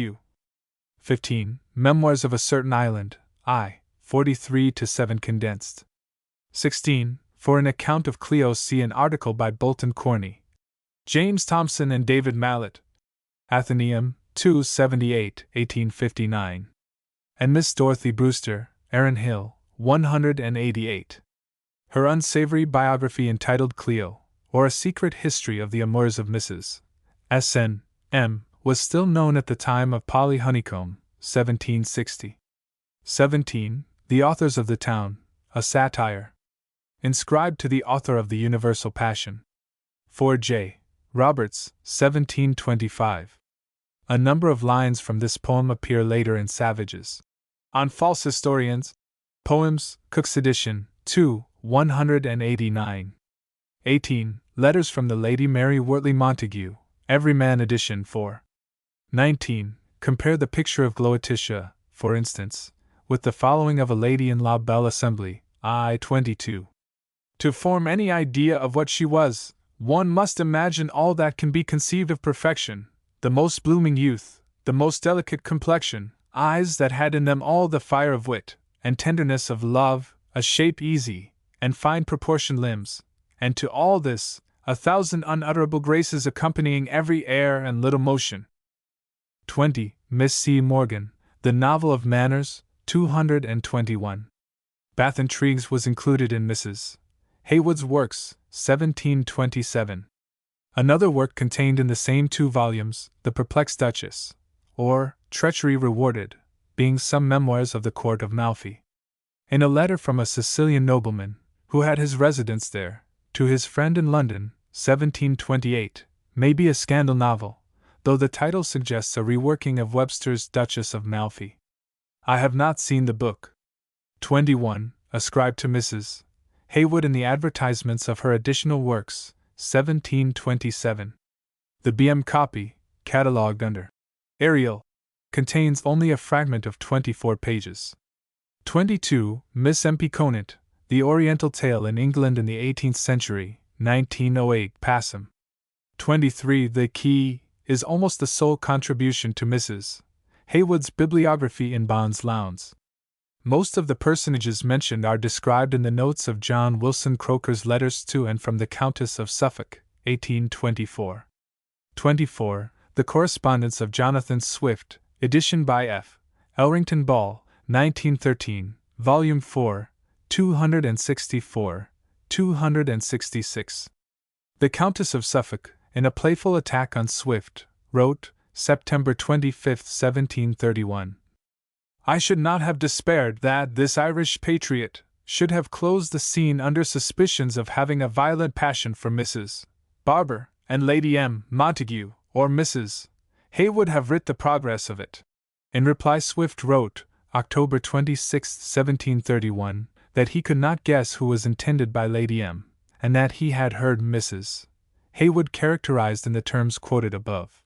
15. Memoirs of a Certain Island, I. 43-7 condensed. 16. For an account of Clio, see an article by Bolton Corney, James Thompson and David Mallet. Athenaeum, 278, 1859. And Miss Dorothy Brewster, Aaron Hill, 188. Her unsavory biography entitled Cleo, or A Secret History of the Amours of Mrs. S.N. M., was still known at the time of Polly Honeycomb, 1760. 17. The Authors of the Town, a Satire. Inscribed to the author of The Universal Passion. 4 J. Roberts, 1725. A number of lines from this poem appear later in Savage's On False Historians. Poems, Cook's edition, 2, 189. 18. Letters from the Lady Mary Wortley Montague, Everyman edition 4. 19. Compare the picture of Gloetisha, for instance, with the following of a lady in La Belle Assembly, I 22. To form any idea of what she was, one must imagine all that can be conceived of perfection, the most blooming youth, the most delicate complexion, eyes that had in them all the fire of wit, and tenderness of love, a shape easy, and fine proportioned limbs, and to all this, 1,000 unutterable graces accompanying every air and little motion. 20. Miss C. Morgan, The Novel of Manners, 221. Bath Intrigues was included in Mrs. Haywood's works, 1727. Another work contained in the same 2 volumes, The Perplexed Duchess, or Treachery Rewarded, being some memoirs of the court of Malfi. In a letter from a Sicilian nobleman, who had his residence there, to his friend in London, 1728, may be a scandal novel, though the title suggests a reworking of Webster's Duchess of Malfi. I have not seen the book. 21. Ascribed to Mrs. Haywood in the advertisements of her additional works, 1727. The B.M. copy, catalogued under Ariel, contains only a fragment of 24 pages. 22. Miss M. P. Conant, The Oriental Tale in England in the 18th Century, 1908, Passam. 23. The Key is almost the sole contribution to Mrs. Haywood's bibliography in Bond's Lowndes. Most of the personages mentioned are described in the notes of John Wilson Croker's letters to and from the Countess of Suffolk, 1824. 24. The Correspondence of Jonathan Swift, edition by F. Elrington Ball, 1913, Volume 4, 264, 266. The Countess of Suffolk, in a playful attack on Swift, wrote, September 25, 1731. I should not have despaired that this Irish patriot should have closed the scene under suspicions of having a violent passion for Mrs. Barber, and Lady M. Montague, or Mrs. Haywood have writ the progress of it. In reply Swift wrote, October 26, 1731, that he could not guess who was intended by Lady M., and that he had heard Mrs. Haywood characterized in the terms quoted above.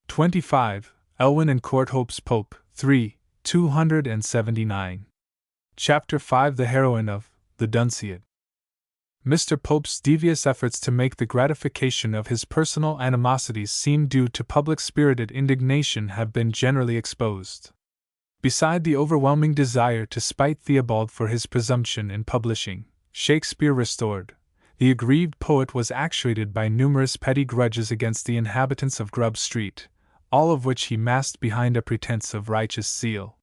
25. Elwyn and Courthope's Pope, 3, 279. Chapter 5. The Heroine of The Dunciad. Mr. Pope's devious efforts to make the gratification of his personal animosities seem due to public-spirited indignation have been generally exposed. Beside the overwhelming desire to spite Theobald for his presumption in publishing Shakespeare Restored, the aggrieved poet was actuated by numerous petty grudges against the inhabitants of Grub Street, all of which he masked behind a pretense of righteous zeal.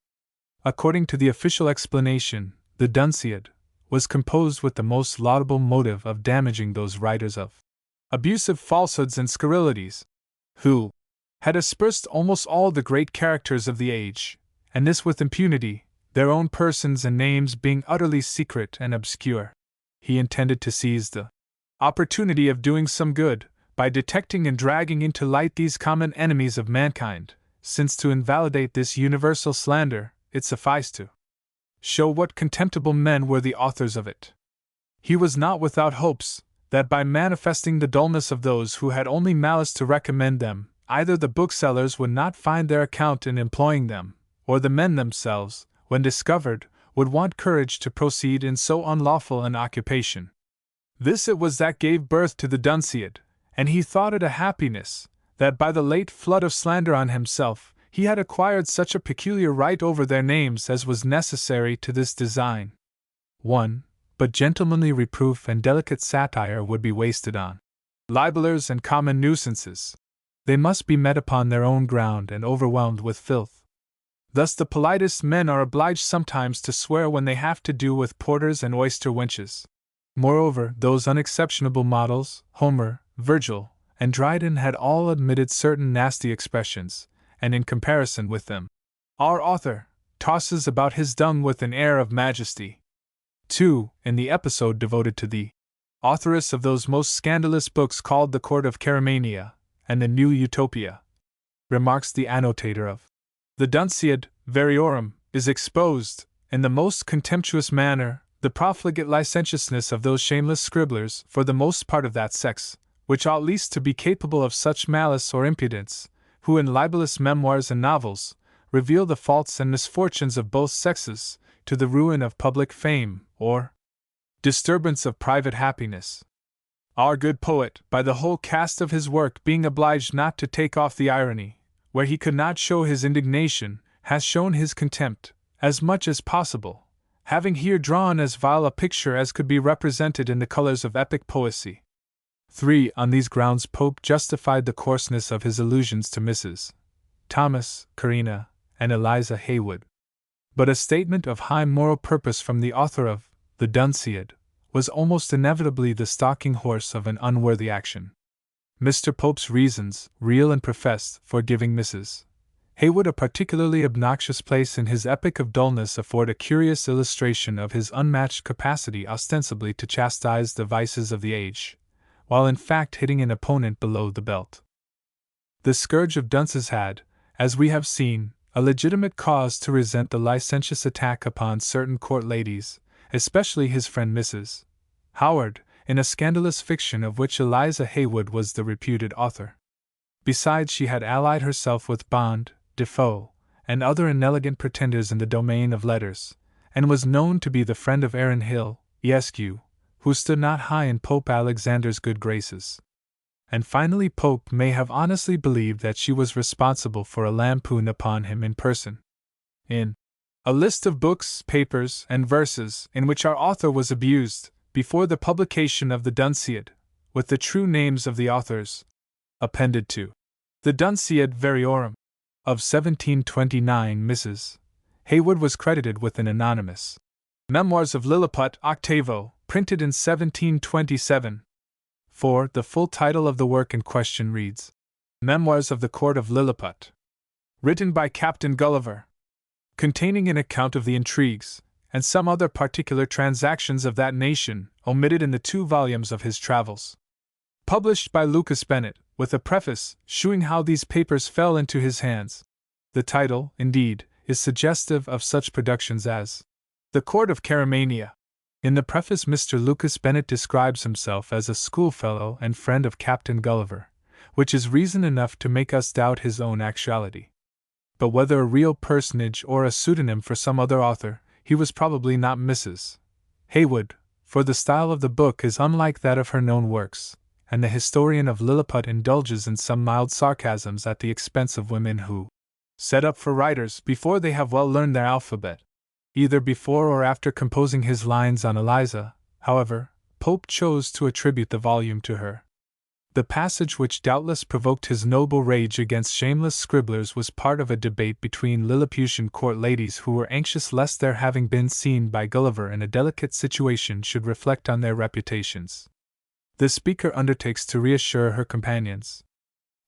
According to the official explanation, the Dunciad was composed with the most laudable motive of damaging those writers of abusive falsehoods and scurrilities, who had aspersed almost all the great characters of the age, and this with impunity, their own persons and names being utterly secret and obscure. He intended to seize the opportunity of doing some good, by detecting and dragging into light these common enemies of mankind, since to invalidate this universal slander, it sufficed to show what contemptible men were the authors of it. He was not without hopes, that by manifesting the dullness of those who had only malice to recommend them, either the booksellers would not find their account in employing them, or the men themselves, when discovered, would want courage to proceed in so unlawful an occupation. This it was that gave birth to the Dunciad, and he thought it a happiness, that by the late flood of slander on himself, he had acquired such a peculiar right over their names as was necessary to this design. 1. But gentlemanly reproof and delicate satire would be wasted on libellers and common nuisances. They must be met upon their own ground and overwhelmed with filth. Thus the politest men are obliged sometimes to swear when they have to do with porters and oyster wenches. Moreover, those unexceptionable models, Homer, Virgil, and Dryden, had all admitted certain nasty expressions, and in comparison with them, our author tosses about his dung with an air of majesty. 2. In the episode devoted to the authoress of those most scandalous books called The Court of Caramania and The New Utopia, remarks the annotator of the Dunciad Variorum, is exposed, in the most contemptuous manner, the profligate licentiousness of those shameless scribblers, for the most part of that sex, which ought least to be capable of such malice or impudence, who in libellous memoirs and novels reveal the faults and misfortunes of both sexes, to the ruin of public fame, or disturbance of private happiness. Our good poet, by the whole cast of his work being obliged not to take off the irony, where he could not show his indignation, has shown his contempt, as much as possible, having here drawn as vile a picture as could be represented in the colors of epic poesy. 3. On these grounds Pope justified the coarseness of his allusions to Mrs. Thomas, Carina, and Eliza Haywood. But a statement of high moral purpose from the author of the Dunciad was almost inevitably the stalking horse of an unworthy action. Mr. Pope's reasons, real and professed, for giving Mrs. Haywood a particularly obnoxious place in his Epic of Dullness afford a curious illustration of his unmatched capacity ostensibly to chastise the vices of the age, while in fact hitting an opponent below the belt. The scourge of dunces had, as we have seen, a legitimate cause to resent the licentious attack upon certain court ladies, especially his friend Mrs. Howard, in a scandalous fiction of which Eliza Haywood was the reputed author. Besides, she had allied herself with Bond, Defoe, and other inelegant pretenders in the domain of letters, and was known to be the friend of Aaron Hill, Esq., who stood not high in Pope Alexander's good graces. And finally, Pope may have honestly believed that she was responsible for a lampoon upon him in person. In a list of books, papers, and verses in which our author was abused, before the publication of the Dunciad, with the true names of the authors appended to the Dunciad Variorum of 1729, Mrs. Haywood was credited with an anonymous Memoirs of Lilliput, octavo, printed in 1727. 4. The full title of the work in question reads, Memoirs of the Court of Lilliput, written by Captain Gulliver, containing an account of the intrigues and some other particular transactions of that nation, omitted in the 2 volumes of his travels. Published by Lucas Bennet, with a preface shewing how these papers fell into his hands. The title, indeed, is suggestive of such productions as The Court of Caramania. In the preface, Mr. Lucas Bennet describes himself as a schoolfellow and friend of Captain Gulliver, which is reason enough to make us doubt his own actuality. But whether a real personage or a pseudonym for some other author, he was probably not Mrs. Haywood, for the style of the book is unlike that of her known works, and the historian of Lilliput indulges in some mild sarcasms at the expense of women who set up for writers before they have well learned their alphabet. Either before or after composing his lines on Eliza, however, Pope chose to attribute the volume to her. The passage which doubtless provoked his noble rage against shameless scribblers was part of a debate between Lilliputian court ladies who were anxious lest their having been seen by Gulliver in a delicate situation should reflect on their reputations. The speaker undertakes to reassure her companions.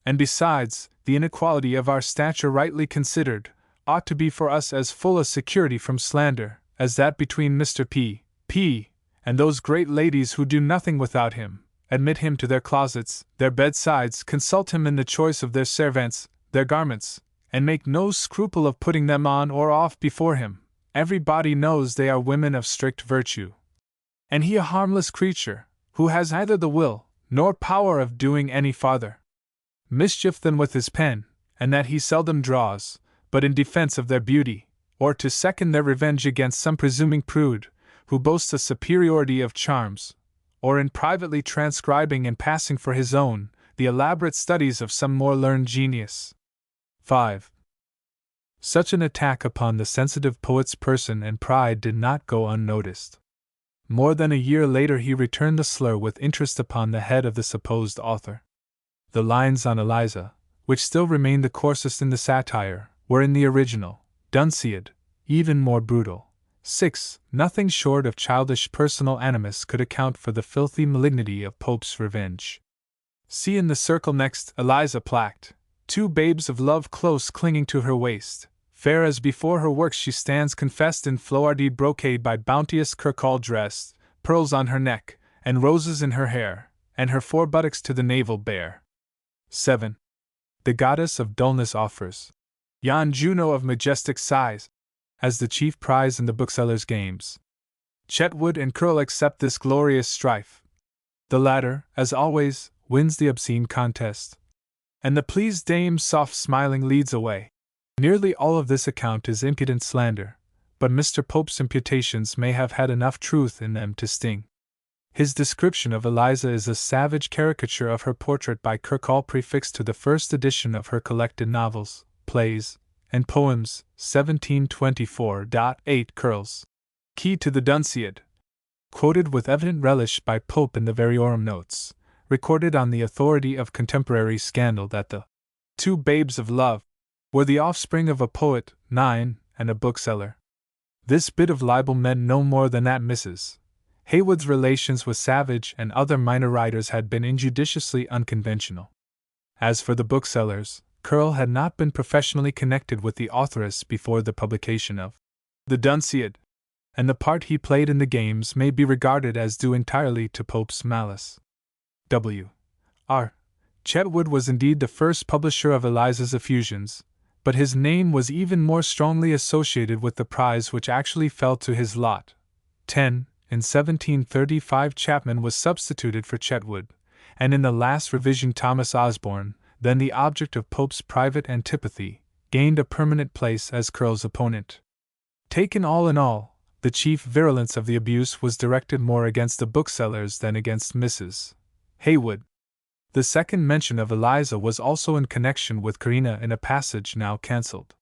And besides, the inequality of our stature, rightly considered, ought to be for us as full a security from slander as that between Mr. P. and those great ladies who do nothing without him, admit him to their closets, their bedsides, consult him in the choice of their servants, their garments, and make no scruple of putting them on or off before him. Everybody knows they are women of strict virtue, and he a harmless creature, who has neither the will nor power of doing any farther mischief than with his pen, and that he seldom draws, but in defense of their beauty, or to second their revenge against some presuming prude, who boasts a superiority of charms, or in privately transcribing and passing for his own the elaborate studies of some more learned genius. 5. Such an attack upon the sensitive poet's person and pride did not go unnoticed. More than a year later he returned the slur with interest upon the head of the supposed author. The lines on Eliza, which still remain the coarsest in the satire, were in the original Dunciad even more brutal, 6. Nothing short of childish personal animus could account for the filthy malignity of Pope's revenge. See in the circle next, Eliza placked, 2 babes of love close clinging to her waist. Fair as before her works she stands confessed in Floarded brocade by bounteous Kirkall dressed, pearls on her neck, and roses in her hair, and her 4 buttocks to the navel bare. 7. The goddess of dullness offers, yon Juno of majestic size, as the chief prize in the bookseller's games. Chetwood and Curll accept this glorious strife. The latter, as always, wins the obscene contest, and the pleased dame soft smiling leads away. Nearly all of this account is impudent slander, but Mr. Pope's imputations may have had enough truth in them to sting. His description of Eliza is a savage caricature of her portrait by Kirkall prefixed to the first edition of her collected novels, plays, and poems, 1724. 8 Curll's Key to the Dunciad, quoted with evident relish by Pope in the Variorum Notes, recorded on the authority of contemporary scandal that the 2 babes of love were the offspring of a poet, 9, and a bookseller. This bit of libel meant no more than that Mrs. Haywood's relations with Savage and other minor writers had been injudiciously unconventional. As for the booksellers, Curll had not been professionally connected with the authoress before the publication of The Dunciad, and the part he played in the games may be regarded as due entirely to Pope's malice. W. R. Chetwood was indeed the first publisher of Eliza's effusions, but his name was even more strongly associated with the prize which actually fell to his lot. 10. In 1735 Chapman was substituted for Chetwood, and in the last revision Thomas Osborne, then the object of Pope's private antipathy, gained a permanent place as Curll's opponent. Taken all in all, the chief virulence of the abuse was directed more against the booksellers than against Mrs. Haywood. The second mention of Eliza was also in connection with Carina in a passage now cancelled.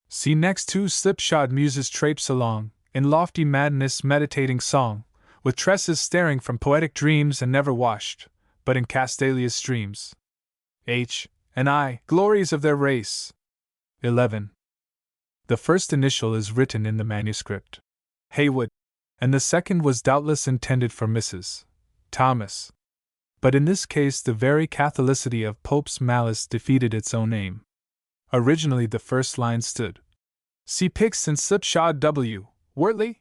See next 2 slipshod muses traipse along, in lofty madness meditating song, with tresses staring from poetic dreams and never washed, but in Castalia's streams. H. and I, glories of their race. 11. The first initial is written in the manuscript, Haywood, and the second was doubtless intended for Mrs. Thomas. But in this case the very catholicity of Pope's malice defeated its own aim. Originally the first line stood, See Pix and slipshod W. Wortley?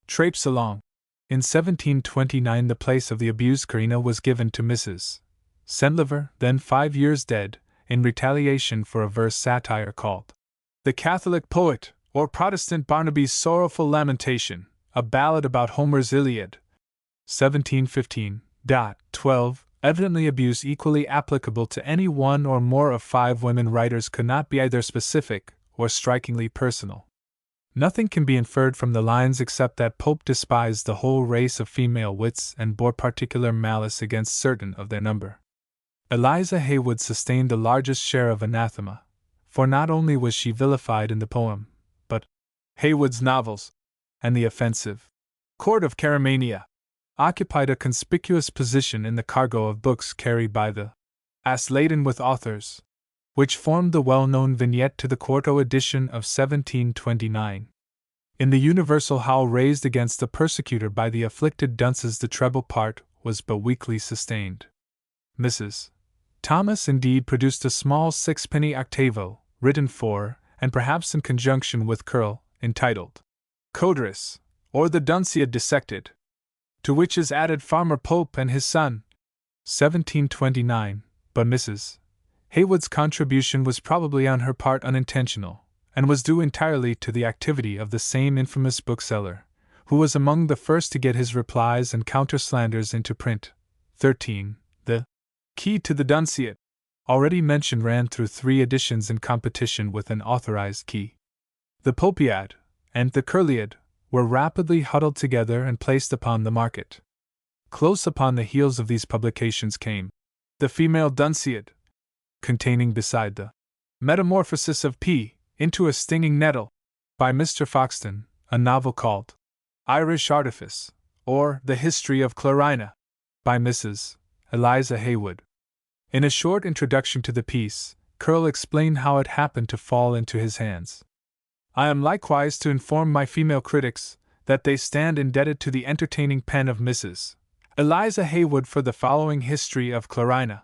Traipse along. In 1729 the place of the abused Carina was given to Mrs. Centlivre, then 5 years dead, in retaliation for a verse satire called The Catholic Poet, or Protestant Barnaby's Sorrowful Lamentation, a ballad about Homer's Iliad. 1715. 12. Evidently abuse equally applicable to any one or more of 5 women writers could not be either specific or strikingly personal. Nothing can be inferred from the lines except that Pope despised the whole race of female wits and bore particular malice against certain of their number. Eliza Haywood sustained the largest share of anathema, for not only was she vilified in the poem, but Haywood's novels, and the offensive Court of Caramania, occupied a conspicuous position in the cargo of books carried by the ass laden with authors, which formed the well-known vignette to the quarto edition of 1729. In the universal howl raised against the persecutor by the afflicted dunces the treble part was but weakly sustained. Mrs. Thomas indeed produced a small 6-penny octavo, written for, and perhaps in conjunction with Curll, entitled Codrus, or the Dunciad Dissected, to which is added Farmer Pope and his son, 1729, but Mrs. Haywood's contribution was probably on her part unintentional, and was due entirely to the activity of the same infamous bookseller, who was among the first to get his replies and counter-slanders into print. 13. The Key to the Dunciad, already mentioned, ran through 3 editions in competition with an authorized key. The Popiad and the Curliad were rapidly huddled together and placed upon the market. Close upon the heels of these publications came the Female Dunciad, containing beside the Metamorphosis of P. into a Stinging Nettle, by Mr. Foxton, a novel called Irish Artifice, or The History of Clarina, by Mrs. Eliza Haywood. In a short introduction to the piece, Curll explained how it happened to fall into his hands. I am likewise to inform my female critics that they stand indebted to the entertaining pen of Mrs. Eliza Haywood for the following history of Clarina.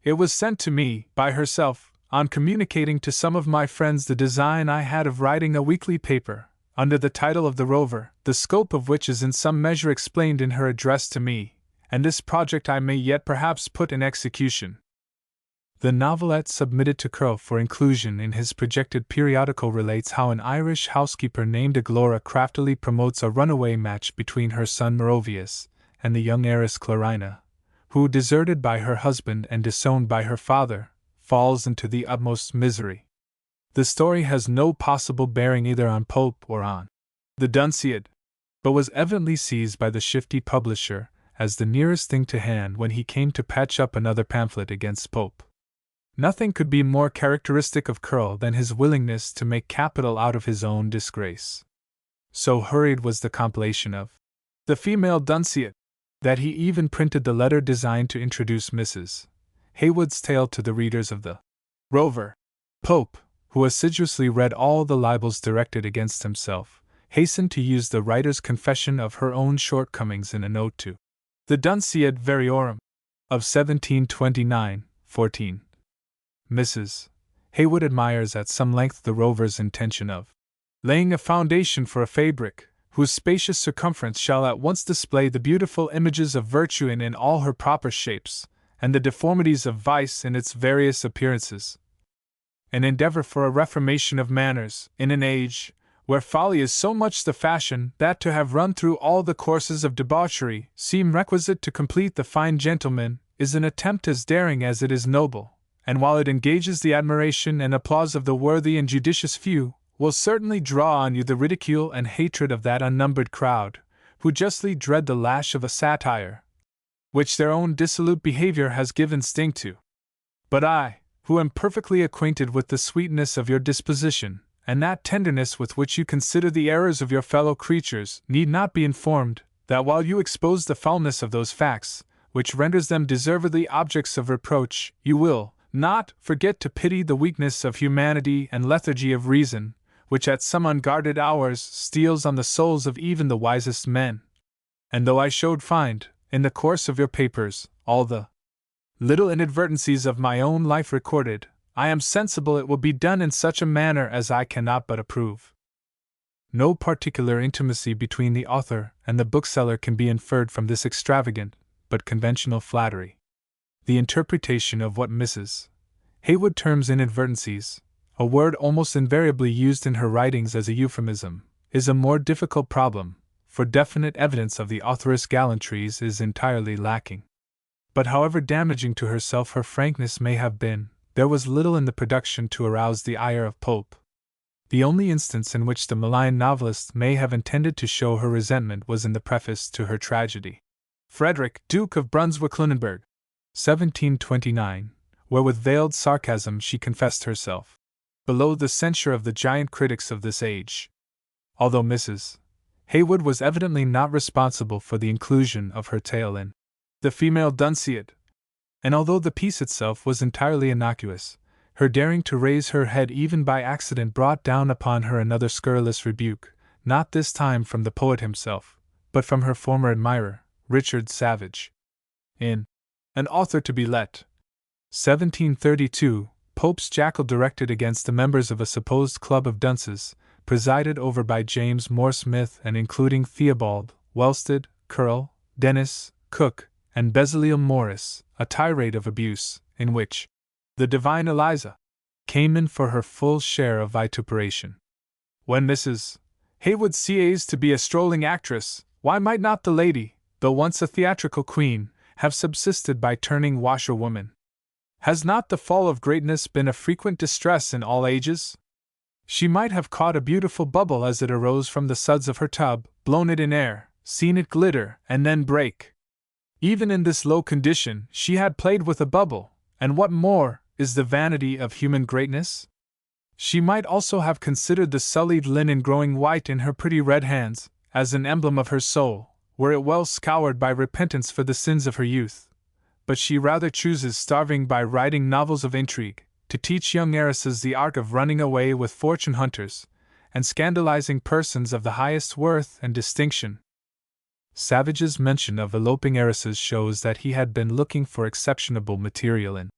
It was sent to me by herself, on communicating to some of my friends the design I had of writing a weekly paper, under the title of The Rover, the scope of which is in some measure explained in her address to me, and this project I may yet perhaps put in execution. The novelette submitted to Curll for inclusion in his projected periodical relates how an Irish housekeeper named Aglora craftily promotes a runaway match between her son Merovius and the young heiress Clarina, who, deserted by her husband and disowned by her father, falls into the utmost misery. The story has no possible bearing either on Pope or on the Dunciad, but was evidently seized by the shifty publisher as the nearest thing to hand when he came to patch up another pamphlet against Pope. Nothing could be more characteristic of Curll than his willingness to make capital out of his own disgrace. So hurried was the compilation of The Female Dunciad, that he even printed the letter designed to introduce Mrs. Haywood's tale to the readers of the Rover. Pope, who assiduously read all the libels directed against himself, hastened to use the writer's confession of her own shortcomings in a note to the Dunciad Variorum of 1729-14. Mrs. Haywood admires at some length the Rover's intention of laying a foundation for a fabric, whose spacious circumference shall at once display the beautiful images of virtue in all her proper shapes, and the deformities of vice in its various appearances. An endeavor for a reformation of manners, in an age where folly is so much the fashion that to have run through all the courses of debauchery seem requisite to complete the fine gentleman, is an attempt as daring as it is noble, and while it engages the admiration and applause of the worthy and judicious few, will certainly draw on you the ridicule and hatred of that unnumbered crowd, who justly dread the lash of a satire, which their own dissolute behavior has given sting to. But I, who am perfectly acquainted with the sweetness of your disposition, and that tenderness with which you consider the errors of your fellow creatures, need not be informed, that while you expose the foulness of those facts, which renders them deservedly objects of reproach, you will not forget to pity the weakness of humanity and lethargy of reason, which at some unguarded hours steals on the souls of even the wisest men. And though I showed find, in the course of your papers, all the little inadvertencies of my own life recorded, I am sensible it will be done in such a manner as I cannot but approve. No particular intimacy between the author and the bookseller can be inferred from this extravagant, but conventional flattery. The interpretation of what Mrs. Haywood terms inadvertencies, a word almost invariably used in her writings as a euphemism, is a more difficult problem, for definite evidence of the authoress' gallantries is entirely lacking. But however damaging to herself her frankness may have been, there was little in the production to arouse the ire of Pope. The only instance in which the malign novelist may have intended to show her resentment was in the preface to her tragedy, Frederick, Duke of Brunswick-Lunenburg, 1729, where with veiled sarcasm she confessed herself below the censure of the giant critics of this age. Although Mrs. Haywood was evidently not responsible for the inclusion of her tale in The Female Dunciad, and although the piece itself was entirely innocuous, her daring to raise her head even by accident brought down upon her another scurrilous rebuke, not this time from the poet himself, but from her former admirer, Richard Savage. In An Author to be Let, 1732, Pope's jackal directed against the members of a supposed club of dunces, presided over by James Moore Smith and including Theobald, Welsted, Curll, Dennis, Cook, and Bezaleel Morris, a tirade of abuse, in which the divine Eliza came in for her full share of vituperation. When Mrs. Haywood CA's to be a strolling actress, why might not the lady, though once a theatrical queen, have subsisted by turning washerwoman? Has not the fall of greatness been a frequent distress in all ages? She might have caught a beautiful bubble as it arose from the suds of her tub, blown it in air, seen it glitter, and then break. Even in this low condition, she had played with a bubble, and what more is the vanity of human greatness? She might also have considered the sullied linen growing white in her pretty red hands, as an emblem of her soul, were it well scoured by repentance for the sins of her youth. But she rather chooses starving by writing novels of intrigue, to teach young heiresses the art of running away with fortune hunters, and scandalizing persons of the highest worth and distinction. Savage's mention of eloping heiresses shows that he had been looking for exceptionable material in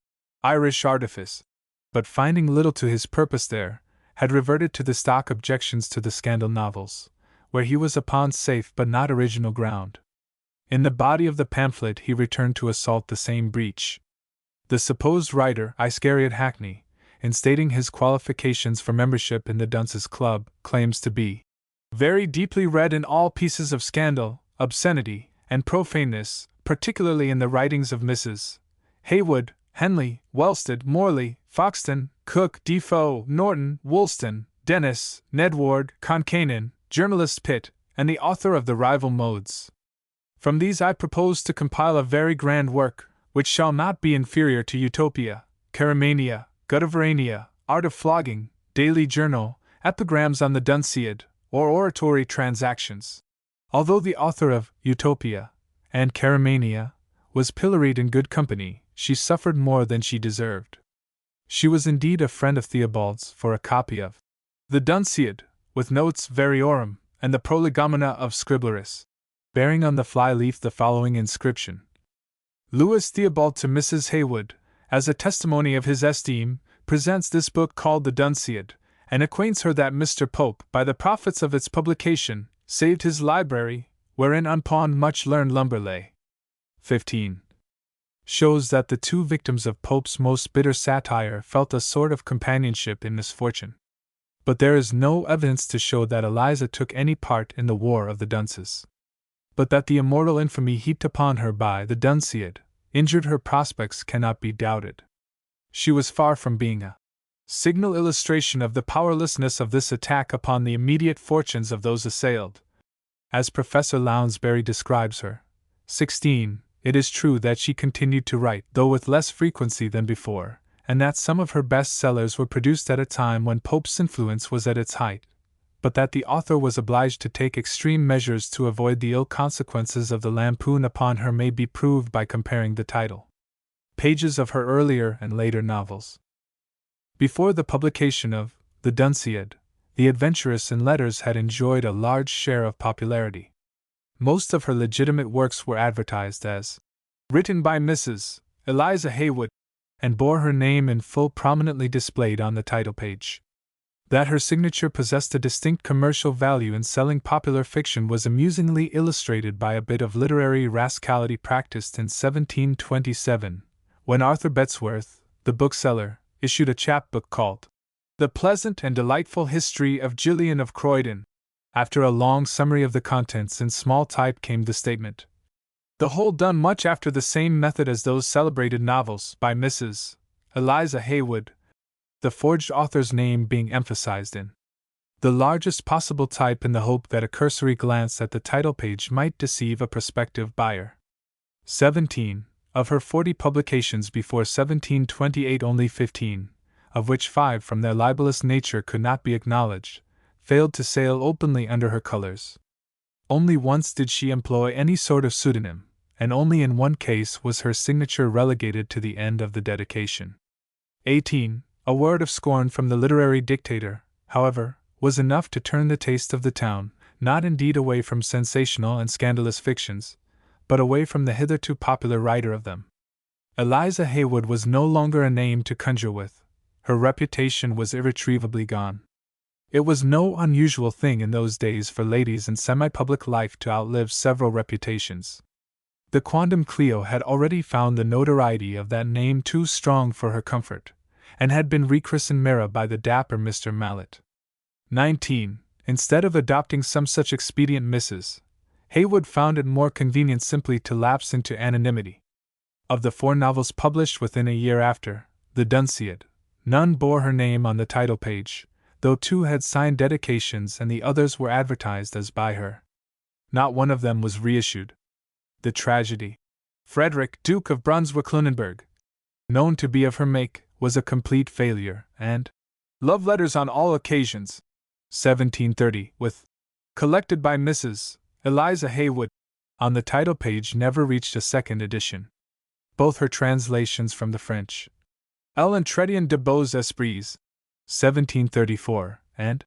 Irish artifice, but finding little to his purpose there, had reverted to the stock objections to the scandal novels, where he was upon safe but not original ground. In the body of the pamphlet he returned to assault the same breach. The supposed writer, Iscariot Hackney, in stating his qualifications for membership in the Dunces Club, claims to be very deeply read in all pieces of scandal, obscenity, and profaneness, particularly in the writings of Mrs. Haywood, Henley, Welsted, Morley, Foxton, Cook, Defoe, Norton, Woolston, Dennis, Nedward, Concanen, journalist Pitt, and the author of the rival modes. From these I propose to compile a very grand work, which shall not be inferior to Utopia, Chaeremania, Guttaverania, Art of Flogging, Daily Journal, Epigrams on the Dunciad, or Oratory Transactions. Although the author of Utopia and Chaeremania was pilloried in good company, she suffered more than she deserved. She was indeed a friend of Theobald's, for a copy of the Dunciad, with Notes Variorum, and the Prolegomena of Scriblerus, bearing on the fly-leaf the following inscription: Louis Theobald to Mrs. Haywood, as a testimony of his esteem, presents this book called the Dunciad, and acquaints her that Mr. Pope, by the profits of its publication, saved his library, wherein unpawned much learned lumber lay. 15. Shows that the two victims of Pope's most bitter satire felt a sort of companionship in misfortune. But there is no evidence to show that Eliza took any part in the War of the Dunces. But that the immortal infamy heaped upon her by the Dunciad injured her prospects cannot be doubted. She was far from being a signal illustration of the powerlessness of this attack upon the immediate fortunes of those assailed. As Professor Lounsbury describes her, 16, it is true that she continued to write, though with less frequency than before, and that some of her best sellers were produced at a time when Pope's influence was at its height, but that the author was obliged to take extreme measures to avoid the ill consequences of the lampoon upon her may be proved by comparing the title pages of her earlier and later novels. Before the publication of The Dunciad, The Adventuress in Letters had enjoyed a large share of popularity. Most of her legitimate works were advertised as written by Mrs. Eliza Haywood, and bore her name in full prominently displayed on the title page. That her signature possessed a distinct commercial value in selling popular fiction was amusingly illustrated by a bit of literary rascality practiced in 1727, when Arthur Bettesworth, the bookseller, issued a chapbook called The Pleasant and Delightful History of Gillian of Croydon. After a long summary of the contents in small type came the statement, the whole done much after the same method as those celebrated novels by Mrs. Eliza Haywood, the forged author's name being emphasized in the largest possible type in the hope that a cursory glance at the title page might deceive a prospective buyer. 17. Of her 40 publications before 1728 only 15, of which 5 from their libelous nature could not be acknowledged, failed to sail openly under her colors. Only once did she employ any sort of pseudonym, and only in one case was her signature relegated to the end of the dedication. 18. A word of scorn from the literary dictator, however, was enough to turn the taste of the town, not indeed away from sensational and scandalous fictions, but away from the hitherto popular writer of them. Eliza Haywood was no longer a name to conjure with. Her reputation was irretrievably gone. It was no unusual thing in those days for ladies in semi-public life to outlive several reputations. The quondam Clio had already found the notoriety of that name too strong for her comfort, and had been rechristened Mira by the dapper Mr. Mallet. 19. Instead of adopting some such expedient, Mrs. Haywood found it more convenient simply to lapse into anonymity. Of the 4 novels published within a year after The Dunciad, none bore her name on the title page, though 2 had signed dedications and the others were advertised as by her. Not one of them was reissued. The tragedy, Frederick, Duke of Brunswick-Lunenburg, known to be of her make, was a complete failure, and Love Letters on All Occasions, 1730, with collected by Mrs. Eliza Haywood, on the title page never reached a second edition. Both her translations from the French, L'Entretien de Beaux Esprits, 1734, and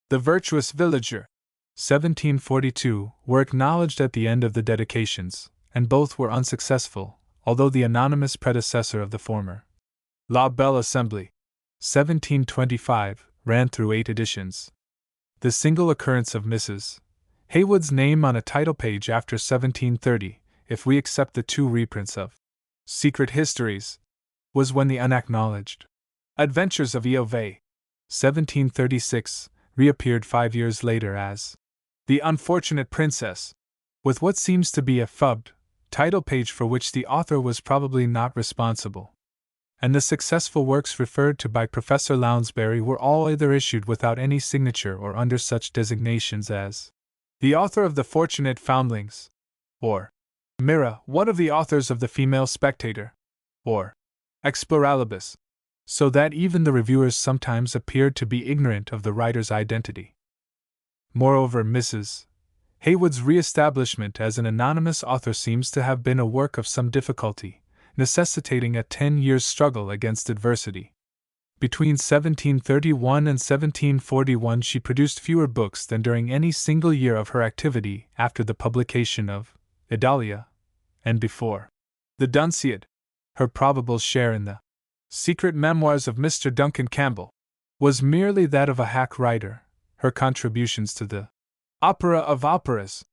The Virtuous Villager, 1742, were acknowledged at the end of the dedications, and both were unsuccessful, although the anonymous predecessor of the former, La Belle Assembly, 1725, ran through 8 editions. The single occurrence of Mrs. Haywood's name on a title page after 1730, if we accept the 2 reprints of Secret Histories, was when the unacknowledged Adventures of Eove, 1736, reappeared 5 years later as The Unfortunate Princess, with what seems to be a fubbed title page for which the author was probably not responsible. And the successful works referred to by Professor Lounsbury were all either issued without any signature or under such designations as the author of The Fortunate Foundlings, or Mira, one of the authors of The Female Spectator, or Exploralibus, so that even the reviewers sometimes appeared to be ignorant of the writer's identity. Moreover, Mrs. Haywood's re-establishment as an anonymous author seems to have been a work of some difficulty, necessitating a 10-year struggle against adversity. Between 1731 and 1741 she produced fewer books than during any single year of her activity after the publication of Idalia, and before the Dunciad. Her probable share in the Secret Memoirs of Mr. Duncan Campbell was merely that of a hack writer. Her contributions to the Opera of Operas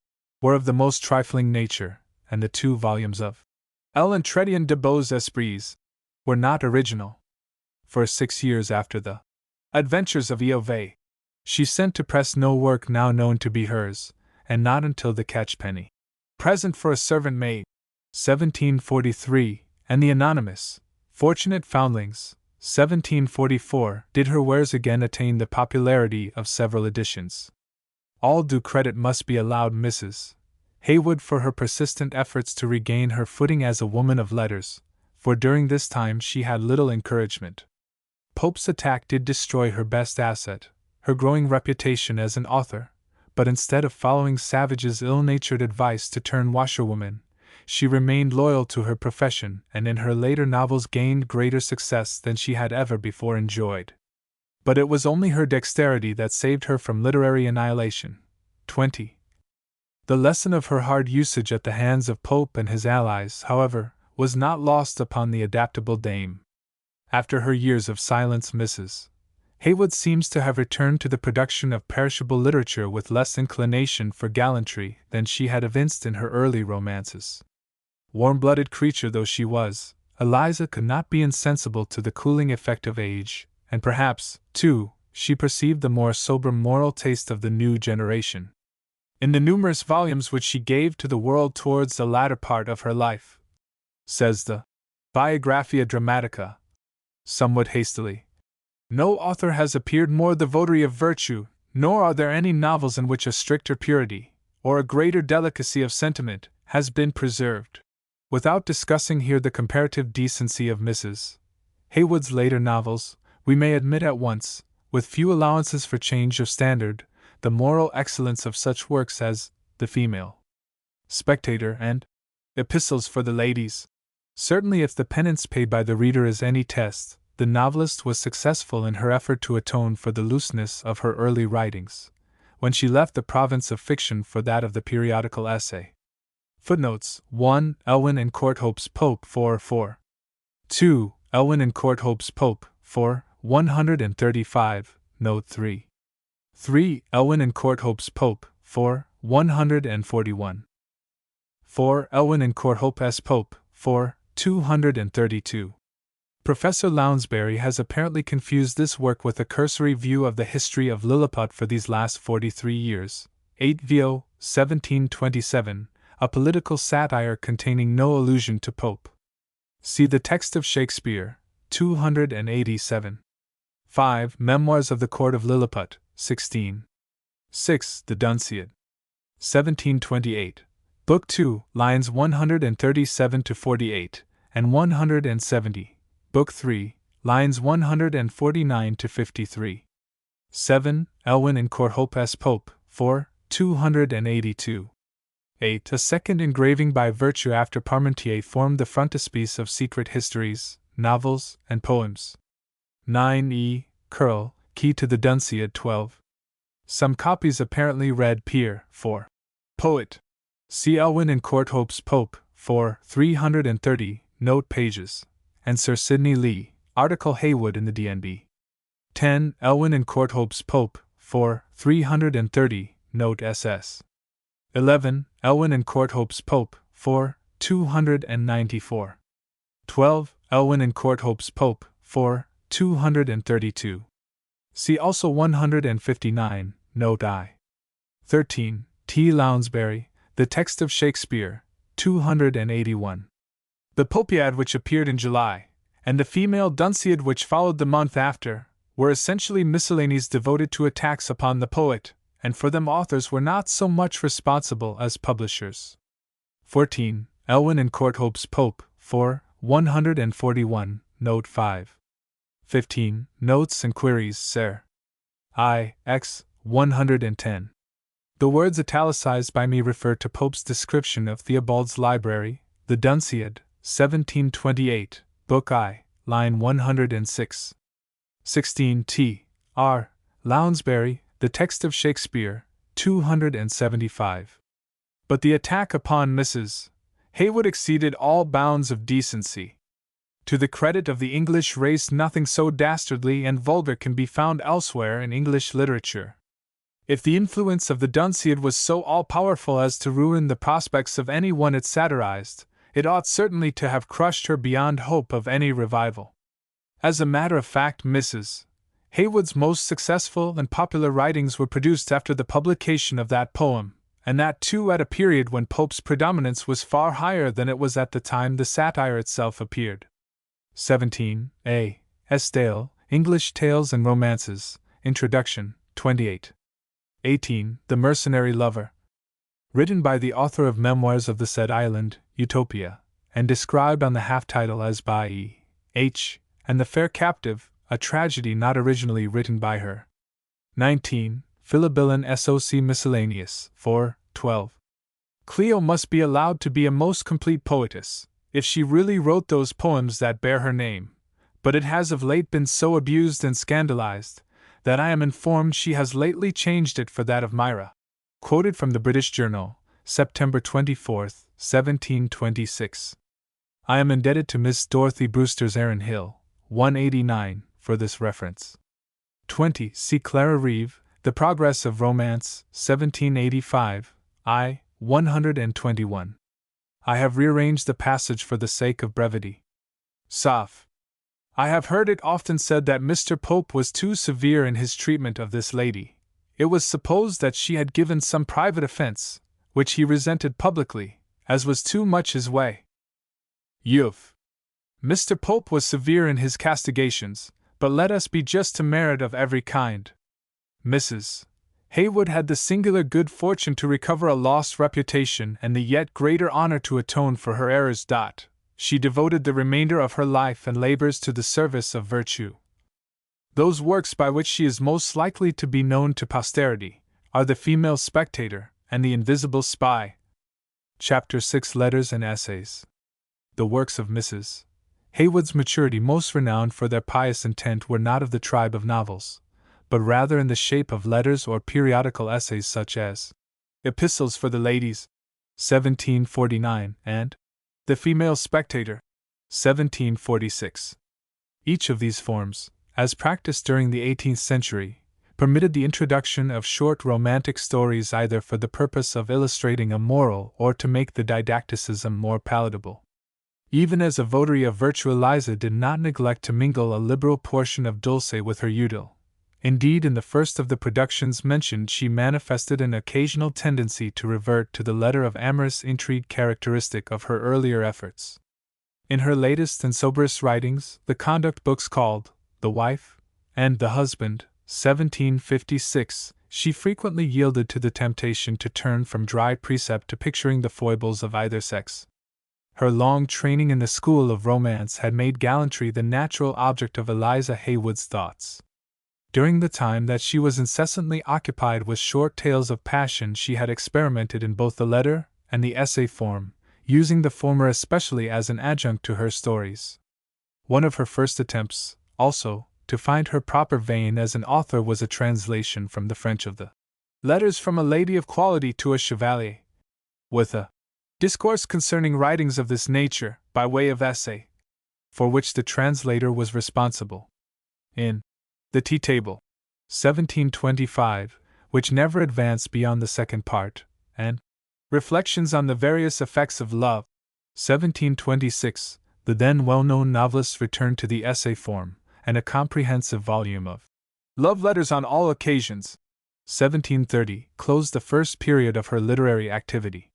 were of the most trifling nature, and the 2 volumes of L'Entretien de Beaux Esprits were not original. For 6 years after the Adventures of Eove, she sent to press no work now known to be hers, and not until the Catchpenny Present for a Servant Maid, 1743, and the anonymous Fortunate Foundlings, 1744, did her wares again attain the popularity of several editions. All due credit must be allowed Mrs. Haywood for her persistent efforts to regain her footing as a woman of letters, for during this time she had little encouragement. Pope's attack did destroy her best asset, her growing reputation as an author, but instead of following Savage's ill-natured advice to turn washerwoman, she remained loyal to her profession and in her later novels gained greater success than she had ever before enjoyed. But it was only her dexterity that saved her from literary annihilation. 20. The lesson of her hard usage at the hands of Pope and his allies, however, was not lost upon the adaptable dame. After her years of silence, Mrs. Haywood seems to have returned to the production of perishable literature with less inclination for gallantry than she had evinced in her early romances. Warm-blooded creature though she was, Eliza could not be insensible to the cooling effect of age, and perhaps, too, she perceived the more sober moral taste of the new generation. In the numerous volumes which she gave to the world towards the latter part of her life, says the Biographia Dramatica, somewhat hastily, no author has appeared more the votary of virtue, nor are there any novels in which a stricter purity, or a greater delicacy of sentiment, has been preserved. Without discussing here the comparative decency of Mrs. Haywood's later novels, we may admit at once, with few allowances for change of standard, the moral excellence of such works as The Female Spectator and Epistles for the Ladies. Certainly, if the penance paid by the reader is any test, the novelist was successful in her effort to atone for the looseness of her early writings, when she left the province of fiction for that of the periodical essay. Footnotes: 1. Elwyn and Courthope's Pope 4:4. 2. Elwyn and Courthope's Pope 4:135, Note 3. 3. Elwyn and Courthope's Pope 4:141. 4. Elwyn and Courthope's Pope 4:232. Professor Lounsbury has apparently confused this work with a cursory view of the history of Lilliput for these last 43 years, 8 Vo. 1727, a political satire containing no allusion to Pope. See the text of Shakespeare, 287. 5. Memoirs of the Court of Lilliput, 16. 6. The Dunciad. 1728. Book 2, lines 137 to 48, and 170. Book 3, lines 149 to 53. 7. Elwyn and Courthope's Pope, 4:282. 8. A second engraving by Virtue after Parmentier formed the frontispiece of Secret Histories, Novels, and Poems. 9. E. Curl, Key to the Dunciad 12. Some copies apparently read Peer for Poet. See Elwyn and Courthope's Pope for 330 note pages, and Sir Sidney Lee, article Haywood in the DNB. 10. Elwyn and Courthope's Pope for 330 note SS. 11. Elwyn and Courthope's Pope for 294. 12. Elwyn and Courthope's Pope for 232. See also 159, note I. 13. T. Lounsbury, The Text of Shakespeare, 281. The Popiad which appeared in July, and the female Dunciad which followed the month after, were essentially miscellanies devoted to attacks upon the poet, and for them authors were not so much responsible as publishers. 14. Elwyn and Courthope's Pope for 141, note 5. 15. Notes and Queries, Sir. I. X. 110. The words italicized by me refer to Pope's description of Theobald's Library, the Dunciad, 1728, Book I, line 106. 16. T. R. Lounsbury, The Text of Shakespeare, 275. But the attack upon Mrs. Haywood exceeded all bounds of decency. To the credit of the English race, nothing so dastardly and vulgar can be found elsewhere in English literature. If the influence of the Dunciad was so all-powerful as to ruin the prospects of any one it satirized, it ought certainly to have crushed her beyond hope of any revival. As a matter of fact, Mrs. Haywood's most successful and popular writings were produced after the publication of that poem, and that too at a period when Pope's predominance was far higher than it was at the time the satire itself appeared. 17. A. S. Dale, English Tales and Romances, Introduction, 28. 18. The Mercenary Lover. Written by the author of Memoirs of the Said Island, Utopia, and described on the half-title as by E. H. and The Fair Captive, a tragedy not originally written by her. 19. Philobilin Soc Miscellaneous, 4, 12. Clio must be allowed to be a most complete poetess, if she really wrote those poems that bear her name, but it has of late been so abused and scandalized, that I am informed she has lately changed it for that of Myra. Quoted from the British Journal, September 24, 1726. I am indebted to Miss Dorothy Brewster's Aaron Hill, 189, for this reference. 20. See Clara Reeve, The Progress of Romance, 1785, I. 121. I have rearranged the passage for the sake of brevity. Soph. I have heard it often said that Mr. Pope was too severe in his treatment of this lady. It was supposed that she had given some private offense, which he resented publicly, as was too much his way. Youth. Mr. Pope was severe in his castigations, but let us be just to merit of every kind. Mrs. Haywood had the singular good fortune to recover a lost reputation and the yet greater honor to atone for her errors. She devoted the remainder of her life and labors to the service of virtue. Those works by which she is most likely to be known to posterity are The Female Spectator and The Invisible Spy. Chapter 6. Letters and Essays. The works of Mrs. Haywood's maturity, most renowned for their pious intent, were not of the tribe of novels, but rather in the shape of letters or periodical essays such as Epistles for the Ladies, 1749, and The Female Spectator, 1746. Each of these forms, as practiced during the 18th century, permitted the introduction of short romantic stories either for the purpose of illustrating a moral or to make the didacticism more palatable. Even as a votary of virtue, Eliza did not neglect to mingle a liberal portion of dulce with her udil. Indeed, in the first of the productions mentioned, she manifested an occasional tendency to revert to the letter of amorous intrigue characteristic of her earlier efforts. In her latest and soberest writings, the conduct books called The Wife and The Husband, 1756, she frequently yielded to the temptation to turn from dry precept to picturing the foibles of either sex. Her long training in the school of romance had made gallantry the natural object of Eliza Haywood's thoughts. During the time that she was incessantly occupied with short tales of passion, she had experimented in both the letter and the essay form, using the former especially as an adjunct to her stories. One of her first attempts, also, to find her proper vein as an author was a translation from the French of the Letters from a Lady of Quality to a Chevalier, with a discourse concerning writings of this nature, by way of essay, for which the translator was responsible. In The Tea Table, 1725, which never advanced beyond the second part, and Reflections on the Various Effects of Love, 1726, the then well-known novelist returned to the essay form, and a comprehensive volume of Love Letters on All Occasions, 1730, closed the first period of her literary activity.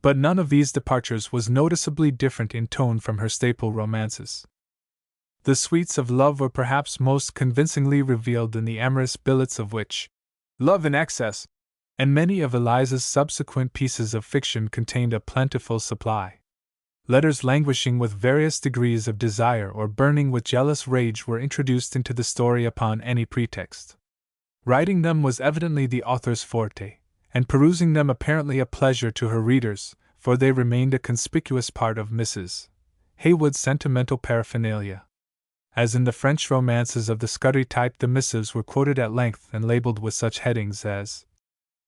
But none of these departures was noticeably different in tone from her staple romances. The sweets of love were perhaps most convincingly revealed in the amorous billets of which, Love in Excess, and many of Eliza's subsequent pieces of fiction contained a plentiful supply. Letters languishing with various degrees of desire or burning with jealous rage were introduced into the story upon any pretext. Writing them was evidently the author's forte, and perusing them apparently a pleasure to her readers, for they remained a conspicuous part of Mrs. Haywood's sentimental paraphernalia. As in the French romances of the Scudder type, the missives were quoted at length and labeled with such headings as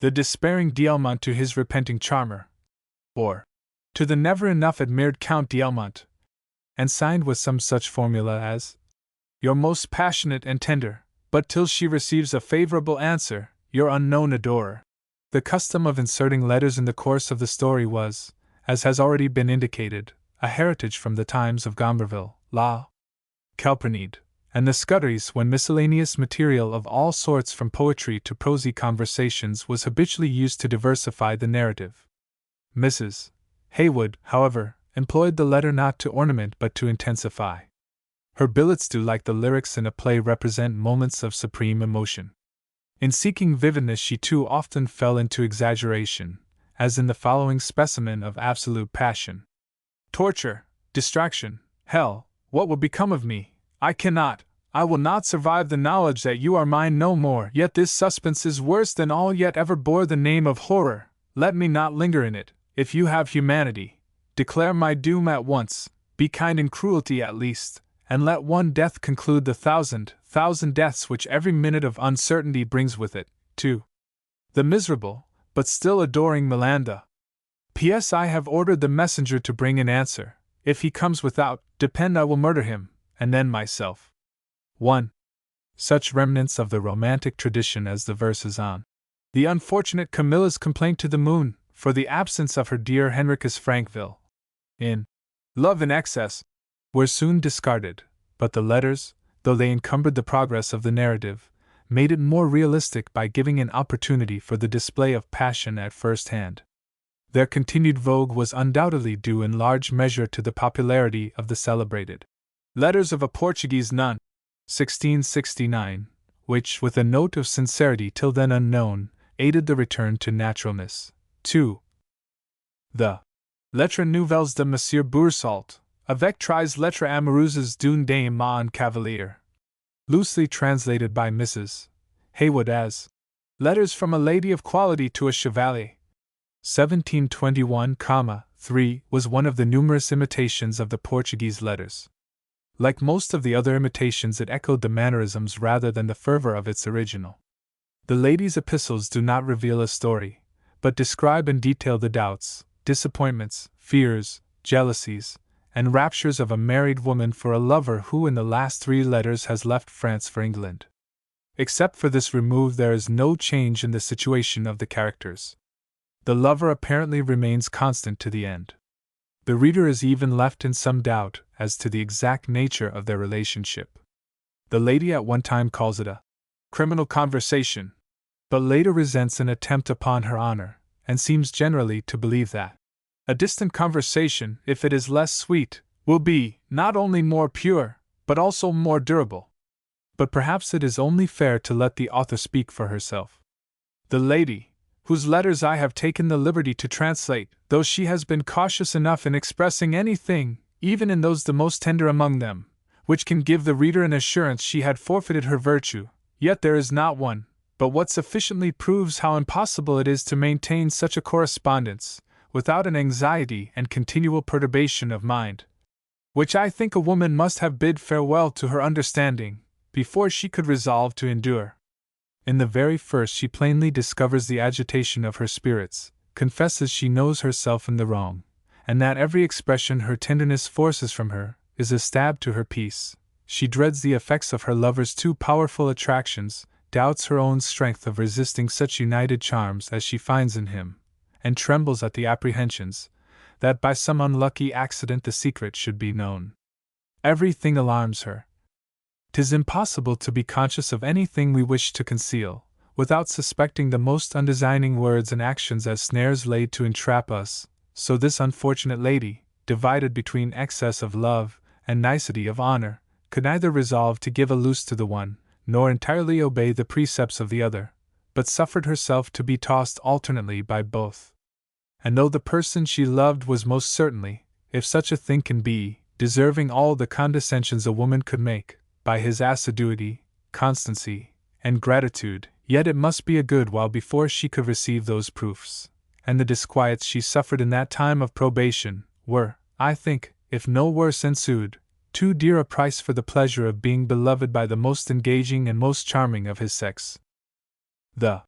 The Despairing d'Elmont to His Repenting Charmer, or To the Never Enough Admired Count d'Elmont, and signed with some such formula as Your most passionate and tender, but till she receives a favorable answer, your unknown adorer. The custom of inserting letters in the course of the story was, as has already been indicated, a heritage from the times of Gomberville, La Calprenède, and the Scudderies, when miscellaneous material of all sorts from poetry to prosy conversations was habitually used to diversify the narrative. Mrs. Haywood, however, employed the letter not to ornament but to intensify. Her billets do, like the lyrics in a play, represent moments of supreme emotion. In seeking vividness she too often fell into exaggeration, as in the following specimen of absolute passion. Torture, distraction, hell, what will become of me? I will not survive the knowledge that you are mine no more, yet this suspense is worse than all yet ever bore the name of horror. Let me not linger in it, if you have humanity. Declare my doom at once, be kind in cruelty at least, and let one death conclude the thousand deaths which every minute of uncertainty brings with it. 2. The miserable, but still adoring Melinda. P.S. I have ordered the messenger to bring an answer. If he comes without, depend I will murder him, and then myself. 1. Such remnants of the romantic tradition as the verses on the unfortunate Camilla's complaint to the moon, for the absence of her dear Henricus Frankville, in Love in Excess, were soon discarded, but the letters, though they encumbered the progress of the narrative, made it more realistic by giving an opportunity for the display of passion at first hand. Their continued vogue was undoubtedly due in large measure to the popularity of the celebrated Letters of a Portuguese Nun, 1669, which, with a note of sincerity till then unknown, aided the return to naturalness. 2. The Lettres Nouvelles de Monsieur Boursault, avec tres lettres amoureuses d'une dame en cavalier, loosely translated by Mrs. Haywood as Letters from a Lady of Quality to a Chevalier, 1721, 3, was one of the numerous imitations of the Portuguese letters. Like most of the other imitations, it echoed the mannerisms rather than the fervor of its original. The lady's epistles do not reveal a story, but describe in detail the doubts, disappointments, fears, jealousies, and raptures of a married woman for a lover who in the last 3 letters has left France for England. Except for this remove, there is no change in the situation of the characters. The lover apparently remains constant to the end. The reader is even left in some doubt as to the exact nature of their relationship. The lady at one time calls it a criminal conversation, but later resents an attempt upon her honor, and seems generally to believe that a distant conversation, if it is less sweet, will be not only more pure, but also more durable. But perhaps it is only fair to let the author speak for herself. The lady, whose letters I have taken the liberty to translate, though she has been cautious enough in expressing anything, even in those the most tender among them, which can give the reader an assurance she had forfeited her virtue, yet there is not one, but what sufficiently proves how impossible it is to maintain such a correspondence, without an anxiety and continual perturbation of mind, which I think a woman must have bid farewell to her understanding, before she could resolve to endure. In the very first she plainly discovers the agitation of her spirits, confesses she knows herself in the wrong, and that every expression her tenderness forces from her is a stab to her peace. She dreads the effects of her lover's too powerful attractions, doubts her own strength of resisting such united charms as she finds in him, and trembles at the apprehensions that by some unlucky accident the secret should be known. Everything alarms her. 'Tis impossible to be conscious of anything we wish to conceal, without suspecting the most undesigning words and actions as snares laid to entrap us, so this unfortunate lady, divided between excess of love and nicety of honor, could neither resolve to give a loose to the one, nor entirely obey the precepts of the other, but suffered herself to be tossed alternately by both. And though the person she loved was most certainly, if such a thing can be, deserving all the condescensions a woman could make, by his assiduity, constancy, and gratitude, yet it must be a good while before she could receive those proofs, and the disquiets she suffered in that time of probation were, I think, if no worse ensued, too dear a price for the pleasure of being beloved by the most engaging and most charming of his sex. The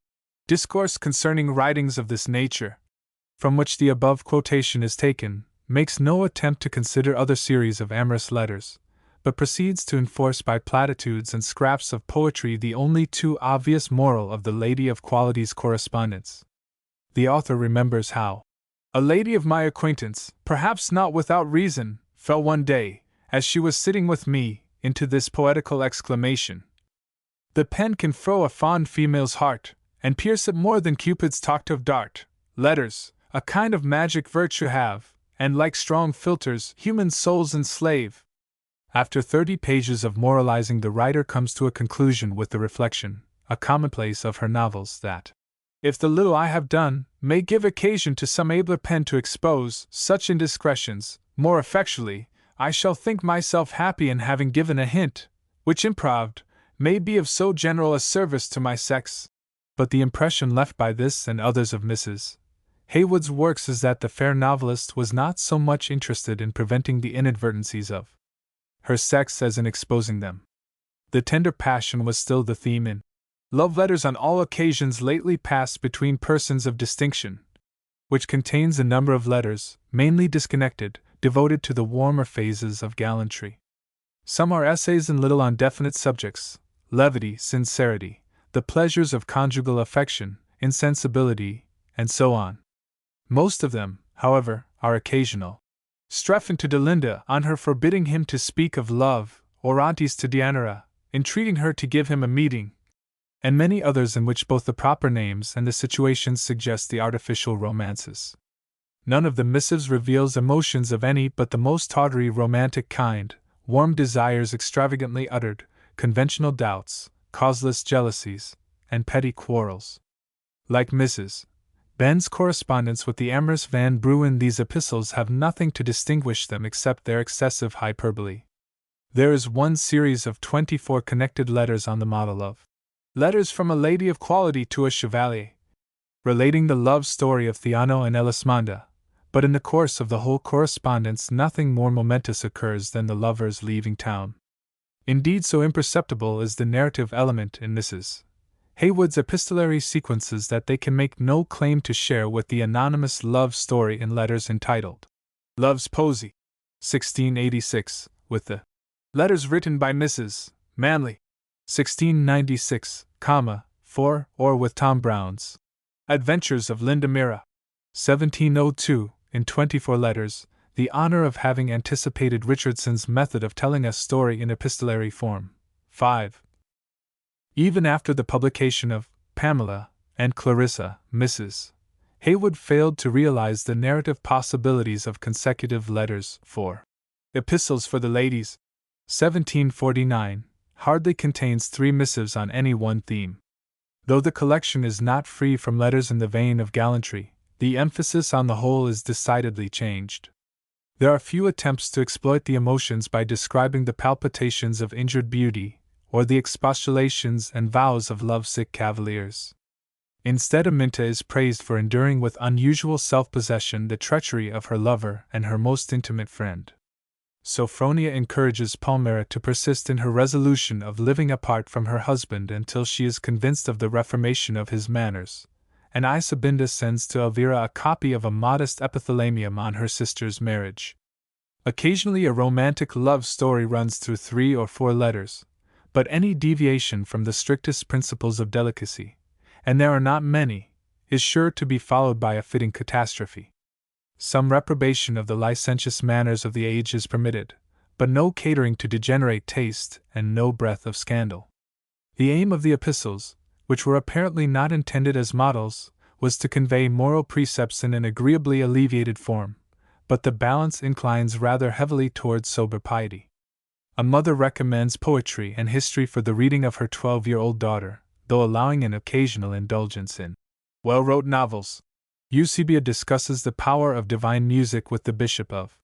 discourse concerning writings of this nature, from which the above quotation is taken, makes no attempt to consider other series of amorous letters, but proceeds to enforce by platitudes and scraps of poetry the only too obvious moral of the Lady of Quality's correspondence. The author remembers how a lady of my acquaintance, perhaps not without reason, fell one day, as she was sitting with me, into this poetical exclamation: "The pen can throw a fond female's heart, and pierce it more than Cupid's talkative dart. Letters, a kind of magic virtue have, and like strong philters, human souls enslave." After 30 pages of moralizing, the writer comes to a conclusion with the reflection, a commonplace of her novels, that if the little I have done may give occasion to some abler pen to expose such indiscretions more effectually, I shall think myself happy in having given a hint, which improved, may be of so general a service to my sex. But the impression left by this and others of Mrs. Haywood's works is that the fair novelist was not so much interested in preventing the inadvertencies of her sex as in exposing them. The tender passion was still the theme in Love Letters on All Occasions Lately Passed Between Persons of Distinction, which contains a number of letters, mainly disconnected, devoted to the warmer phases of gallantry. Some are essays in little on definite subjects: levity, sincerity, the pleasures of conjugal affection, insensibility, and so on. Most of them, however, are occasional. Strephon to Delinda on her forbidding him to speak of love, Orontes to Deanira, entreating her to give him a meeting, and many others in which both the proper names and the situations suggest the artificial romances. None of the missives reveals emotions of any but the most tawdry romantic kind, warm desires extravagantly uttered, conventional doubts, causeless jealousies, and petty quarrels. Like Mrs. Ben's correspondence with the amorous Van Bruin, these epistles have nothing to distinguish them except their excessive hyperbole. There is one series of 24 connected letters on the model of Letters from a Lady of Quality to a Chevalier, relating the love story of Theano and Elismanda, but in the course of the whole correspondence nothing more momentous occurs than the lovers leaving town. Indeed, so imperceptible is the narrative element in Mrs. Haywood's epistolary sequences that they can make no claim to share with the anonymous love story in letters entitled Love's Posy, 1686, with the Letters written by Mrs. Manley, 1696, 4, or with Tom Brown's Adventures of Linda Mira, 1702, in 24 letters, the honor of having anticipated Richardson's method of telling a story in epistolary form. 5. Even after the publication of Pamela and Clarissa, Mrs. Haywood failed to realize the narrative possibilities of consecutive letters. 4. Epistles for the Ladies, 1749, hardly contains 3 missives on any one theme. Though the collection is not free from letters in the vein of gallantry, the emphasis on the whole is decidedly changed. There are few attempts to exploit the emotions by describing the palpitations of injured beauty, or the expostulations and vows of lovesick cavaliers. Instead, Aminta is praised for enduring with unusual self-possession the treachery of her lover and her most intimate friend. Sophronia encourages Palmyra to persist in her resolution of living apart from her husband until she is convinced of the reformation of his manners, and Isabinda sends to Elvira a copy of a modest epithalamium on her sister's marriage. Occasionally a romantic love story runs through 3 or 4 letters, but any deviation from the strictest principles of delicacy, and there are not many, is sure to be followed by a fitting catastrophe. Some reprobation of the licentious manners of the age is permitted, but no catering to degenerate taste and no breath of scandal. The aim of the epistles, which were apparently not intended as models, was to convey moral precepts in an agreeably alleviated form, but the balance inclines rather heavily towards sober piety. A mother recommends poetry and history for the reading of her 12-year-old daughter, though allowing an occasional indulgence in well-wrote novels. Eusebia discusses the power of divine music with the Bishop of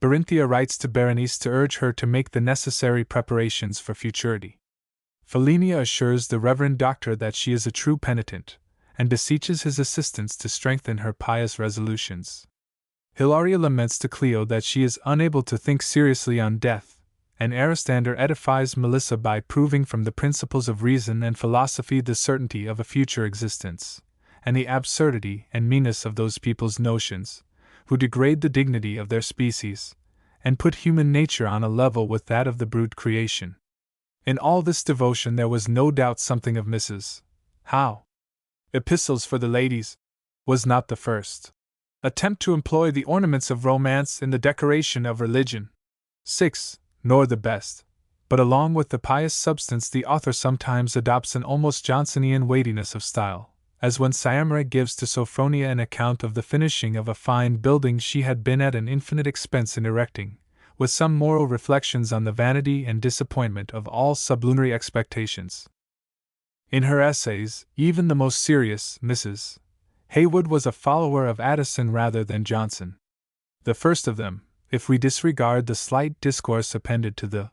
Berinthia, writes to Berenice to urge her to make the necessary preparations for futurity. Philenia assures the Reverend Doctor that she is a true penitent, and beseeches his assistance to strengthen her pious resolutions. Hilaria laments to Cleo that she is unable to think seriously on death, and Aristander edifies Melissa by proving from the principles of reason and philosophy the certainty of a future existence, and the absurdity and meanness of those people's notions, who degrade the dignity of their species, and put human nature on a level with that of the brute creation. In all this devotion there was no doubt something of Mrs. Howe. Epistles for the Ladies was not the first attempt to employ the ornaments of romance in the decoration of religion. 6. Nor the best, but along with the pious substance the author sometimes adopts an almost Johnsonian weightiness of style, as when Syamara gives to Sophronia an account of the finishing of a fine building she had been at an infinite expense in erecting, with some moral reflections on the vanity and disappointment of all sublunary expectations. In her essays, even the most serious, Mrs. Haywood was a follower of Addison rather than Johnson. The first of them, if we disregard the slight discourse appended to the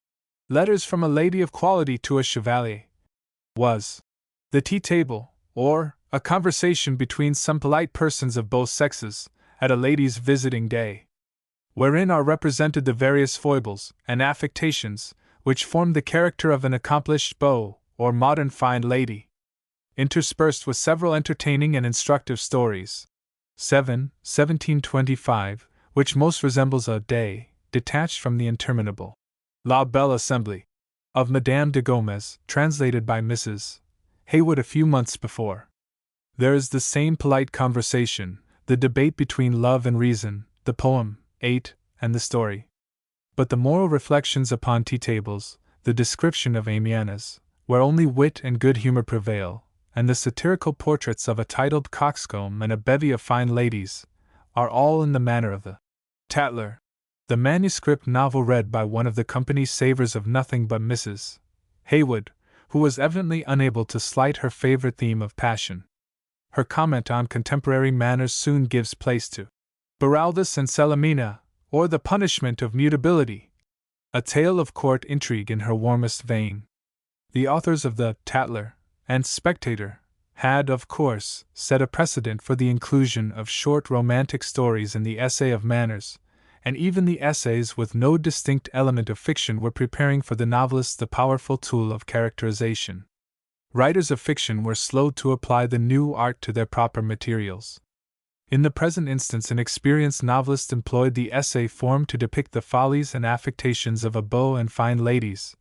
Letters from a Lady of Quality to a Chevalier, was The Tea Table, or A Conversation between some polite persons of both sexes, at a lady's visiting day, wherein are represented the various foibles and affectations which form the character of an accomplished beau or modern fine lady, interspersed with several entertaining and instructive stories. 7. 1725, which most resembles a day, detached from the interminable La Belle Assembly of Madame de Gomez, translated by Mrs. Haywood a few months before. There is the same polite conversation, the debate between love and reason, the poem, 8, and the story. But the moral reflections upon tea tables, the description of Amianas, where only wit and good humor prevail, and the satirical portraits of a titled coxcomb and a bevy of fine ladies, are all in the manner of the Tatler. The manuscript novel read by one of the company savours of nothing but Mrs. Haywood, who was evidently unable to slight her favorite theme of passion. Her comment on contemporary manners soon gives place to Baraldus and Celimena, or the punishment of mutability, a tale of court intrigue in her warmest vein. The authors of the Tatler and Spectator had, of course, set a precedent for the inclusion of short romantic stories in the essay of manners, and even the essays with no distinct element of fiction were preparing for the novelist the powerful tool of characterization. Writers of fiction were slow to apply the new art to their proper materials. In the present instance, an experienced novelist employed the essay form to depict the follies and affectations of a beau and fine ladies,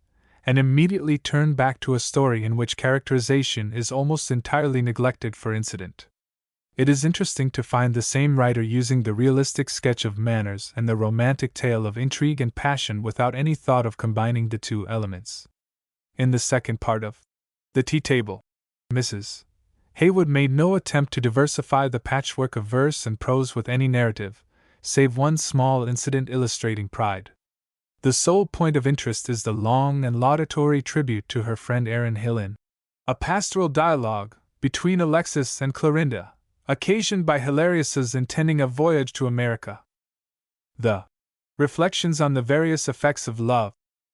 and immediately turned back to a story in which characterization is almost entirely neglected for incident. It is interesting to find the same writer using the realistic sketch of manners and the romantic tale of intrigue and passion without any thought of combining the two elements. In the second part of The Tea Table, Mrs. Haywood made no attempt to diversify the patchwork of verse and prose with any narrative, save one small incident illustrating pride. The sole point of interest is the long and laudatory tribute to her friend Aaron Hillin, a pastoral dialogue between Alexis and Clorinda, occasioned by Hilarius's intending a voyage to America. The Reflections on the Various Effects of Love,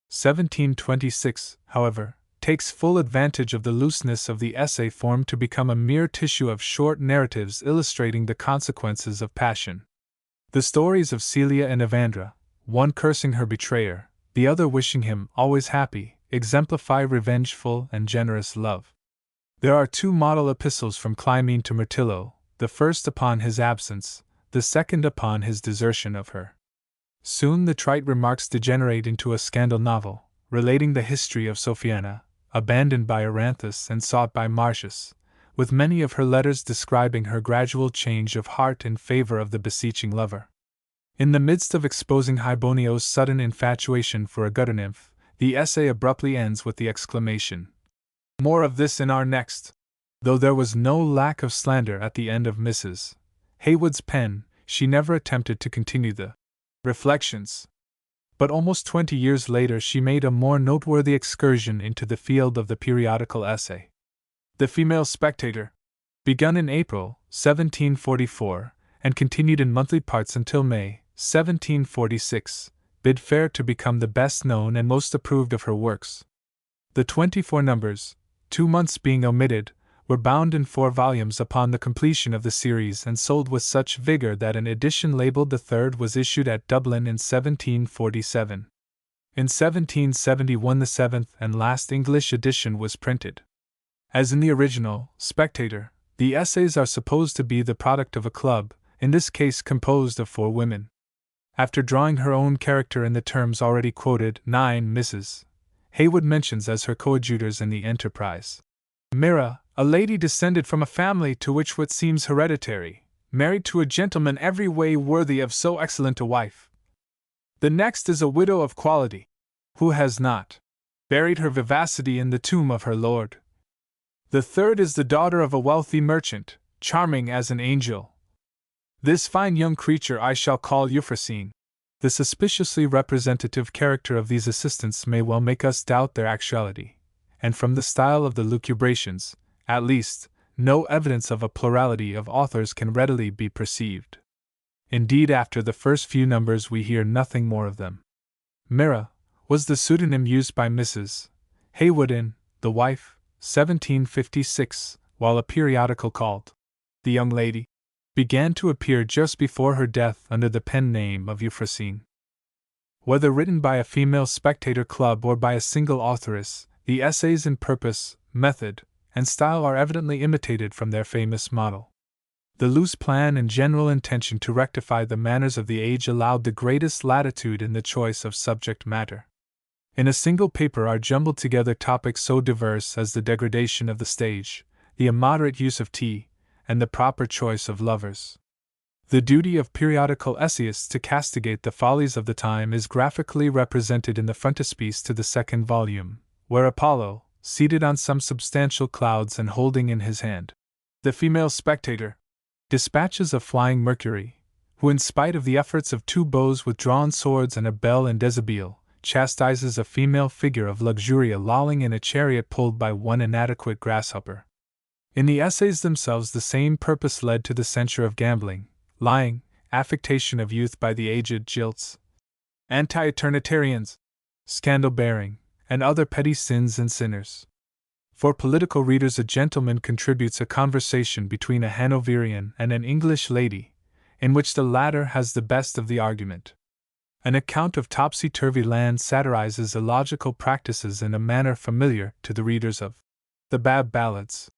1726, however, takes full advantage of the looseness of the essay form to become a mere tissue of short narratives illustrating the consequences of passion. The stories of Celia and Evandra, one cursing her betrayer, the other wishing him always happy, exemplify revengeful and generous love. There are 2 model epistles from Clymene to Myrtillo, the first upon his absence, the second upon his desertion of her. Soon the trite remarks degenerate into a scandal novel, relating the history of Sophiana, abandoned by Aranthus and sought by Marcius, with many of her letters describing her gradual change of heart in favor of the beseeching lover. In the midst of exposing Hibernia's sudden infatuation for a gutter nymph, the essay abruptly ends with the exclamation, "More of this in our next." Though there was no lack of slander at the end of Mrs. Haywood's pen, she never attempted to continue the reflections. But almost 20 years later she made a more noteworthy excursion into the field of the periodical essay. The Female Spectator, begun in April 1744, and continued in monthly parts until May 1746, bid fair to become the best known and most approved of her works. The 24 numbers, 2 months being omitted, were bound in 4 volumes upon the completion of the series and sold with such vigor that an edition labeled the third was issued at Dublin in 1747. In 1771 the 7th and last English edition was printed. As in the original Spectator, the essays are supposed to be the product of a club, in this case composed of 4 women. After drawing her own character in the terms already quoted, 9 Mrs. Haywood mentions as her coadjutors in the enterprise: Mira, a lady descended from a family to which what seems hereditary, married to a gentleman every way worthy of so excellent a wife. The next is a widow of quality, who has not buried her vivacity in the tomb of her lord. The third is the daughter of a wealthy merchant, charming as an angel. This fine young creature I shall call Euphrosyne. The suspiciously representative character of these assistants may well make us doubt their actuality, and from the style of the lucubrations, at least, no evidence of a plurality of authors can readily be perceived. Indeed, after the first few numbers we hear nothing more of them. Mira was the pseudonym used by Mrs. Haywood in The Wife, 1756, while a periodical called The Young Lady began to appear just before her death under the pen name of Euphrosyne. Whether written by a female spectator club or by a single authoress, the essays in purpose, method, and style are evidently imitated from their famous model. The loose plan and general intention to rectify the manners of the age allowed the greatest latitude in the choice of subject matter. In a single paper are jumbled together topics so diverse as the degradation of the stage, the immoderate use of tea, and the proper choice of lovers. The duty of periodical essayists to castigate the follies of the time is graphically represented in the frontispiece to the 2nd volume, where Apollo, seated on some substantial clouds and holding in his hand the Female Spectator, dispatches a flying Mercury, who in spite of the efforts of 2 bows with drawn swords and a bell and deshabille, chastises a female figure of Luxuria lolling in a chariot pulled by one inadequate grasshopper. In the essays themselves the same purpose led to the censure of gambling, lying, affectation of youth by the aged jilts, anti-eternitarians, scandal-bearing, and other petty sins and sinners. For political readers a gentleman contributes a conversation between a Hanoverian and an English lady, in which the latter has the best of the argument. An account of topsy-turvy land satirizes illogical practices in a manner familiar to the readers of the Bab Ballads.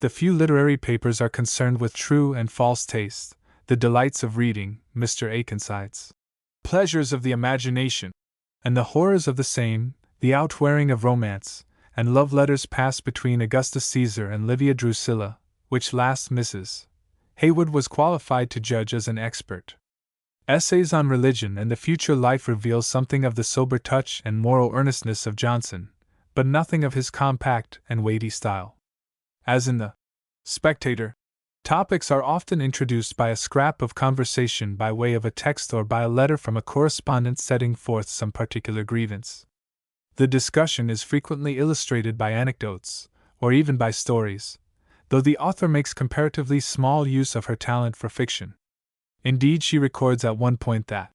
The few literary papers are concerned with true and false taste, the delights of reading, Mr. Akenside's pleasures of the imagination, and the horrors of the same, the outwearing of romance, and love letters passed between Augustus Caesar and Livia Drusilla, which last Mrs. Haywood was qualified to judge as an expert. Essays on religion and the future life reveal something of the sober touch and moral earnestness of Johnson, but nothing of his compact and weighty style. As in the Spectator, topics are often introduced by a scrap of conversation by way of a text or by a letter from a correspondent setting forth some particular grievance. The discussion is frequently illustrated by anecdotes, or even by stories, though the author makes comparatively small use of her talent for fiction. Indeed, she records at one point that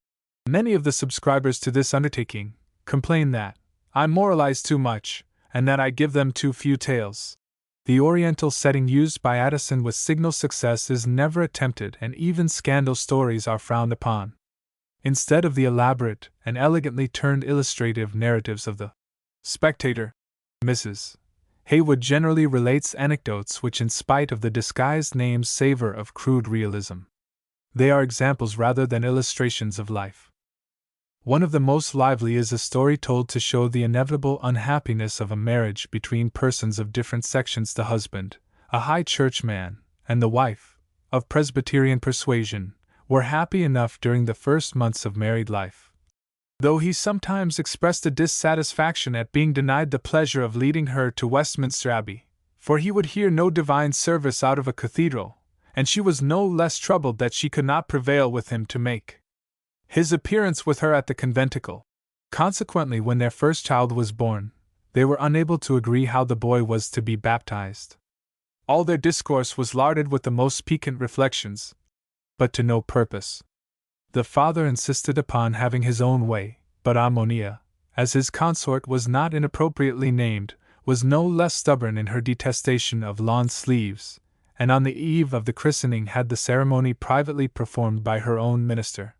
many of the subscribers to this undertaking complain that I moralize too much, and that I give them too few tales. The Oriental setting used by Addison with signal success is never attempted, and even scandal stories are frowned upon. instead of the elaborate and elegantly turned illustrative narratives of the Spectator. Mrs. Haywood generally relates anecdotes which, in spite of the disguised names, savor of crude realism. They are examples rather than illustrations of life. One of the most lively is a story told to show the inevitable unhappiness of a marriage between persons of different sections. The husband, a high church man, and the wife, of Presbyterian persuasion, were happy enough during the first months of married life, though he sometimes expressed a dissatisfaction at being denied the pleasure of leading her to Westminster Abbey, for he would hear no divine service out of a cathedral, and she was no less troubled that she could not prevail with him to make his appearance with her at the conventicle. Consequently, when their first child was born, they were unable to agree how the boy was to be baptized. All their discourse was larded with the most piquant reflections, but to no purpose. The father insisted upon having his own way, but Ammonia, as his consort was not inappropriately named, was no less stubborn in her detestation of lawn sleeves, and on the eve of the christening had the ceremony privately performed by her own minister.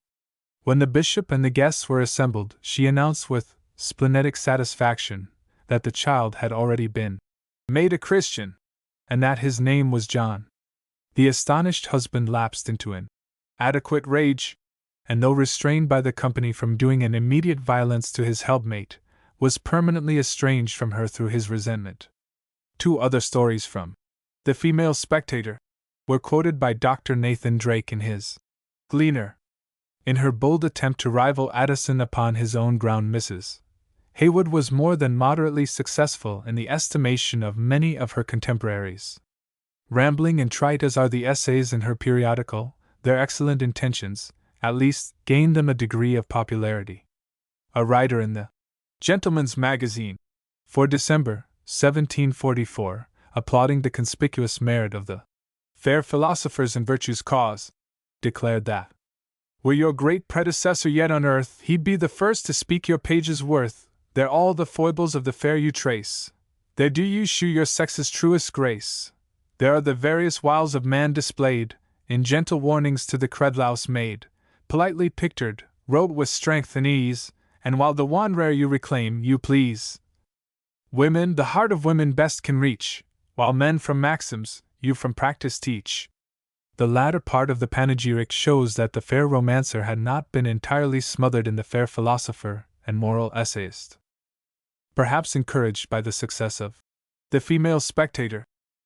When the bishop and the guests were assembled, she announced with splenetic satisfaction that the child had already been made a Christian, and that his name was John. The astonished husband lapsed into an adequate rage, and though restrained by the company from doing an immediate violence to his helpmate, was permanently estranged from her through his resentment. 2 other stories from the Female Spectator were quoted by Dr. Nathan Drake in his Gleaner. In her bold attempt to rival Addison upon his own ground, Mrs. Haywood was more than moderately successful in the estimation of many of her contemporaries. Rambling and trite as are the essays in her periodical, their excellent intentions, at least, gained them a degree of popularity. A writer in the Gentleman's Magazine, for December, 1744, applauding the conspicuous merit of the fair philosophers in virtue's cause, declared that, were your great predecessor yet on earth, he'd be the first to speak your pages worth. There all the foibles of the fair you trace. There do you shew your sex's truest grace. There are the various wiles of man displayed, in gentle warnings to the credulous maid, politely pictured, wrote with strength and ease, and while the wanderer you reclaim, you please. Women, the heart of women best can reach, while men from maxims, you from practice teach. The latter part of the panegyric shows that the fair romancer had not been entirely smothered in the fair philosopher and moral essayist. Perhaps encouraged by the success of the Female Spectator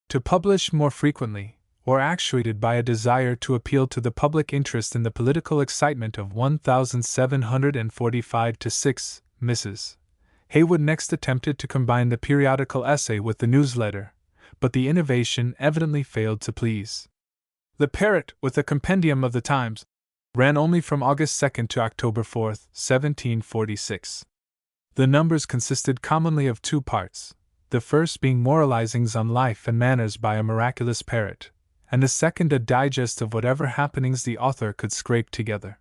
to publish more frequently, or actuated by a desire to appeal to the public interest in the political excitement of 1745-6, Mrs. Haywood next attempted to combine the periodical essay with the newsletter, but the innovation evidently failed to please. The Parrot, with a compendium of the Times, ran only from August 2 to October 4, 1746. The numbers consisted commonly of 2 parts, the first being moralizings on life and manners by a miraculous parrot, and the second a digest of whatever happenings the author could scrape together.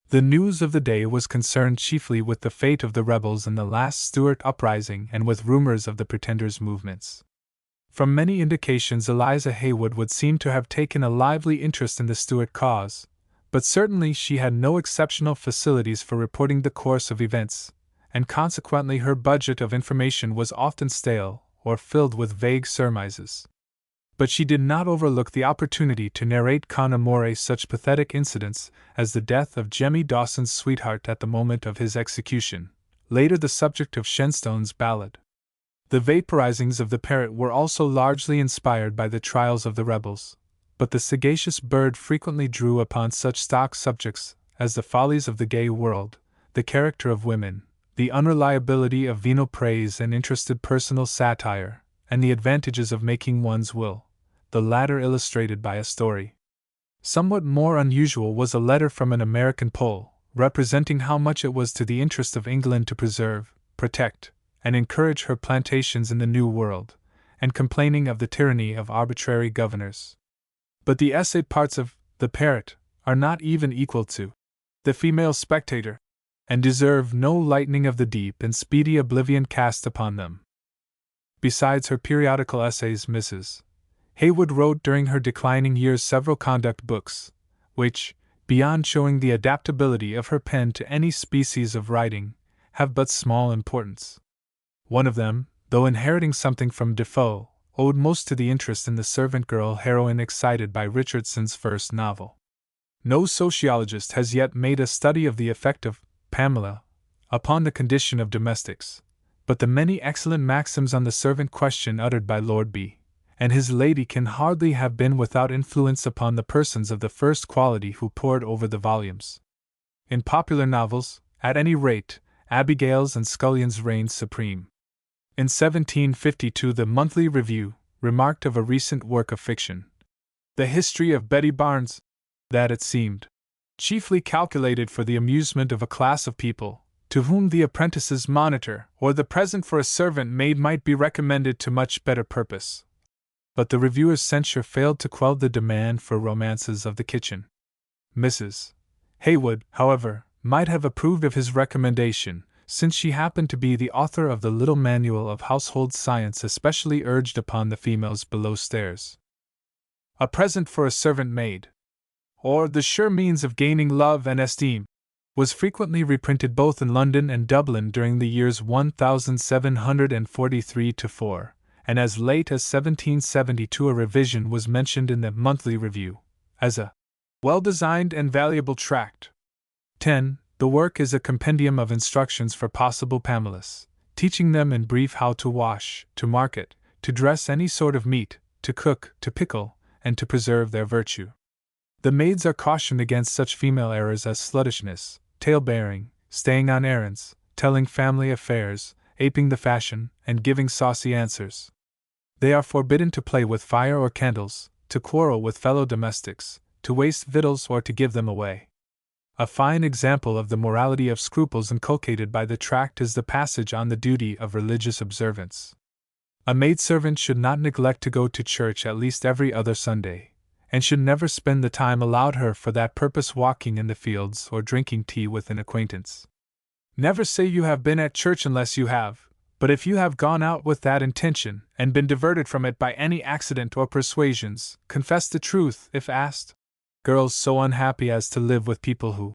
The news of the day was concerned chiefly with the fate of the rebels in the last Stuart uprising and with rumors of the Pretenders' movements. From many indications, Eliza Haywood would seem to have taken a lively interest in the Stuart cause, but certainly she had no exceptional facilities for reporting the course of events, and consequently her budget of information was often stale or filled with vague surmises. But she did not overlook the opportunity to narrate con amore such pathetic incidents as the death of Jemmy Dawson's sweetheart at the moment of his execution, later the subject of Shenstone's ballad. The vaporizings of the parrot were also largely inspired by the trials of the rebels, but the sagacious bird frequently drew upon such stock subjects as the follies of the gay world, the character of women, the unreliability of venal praise and interested personal satire, and the advantages of making one's will, the latter illustrated by a story. Somewhat more unusual was a letter from an American Pole, representing how much it was to the interest of England to preserve, protect, and encourage her plantations in the New World, and complaining of the tyranny of arbitrary governors. But the essayed parts of The Parrot are not even equal to The Female Spectator, and deserve no lightning of the deep and speedy oblivion cast upon them. Besides her periodical essays, Mrs. Haywood wrote during her declining years several conduct books, which, beyond showing the adaptability of her pen to any species of writing, have but small importance. One of them, though inheriting something from Defoe, owed most to the interest in the servant girl heroine excited by Richardson's first novel. No sociologist has yet made a study of the effect of Pamela upon the condition of domestics, but the many excellent maxims on the servant question uttered by Lord B. and his lady can hardly have been without influence upon the persons of the first quality who pored over the volumes. In popular novels, at any rate, Abigail's and scullions reigned supreme. In 1752 the Monthly Review remarked of a recent work of fiction, The History of Betty Barnes, that it seemed chiefly calculated for the amusement of a class of people, to whom the apprentice's monitor or the present for a servant maid might be recommended to much better purpose. But the reviewer's censure failed to quell the demand for romances of the kitchen. Mrs. Haywood, however, might have approved of his recommendation, since she happened to be the author of the little manual of household science especially urged upon the females below stairs. A Present for a Servant Maid, or The Sure Means of Gaining Love and Esteem, was frequently reprinted both in London and Dublin during the years 1743-4, and as late as 1772 a revision was mentioned in the Monthly Review, as a well-designed and valuable tract. 10. The work is a compendium of instructions for possible Pamelas, teaching them in brief how to wash, to market, to dress any sort of meat, to cook, to pickle, and to preserve their virtue. The maids are cautioned against such female errors as sluttishness, tale-bearing, staying on errands, telling family affairs, aping the fashion, and giving saucy answers. They are forbidden to play with fire or candles, to quarrel with fellow domestics, to waste victuals or to give them away. A fine example of the morality of scruples inculcated by the tract is the passage on the duty of religious observance. A maidservant should not neglect to go to church at least every other Sunday, and should never spend the time allowed her for that purpose walking in the fields or drinking tea with an acquaintance. Never say you have been at church unless you have, but if you have gone out with that intention and been diverted from it by any accident or persuasions, confess the truth if asked. Girls so unhappy as to live with people who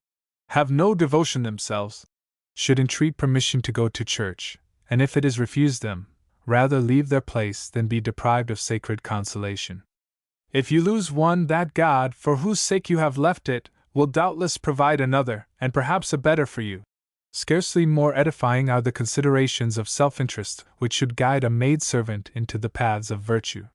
have no devotion themselves should entreat permission to go to church, and if it is refused them, rather leave their place than be deprived of sacred consolation. If you lose one, that God, for whose sake you have left it, will doubtless provide another, and perhaps a better for you. Scarcely more edifying are the considerations of self-interest which should guide a maidservant into the paths of virtue.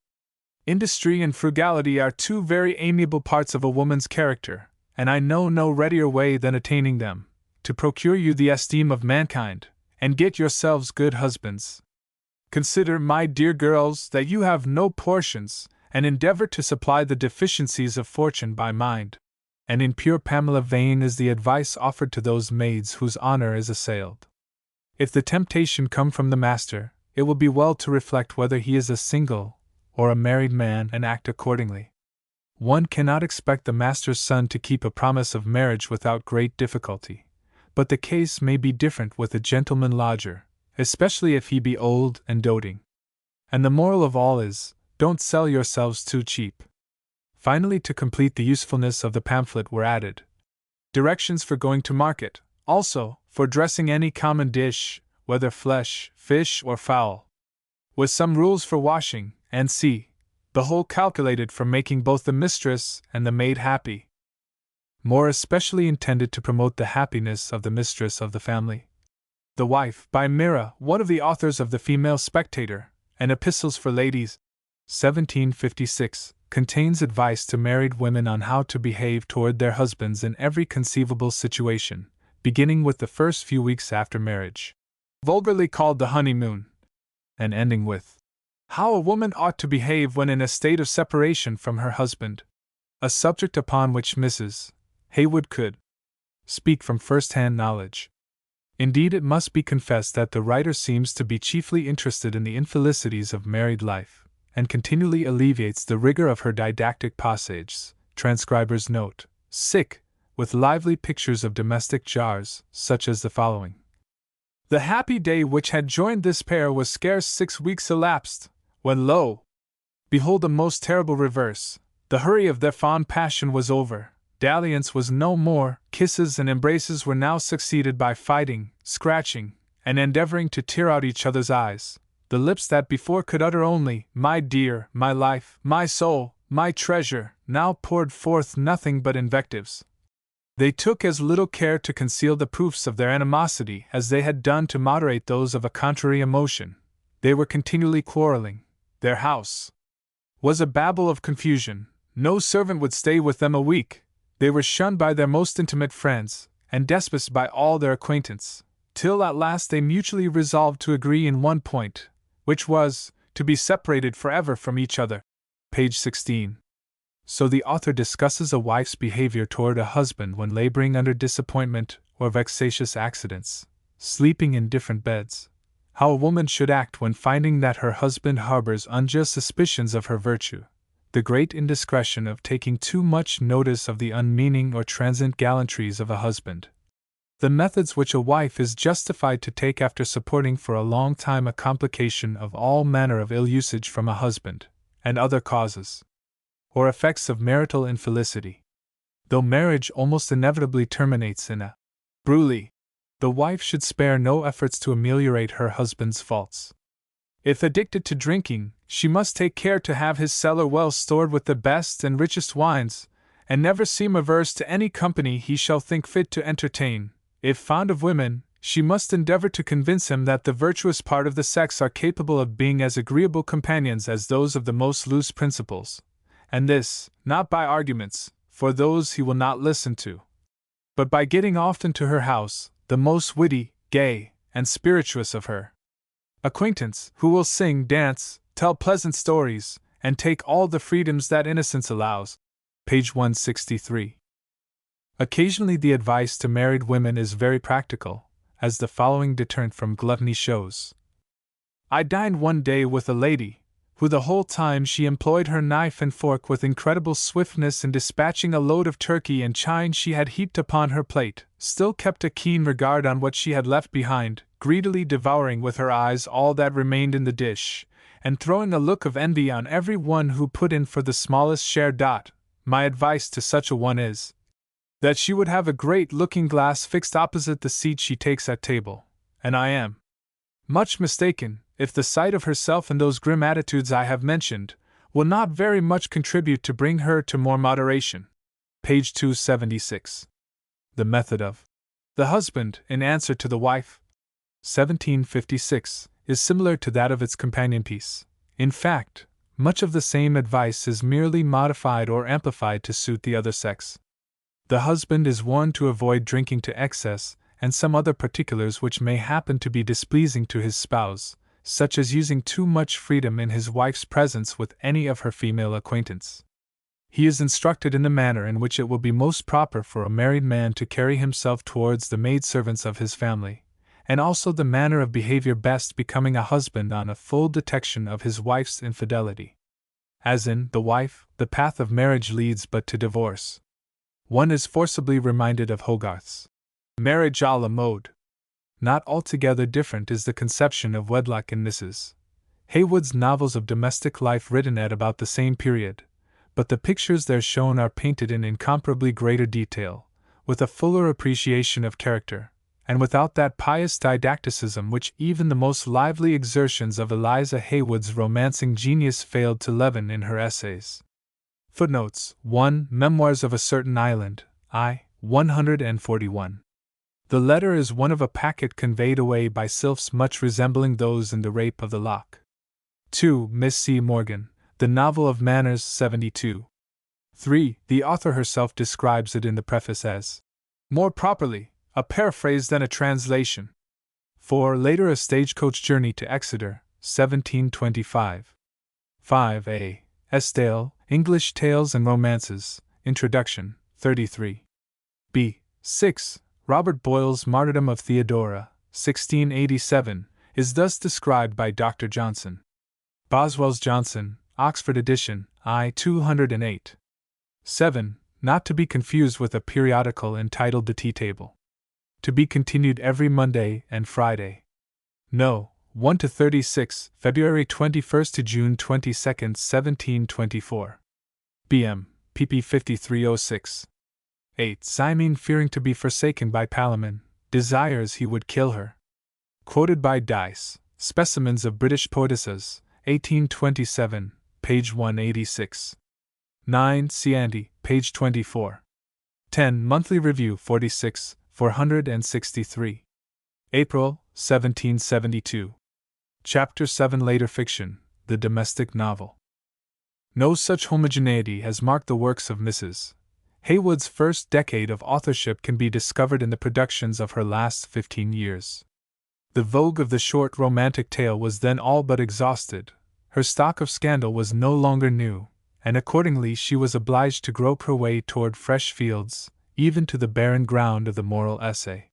Industry and frugality are two very amiable parts of a woman's character, and I know no readier way than attaining them, to procure you the esteem of mankind, and get yourselves good husbands. Consider, my dear girls, that you have no portions, and endeavor to supply the deficiencies of fortune by mind. And in pure Pamela vein is the advice offered to those maids whose honor is assailed. If the temptation come from the master, it will be well to reflect whether he is a single or a married man and act accordingly. One cannot expect the master's son to keep a promise of marriage without great difficulty, but the case may be different with a gentleman lodger, especially if he be old and doting. And the moral of all is, don't sell yourselves too cheap. Finally, to complete the usefulness of the pamphlet were added directions for going to market, also, for dressing any common dish, whether flesh, fish, or fowl, with some rules for washing, and the whole calculated for making both the mistress and the maid happy. More especially intended to promote the happiness of the mistress of the family. The Wife, by Mira, one of the authors of the Female Spectator, and Epistles for Ladies, 1756, contains advice to married women on how to behave toward their husbands in every conceivable situation, beginning with the first few weeks after marriage, vulgarly called the honeymoon, and ending with how a woman ought to behave when in a state of separation from her husband, a subject upon which Mrs. Haywood could speak from first-hand knowledge. Indeed, it must be confessed that the writer seems to be chiefly interested in the infelicities of married life, and continually alleviates the rigor of her didactic passages, transcriber's note, with lively pictures of domestic jars, such as the following. The happy day which had joined this pair was scarce 6 weeks elapsed, when lo! Behold a most terrible reverse, the hurry of their fond passion was over, dalliance was no more, kisses and embraces were now succeeded by fighting, scratching, and endeavoring to tear out each other's eyes. The lips that before could utter only, "My dear, my life, my soul, my treasure," now poured forth nothing but invectives. They took as little care to conceal the proofs of their animosity as they had done to moderate those of a contrary emotion. They were continually quarreling. Their house was a babel of confusion. No servant would stay with them a week. They were shunned by their most intimate friends, and despised by all their acquaintance, till at last they mutually resolved to agree in one point, which was, to be separated forever from each other. Page 16. So the author discusses a wife's behavior toward a husband when laboring under disappointment or vexatious accidents, sleeping in different beds. How a woman should act when finding that her husband harbors unjust suspicions of her virtue. The great indiscretion of taking too much notice of the unmeaning or transient gallantries of a husband. The methods which a wife is justified to take after supporting for a long time a complication of all manner of ill usage from a husband, and other causes, or effects of marital infelicity. Though marriage almost inevitably terminates in a brûlée, the wife should spare no efforts to ameliorate her husband's faults. If addicted to drinking, she must take care to have his cellar well stored with the best and richest wines, and never seem averse to any company he shall think fit to entertain. If fond of women, she must endeavor to convince him that the virtuous part of the sex are capable of being as agreeable companions as those of the most loose principles, and this, not by arguments, for those he will not listen to, but by getting often to her house the most witty, gay, and spirituous of her acquaintance, who will sing, dance, tell pleasant stories, and take all the freedoms that innocence allows. Page 163. Occasionally the advice to married women is very practical, as the following deterrent from gluttony shows. I dined one day with a lady, who the whole time she employed her knife and fork with incredible swiftness in dispatching a load of turkey and chine she had heaped upon her plate, still kept a keen regard on what she had left behind, greedily devouring with her eyes all that remained in the dish, and throwing a look of envy on every one who put in for the smallest share. My advice to such a one is, that she would have a great looking-glass fixed opposite the seat she takes at table, and I am much mistaken if the sight of herself in those grim attitudes I have mentioned will not very much contribute to bring her to more moderation. Page 276. The method of the husband in answer to the wife, 1756, is similar to that of its companion piece. In fact, much of the same advice is merely modified or amplified to suit the other sex. The husband is warned to avoid drinking to excess, and some other particulars which may happen to be displeasing to his spouse, such as using too much freedom in his wife's presence with any of her female acquaintance. He is instructed in the manner in which it will be most proper for a married man to carry himself towards the maidservants of his family, and also the manner of behavior best becoming a husband on a full detection of his wife's infidelity. As in The Wife, the path of marriage leads but to divorce. One is forcibly reminded of Hogarth's Marriage à la mode. Not altogether different is the conception of wedlock in Mrs. Haywood's novels of domestic life written at about the same period, but the pictures there shown are painted in incomparably greater detail, with a fuller appreciation of character, and without that pious didacticism which even the most lively exertions of Eliza Haywood's romancing genius failed to leaven in her essays. Footnotes 1. Memoirs of a Certain Island, I. 141. The letter is one of a packet conveyed away by sylphs much resembling those in The Rape of the Lock. 2. Miss C. Morgan, The Novel of Manners, 72. 3. The author herself describes it in the preface as, more properly, a paraphrase than a translation. 4. Later A Stagecoach Journey to Exeter, 1725. 5. A. Estale, English Tales and Romances, Introduction, 33. B. 6. Robert Boyle's Martyrdom of Theodora, 1687, is thus described by Dr. Johnson. Boswell's Johnson, Oxford edition, I. 208. 7. Not to be confused with a periodical entitled The Tea Table. To be continued every Monday and Friday. No. 1 to 36, February 21 to June 22, 1724. B.M., pp. 5306. 8. Cymene, fearing to be forsaken by Palamon, desires he would kill her. Quoted by Dice, Specimens of British Poetesses, 1827, page 186. 9. Cianti, page 24. 10. Monthly Review 46, 463. April, 1772. Chapter 7. Later Fiction, The Domestic Novel. No such homogeneity has marked the works of Mrs. Haywood's first decade of authorship can be discovered in the productions of her last 15 years. The vogue of the short romantic tale was then all but exhausted, her stock of scandal was no longer new, and accordingly she was obliged to grope her way toward fresh fields, even to the barren ground of the moral essay.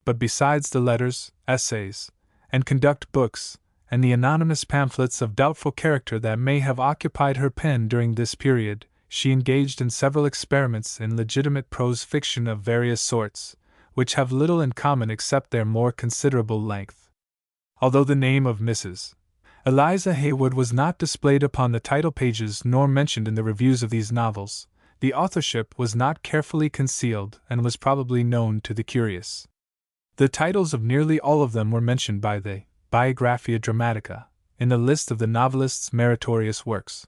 But besides the letters, essays, and conduct books, and the anonymous pamphlets of doubtful character that may have occupied her pen during this period, she engaged in several experiments in legitimate prose fiction of various sorts, which have little in common except their more considerable length. Although the name of Mrs. Eliza Haywood was not displayed upon the title pages nor mentioned in the reviews of these novels, the authorship was not carefully concealed and was probably known to the curious. The titles of nearly all of them were mentioned by the Biographia Dramatica in the list of the novelist's meritorious works.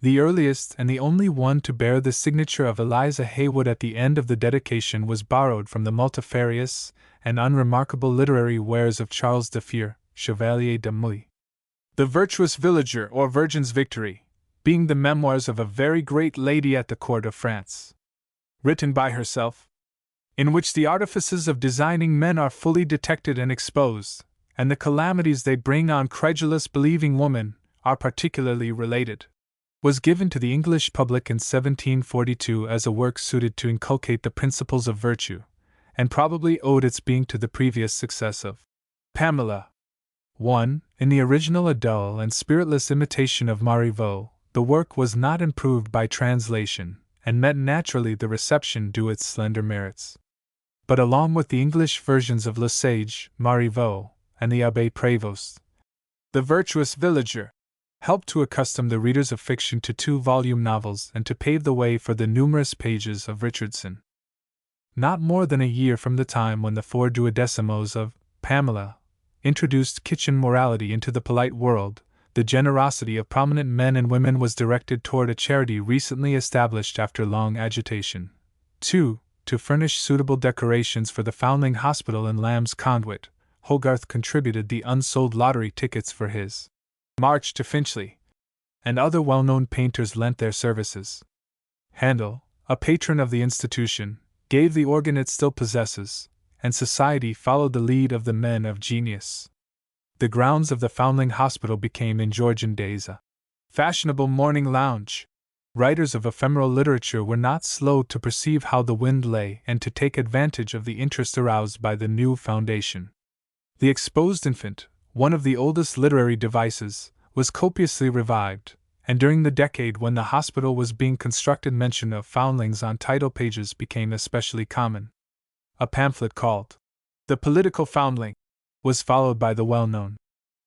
The earliest and the only one to bear the signature of Eliza Haywood at the end of the dedication was borrowed from the multifarious and unremarkable literary wares of Charles de Fier, Chevalier de Mouille. The Virtuous Villager or Virgin's Victory, being the memoirs of a very great lady at the court of France, written by herself, in which the artifices of designing men are fully detected and exposed, and the calamities they bring on credulous believing women are particularly related, was given to the English public in 1742 as a work suited to inculcate the principles of virtue, and probably owed its being to the previous success of Pamela. 1. In the original a dull and spiritless imitation of Marivaux, the work was not improved by translation, and met naturally the reception due its slender merits. But along with the English versions of Le Sage, Marivaux, and the Abbé Prévost, The Virtuous Villager helped to accustom the readers of fiction to two-volume novels and to pave the way for the numerous pages of Richardson. Not more than a year from the time when the 4 duodecimos of Pamela introduced kitchen morality into the polite world, the generosity of prominent men and women was directed toward a charity recently established after long agitation. 2. To furnish suitable decorations for the Foundling Hospital in Lamb's Conduit, Hogarth contributed the unsold lottery tickets for his March to Finchley, and other well-known painters lent their services. Handel, a patron of the institution, gave the organ it still possesses, and society followed the lead of the men of genius. The grounds of the Foundling Hospital became in Georgian days a fashionable morning lounge. Writers of ephemeral literature were not slow to perceive how the wind lay and to take advantage of the interest aroused by the new foundation. The exposed infant, one of the oldest literary devices, was copiously revived, and during the decade when the hospital was being constructed mention of foundlings on title pages became especially common. A pamphlet called The Political Foundling was followed by the well-known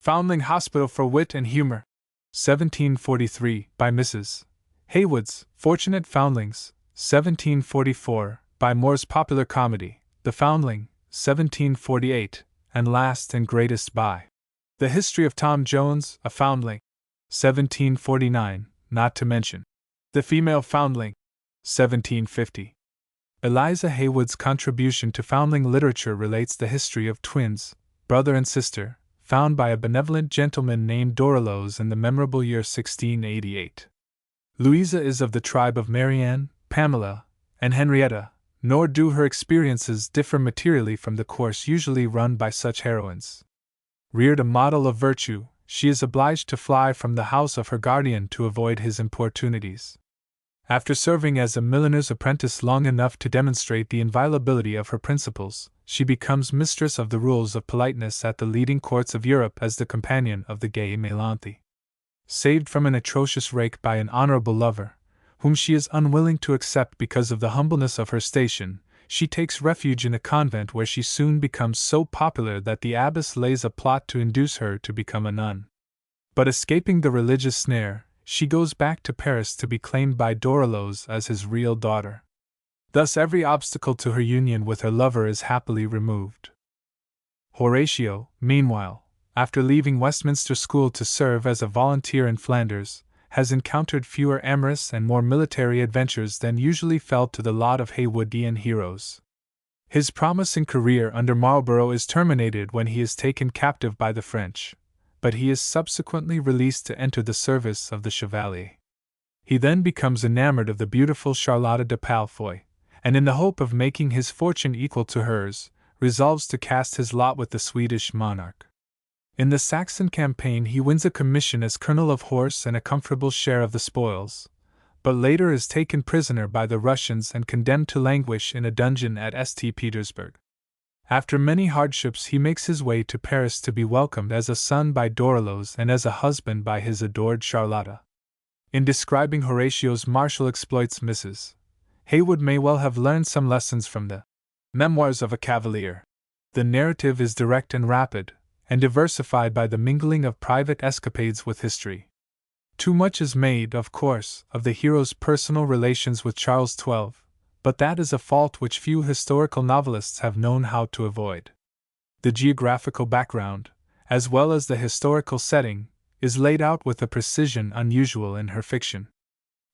Foundling Hospital for Wit and Humor, 1743, by Mrs. Haywood's Fortunate Foundlings, 1744, by Moore's Popular Comedy, The Foundling, 1748, and last and greatest by The History of Tom Jones, a Foundling, 1749, not to mention The Female Foundling, 1750. Eliza Haywood's contribution to foundling literature relates the history of twins, brother and sister, found by a benevolent gentleman named Dorelose in the memorable year 1688. Louisa is of the tribe of Marianne, Pamela, and Henrietta, nor do her experiences differ materially from the course usually run by such heroines. Reared a model of virtue, she is obliged to fly from the house of her guardian to avoid his importunities. After serving as a milliner's apprentice long enough to demonstrate the inviolability of her principles, she becomes mistress of the rules of politeness at the leading courts of Europe as the companion of the gay Melanthe. Saved from an atrocious rake by an honorable lover, whom she is unwilling to accept because of the humbleness of her station, she takes refuge in a convent where she soon becomes so popular that the abbess lays a plot to induce her to become a nun. But escaping the religious snare, she goes back to Paris to be claimed by Dorelose as his real daughter. Thus every obstacle to her union with her lover is happily removed. Horatio, meanwhile, after leaving Westminster School to serve as a volunteer in Flanders, has encountered fewer amorous and more military adventures than usually fell to the lot of Haywoodian heroes. His promising career under Marlborough is terminated when he is taken captive by the French, but he is subsequently released to enter the service of the Chevalier. He then becomes enamored of the beautiful Charlotte de Palfoy, and in the hope of making his fortune equal to hers, resolves to cast his lot with the Swedish monarch. In the Saxon campaign he wins a commission as colonel of horse and a comfortable share of the spoils, but later is taken prisoner by the Russians and condemned to languish in a dungeon at St. Petersburg. After many hardships he makes his way to Paris to be welcomed as a son by Dorlos and as a husband by his adored Charlotta. In describing Horatio's martial exploits, Mrs. Haywood may well have learned some lessons from the Memoirs of a Cavalier. The narrative is direct and rapid, and diversified by the mingling of private escapades with history. Too much is made, of course, of the hero's personal relations with Charles XII, but that is a fault which few historical novelists have known how to avoid. The geographical background, as well as the historical setting, is laid out with a precision unusual in her fiction.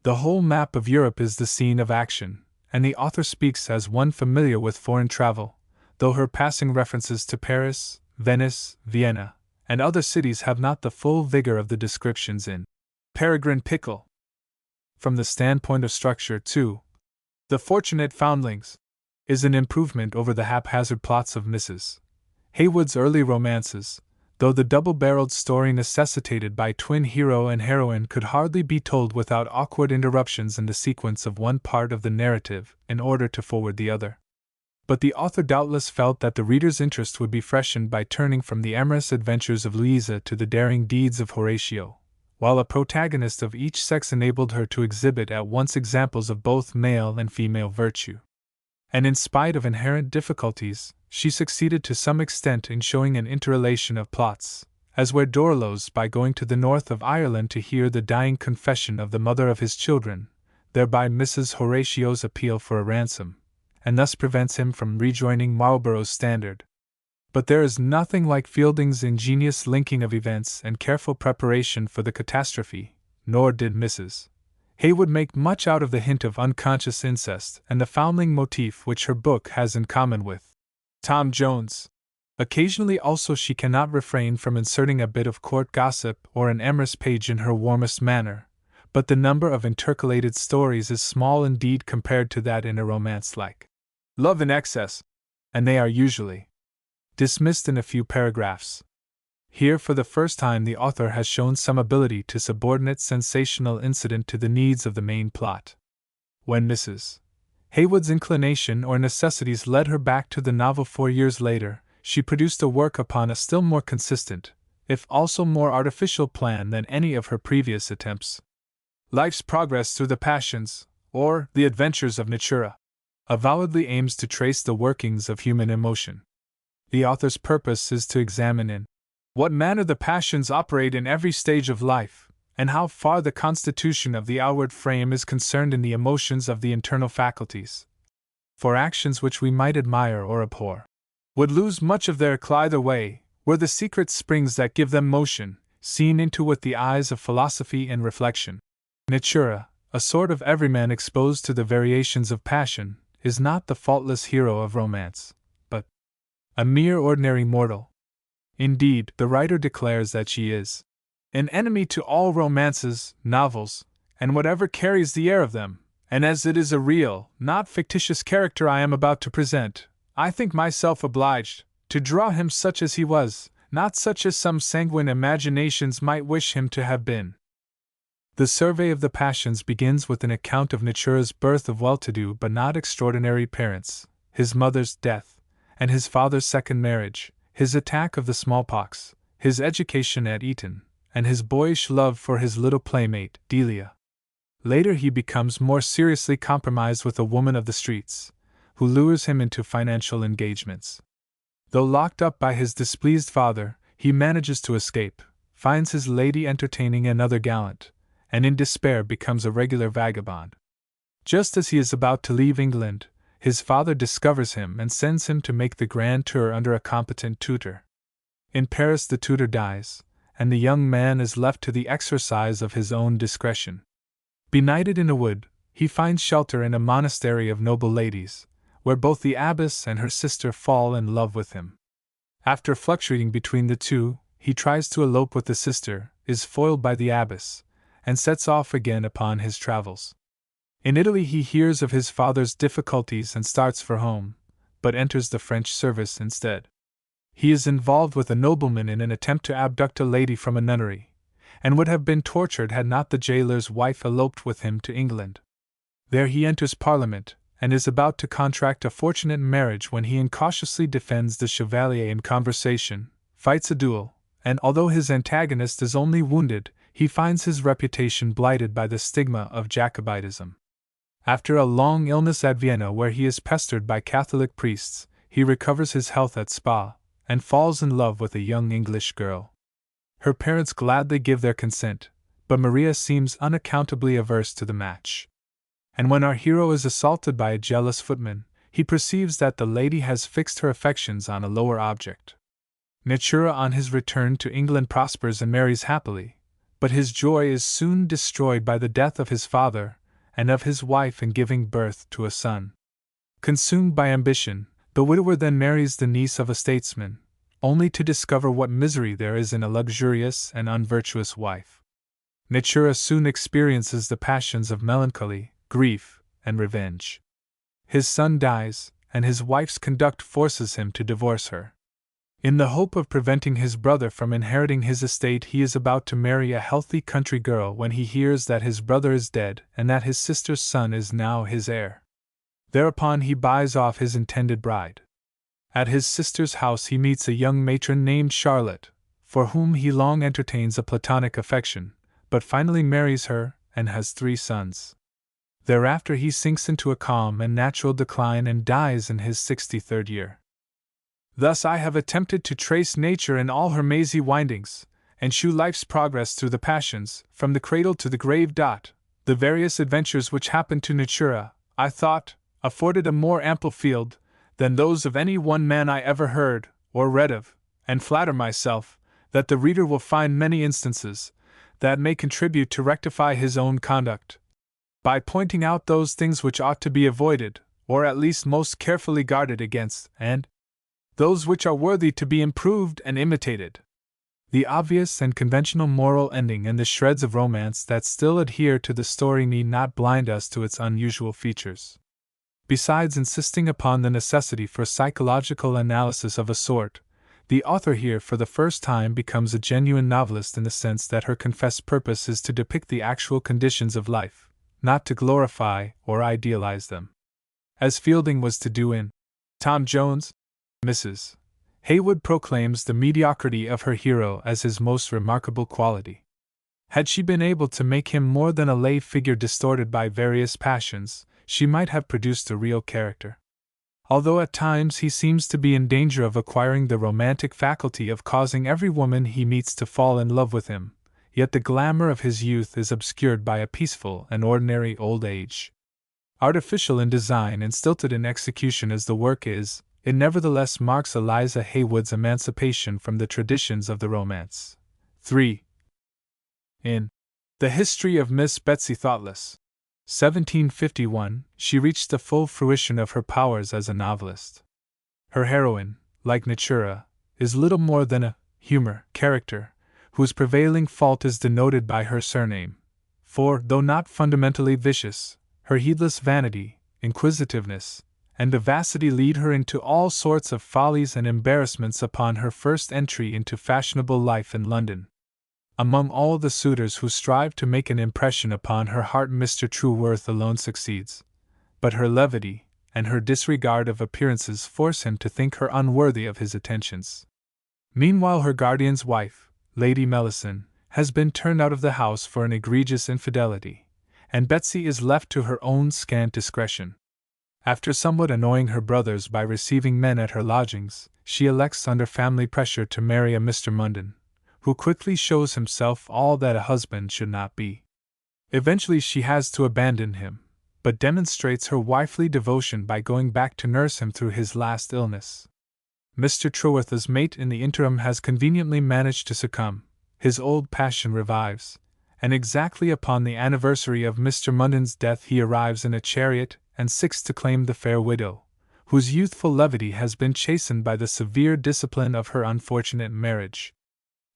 The whole map of Europe is the scene of action, and the author speaks as one familiar with foreign travel, though her passing references to Paris, Venice, Vienna, and other cities have not the full vigor of the descriptions in Peregrine Pickle. From the standpoint of structure, too, The Fortunate Foundlings is an improvement over the haphazard plots of Mrs. Haywood's early romances, though the double-barreled story necessitated by twin hero and heroine could hardly be told without awkward interruptions in the sequence of one part of the narrative in order to forward the other. But the author doubtless felt that the reader's interest would be freshened by turning from the amorous adventures of Eliza to the daring deeds of Horatio, while a protagonist of each sex enabled her to exhibit at once examples of both male and female virtue. And in spite of inherent difficulties, she succeeded to some extent in showing an interrelation of plots, as where Dorlos, by going to the north of Ireland to hear the dying confession of the mother of his children, thereby misses Horatio's appeal for a ransom, and thus prevents him from rejoining Marlborough's standard. But there is nothing like Fielding's ingenious linking of events and careful preparation for the catastrophe, nor did Mrs. Haywood make much out of the hint of unconscious incest and the foundling motif which her book has in common with Tom Jones. Occasionally also she cannot refrain from inserting a bit of court gossip or an amorous page in her warmest manner, but the number of intercalated stories is small indeed compared to that in a romance like Love in Excess, and they are usually dismissed in a few paragraphs. Here for the first time the author has shown some ability to subordinate sensational incident to the needs of the main plot. When Mrs. Haywood's inclination or necessities led her back to the novel 4 years later, she produced a work upon a still more consistent, if also more artificial plan than any of her previous attempts. Life's Progress Through the Passions, or The Adventures of Natura, avowedly aims to trace the workings of human emotion. The author's purpose is to examine in what manner the passions operate in every stage of life, and how far the constitution of the outward frame is concerned in the emotions of the internal faculties. For actions which we might admire or abhor would lose much of their eclat either way, were the secret springs that give them motion, seen into with the eyes of philosophy and reflection. Natura, a sort of everyman exposed to the variations of passion, is not the faultless hero of romance, but a mere ordinary mortal. Indeed, the writer declares that she is an enemy to all romances, novels, and whatever carries the air of them, and as it is a real, not fictitious character I am about to present, I think myself obliged to draw him such as he was, not such as some sanguine imaginations might wish him to have been. The survey of the passions begins with an account of Natura's birth of well-to-do but not extraordinary parents, his mother's death, and his father's second marriage, his attack of the smallpox, his education at Eton, and his boyish love for his little playmate, Delia. Later he becomes more seriously compromised with a woman of the streets, who lures him into financial engagements. Though locked up by his displeased father, he manages to escape, finds his lady entertaining another gallant, and in despair becomes a regular vagabond. Just as he is about to leave England, his father discovers him and sends him to make the grand tour under a competent tutor. In Paris, the tutor dies, and the young man is left to the exercise of his own discretion. Benighted in a wood, he finds shelter in a monastery of noble ladies, where both the abbess and her sister fall in love with him. After fluctuating between the two, he tries to elope with the sister, is foiled by the abbess, and sets off again upon his travels. In Italy he hears of his father's difficulties and starts for home, but enters the French service instead. He is involved with a nobleman in an attempt to abduct a lady from a nunnery, and would have been tortured had not the jailer's wife eloped with him to England. There he enters Parliament, and is about to contract a fortunate marriage when he incautiously defends the Chevalier in conversation, fights a duel, and although his antagonist is only wounded, he finds his reputation blighted by the stigma of Jacobitism. After a long illness at Vienna, where he is pestered by Catholic priests, he recovers his health at Spa, and falls in love with a young English girl. Her parents gladly give their consent, but Maria seems unaccountably averse to the match. And when our hero is assaulted by a jealous footman, he perceives that the lady has fixed her affections on a lower object. Natura on his return to England prospers and marries happily, but his joy is soon destroyed by the death of his father, and of his wife in giving birth to a son. Consumed by ambition, the widower then marries the niece of a statesman, only to discover what misery there is in a luxurious and unvirtuous wife. Natura soon experiences the passions of melancholy, grief, and revenge. His son dies, and his wife's conduct forces him to divorce her. In the hope of preventing his brother from inheriting his estate, he is about to marry a healthy country girl when he hears that his brother is dead and that his sister's son is now his heir. Thereupon he buys off his intended bride. At his sister's house he meets a young matron named Charlotte, for whom he long entertains a platonic affection, but finally marries her and has 3 sons. Thereafter he sinks into a calm and natural decline and dies in his 63rd year. Thus I have attempted to trace nature in all her mazy windings, and shew life's progress through the passions, from the cradle to the grave. The various adventures which happened to Natura, I thought, afforded a more ample field than those of any one man I ever heard or read of, and flatter myself that the reader will find many instances that may contribute to rectify his own conduct, by pointing out those things which ought to be avoided, or at least most carefully guarded against, and those which are worthy to be improved and imitated. The obvious and conventional moral ending and the shreds of romance that still adhere to the story need not blind us to its unusual features. Besides insisting upon the necessity for psychological analysis of a sort, the author here for the first time becomes a genuine novelist in the sense that her confessed purpose is to depict the actual conditions of life, not to glorify or idealize them. As Fielding was to do in Tom Jones, Mrs. Haywood proclaims the mediocrity of her hero as his most remarkable quality. Had she been able to make him more than a lay figure distorted by various passions, she might have produced a real character. Although at times he seems to be in danger of acquiring the romantic faculty of causing every woman he meets to fall in love with him, yet the glamour of his youth is obscured by a peaceful and ordinary old age. Artificial in design and stilted in execution as the work is, it nevertheless marks Eliza Haywood's emancipation from the traditions of the romance. 3. In The History of Miss Betsy Thoughtless, 1751, she reached the full fruition of her powers as a novelist. Her heroine, like Natura, is little more than a humor character, whose prevailing fault is denoted by her surname, for, though not fundamentally vicious, her heedless vanity, inquisitiveness, and vivacity lead her into all sorts of follies and embarrassments upon her first entry into fashionable life in London. Among all the suitors who strive to make an impression upon her heart, Mr. Trueworth alone succeeds, but her levity and her disregard of appearances force him to think her unworthy of his attentions. Meanwhile her guardian's wife, Lady Mellasin, has been turned out of the house for an egregious infidelity, and Betsy is left to her own scant discretion. After somewhat annoying her brothers by receiving men at her lodgings, she elects under family pressure to marry a Mr. Munden, who quickly shows himself all that a husband should not be. Eventually she has to abandon him, but demonstrates her wifely devotion by going back to nurse him through his last illness. Mr. Trueworth's mate in the interim has conveniently managed to succumb, his old passion revives, and exactly upon the anniversary of Mr. Munden's death he arrives in a chariot and seeks to claim the fair widow, whose youthful levity has been chastened by the severe discipline of her unfortunate marriage.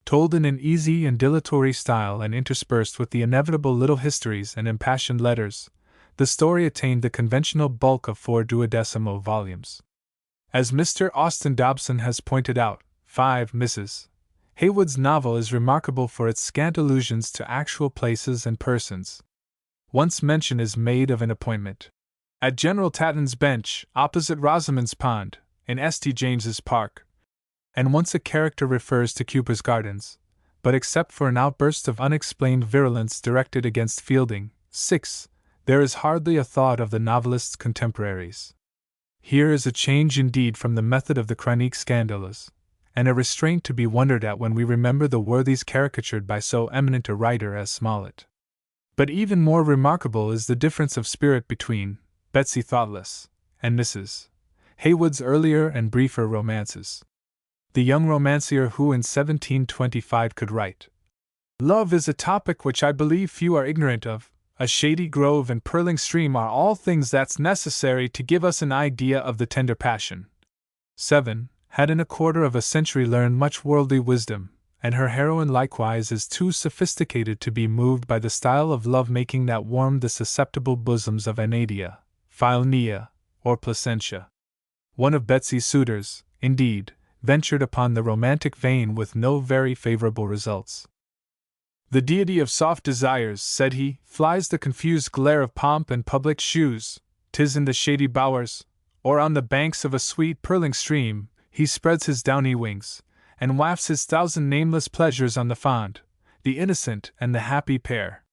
Told in an easy and dilatory style and interspersed with the inevitable little histories and impassioned letters, the story attained the conventional bulk of 4 duodecimo volumes. As Mr. Austin Dobson has pointed out, 5 Mrs. Haywood's novel is remarkable for its scant allusions to actual places and persons. Once mention is made of an appointment at General Tatton's bench, opposite Rosamond's Pond, in St. James's Park, and once a character refers to Cooper's Gardens, but except for an outburst of unexplained virulence directed against Fielding, 6, there is hardly a thought of the novelist's contemporaries. Here is a change indeed from the method of the Chronique Scandaleuse, and a restraint to be wondered at when we remember the worthies caricatured by so eminent a writer as Smollett. But even more remarkable is the difference of spirit between Betsy Thoughtless and Mrs. Haywood's earlier and briefer romances. The young romancier who in 1725 could write, "Love is a topic which I believe few are ignorant of. A shady grove and purling stream are all things that's necessary to give us an idea of the tender passion." 7. Had in a quarter of a century learned much worldly wisdom, and her heroine likewise is too sophisticated to be moved by the style of love-making that warmed the susceptible bosoms of Anadia, Philonea, or Placentia. One of Betsy's suitors, indeed, ventured upon the romantic vein with no very favorable results. "The deity of soft desires," said he, "flies the confused glare of pomp and public shews. 'Tis in the shady bowers, or on the banks of a sweet purling stream, he spreads his downy wings, and wafts his thousand nameless pleasures on the fond, the innocent, and the happy pair."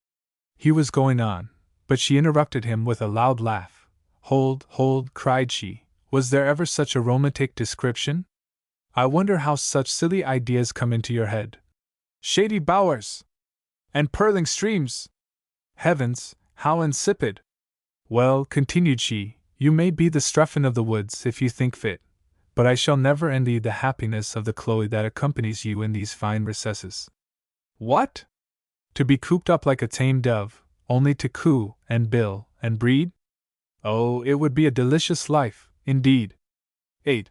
He was going on, but she interrupted him with a loud laugh. "Hold, hold," cried she, "was there ever such a romantic description? I wonder how such silly ideas come into your head. Shady bowers! And purling streams! Heavens, how insipid! Well," continued she, "you may be the Strephon of the woods if you think fit, but I shall never envy the happiness of the Chloe that accompanies you in these fine recesses." "What? To be cooped up like a tame dove, only to coo, and bill, and breed? Oh, it would be a delicious life, indeed." 8.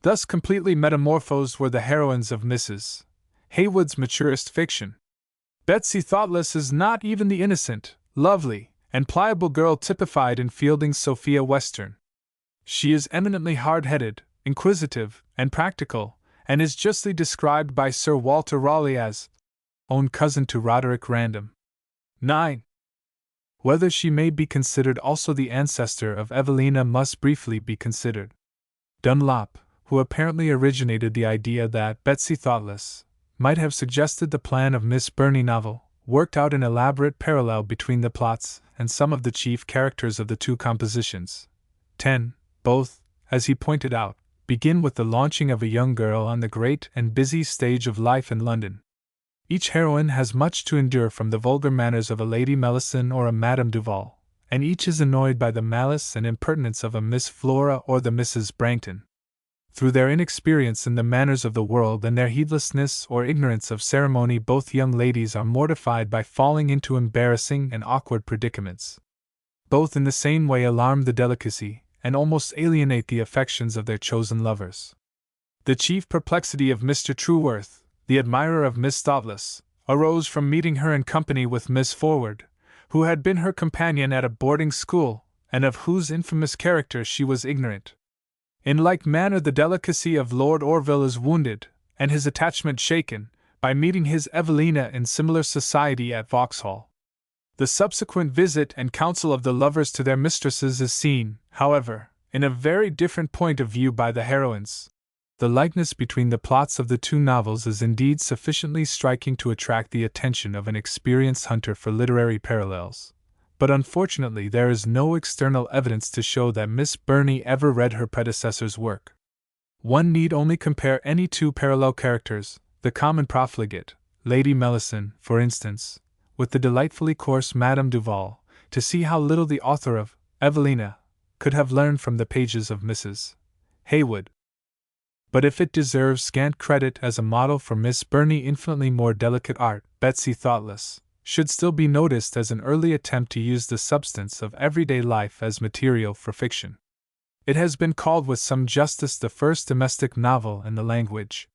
Thus completely metamorphosed were the heroines of Mrs. Haywood's maturest fiction. Betsy Thoughtless is not even the innocent, lovely, and pliable girl typified in Fielding's Sophia Western. She is eminently hard-headed, inquisitive, and practical, and is justly described by Sir Walter Raleigh as own cousin to Roderick Random. 9. Whether she may be considered also the ancestor of Evelina must briefly be considered. Dunlop, who apparently originated the idea that Betsy Thoughtless might have suggested the plan of Miss Burney novel, worked out an elaborate parallel between the plots and some of the chief characters of the two compositions. 10. Both, as he pointed out, begin with the launching of a young girl on the great and busy stage of life in London. Each heroine has much to endure from the vulgar manners of a Lady Mellasin or a Madame Duval, and each is annoyed by the malice and impertinence of a Miss Flora or the Mrs. Brangton. Through their inexperience in the manners of the world and their heedlessness or ignorance of ceremony, both young ladies are mortified by falling into embarrassing and awkward predicaments. Both in the same way alarm the delicacy, and almost alienate the affections of their chosen lovers. The chief perplexity of Mr. Trueworth, the admirer of Miss Thoughtless, arose from meeting her in company with Miss Forward, who had been her companion at a boarding school, and of whose infamous character she was ignorant. In like manner the delicacy of Lord Orville is wounded, and his attachment shaken, by meeting his Evelina in similar society at Vauxhall. The subsequent visit and counsel of the lovers to their mistresses is seen, however, in a very different point of view by the heroines. The likeness between the plots of the two novels is indeed sufficiently striking to attract the attention of an experienced hunter for literary parallels. But unfortunately there is no external evidence to show that Miss Burney ever read her predecessor's work. One need only compare any two parallel characters, the common profligate, Lady Mellasin, for instance, with the delightfully coarse Madame Duval, to see how little the author of Evelina could have learned from the pages of Mrs. Haywood. But if it deserves scant credit as a model for Miss Burney's infinitely more delicate art, Betsy Thoughtless should still be noticed as an early attempt to use the substance of everyday life as material for fiction. It has been called with some justice the first domestic novel in the language.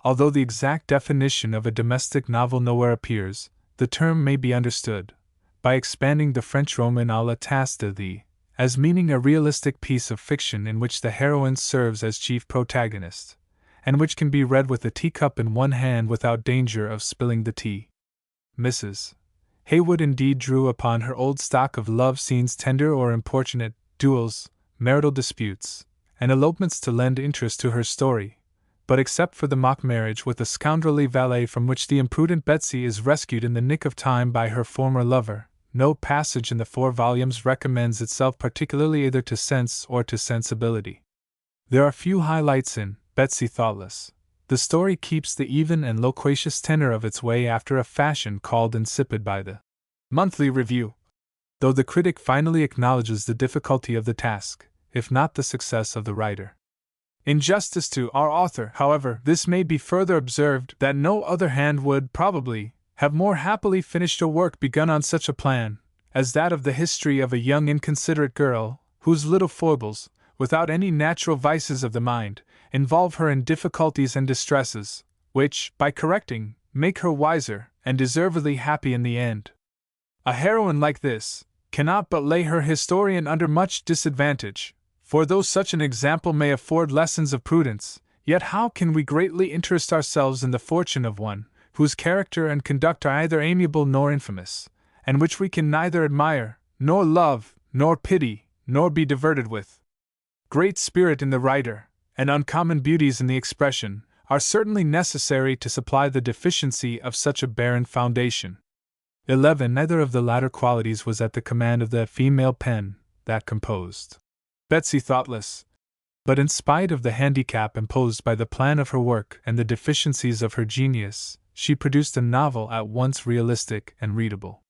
Although the exact definition of a domestic novel nowhere appears, the term may be understood, by expanding the French Roman à la tasse de lit, as meaning a realistic piece of fiction in which the heroine serves as chief protagonist, and which can be read with a teacup in one hand without danger of spilling the tea. Mrs. Haywood indeed drew upon her old stock of love scenes, tender or importunate, duels, marital disputes, and elopements to lend interest to her story, but except for the mock marriage with a scoundrelly valet from which the imprudent Betsy is rescued in the nick of time by her former lover, no passage in the 4 volumes recommends itself particularly either to sense or to sensibility. There are few highlights in Betsy Thoughtless. The story keeps the even and loquacious tenor of its way after a fashion called insipid by the Monthly Review, though the critic finally acknowledges the difficulty of the task, if not the success of the writer. In justice to our author, however, this may be further observed that no other hand would, probably, have more happily finished a work begun on such a plan as that of the history of a young inconsiderate girl, whose little foibles, without any natural vices of the mind, involve her in difficulties and distresses, which, by correcting, make her wiser and deservedly happy in the end. A heroine like this cannot but lay her historian under much disadvantage, for though such an example may afford lessons of prudence, yet how can we greatly interest ourselves in the fortune of one whose character and conduct are either amiable nor infamous, and which we can neither admire, nor love, nor pity, nor be diverted with? Great spirit in the writer, and uncommon beauties in the expression, are certainly necessary to supply the deficiency of such a barren foundation. 11. Neither of the latter qualities was at the command of the female pen that composed Betsy Thoughtless, but in spite of the handicap imposed by the plan of her work and the deficiencies of her genius, she produced a novel at once realistic and readable.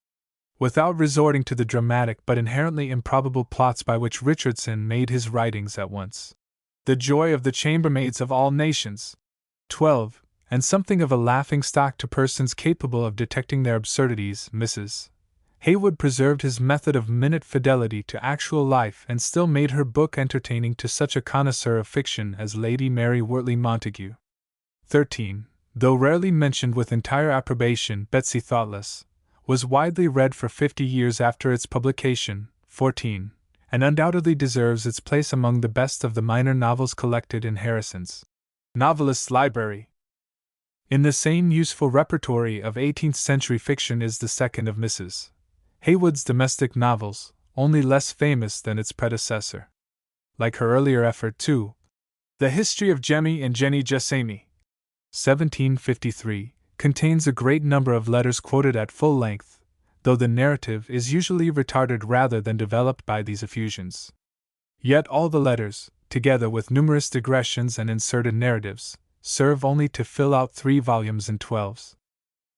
Without resorting to the dramatic but inherently improbable plots by which Richardson made his writings at once the joy of the chambermaids of all nations. 12. And something of a laughing stock to persons capable of detecting their absurdities, Mrs. Haywood preserved his method of minute fidelity to actual life and still made her book entertaining to such a connoisseur of fiction as Lady Mary Wortley Montagu. 13. Though rarely mentioned with entire approbation, Betsy Thoughtless was widely read for 50 years after its publication. 14. And undoubtedly deserves its place among the best of the minor novels collected in Harrison's Novelist's Library. In the same useful repertory of 18th-century fiction is the second of Mrs. Haywood's domestic novels, only less famous than its predecessor. Like her earlier effort, too, The History of Jemmy and Jenny Jessamy, 1753, contains a great number of letters quoted at full length, though the narrative is usually retarded rather than developed by these effusions. Yet all the letters, together with numerous digressions and inserted narratives, serve only to fill out 3 volumes in 12s.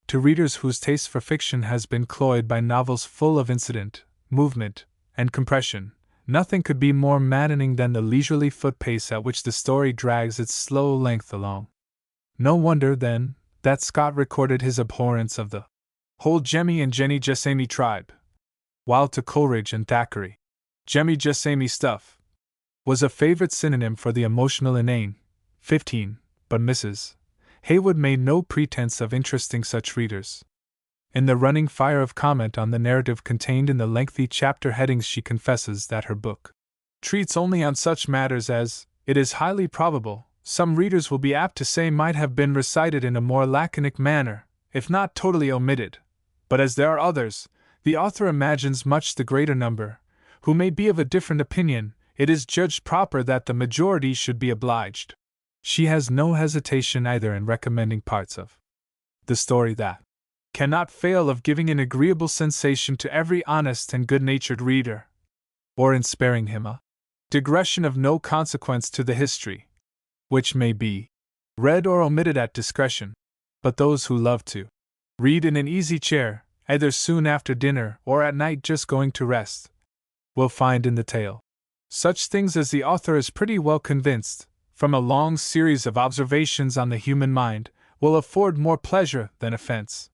To readers whose taste for fiction has been cloyed by novels full of incident, movement, and compression, nothing could be more maddening than the leisurely foot pace at which the story drags its slow length along. No wonder, then, that Scott recorded his abhorrence of the whole Jemmy and Jenny Jessamy tribe, while to Coleridge and Thackeray, Jemmy Jessamy stuff was a favorite synonym for the emotional inane. 15. But Mrs. Haywood made no pretense of interesting such readers. In the running fire of comment on the narrative contained in the lengthy chapter headings, she confesses that her book treats only on such matters as, it is highly probable, some readers will be apt to say might have been recited in a more laconic manner, if not totally omitted. But as there are others, the author imagines much the greater number, who may be of a different opinion, it is judged proper that the majority should be obliged. She has no hesitation either in recommending parts of the story that cannot fail of giving an agreeable sensation to every honest and good-natured reader, or in sparing him a digression of no consequence to the history, which may be read or omitted at discretion. But those who love to read in an easy chair, either soon after dinner or at night just going to rest, will find in the tale such things as the author is pretty well convinced, from a long series of observations on the human mind, will afford more pleasure than offense.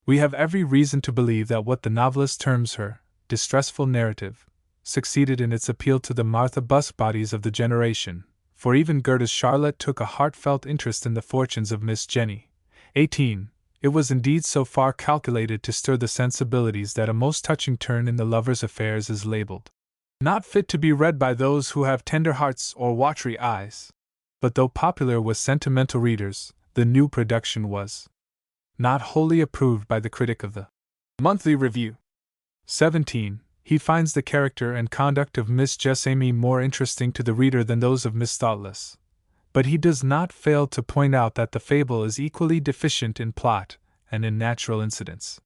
We have every reason to believe that what the novelist terms her distressful narrative succeeded in its appeal to the Martha busbodies of the generation, for even Gerda's Charlotte took a heartfelt interest in the fortunes of Miss Jenny. 18. It was indeed so far calculated to stir the sensibilities that a most touching turn in the lover's affairs is labeled not fit to be read by those who have tender hearts or watery eyes. But though popular with sentimental readers, the new production was not wholly approved by the critic of the Monthly Review. 17. He finds the character and conduct of Miss Jessamy more interesting to the reader than those of Miss Thoughtless, but he does not fail to point out that the fable is equally deficient in plot and in natural incidents.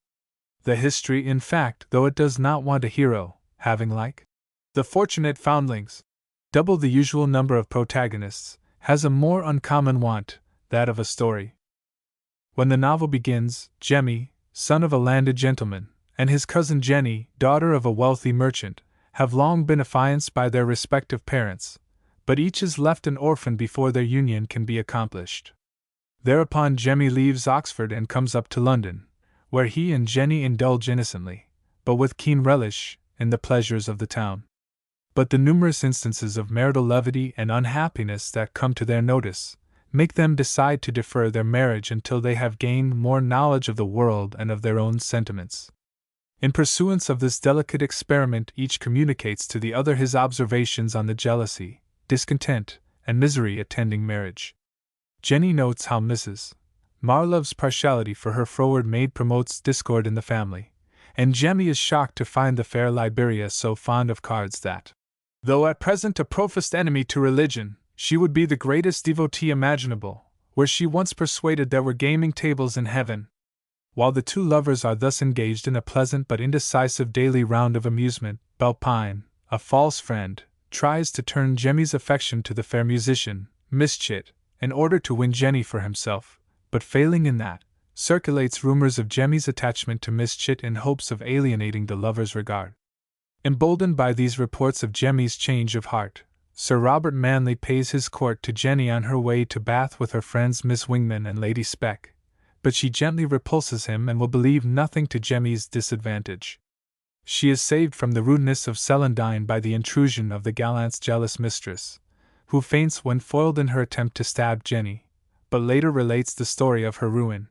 The history, in fact, though it does not want a hero, having, like The Fortunate Foundlings, double the usual number of protagonists, has a more uncommon want, that of a story. When the novel begins, Jemmy, son of a landed gentleman, and his cousin Jenny, daughter of a wealthy merchant, have long been affianced by their respective parents, but each is left an orphan before their union can be accomplished. Thereupon Jemmy leaves Oxford and comes up to London, where he and Jenny indulge innocently, but with keen relish, in the pleasures of the town. But the numerous instances of marital levity and unhappiness that come to their notice make them decide to defer their marriage until they have gained more knowledge of the world and of their own sentiments. In pursuance of this delicate experiment, each communicates to the other his observations on the jealousy, discontent, and misery attending marriage. Jenny notes how Mrs. Marlove's partiality for her froward maid promotes discord in the family, and Jemmy is shocked to find the fair Liberia so fond of cards that, though at present a professed enemy to religion, she would be the greatest devotee imaginable, were she once persuaded there were gaming tables in heaven. While the two lovers are thus engaged in a pleasant but indecisive daily round of amusement, Belpine, a false friend, tries to turn Jemmy's affection to the fair musician, Miss Chit, in order to win Jenny for himself, but failing in that, circulates rumors of Jemmy's attachment to Miss Chit in hopes of alienating the lover's regard. Emboldened by these reports of Jemmy's change of heart, Sir Robert Manley pays his court to Jenny on her way to Bath with her friends Miss Wingman and Lady Speck, but she gently repulses him and will believe nothing to Jemmy's disadvantage. She is saved from the rudeness of Celandine by the intrusion of the gallant's jealous mistress, who faints when foiled in her attempt to stab Jenny, but later relates the story of her ruin.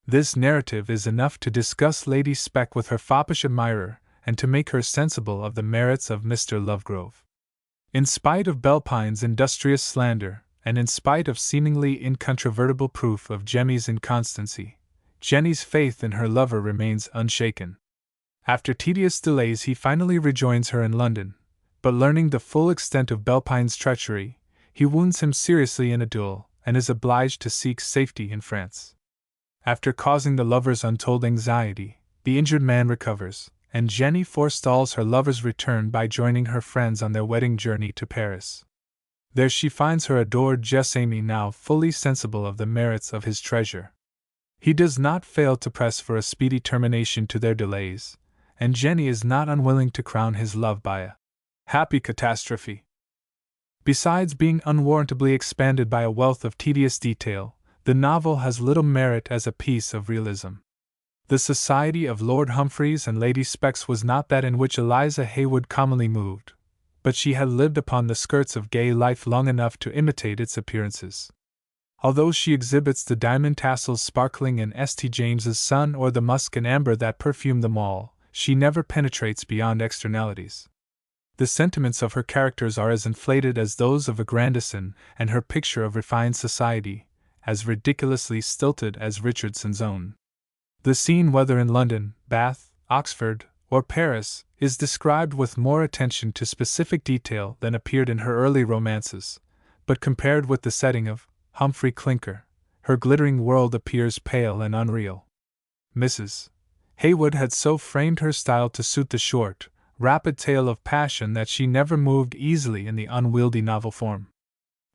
This narrative is enough to disgust Lady Speck with her foppish admirer, and to make her sensible of the merits of Mr. Lovegrove. In spite of Belpine's industrious slander, and in spite of seemingly incontrovertible proof of Jemmy's inconstancy, Jenny's faith in her lover remains unshaken. After tedious delays he finally rejoins her in London, but learning the full extent of Belpine's treachery, he wounds him seriously in a duel, and is obliged to seek safety in France. After causing the lovers untold anxiety, the injured man recovers, and Jenny forestalls her lover's return by joining her friends on their wedding journey to Paris. There she finds her adored Jessamy now fully sensible of the merits of his treasure. He does not fail to press for a speedy termination to their delays, and Jenny is not unwilling to crown his love by a happy catastrophe. Besides being unwarrantably expanded by a wealth of tedious detail, the novel has little merit as a piece of realism. The society of Lord Humphreys and Lady Specs was not that in which Eliza Haywood commonly moved, but she had lived upon the skirts of gay life long enough to imitate its appearances. Although she exhibits the diamond tassels sparkling in St. James's sun or the musk and amber that perfume them all, she never penetrates beyond externalities. The sentiments of her characters are as inflated as those of a Grandison, and her picture of refined society, as ridiculously stilted as Richardson's own. The scene, whether in London, Bath, Oxford, or Paris, is described with more attention to specific detail than appeared in her early romances, but compared with the setting of Humphrey Clinker, her glittering world appears pale and unreal. Mrs. Haywood had so framed her style to suit the short, rapid tale of passion that she never moved easily in the unwieldy novel form.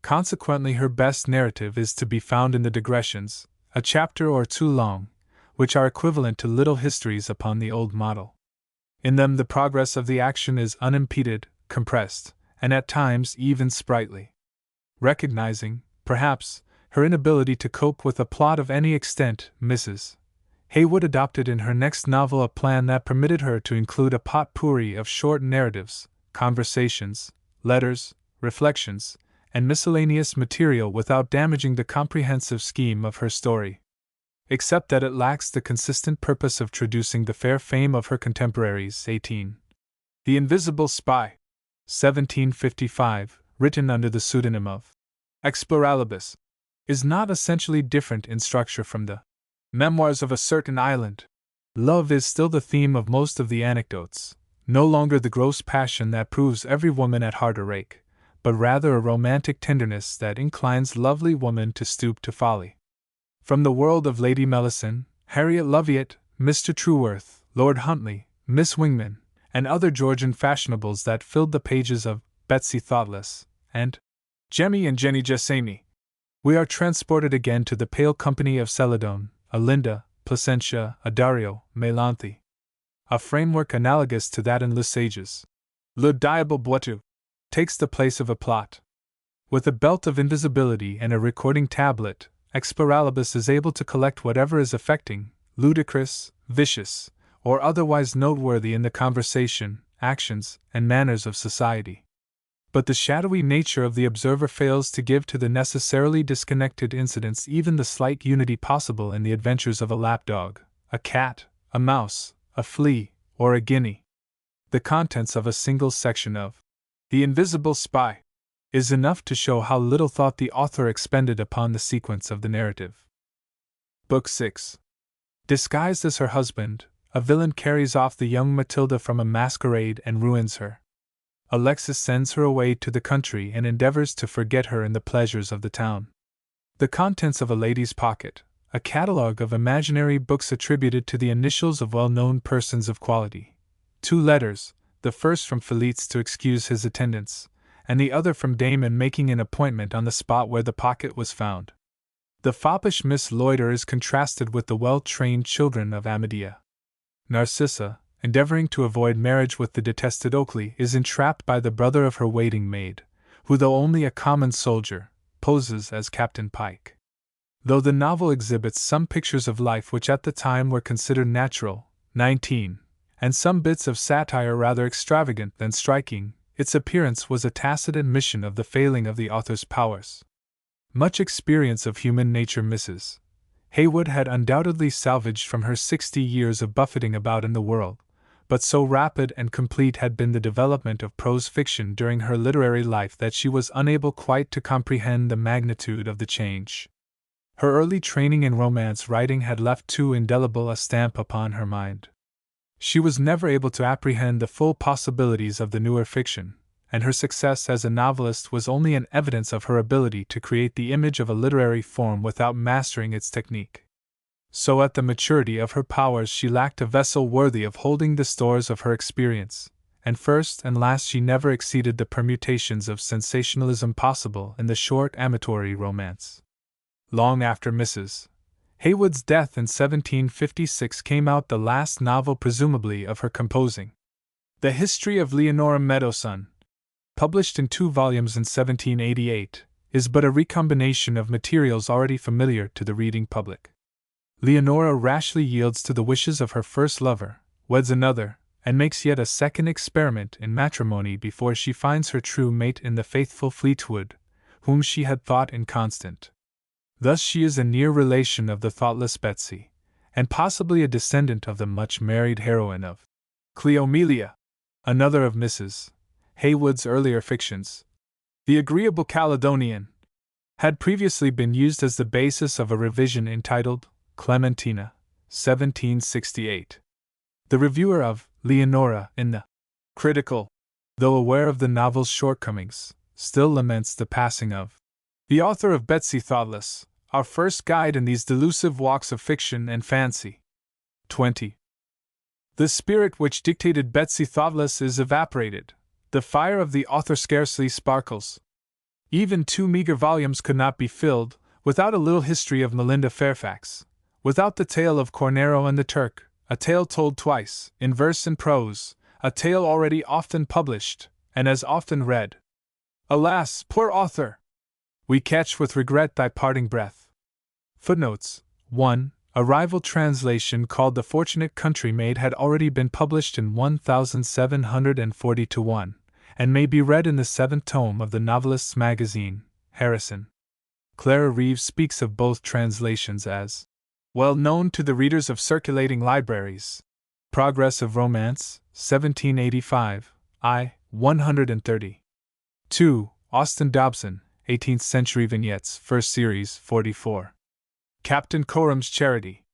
Consequently, her best narrative is to be found in the digressions, a chapter or two long, which are equivalent to little histories upon the old model. In them the progress of the action is unimpeded, compressed, and at times even sprightly. Recognizing, perhaps, her inability to cope with a plot of any extent, Mrs. Haywood adopted in her next novel a plan that permitted her to include a potpourri of short narratives, conversations, letters, reflections, and miscellaneous material without damaging the comprehensive scheme of her story. Except that it lacks the consistent purpose of traducing the fair fame of her contemporaries. 18. The Invisible Spy, 1755, written under the pseudonym of Exploralibus, is not essentially different in structure from the Memoirs of a Certain Island. Love is still the theme of most of the anecdotes, no longer the gross passion that proves every woman at heart a rake, but rather a romantic tenderness that inclines lovely woman to stoop to folly. From the world of Lady Mellasin, Harriet Loviat, Mr. Trueworth, Lord Huntley, Miss Wingman, and other Georgian fashionables that filled the pages of Betsy Thoughtless and Jemmy and Jenny Jessamy, we are transported again to the pale company of Celadon, Alinda, Placentia, Adario, Melanthe. A framework analogous to that in Le Sage's Le Diable Boiteux takes the place of a plot. With a belt of invisibility and a recording tablet, Exploralibus is able to collect whatever is affecting, ludicrous, vicious, or otherwise noteworthy in the conversation, actions, and manners of society. But the shadowy nature of the observer fails to give to the necessarily disconnected incidents even the slight unity possible in the adventures of a lapdog, a cat, a mouse, a flea, or a guinea. The contents of a single section of The Invisible Spy is enough to show how little thought the author expended upon the sequence of the narrative. Book 6. Disguised as her husband, a villain carries off the young Matilda from a masquerade and ruins her. Alexis sends her away to the country and endeavors to forget her in the pleasures of the town. The contents of a lady's pocket, a catalogue of imaginary books attributed to the initials of well-known persons of quality. 2 letters, the first from Felice to excuse his attendance, and the other from Damon making an appointment on the spot where the pocket was found. The foppish Miss Loiter is contrasted with the well-trained children of Amadea. Narcissa, endeavoring to avoid marriage with the detested Oakley, is entrapped by the brother of her waiting maid, who, though only a common soldier, poses as Captain Pike. Though the novel exhibits some pictures of life which at the time were considered natural, 19, and some bits of satire rather extravagant than striking, its appearance was a tacit admission of the failing of the author's powers. Much experience of human nature Mrs. Haywood had undoubtedly salvaged from her 60 years of buffeting about in the world, but so rapid and complete had been the development of prose fiction during her literary life that she was unable quite to comprehend the magnitude of the change. Her early training in romance writing had left too indelible a stamp upon her mind. She was never able to apprehend the full possibilities of the newer fiction, and her success as a novelist was only an evidence of her ability to create the image of a literary form without mastering its technique. So at the maturity of her powers she lacked a vessel worthy of holding the stores of her experience, and first and last she never exceeded the permutations of sensationalism possible in the short amatory romance. Long after Mrs. Haywood's death in 1756 came out the last novel presumably of her composing. The History of Leonora Meadowson, published in 2 volumes in 1788, is but a recombination of materials already familiar to the reading public. Leonora rashly yields to the wishes of her first lover, weds another, and makes yet a second experiment in matrimony before she finds her true mate in the faithful Fleetwood, whom she had thought inconstant. Thus she is a near relation of the thoughtless Betsy, and possibly a descendant of the much-married heroine of Cleomelia, another of Mrs. Haywood's earlier fictions. The Agreeable Caledonian had previously been used as the basis of a revision entitled Clementina, 1768. The reviewer of Leonora in the Critical, though aware of the novel's shortcomings, still laments the passing of the author of Betsy Thoughtless, our first guide in these delusive walks of fiction and fancy. 20. The spirit which dictated Betsy Thoughtless is evaporated. The fire of the author scarcely sparkles. Even 2 meager volumes could not be filled without a little history of Melinda Fairfax, without the tale of Cornero and the Turk, a tale told twice, in verse and prose, a tale already often published, and as often read. Alas, poor author! We catch with regret thy parting breath. Footnotes 1. A rival translation called The Fortunate Country Maid had already been published in 1740-1, and may be read in the 7th tome of the Novelist's Magazine, Harrison. Clara Reeves speaks of both translations as well known to the readers of circulating libraries. Progress of Romance, 1785, I. 130. 2. Austin Dobson, 18th Century Vignettes, First Series, 44. Captain Coram's Charity.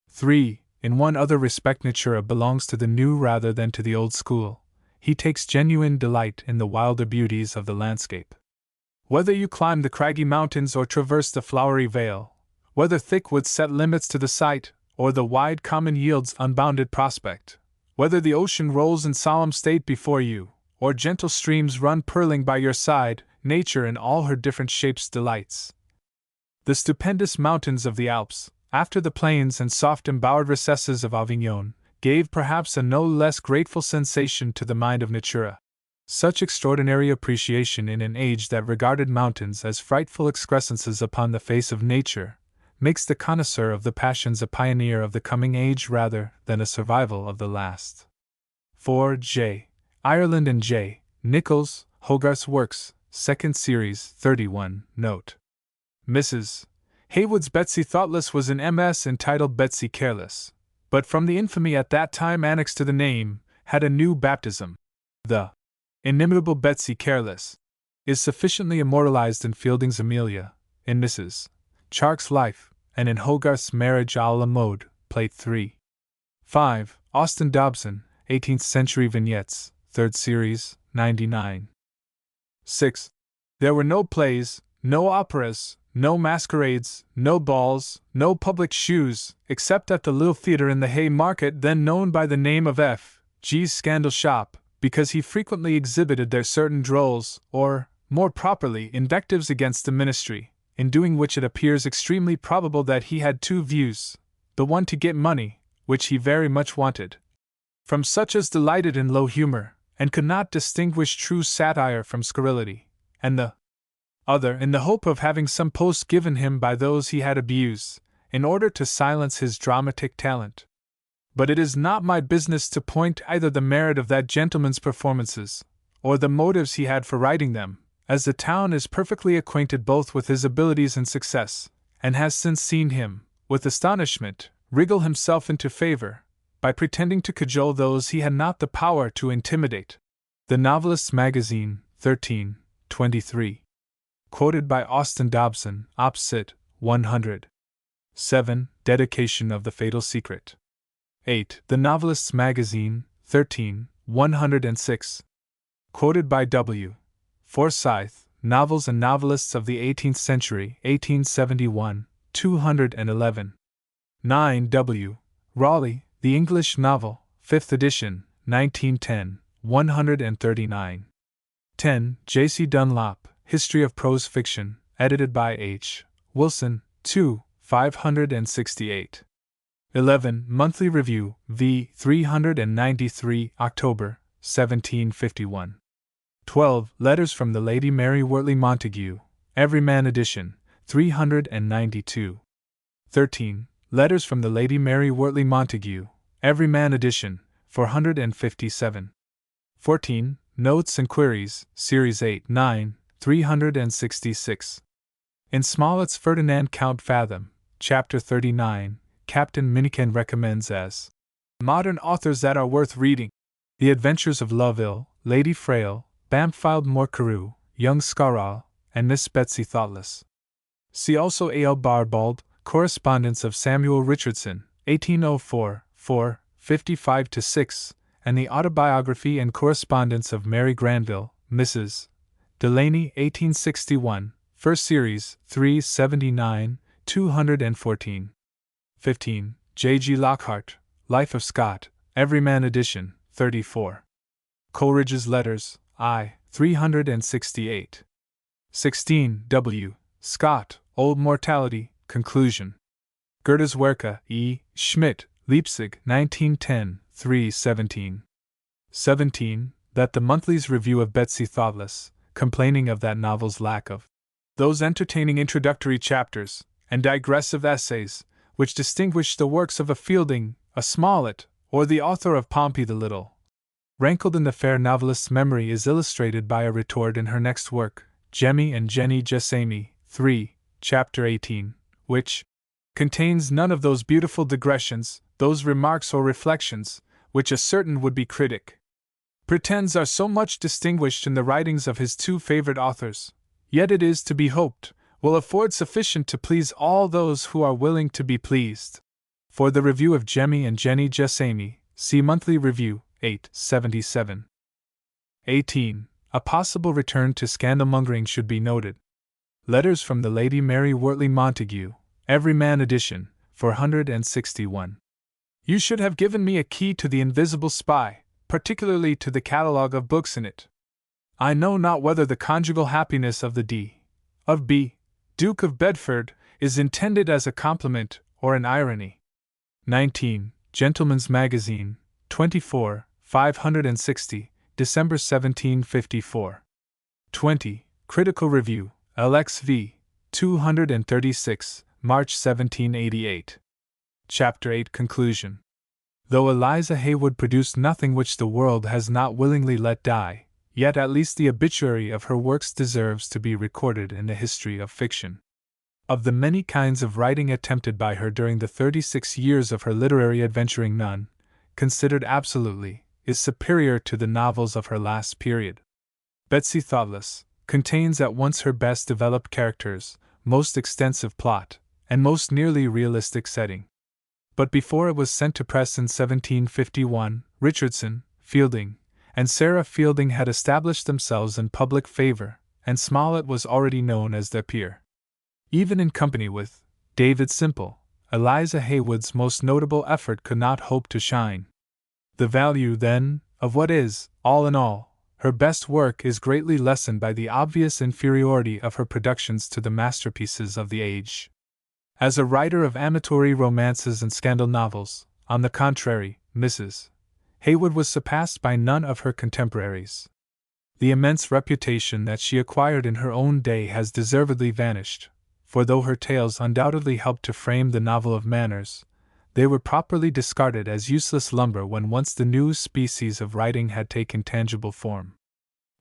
3. In one other respect Natura belongs to the new rather than to the old school. He takes genuine delight in the wilder beauties of the landscape. Whether you climb the craggy mountains or traverse the flowery vale, whether thick woods set limits to the sight, or the wide common yields unbounded prospect, whether the ocean rolls in solemn state before you, or gentle streams run purling by your side, nature in all her different shapes delights. The stupendous mountains of the Alps, after the plains and soft embowered recesses of Avignon, gave perhaps a no less grateful sensation to the mind of Natura. Such extraordinary appreciation in an age that regarded mountains as frightful excrescences upon the face of nature, makes the connoisseur of the passions a pioneer of the coming age rather than a survival of the last. 4. J. Ireland and J. Nichols, Hogarth's Works, 2nd Series, 31, Note. Mrs. Haywood's Betsy Thoughtless was an MS entitled Betsy Careless, but from the infamy at that time annexed to the name, had a new baptism. The inimitable Betsy Careless is sufficiently immortalized in Fielding's Amelia, in Mrs. Charke's Life, and in Hogarth's Marriage à la Mode, Plate 3. 5. Austin Dobson, 18th Century Vignettes, 3rd Series, 99. 6. There were no plays, no operas, no masquerades, no balls, no public shews, except at the little theatre in the Haymarket then known by the name of F. G.'s Scandal Shop, because he frequently exhibited there certain drolls, or, more properly, invectives against the ministry, in doing which it appears extremely probable that he had two views, the one to get money, which he very much wanted, from such as delighted in low humour, and could not distinguish true satire from scurrility, and the other in the hope of having some post given him by those he had abused, in order to silence his dramatic talent. But it is not my business to point either the merit of that gentleman's performances, or the motives he had for writing them, as the town is perfectly acquainted both with his abilities and success, and has since seen him, with astonishment, wriggle himself into favor, by pretending to cajole those he had not the power to intimidate. The Novelist's Magazine, 13, 23. Quoted by Austin Dobson, Op. Cit. 100. 7. Dedication of the Fatal Secret. 8. The Novelist's Magazine, 13, 106. Quoted by W. Forsyth, Novels and Novelists of the 18th Century, 1871, 211. 9. W. Raleigh, The English Novel, 5th edition, 1910, 139. 10. J. C. Dunlop, History of Prose Fiction, edited by H. Wilson, 2, 568. 11. Monthly Review, v. 393, October, 1751. 12. Letters from the Lady Mary Wortley Montague, Everyman edition, 392. 13. Letters from the Lady Mary Wortley Montague, Everyman edition, 457. 14. Notes and Queries, Series 8, 9, 366. In Smollett's Ferdinand Count Fathom, Chapter 39, Captain Minikin recommends as modern authors that are worth reading: The Adventures of Loville, Lady Frail, Bampfylde Moore Carew, Young Scarrall, and Miss Betsy Thoughtless. See also A. L. Barbald, Correspondence of Samuel Richardson, 1804, 4, 55-6, and the Autobiography and Correspondence of Mary Granville, Mrs. Delaney, 1861, First Series, 379, 214. 15. J. G. Lockhart, Life of Scott, Everyman edition, 34. Coleridge's Letters, I. 368. 16. W. Scott, Old Mortality, Conclusion. Goethe's Werke, E. Schmidt, Leipzig, 1910, 317. 17. That the Monthly's review of Betsy Thoughtless, complaining of that novel's lack of those entertaining introductory chapters and digressive essays which distinguish the works of a Fielding, a Smollett, or the author of Pompey the Little, rankled in the fair novelist's memory, is illustrated by a retort in her next work, Jemmy and Jenny Jessamy, 3, chapter 18, which contains none of those beautiful digressions, those remarks or reflections, which a certain would-be critic pretends are so much distinguished in the writings of his two favorite authors, yet it is to be hoped will afford sufficient to please all those who are willing to be pleased. For the review of Jemmy and Jenny Jessamy, see Monthly Review, 877. 18. A possible return to scandalmongering should be noted. Letters from the Lady Mary Wortley Montague, Everyman edition, 461. You should have given me a key to the Invisible Spy, particularly to the catalogue of books in it. I know not whether the conjugal happiness of the D. of B. Duke of Bedford is intended as a compliment or an irony. 19. Gentleman's Magazine, 24, 560, December 1754. 20. Critical Review, LXV, 236, March 1788. Chapter 8 Conclusion. Though Eliza Haywood produced nothing which the world has not willingly let die, yet at least the obituary of her works deserves to be recorded in the history of fiction. Of the many kinds of writing attempted by her during the 36 years of her literary adventuring, none, considered absolutely, is superior to the novels of her last period. Betsy Thoughtless contains at once her best developed characters, most extensive plot, and most nearly realistic setting. But before it was sent to press in 1751, Richardson, Fielding, and Sarah Fielding had established themselves in public favor, and Smollett was already known as their peer. Even in company with David Simple, Eliza Haywood's most notable effort could not hope to shine. The value, then, of what is, all in all, her best work is greatly lessened by the obvious inferiority of her productions to the masterpieces of the age. As a writer of amatory romances and scandal novels, on the contrary, Mrs. Haywood was surpassed by none of her contemporaries. The immense reputation that she acquired in her own day has deservedly vanished, for though her tales undoubtedly helped to frame the novel of manners, they were properly discarded as useless lumber when once the new species of writing had taken tangible form.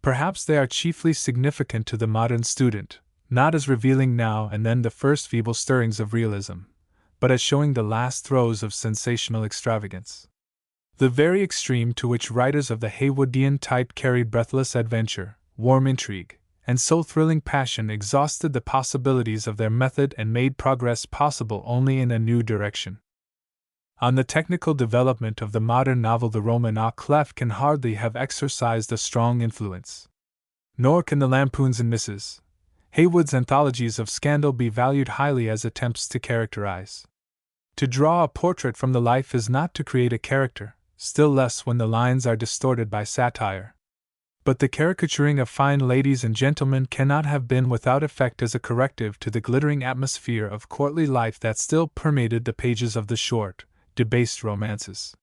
Perhaps they are chiefly significant to the modern student, not as revealing now and then the first feeble stirrings of realism, but as showing the last throes of sensational extravagance. The very extreme to which writers of the Haywoodian type carried breathless adventure, warm intrigue, and soul-thrilling passion exhausted the possibilities of their method and made progress possible only in a new direction. On the technical development of the modern novel, the roman à clef can hardly have exercised a strong influence. Nor can the lampoons in Mrs. Haywood's anthologies of scandal be valued highly as attempts to characterize. To draw a portrait from the life is not to create a character, still less when the lines are distorted by satire. But the caricaturing of fine ladies and gentlemen cannot have been without effect as a corrective to the glittering atmosphere of courtly life that still permeated the pages of the short, debased romances.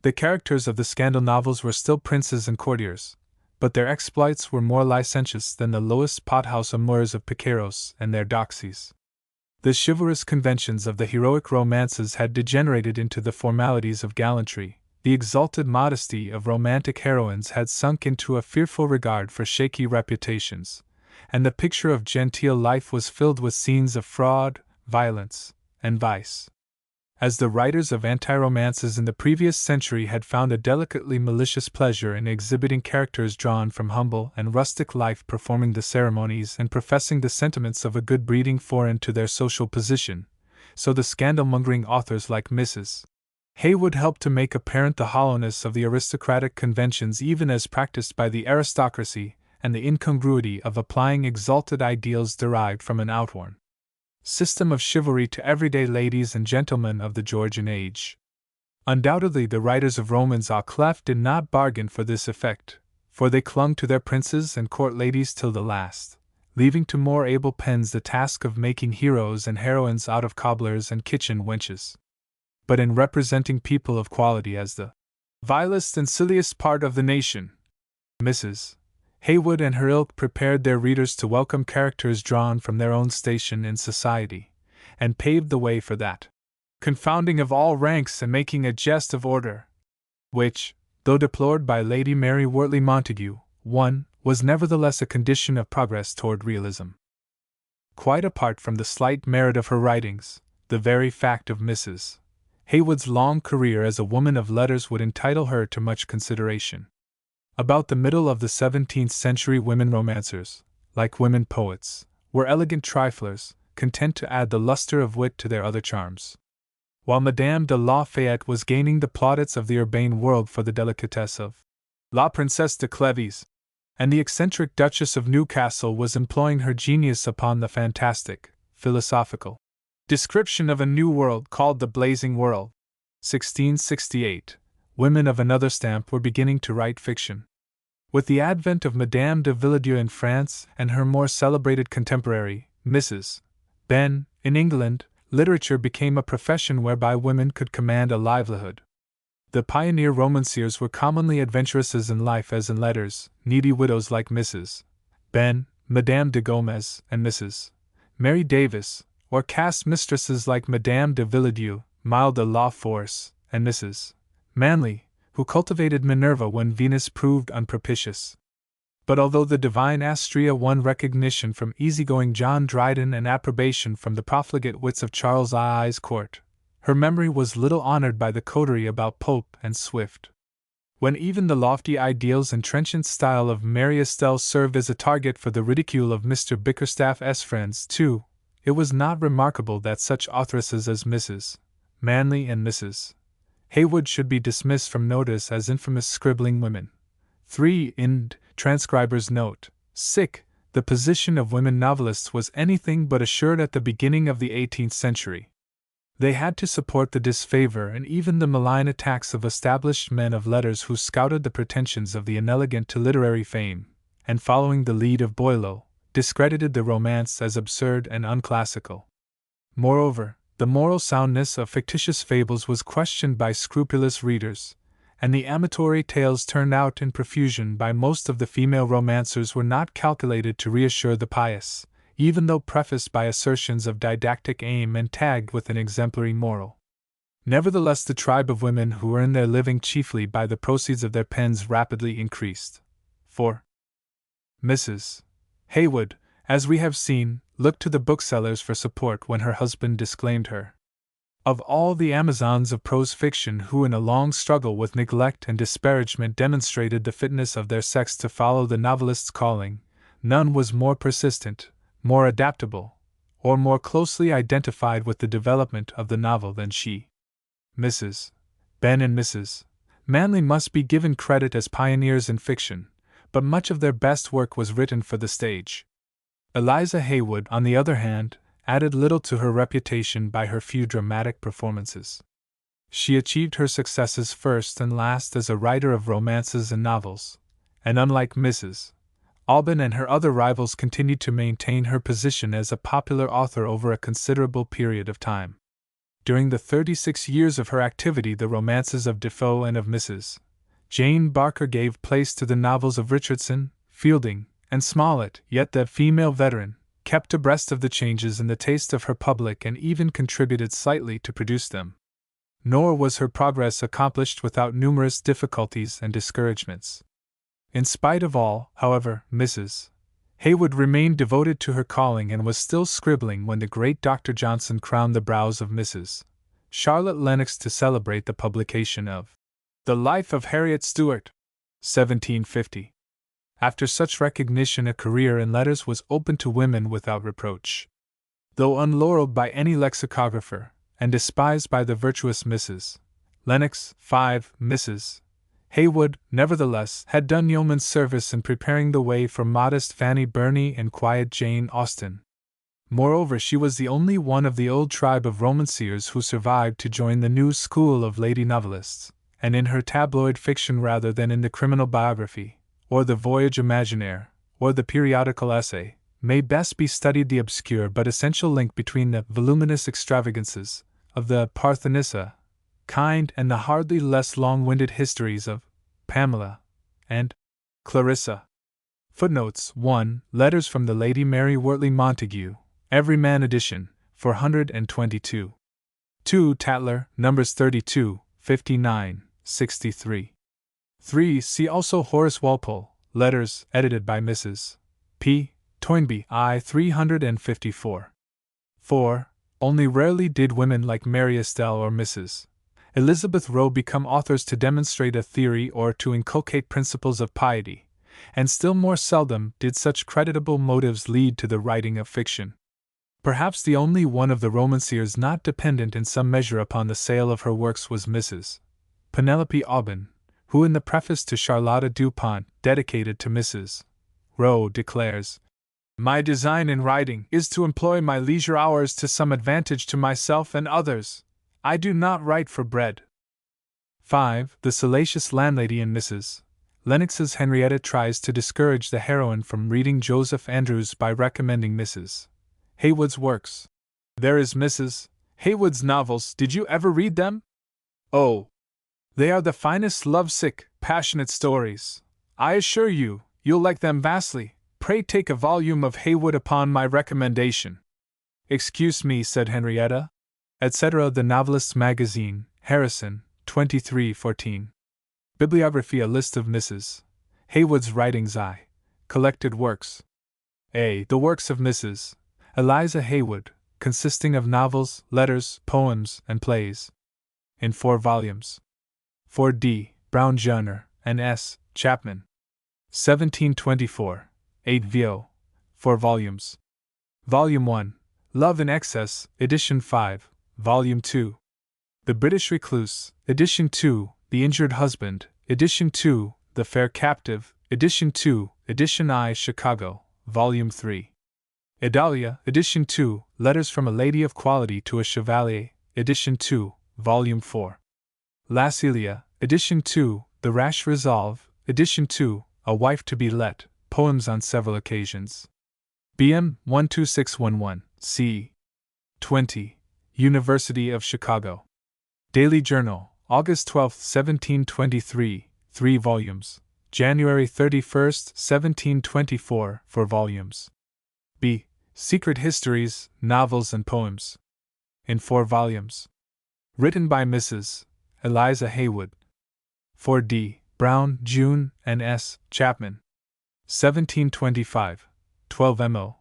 The characters of the scandal novels were still princes and courtiers, but their exploits were more licentious than the lowest pothouse amours of piqueros and their doxies. The chivalrous conventions of the heroic romances had degenerated into the formalities of gallantry, the exalted modesty of romantic heroines had sunk into a fearful regard for shaky reputations, and the picture of genteel life was filled with scenes of fraud, violence, and vice. As the writers of anti-romances in the previous century had found a delicately malicious pleasure in exhibiting characters drawn from humble and rustic life performing the ceremonies and professing the sentiments of a good breeding foreign to their social position, so the scandal-mongering authors like Mrs. Haywood helped to make apparent the hollowness of the aristocratic conventions even as practiced by the aristocracy, and the incongruity of applying exalted ideals derived from an outworn system of chivalry to everyday ladies and gentlemen of the Georgian age. Undoubtedly the writers of romans à clef did not bargain for this effect, for they clung to their princes and court ladies till the last, leaving to more able pens the task of making heroes and heroines out of cobblers and kitchen wenches. But in representing people of quality as the vilest and silliest part of the nation, Mrs. Haywood and her ilk prepared their readers to welcome characters drawn from their own station in society, and paved the way for that confounding of all ranks and making a jest of order, which, though deplored by Lady Mary Wortley Montagu, was nevertheless a condition of progress toward realism. Quite apart from the slight merit of her writings, the very fact of Mrs. Haywood's long career as a woman of letters would entitle her to much consideration. About the middle of the 17th century, women romancers, like women poets, were elegant triflers, content to add the luster of wit to their other charms. While Madame de Lafayette was gaining the plaudits of the urbane world for the délicatesse of La Princesse de Clévis, and the eccentric Duchess of Newcastle was employing her genius upon the fantastic, philosophical description of a new world called the Blazing World, 1668, women of another stamp were beginning to write fiction. With the advent of Madame de Villedieu in France and her more celebrated contemporary, Mrs. Benn, in England, literature became a profession whereby women could command a livelihood. The pioneer romanciers were commonly adventuresses in life as in letters, needy widows like Mrs. Benn, Madame de Gomez, and Mrs. Mary Davis, or caste mistresses like Madame de Villedieu, Mile de la Force, and Mrs. Manley, who cultivated Minerva when Venus proved unpropitious. But although the divine Astrea won recognition from easygoing John Dryden and approbation from the profligate wits of Charles I's court, her memory was little honored by the coterie about Pope and Swift. When even the lofty ideals and trenchant style of Mary Estelle served as a target for the ridicule of Mr. Bickerstaff's friends, too, it was not remarkable that such authoresses as Mrs. Manley and Mrs. Haywood should be dismissed from notice as infamous scribbling women. 3. Ind. Transcriber's note. The position of women novelists was anything but assured at the beginning of the 18th century. They had to support the disfavor and even the malign attacks of established men of letters who scouted the pretensions of the inelegant to literary fame, and following the lead of Boileau, discredited the romance as absurd and unclassical. Moreover, the moral soundness of fictitious fables was questioned by scrupulous readers, and the amatory tales turned out in profusion by most of the female romancers were not calculated to reassure the pious, even though prefaced by assertions of didactic aim and tagged with an exemplary moral. Nevertheless, the tribe of women who earned their living chiefly by the proceeds of their pens rapidly increased. 4. Mrs. Haywood, as we have seen, looked to the booksellers for support when her husband disclaimed her. Of all the Amazons of prose fiction who in a long struggle with neglect and disparagement demonstrated the fitness of their sex to follow the novelist's calling, none was more persistent, more adaptable, or more closely identified with the development of the novel than she. Mrs. Benn and Mrs. Manley must be given credit as pioneers in fiction, but much of their best work was written for the stage. Eliza Haywood, on the other hand, added little to her reputation by her few dramatic performances. She achieved her successes first and last as a writer of romances and novels, and unlike Mrs. Alban and her other rivals continued to maintain her position as a popular author over a considerable period of time. During the 36 years of her activity, the romances of Defoe and of Mrs. Jane Barker gave place to the novels of Richardson, Fielding, and Smollett, yet the female veteran kept abreast of the changes in the taste of her public and even contributed slightly to produce them. Nor was her progress accomplished without numerous difficulties and discouragements. In spite of all, however, Mrs. Haywood remained devoted to her calling and was still scribbling when the great Dr. Johnson crowned the brows of Mrs. Charlotte Lennox to celebrate the publication of The Life of Harriet Stewart, 1750. After such recognition, a career in letters was open to women without reproach. Though unlaureled by any lexicographer, and despised by the virtuous Mrs. Lennox, Mrs. Haywood, nevertheless, had done yeoman's service in preparing the way for modest Fanny Burney and quiet Jane Austen. Moreover, she was the only one of the old tribe of romanciers who survived to join the new school of lady novelists, and in her tabloid fiction rather than in the criminal biography, or the voyage imaginaire, or the periodical essay, may best be studied the obscure but essential link between the voluminous extravagances of the Parthenissa kind and the hardly less long-winded histories of Pamela and Clarissa. Footnotes 1. Letters from the Lady Mary Wortley Montague, Everyman edition, 422. 2. Tatler, Numbers 32, 59, 63. 3. See also Horace Walpole, Letters, edited by Mrs. P. Toynbee, I. 354. 4. Only rarely did women like Mary Estelle or Mrs. Elizabeth Rowe become authors to demonstrate a theory or to inculcate principles of piety, and still more seldom did such creditable motives lead to the writing of fiction. Perhaps the only one of the romanciers not dependent in some measure upon the sale of her works was Mrs. Penelope Aubin, who in the preface to Charlotta Dupont, dedicated to Mrs. Rowe, declares, "My design in writing is to employ my leisure hours to some advantage to myself and others. I do not write for bread." 5. The salacious landlady in Mrs. Lennox's Henrietta tries to discourage the heroine from reading Joseph Andrews by recommending Mrs. Haywood's works. "There is Mrs. Haywood's novels, did you ever read them? Oh, they are the finest lovesick, passionate stories. I assure you, you'll like them vastly. Pray take a volume of Haywood upon my recommendation." "Excuse me," said Henrietta, etc. The Novelist's Magazine, Harrison, 2314. Bibliography. A list of Mrs. Haywood's writings. I. Collected works. A. The works of Mrs. Eliza Haywood, consisting of novels, letters, poems, and plays. In 4 volumes. 4d. Brown Jenner, and S. Chapman. 1724. 8 vo. 4 volumes. Volume 1. Love in Excess, Edition 5, Volume 2. The British Recluse, Edition 2, The Injured Husband, Edition 2, The Fair Captive, Edition 2, Edition I, Chicago, Volume 3. Idalia, Edition 2, Letters from a Lady of Quality to a Chevalier, Edition 2, Volume 4. Lacelia, Edition 2, The Rash Resolve, Edition 2, A Wife to be Let, Poems on Several Occasions. BM 12611, C. 20, University of Chicago. Daily Journal, August 12, 1723, 3 volumes. January 31, 1724, 4 volumes. B. Secret Histories, Novels and Poems. In 4 volumes. Written by Mrs. Eliza Haywood. 4d. Brown, June, and S. Chapman. 1725. 12 mo.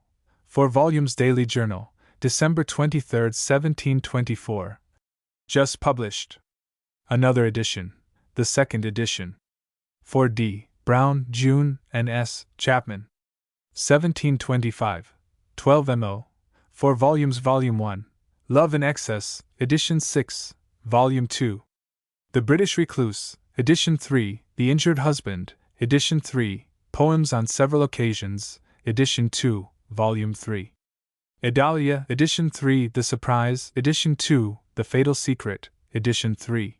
4 volumes. Daily Journal, December 23, 1724. Just published. Another edition. The second edition. 4d. Brown, June, and S. Chapman. 1725. 12 mo. 4 volumes. Volume 1. Love in Excess, Edition 6, Volume 2. The British Recluse, Edition 3, The Injured Husband, Edition 3, Poems on Several Occasions, Edition 2, Volume 3. Idalia, Edition 3, The Surprise, Edition 2, The Fatal Secret, Edition 3.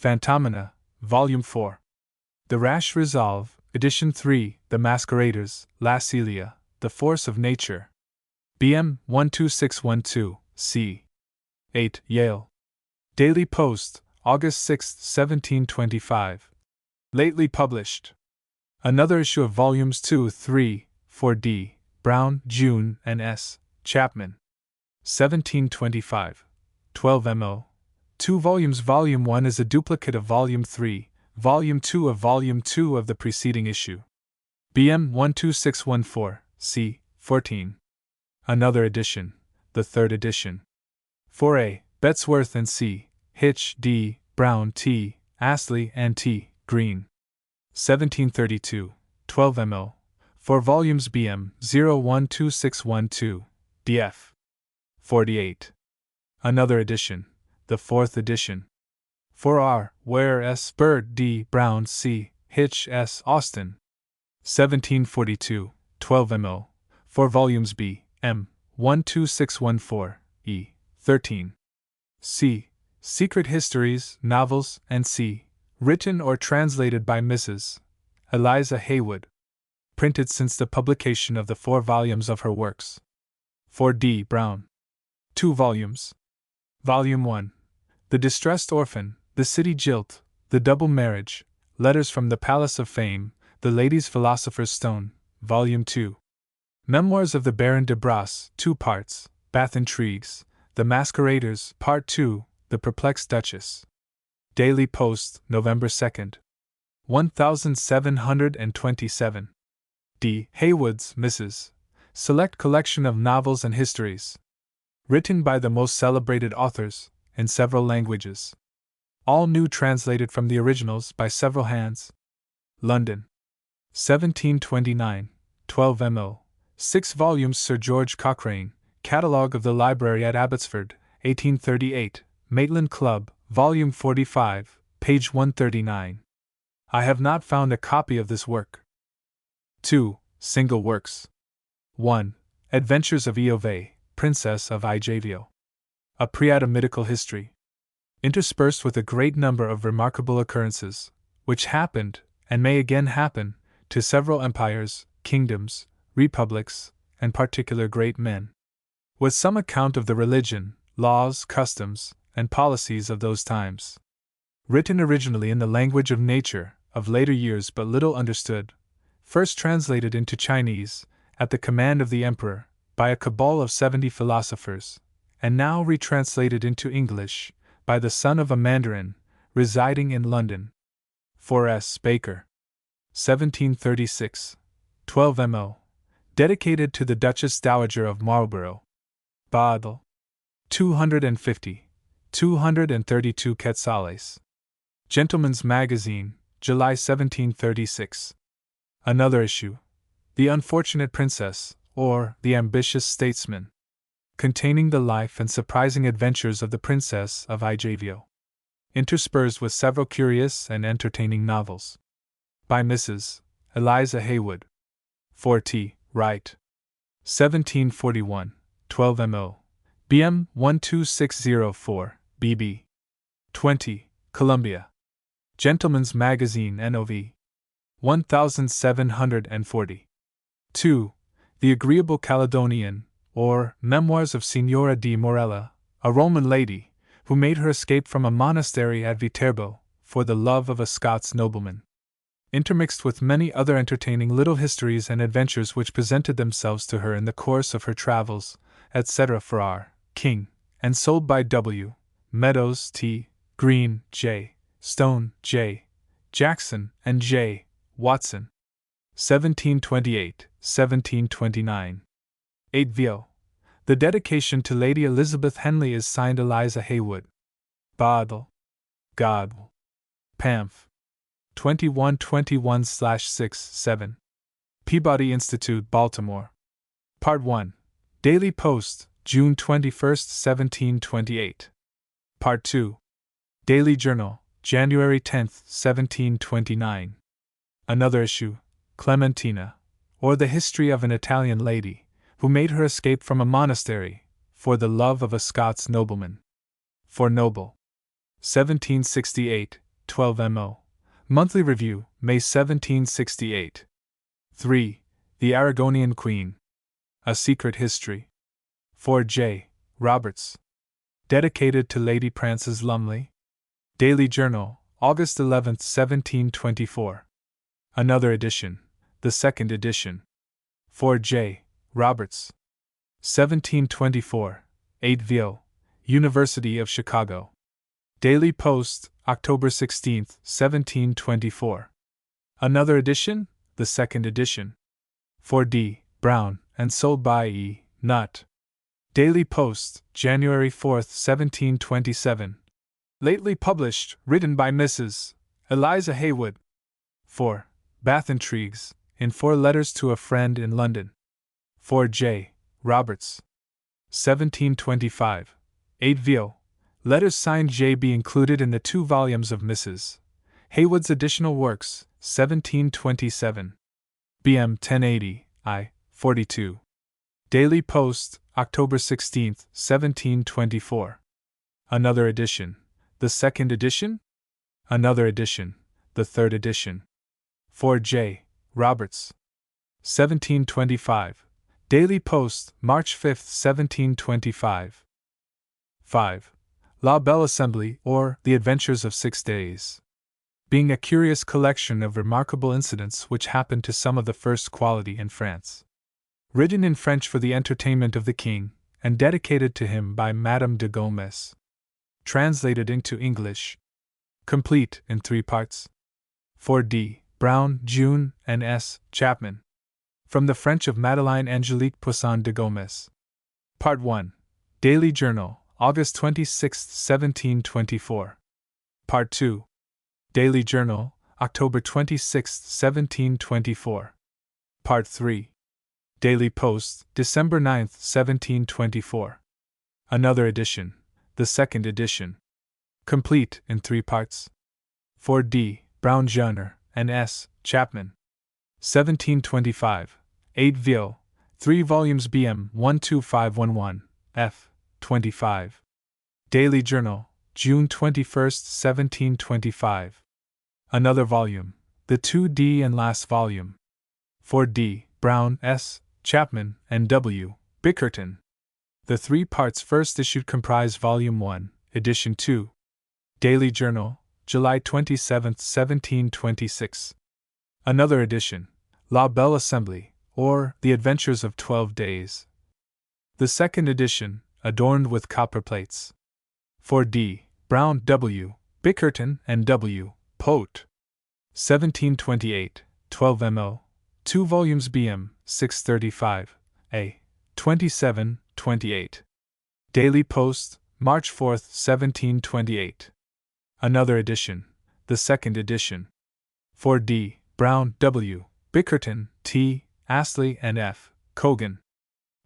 Phantomena, Volume 4. The Rash Resolve, Edition 3, The Masqueraders, Lacelia, The Force of Nature. BM 12612, C. 8, Yale. Daily Post, August 6, 1725. Lately published. Another issue of Volumes 2, 3, 4d, Brown, June, and S. Chapman. 1725. 12 mo. 2 volumes. Volume 1 is a duplicate of Volume 3, Volume 2 of Volume 2 of the preceding issue. BM 12614, C. 14. Another edition, the third edition. 4a. Bettesworth and C. Hitch, D. Brown, T. Astley, and T. Green. 1732. 12 mo. 4 volumes. BM 012612, df. 48. Another edition, the fourth edition. 4r. Ware, S. Bird, D. Brown, C. Hitch, S. Austin. 1742. 12 mo. 4 volumes. B. M. 12614, E. 13. C. Secret Histories, Novels, and C. Written or translated by Mrs. Eliza Haywood. printed since the publication of the 4 volumes of her works. 4D. Brown. 2 volumes. Volume 1. The Distressed Orphan, The City Jilt, The Double Marriage, Letters from the Palace of Fame, The Lady's Philosopher's Stone, Volume 2. Memoirs of the Baron de Brasse, 2 parts, Bath Intrigues, The Masqueraders, Part 2, The Perplexed Duchess. Daily Post, November 2nd. 1727. D. Haywood's Mrs. Select Collection of Novels and Histories. Written by the most celebrated authors, in several languages. All new, translated from the originals by several hands. London. 1729, 12mo. 6 volumes. Sir George Cochrane, Catalogue of the Library at Abbotsford, 1838, Maitland Club, Volume 45, page 139. I have not found a copy of this work. 2. Single works. 1. Adventures of Eove, Princess of Ijavio. A pre-Adamitical history. Interspersed with a great number of remarkable occurrences, which happened, and may again happen, to several empires, kingdoms, republics, and particular great men. With some account of the religion, laws, customs, and policies of those times. Written originally in the language of nature, of later years but little understood, first translated into Chinese, at the command of the Emperor, by a cabal of 70 philosophers, and now retranslated into English, by the son of a mandarin, residing in London. 4S. Baker. 1736, 12mo. Dedicated to the Duchess Dowager of Marlborough. Basel. 250, 232 quetzales. Gentleman's Magazine, July 1736. Another issue. The Unfortunate Princess, or The Ambitious Statesman. Containing the life and surprising adventures of the Princess of Ijavio. Interspersed with several curious and entertaining novels. By Mrs. Eliza Haywood. 4T. Wright. 1741, 12mo. BM 12604, BB. 20, Columbia. Gentleman's Magazine NOV. 1740. 2. The Agreeable Caledonian, or Memoirs of Signora di Morella, a Roman lady, who made her escape from a monastery at Viterbo, for the love of a Scots nobleman. Intermixed with many other entertaining little histories and adventures which presented themselves to her in the course of her travels, etc. for R. King, and sold by W. Meadows T. Green J. Stone J. Jackson and J. Watson. 1728, 1729. 8vo. The dedication to Lady Elizabeth Henley is signed Eliza Haywood. Basel. Godwell. Pamf. 2121/6-7. Peabody Institute, Baltimore. Part 1. Daily Post, June 21, 1728. Part 2. Daily Journal, January 10, 1729. Another issue, Clementina, or the History of an Italian Lady, who made her escape from a monastery, for the love of a Scots nobleman. For Noble. 1768, 12mo. Monthly Review, May 1768. 3. The Aragonian Queen. A Secret History. 4J. Roberts. Dedicated to Lady Frances Lumley. Daily Journal, August 11, 1724. Another edition, the second edition. 4J. Roberts. 1724, 8vo. University of Chicago. Daily Post, October 16, 1724. Another edition, the second edition. 4D. Brown, and sold by E. Nutt. Daily Post, January 4, 1727. Lately published, written by Mrs. Eliza Haywood. 4. Bath Intrigues, in 4 letters to a friend in London. 4J. Roberts. 1725. 8vo. Letters signed J. be included in the 2 volumes of Mrs. Haywood's additional works, 1727. BM 1080, I. 42. Daily Post, October 16, 1724. Another edition. The second edition? Another edition. The third edition. 4J. Roberts. 1725. Daily Post, March 5, 1725. 5. La Belle Assembly, or The Adventures of 6 Days. Being a curious collection of remarkable incidents which happened to some of the first quality in France. Written in French for the entertainment of the king, and dedicated to him by Madame de Gomez. Translated into English. Complete in 3 parts. 4D. Brown, June, and S. Chapman. From the French of Madeleine Angélique Poussin de Gomez. Part 1. Daily Journal, August 26, 1724. Part 2. Daily Journal, October 26, 1724. Part 3. Daily Post, December 9, 1724. Another edition, the second edition. Complete in 3 parts. 4D. Brown, Jenner, and S. Chapman. 1725. 8 Viau. 3 volumes BM 12511, F. 25. Daily Journal, June 21, 1725. Another volume, the 2D and last volume. 4D. Brown, S. Chapman, and W. Bickerton. The 3 parts first issued comprise Volume 1, Edition 2. Daily Journal, July 27, 1726. Another edition, La Belle Assembly, or The Adventures of 12 Days. The second edition, adorned with copper plates. 4D. Brown, W. Bickerton, and W. Pote. 1728, 12 mo. 2 volumes BM, 635, A. 27, 28. Daily Post, March 4, 1728. Another edition, the second edition. 4D. Brown, W. Bickerton, T. Astley, and F. Cogan.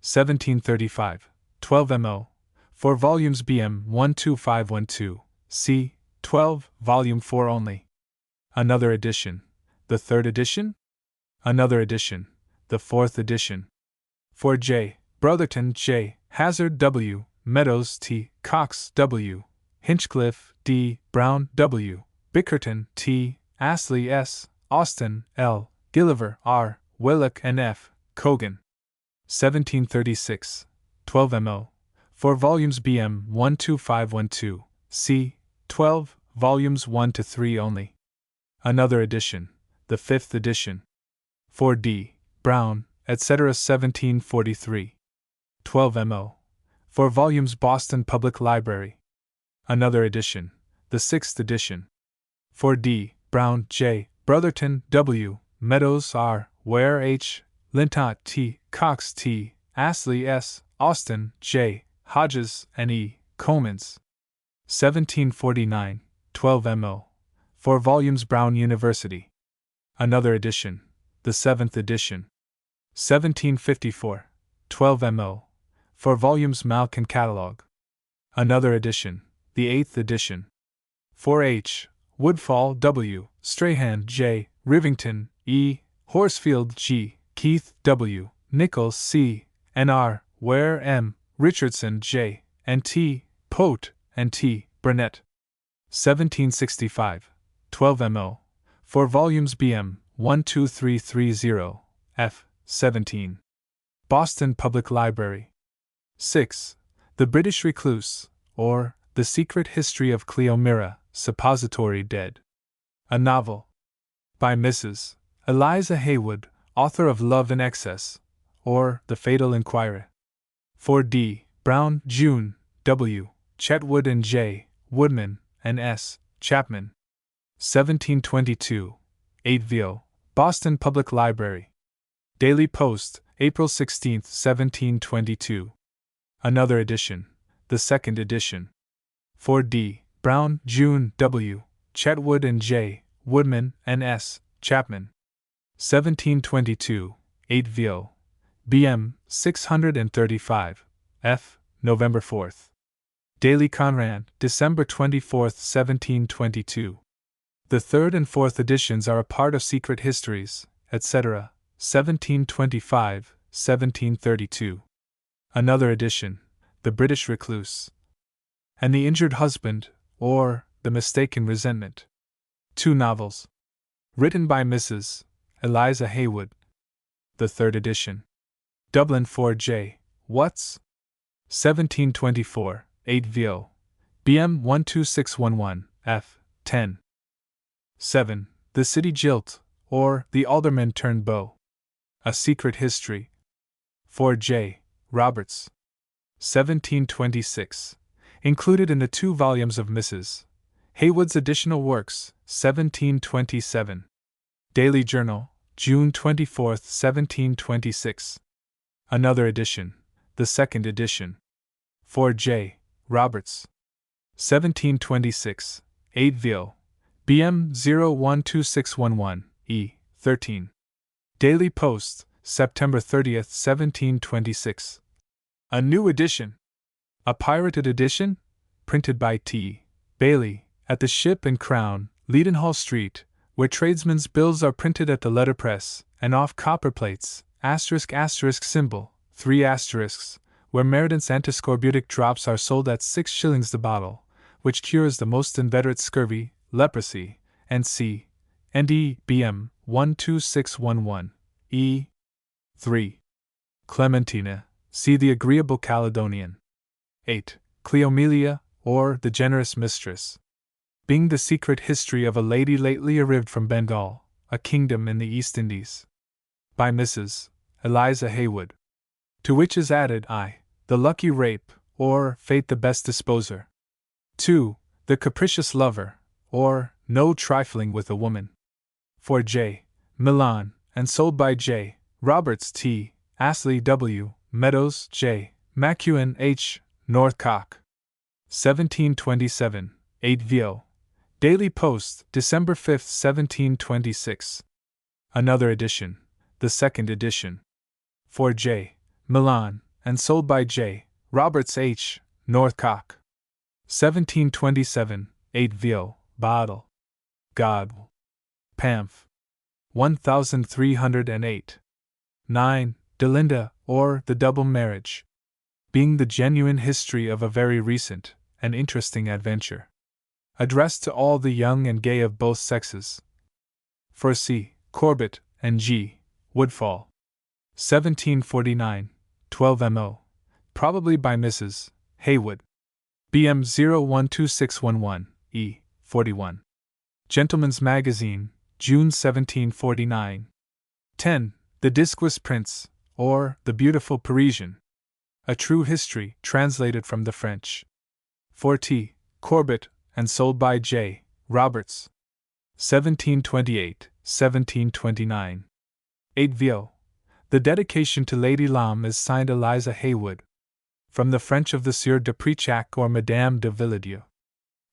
1735, 12 mo. 4 volumes BM 12512, C. 12, Volume 4 only. Another edition, the third edition? Another edition, the fourth edition. 4J. Brotherton, J. Hazard, W. Meadows, T. Cox, W. Hinchcliffe, D. Brown, W. Bickerton, T. Astley, S. Austin, L. Gilliver, R. Willock, and F. Cogan. 1736, 12 mo. 4 volumes BM 12512, C. 12, volumes 1 to 3 only. Another edition, the fifth edition. 4D. Brown, etc. 1743. 12 mo. 4 volumes Boston Public Library. Another edition, the sixth edition. 4D. Brown, J. Brotherton, W. Meadows, R. Ware, H. Lintott, T. Cox, T. Astley, S. Austin, J. Hodges, and E. Comans. 1749, 12 mo. 4 volumes Brown University. Another edition, the seventh edition. 1754, 12 mo. 4 volumes Malkin Catalogue. Another edition, the eighth edition. 4H. Woodfall, W. Strahan, J. Rivington, E. Horsfield, G. Keith, W. Nichols, C. and R. Ware, M. Richardson, J. and T. Pote, and T. Burnett. 1765, 12 mo. 4 volumes BM 12330, F. 17. Boston Public Library. 6. The British Recluse, or The Secret History of Cleomira, Suppository Dead. A novel. By Mrs. Eliza Haywood, author of Love in Excess, or The Fatal Inquiry. 4D. Brown, June, W. Chetwood and J. Woodman, and S. Chapman. 1722, 8 Viau, Boston Public Library. Daily Post, April 16, 1722. Another edition, the second edition. 4D. Brown, June, W. Chetwood and J. Woodman, and S. Chapman. 1722, 8 Viau. BM 635, F. November 4th. Daily Conran, December 24, 1722. The third and fourth editions are a part of Secret Histories, etc., 1725, 1732. Another edition, The British Recluse. And The Injured Husband, or The Mistaken Resentment. 2 novels. Written by Mrs. Eliza Haywood. the third edition. Dublin 4J, Watts. 1724, 8 VO. BM 12611, F. 10. 7. The City Jilt, or The Alderman Turned Beau. A Secret History. 4J. Roberts. 1726. Included in the 2 volumes of Mrs. Haywood's additional works, 1727. Daily Journal, June 24, 1726. Another edition, the second edition. 4J. Roberts. 1726, 8 VO. BM 012611, E. 13. Daily Post, September 30, 1726. A new edition. A pirated edition? Printed by T. Bailey, at the Ship and Crown, Leadenhall Street, where tradesmen's bills are printed at the letterpress, and off copper plates, *** symbol, 3 asterisks, where Meredith's antiscorbutic drops are sold at 6 shillings the bottle, which cures the most inveterate scurvy, leprosy, and C. and E. BM 12611, E. 3. Clementina, see the Agreeable Caledonian. 8. Cleomelia, or the Generous Mistress. Being the secret history of a lady lately arrived from Bengal, a kingdom in the East Indies. By Mrs. Eliza Haywood. To which is added I. The Lucky Rape, or Fate the Best Disposer. 2. The Capricious Lover, or No Trifling with a Woman. 4J. Milan, and sold by J. Roberts T. Astley W. Meadows J. Macewen H. Northcock. 1727, 8 VO. Daily Post, December 5, 1726. Another edition, the second edition. 4J. Milan, and sold by J. Roberts H. Northcock. 1727, 8 VO. Bottle. God. Pamf. 1308. 9. Delinda, or The Double Marriage. Being the genuine history of a very recent and interesting adventure. Addressed to all the young and gay of both sexes. For C. Corbett and G. Woodfall. 1749, 12 MO. Probably by Mrs. Haywood. BM 012611, E. 41. Gentleman's Magazine, June 1749. 10. The Disquis Prince, or The Beautiful Parisian. A True History, translated from the French. 4T. Corbett, and sold by J. Roberts. 1728, 1729. 8 VO. The dedication to Lady Lamb is signed Eliza Haywood. From the French of the Sieur de Prechac or Madame de Villedieu.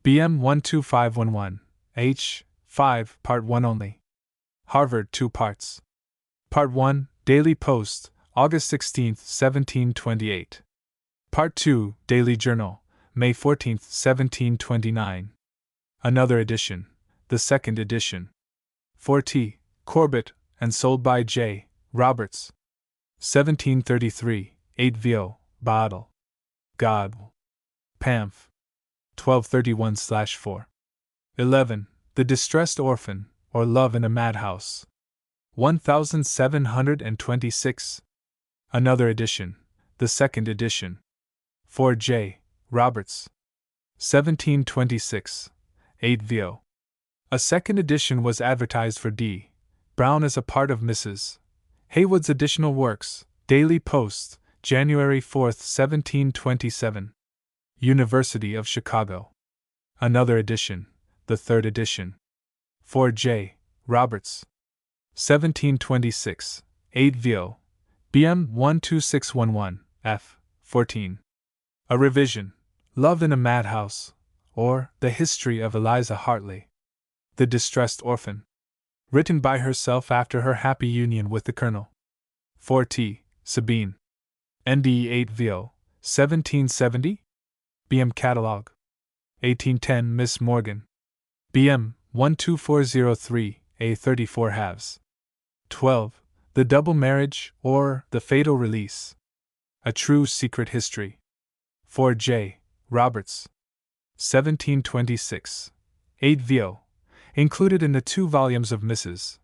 BM 12511, H. 5, Part 1 only. Harvard 2 parts. Part 1, Daily Post, August 16, 1728. Part 2, Daily Journal, May 14, 1729. Another edition, the second edition. 4T. Corbett, and sold by J. Roberts. 1733, 8 VO. Bottle. God. Pamf. 1231/4. 11. The Distressed Orphan, or Love in a Madhouse. 1726. Another edition, the second edition. 4J. Roberts. 1726, 8 VO. A second edition was advertised for D. Brown as a part of Mrs. Haywood's additional works, Daily Post, January 4, 1727. University of Chicago. Another edition, the third edition. 4J. Roberts. 1726, 8 VO. BM 12611, F. 14. A revision, Love in a Madhouse, or The History of Eliza Hartley. The Distressed Orphan. Written by herself after her happy union with the Colonel. 4T. Sabine. ND 8 VO. 1770? BM Catalogue. 1810 Miss Morgan. BM 12403, A 34 halves. 12. The Double Marriage, or The Fatal Release. A True Secret History. 4J. Roberts. 1726. 8 VO. Included in the 2 volumes of Mrs.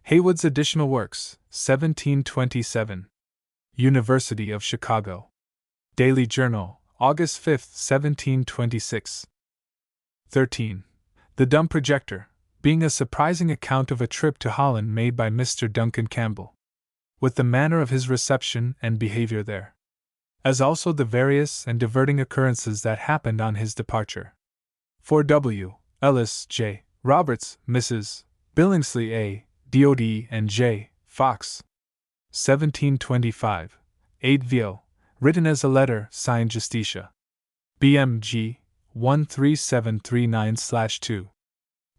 Haywood's Additional Works, 1727. University of Chicago. Daily Journal, August 5, 1726. 13. The Dumb Projector, being a surprising account of a trip to Holland made by Mr. Duncan Campbell, with the manner of his reception and behavior there, as also the various and diverting occurrences that happened on his departure. 4. W. Ellis, J. Roberts, Mrs. Billingsley, A. D.O.D. and J. Fox. 1725. 8 Vo. Written as a letter, signed Justitia. BMG 13739/2.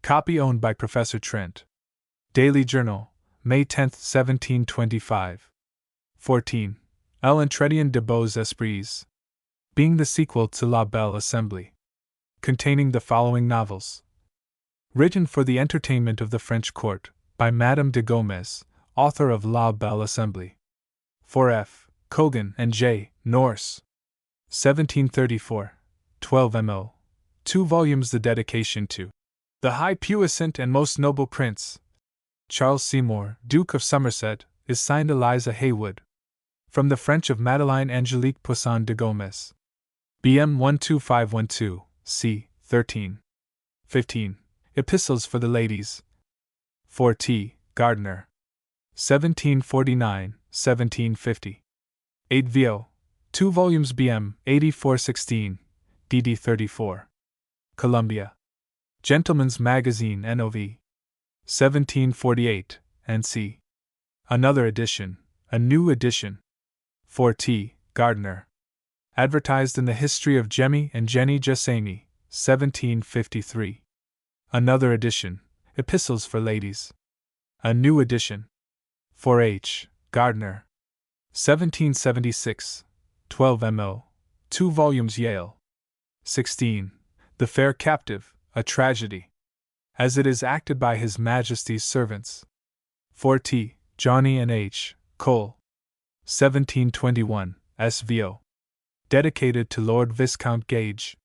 Copy owned by Professor Trent. Daily Journal, May 10, 1725. 14. L'Entretien de Beaux Esprits, being the sequel to La Belle Assembly, containing the following novels. Written for the entertainment of the French court, by Madame de Gomez, author of La Belle Assembly. 4. F. Cogan and J. Norse. 1734. 12 mo. 2 volumes. The dedication to the High Puissant and Most Noble Prince, Charles Seymour, Duke of Somerset, is signed Eliza Haywood. From the French of Madeleine Angélique Poisson de Gomez. BM 12512, c. 13. 15. Epistles for the Ladies. 4. T. Gardner. 1749, 1750. 8 Vo. 2 volumes. BM 8416, dd 34. Columbia. Gentleman's Magazine NOV. 1748, and c. Another edition, a new edition. 4. T. Gardner. Advertised in the History of Jemmy and Jenny Jessamy, 1753. Another edition, Epistles for Ladies. A new edition. 4. H. Gardner. 1776, 12 mo. 2 volumes. Yale. 16. The Fair Captive, a Tragedy, as it is acted by His Majesty's servants. 4. T. Johnny and H. Cole. 1721, S.V.O. Dedicated to Lord Viscount Gage.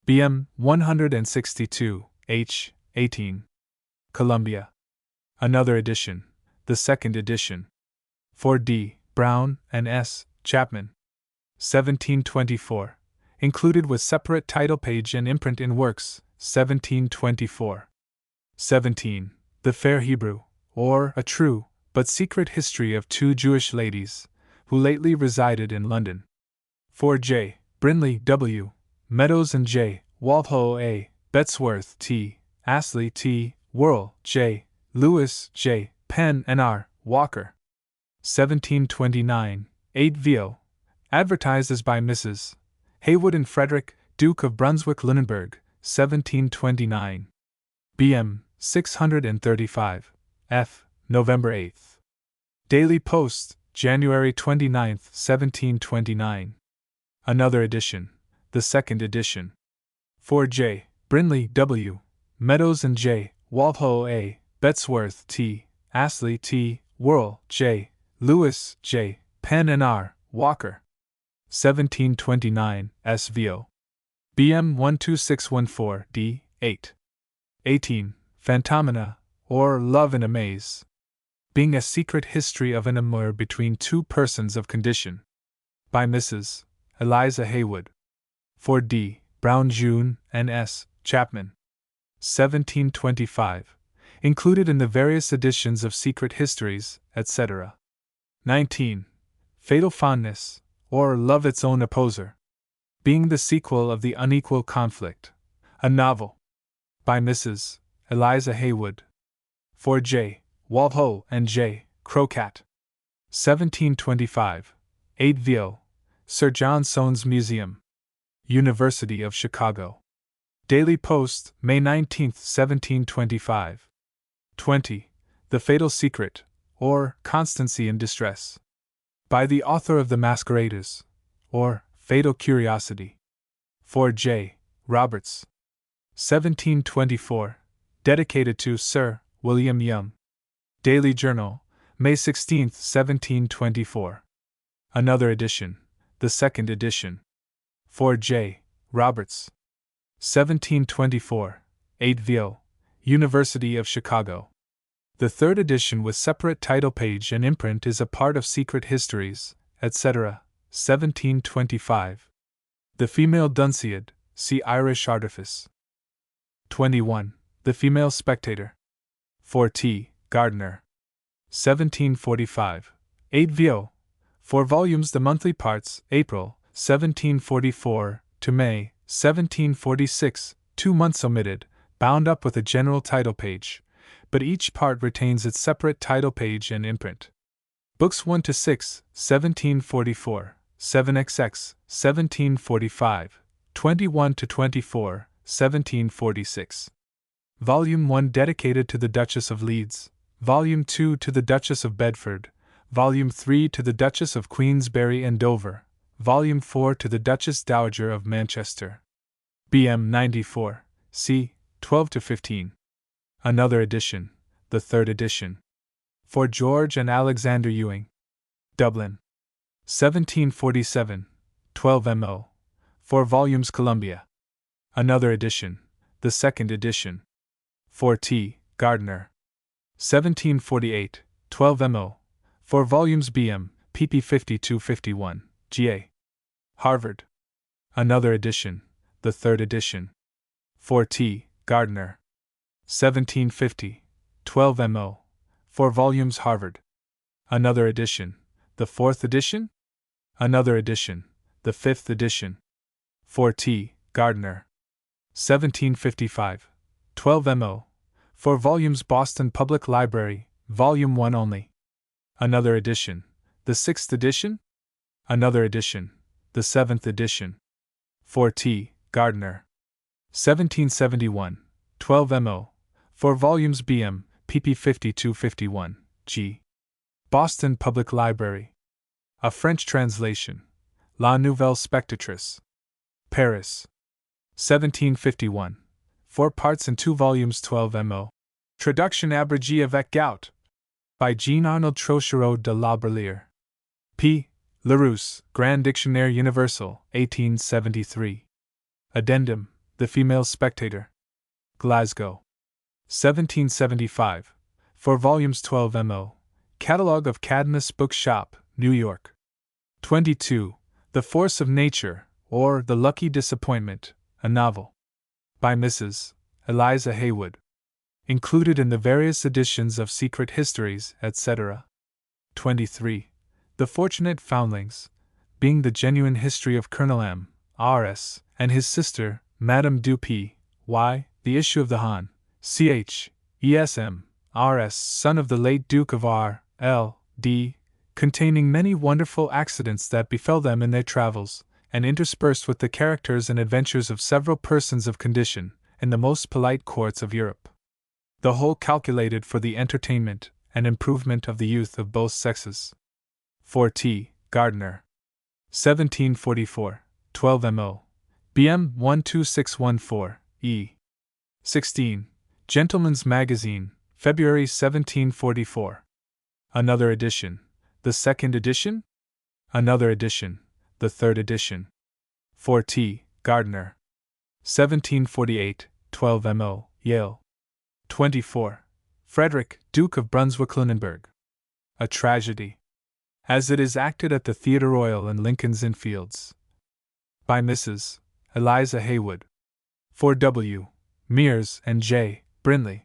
BM 162, H. 18. Columbia. Another edition, the second edition. 4. D. Brown and S. Chapman. 1724. Included with separate title page and imprint in Works, 1724. 17. The Fair Hebrew, or A True, but Secret History of 2 Jewish Ladies, who lately resided in London. 4. J. Brindley W. Meadows and J. Walpole A. Bettesworth T. Astley T. Worrell J. Lewis J. Penn and R. Walker. 1729, 8 Vo. Advertised as by Mrs. Haywood and Frederick, Duke of Brunswick-Lunenburg, 1729. BM 635, F. November 8. Daily Post, January 29, 1729. Another edition, the second edition. 4. J. Brindley W. Meadows and J. Walpole A. Bettesworth T. Astley T. Worrell J. Lewis J. Penn and R. Walker. 1729, S.V.O. BM 12614, D. 8. 18. Phantomena, or Love in a Maze, being a secret history of an amour between 2 persons of condition. By Mrs. Eliza Haywood. 4. D. Brown June and S. Chapman. 1725. Included in the various editions of Secret Histories, etc. 19. Fatal Fondness, or Love Its Own Opposer, being the sequel of The Unequal Conflict, a novel. By Mrs. Eliza Haywood. 4. J. Walpole and J. Crocat. 1725. 8 Vo. Sir John Soane's Museum. University of Chicago. Daily Post, May 19, 1725. 20. The Fatal Secret, or Constancy in Distress, by the author of The Masqueraders, or Fatal Curiosity. 4. J. Roberts. 1724. Dedicated to Sir William Young. Daily Journal, May 16, 1724. Another edition, the second edition. 4. J. Roberts. 1724, 8 Vo. University of Chicago. The third edition with separate title page and imprint is a part of Secret Histories, etc., 1725. The Female Dunciad, see Irish Artifice. 21. The Female Spectator. 4T. Gardner. 1745. 8 vo. 4 volumes. The Monthly Parts, April, 1744, to May, 1746, 2 months omitted, bound up with a general title page, but each part retains its separate title page and imprint. Books 1 to 6, 1744, 7xx, 1745, 21 to 24, 1746. Volume 1 dedicated to the Duchess of Leeds, Volume 2 to the Duchess of Bedford, Volume 3 to the Duchess of Queensberry and Dover, Volume 4 to the Duchess Dowager of Manchester. BM 94, c. 12 to 15. Another edition, the third edition. For George and Alexander Ewing. Dublin. 1747, 12 mo. 4 volumes. Columbia. Another edition, the second edition. 4T. Gardner. 1748, 12 mo. 4 volumes. BM, pp 52-51, GA. Harvard. Another edition, the third edition. 4T. Gardner. 1750, 12 mo. 4 volumes. Harvard. Another edition, the fourth edition? Another edition, the fifth edition. 4T. Gardner. 1755, 12 mo. 4 volumes. Boston Public Library, Volume 1 only. Another edition, the sixth edition? Another edition, the seventh edition. 4T. Gardner. 1771, 12 mo. 4 volumes. BM, pp 52-51, G. Boston Public Library. A French translation. La Nouvelle Spectatrice. Paris. 1751. 4 parts and 2 volumes. 12 mo. Traduction abrégée avec gout. By Jean-Arnold Trochereau de la Bruyère. P. Larousse, Grand Dictionnaire Universal, 1873. Addendum, The Female Spectator. Glasgow. 1775. 4 volumes. 12 mo. Catalogue of Cadmus Bookshop, New York. 22. The Force of Nature, or The Lucky Disappointment, a novel. By Mrs. Eliza Haywood. Included in the various editions of Secret Histories, etc. 23. The Fortunate Foundlings, being the genuine history of Colonel M. R.S. and his sister, Madame Dupy, Y., the issue of the Hon. Ch. E.S.M. R.S., son of the late Duke of R. L. D., containing many wonderful accidents that befell them in their travels, and interspersed with the characters and adventures of several persons of condition, in the most polite courts of Europe. The whole calculated for the entertainment and improvement of the youth of both sexes. 4T. Gardner. 1744, 12 mo. BM 12614, E. 16. Gentleman's Magazine, February 1744. Another edition, the second edition? Another edition, the third edition. 4T. Gardner. 1748, 12 mo. Yale. 24. Frederick, Duke of Brunswick-Lunenburg. A Tragedy. As it is acted at the Theatre Royal in Lincoln's Inn Fields. By Mrs. Eliza Haywood. 4W. Mears and J. Brinley.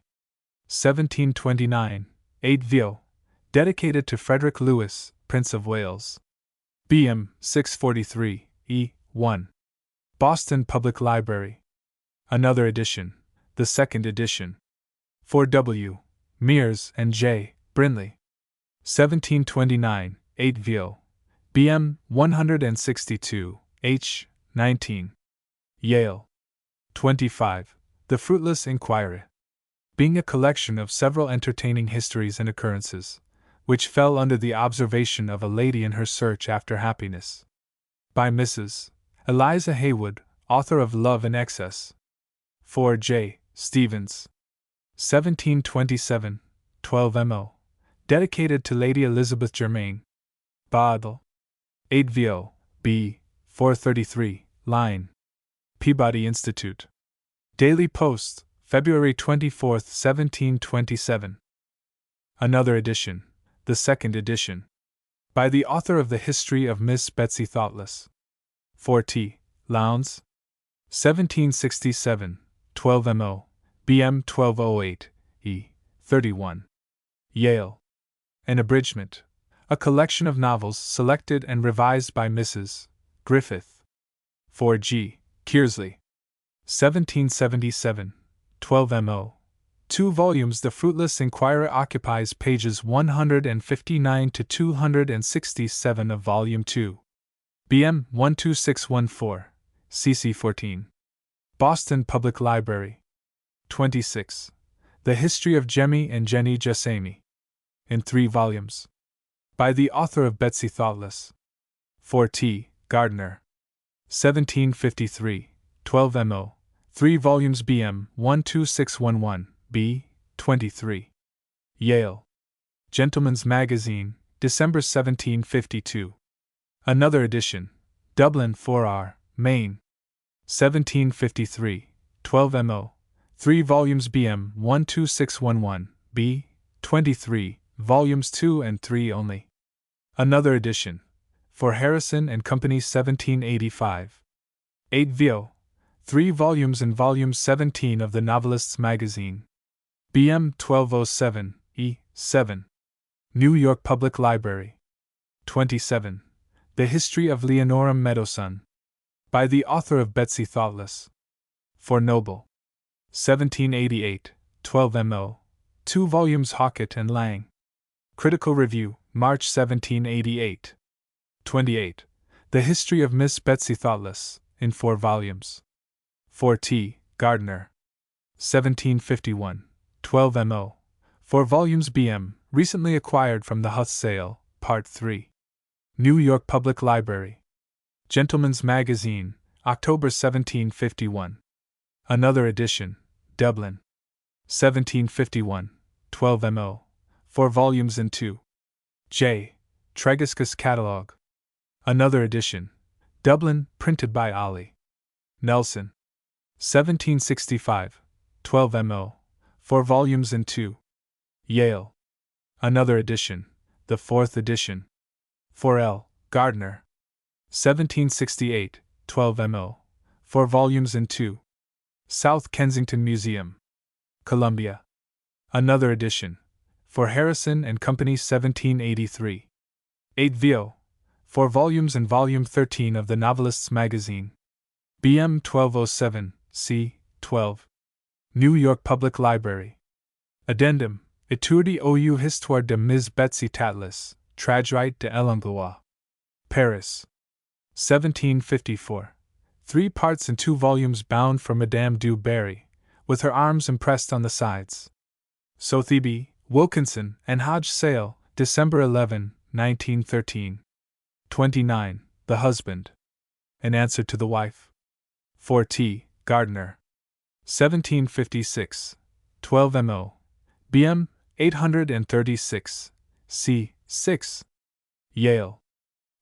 1729, 8 vo. Dedicated to Frederick Lewis, Prince of Wales. BM 643, E. 1. Boston Public Library. Another edition, the second edition. 4W. Mears and J. Brinley. 1729, 8 vo. BM 162, H. 19. Yale. 25. The Fruitless Inquiry. Being a collection of several entertaining histories and occurrences, which fell under the observation of a lady in her search after happiness. By Mrs. Eliza Haywood, author of Love in Excess. 4 J. Stevens. 1727, 12 mo. Dedicated to Lady Elizabeth Germain. Basel. 8 vo. B. 433, line. Peabody Institute. Daily Post, February 24, 1727. Another edition, the second edition. By the author of The History of Miss Betsy Thoughtless. 4t. Lowndes. 1767, 12 mo. BM 1208, E. 31. Yale. An abridgment. A collection of novels selected and revised by Mrs. Griffith. 4g. Kearsley. 1777, 12 mo. 2 volumes. The Fruitless Inquirer occupies pages 159 to 267 of Volume 2. BM 12614, CC 14. Boston Public Library. 26. The History of Jemmy and Jenny Jessamy. In 3 volumes. By the author of Betsy Thoughtless. 4t. Gardner. 1753, 12 mo. 3 volumes. BM 12611, B. 23. Yale. Gentleman's Magazine, December 1752. Another edition. Dublin 4R, Maine. 1753, 12 mo. 3 volumes. BM 12611, B. 23, volumes 2 and 3 only. Another edition. For Harrison and Company, 1785. 8 vo. 3 volumes in volume 17 of the Novelist's Magazine. BM 1207, E. 7. New York Public Library. 27. The History of Leonora Meadowson. By the author of Betsy Thoughtless. For Noble. 1788, 12 mo. 2 volumes. Hockett and Lang. Critical Review, March 1788. 28. The History of Miss Betsy Thoughtless, in 4 volumes. 4t. Gardner. 1751, 12 mo. 4 volumes. BM, recently acquired from the Huth sale, Part 3. New York Public Library. Gentleman's Magazine, October 1751. Another edition, Dublin. 1751, 12 mo. 4 volumes in 2. J. Tregiscus Catalogue. Another edition, Dublin, printed by Ollie Nelson. 1765, 12 mo. 4 volumes in 2. Yale. Another edition, the 4th edition. 4L. Gardner. 1768, 12 mo. 4 volumes in 2. South Kensington Museum. Columbia. Another edition. For Harrison and Company, 1783. 8 vo. 4 volumes in volume 13 of the Novelist's Magazine. BM 1207, C. 12. New York Public Library. Addendum. Études ou Histoire de Ms. Betsy Thoughtless, traduite de l'Anglois. Paris. 1754. 3 parts in 2 volumes bound for Madame du Barry, with her arms impressed on the sides. Sotheby, Wilkinson, and Hodge Sale, December 11, 1913. 29. The Husband. An Answer to the Wife. 4t. Gardner. 1756. 12 mo. BM 836. C. 6. Yale.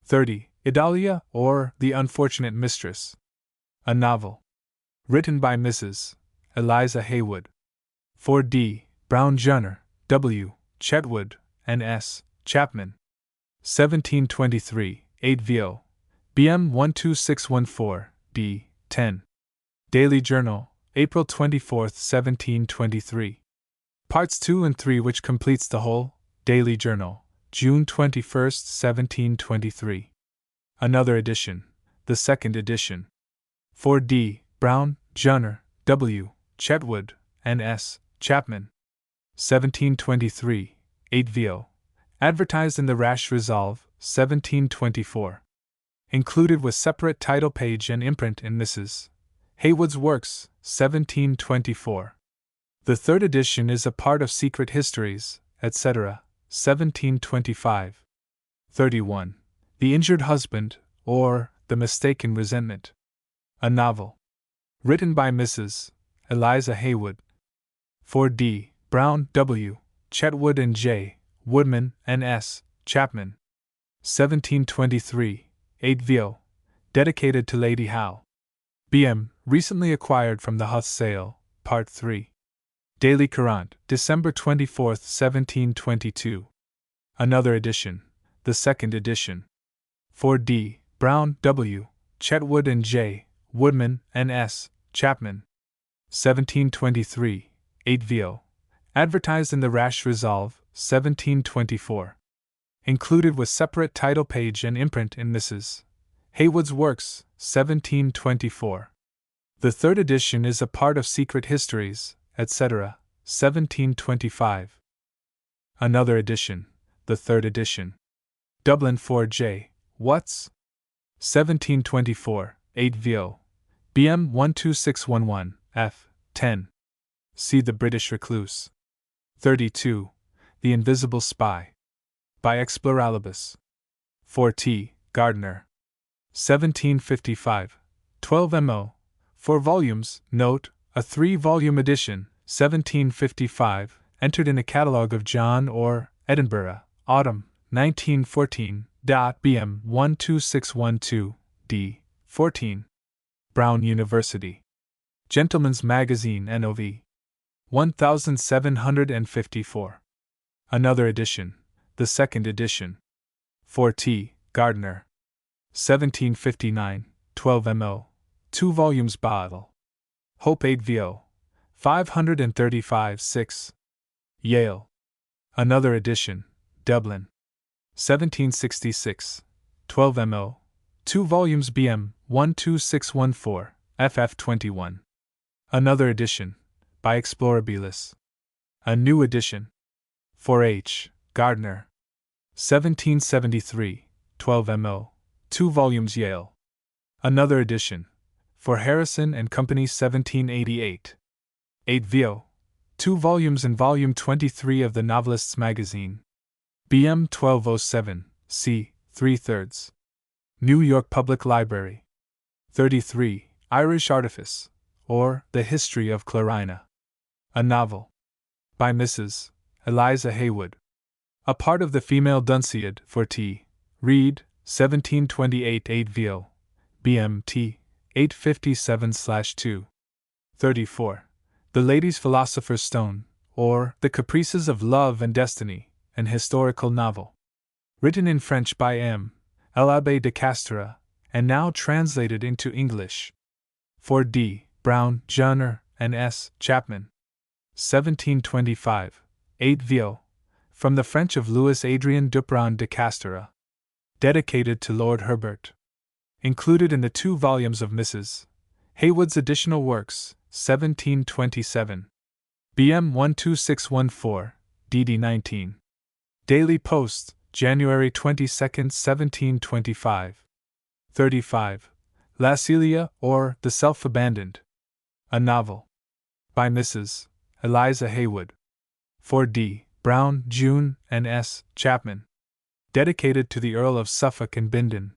30. Idalia, or The Unfortunate Mistress. A novel. Written by Mrs. Eliza Haywood. 4d. Brown Junner, W. Chetwood, and S. Chapman. 1723, 8 vo. BM 12614, D. 10. Daily Journal, April 24, 1723. Parts 2 and 3, which completes the whole. Daily Journal, June 21, 1723. Another edition, the 2nd edition. 4d. Brown, Junner, W. Chetwood, and S. Chapman. 1723, 8 vo. Advertised in the Rash Resolve, 1724. Included with separate title page and imprint in Mrs. Haywood's Works, 1724. The 3rd edition is a part of Secret Histories, etc., 1725. 31. The Injured Husband, or The Mistaken Resentment. A novel. Written by Mrs. Eliza Haywood. 4d. Brown, W. Chetwood and J. Woodman, and S. Chapman. 1723, 8 vo. Dedicated to Lady Howe. BM, recently acquired from the Huth sale, Part 3. Daily Courant, December 24, 1722. Another edition, the second edition. 4D, Brown, W., Chetwood and J., Woodman, and S., Chapman. 1723, 8 vo. Advertised in the Rash Resolve, 1724. Included with separate title page and imprint in Mrs. Haywood's Works, 1724. The third edition is a part of Secret Histories, etc., 1725. Another edition, the third edition. Dublin 4J, Watts. 1724, 8 vo. BM 12611, F. 10. See The British Recluse. 32. The Invisible Spy. By Exploralibus. 4T. Gardner. 1755. 12 mo. 4 volumes, note, a 3-volume edition, 1755, entered in a catalogue of John Orr, Edinburgh, Autumn, 1914, BM 12612, D. 14. Brown University. Gentleman's Magazine NOV. 1754. Another edition, the second edition. 4T. Gardner. 1759, 12 mo. 2 volumes Bottle. Hope 8 vo. 535 6. Yale. Another edition, Dublin. 1766, 12 mo. 2 volumes BM 12614, FF 21. Another edition, by Explorabilis. A new edition. 4H. Gardner. 1773, 12 mo. 2 volumes Yale. Another edition, for Harrison and Company 1788. 8 vo. 2 volumes in Volume 23 of the Novelists' Magazine. BM 1207, c. 3/3. New York Public Library. 33. Irish Artifice, or The History of Clarina. A novel. By Mrs. Eliza Haywood. A part of the Female Dunciad for T. Reed, 1728 8 vo. BMT 857/2. 34. The Lady's Philosopher's Stone, or The Caprices of Love and Destiny, an historical novel. Written in French by M. L'Abbé de Castera, and now translated into English. 4D. Brown, Jenner, and S. Chapman. 1725, 8 vo. From the French of Louis Adrien Duprat de Castera. Dedicated to Lord Herbert. Included in the 2 volumes of Mrs. Haywood's Additional Works, 1727. BM 12614, DD 19. Daily Post, January 22, 1725. 35. La Celia, or The Self-Abandoned. A novel. By Mrs. Eliza Haywood. 4D. Brown, June, and S. Chapman. Dedicated to the Earl of Suffolk and Bindon.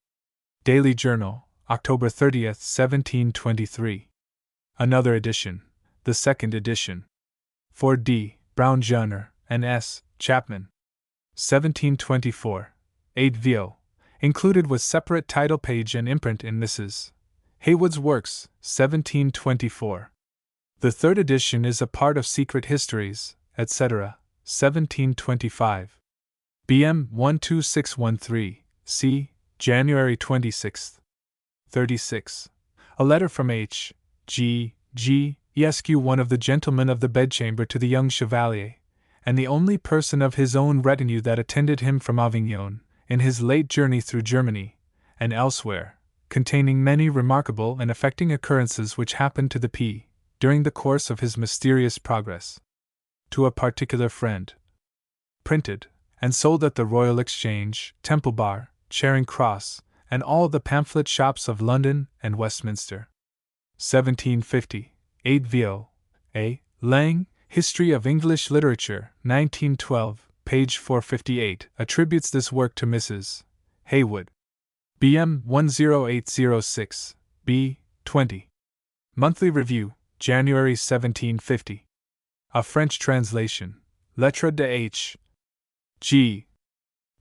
Daily Journal, October 30, 1723. Another edition, the second edition. 4D. Brown, Jenner, and S. Chapman. 1724, 8 vo. Included with separate title page and imprint in Mrs. Haywood's Works, 1724. The third edition is a part of Secret Histories, etc., 1725. BM 12613, c. January 26. 36. A letter from H. G. Esq., one of the gentlemen of the bedchamber, to the young Chevalier, and the only person of his own retinue that attended him from Avignon, in his late journey through Germany, and elsewhere, containing many remarkable and affecting occurrences which happened to the P. during the course of his mysterious progress. To a particular friend. Printed, and sold at the Royal Exchange, Temple Bar, Charing Cross, and all the pamphlet shops of London and Westminster. 1750, 8 vo. A. Lang, History of English Literature, 1912, page 458, attributes this work to Mrs. Haywood. BM 10806, B. 20. Monthly Review, January 1750. A French translation, Lettre de H. G.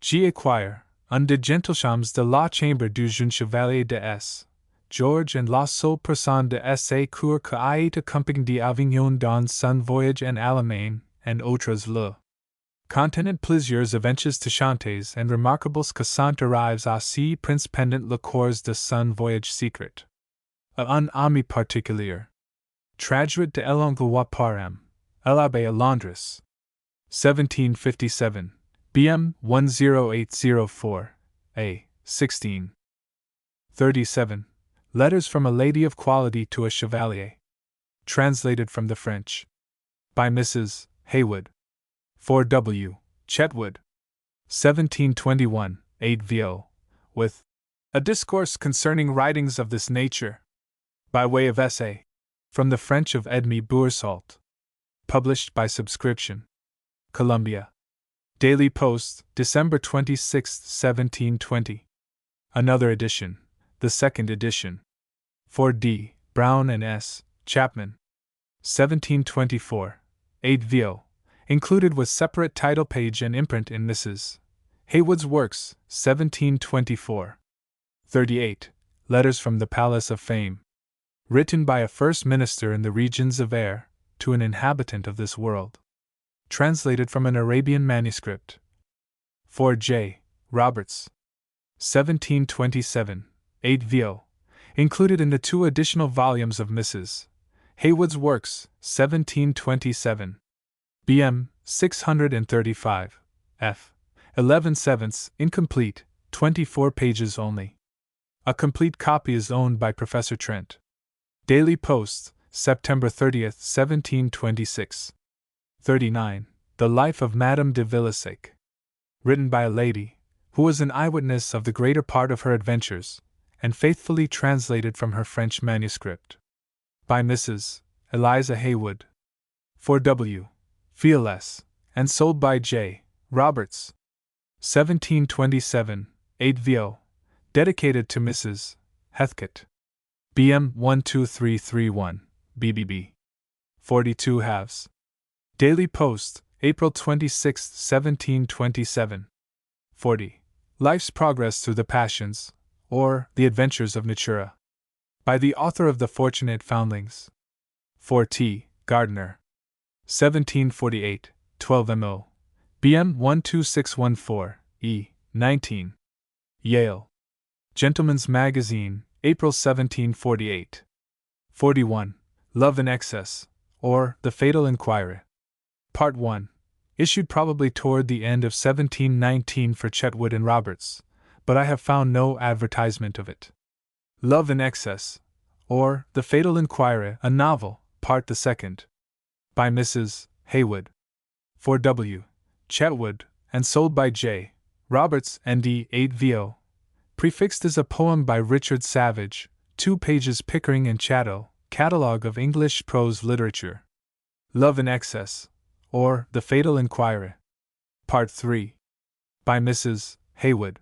Acquire, un de Gentilshams de la Chambre du jeune Chevalier de S. George and la seule personne de sa cour que a été accompagnée d'Avignon dans son voyage en Allemagne, and autres le. Continent plusieurs avenches touchantes and remarquables que sont arrives à si prince pendant le cours de son voyage secret. Un ami particulier. Traduit de l'Anglois par M. L'Abbé à Londres. 1757. BM 10804. A. 16. 37. Letters from a Lady of Quality to a Chevalier. Translated from the French. By Mrs. Haywood. 4W. Chetwood. 1721. 8 vo. With a discourse concerning writings of this nature. By way of essay. From the French of Edme Boursault. Published by subscription. Columbia. Daily Post, December 26, 1720. Another edition. The second edition. 4D. Brown and S. Chapman. 1724. 8 vo. Included with separate title page and imprint in Mrs. Haywood's Works, 1724. 38. Letters from the Palace of Fame. Written by a First Minister in the regions of air, to an inhabitant of this world. Translated from an Arabian manuscript. 4J. Roberts. 1727. 8 vo. Included in the 2 additional volumes of Mrs. Haywood's Works, 1727. BM 635. F. 11/7, incomplete, 24 pages only. A complete copy is owned by Professor Trent. Daily Post, September 30th, 1726. 39. The Life of Madame de Villasec. Written by a lady, who was an eyewitness of the greater part of her adventures, and faithfully translated from her French manuscript. By Mrs. Eliza Haywood. 4W. Fearless, and sold by J. Roberts. 1727, 8 vo. Dedicated to Mrs. Heathcote. BM 12331, BBB. 42 halves. Daily Post, April 26, 1727. 40. Life's Progress Through the Passions, or The Adventures of Natura. By the author of The Fortunate Foundlings. 4T. Gardner. 1748, 12 mo. BM 12614, E. 19. Yale. Gentleman's Magazine, April 1748. 41. Love in Excess, or The Fatal Inquiry. Part 1. Issued probably toward the end of 1719 for Chetwood and Roberts, but I have found no advertisement of it. Love in Excess, or The Fatal Inquiry, a novel, Part the Second. By Mrs. Haywood. 4W. Chetwood, and sold by J. Roberts, N.D. 8 vo. Prefixed as a poem by Richard Savage, 2 pages Pickering and Chatto, Catalogue of English Prose Literature. Love in Excess, or The Fatal Inquiry. Part 3. By Mrs. Haywood.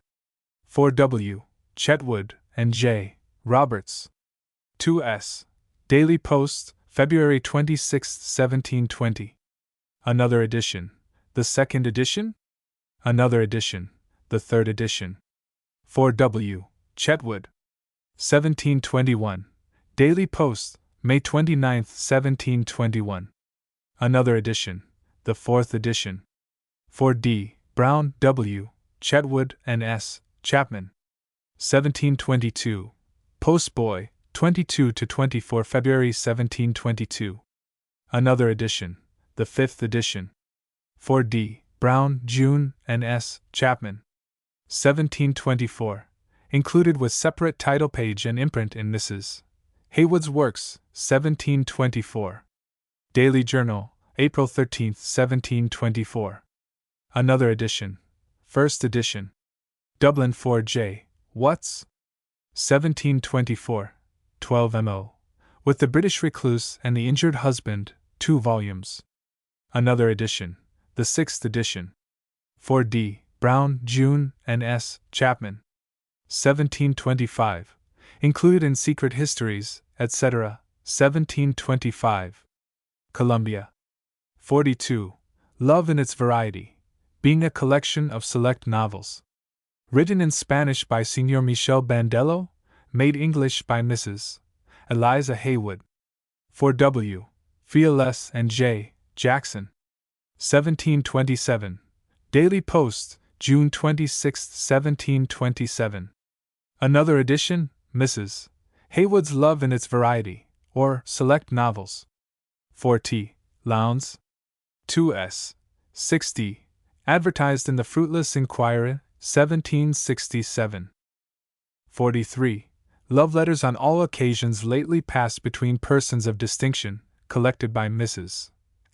4W. Chetwood, and J. Roberts. 2s. Daily Post, February 26, 1720. Another edition. The second edition? Another edition. The third edition. 4W. Chetwood. 1721. Daily Post, May 29, 1721. Another edition. The fourth edition. 4D. Brown, W. Chetwood, and S. Chapman. 1722. Postboy, 22 to 24 February 1722. Another edition. The fifth edition. 4D. Brown, June, and S. Chapman. 1724. Included with separate title page and imprint in Mrs. Haywood's Works, 1724. Daily Journal, April 13, 1724. Another edition. First edition. Dublin 4J. Watts. 1724. 12 mo. With the British Recluse and the Injured Husband, 2 volumes. Another edition. The sixth edition. 4D. Brown, June, and S. Chapman. 1725. Included in Secret Histories, etc. 1725. Columbia. 42. Love in its Variety, being a collection of select novels. Written in Spanish by Señor Michel Bandello, made English by Mrs. Eliza Haywood. 4W. Fiales and J. Jackson. 1727. Daily Post, June 26, 1727. Another edition, Mrs. Haywood's Love in its Variety, or Select Novels. 4T. Lowndes. 2s. 6d. Advertised in the Fruitless Inquirer, 1767. 43. Love Letters on All Occasions Lately Passed Between Persons of Distinction, collected by Mrs.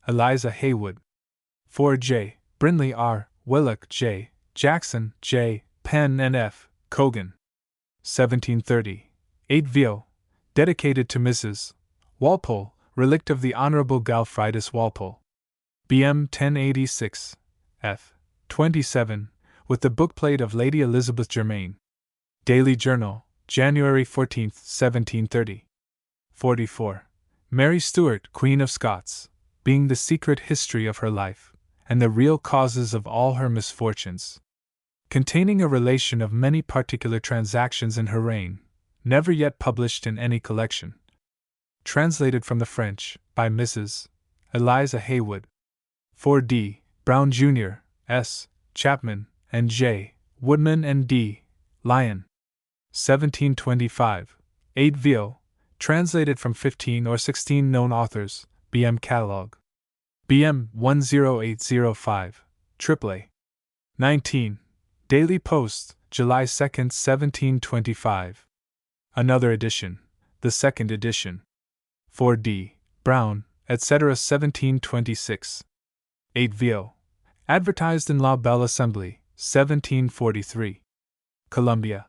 Eliza Haywood. 4J. Brindley R. Willock J. Jackson J. Penn and F. Cogan. 1730. 8 Vio. Dedicated to Mrs. Walpole, relict of the Honorable Galfridus Walpole. BM 1086. F. 27, with the bookplate of Lady Elizabeth Germain. Daily Journal, January 14, 1730. 44. Mary Stuart, Queen of Scots, being the secret history of her life, and the real causes of all her misfortunes. Containing a relation of many particular transactions in her reign, never yet published in any collection. Translated from the French, by Mrs. Eliza Haywood. 4D. Brown Jr., S. Chapman, and J. Woodman and D. Lyon. 1725. 8 Vio. Translated from 15 or 16 known authors, BM Catalog. BM 10805, AAA. 19. Daily Post, July 2, 1725. Another edition, the second edition. 4D. Brown, etc. 1726. 8 Vio. Advertised in La Belle Assembly, 1743. Columbia.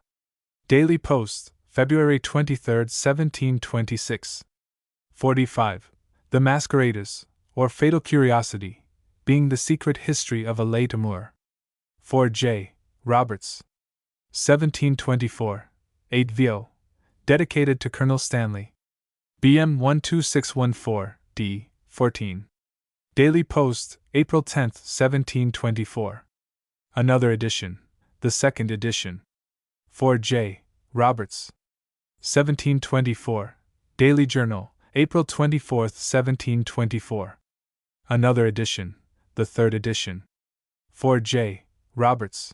Daily Post, February 23, 1726. 45. The Masqueraders, or Fatal Curiosity, being the secret history of a late amour. 4J. Roberts. 1724. 8 Vio. Dedicated to Colonel Stanley. BM 12614, D. 14. Daily Post, April 10, 1724. Another edition, the second edition. 4J. Roberts. 1724. Daily Journal, April 24, 1724. Another edition, the third edition. 4J. Roberts.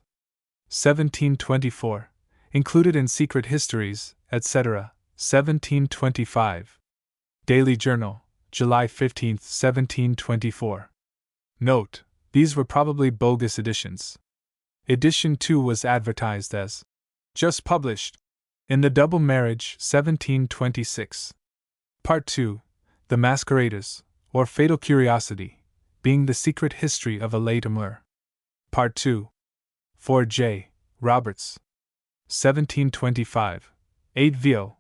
1724. Included in Secret Histories, etc., 1725. Daily Journal, July 15, 1724. Note: these were probably bogus editions. Edition 2 was advertised as just published in The Double Marriage, 1726. Part 2, The Masqueraders, or Fatal Curiosity, being the secret history of a late amour. Part 2. 4J. Roberts. 1725. 8 Vio.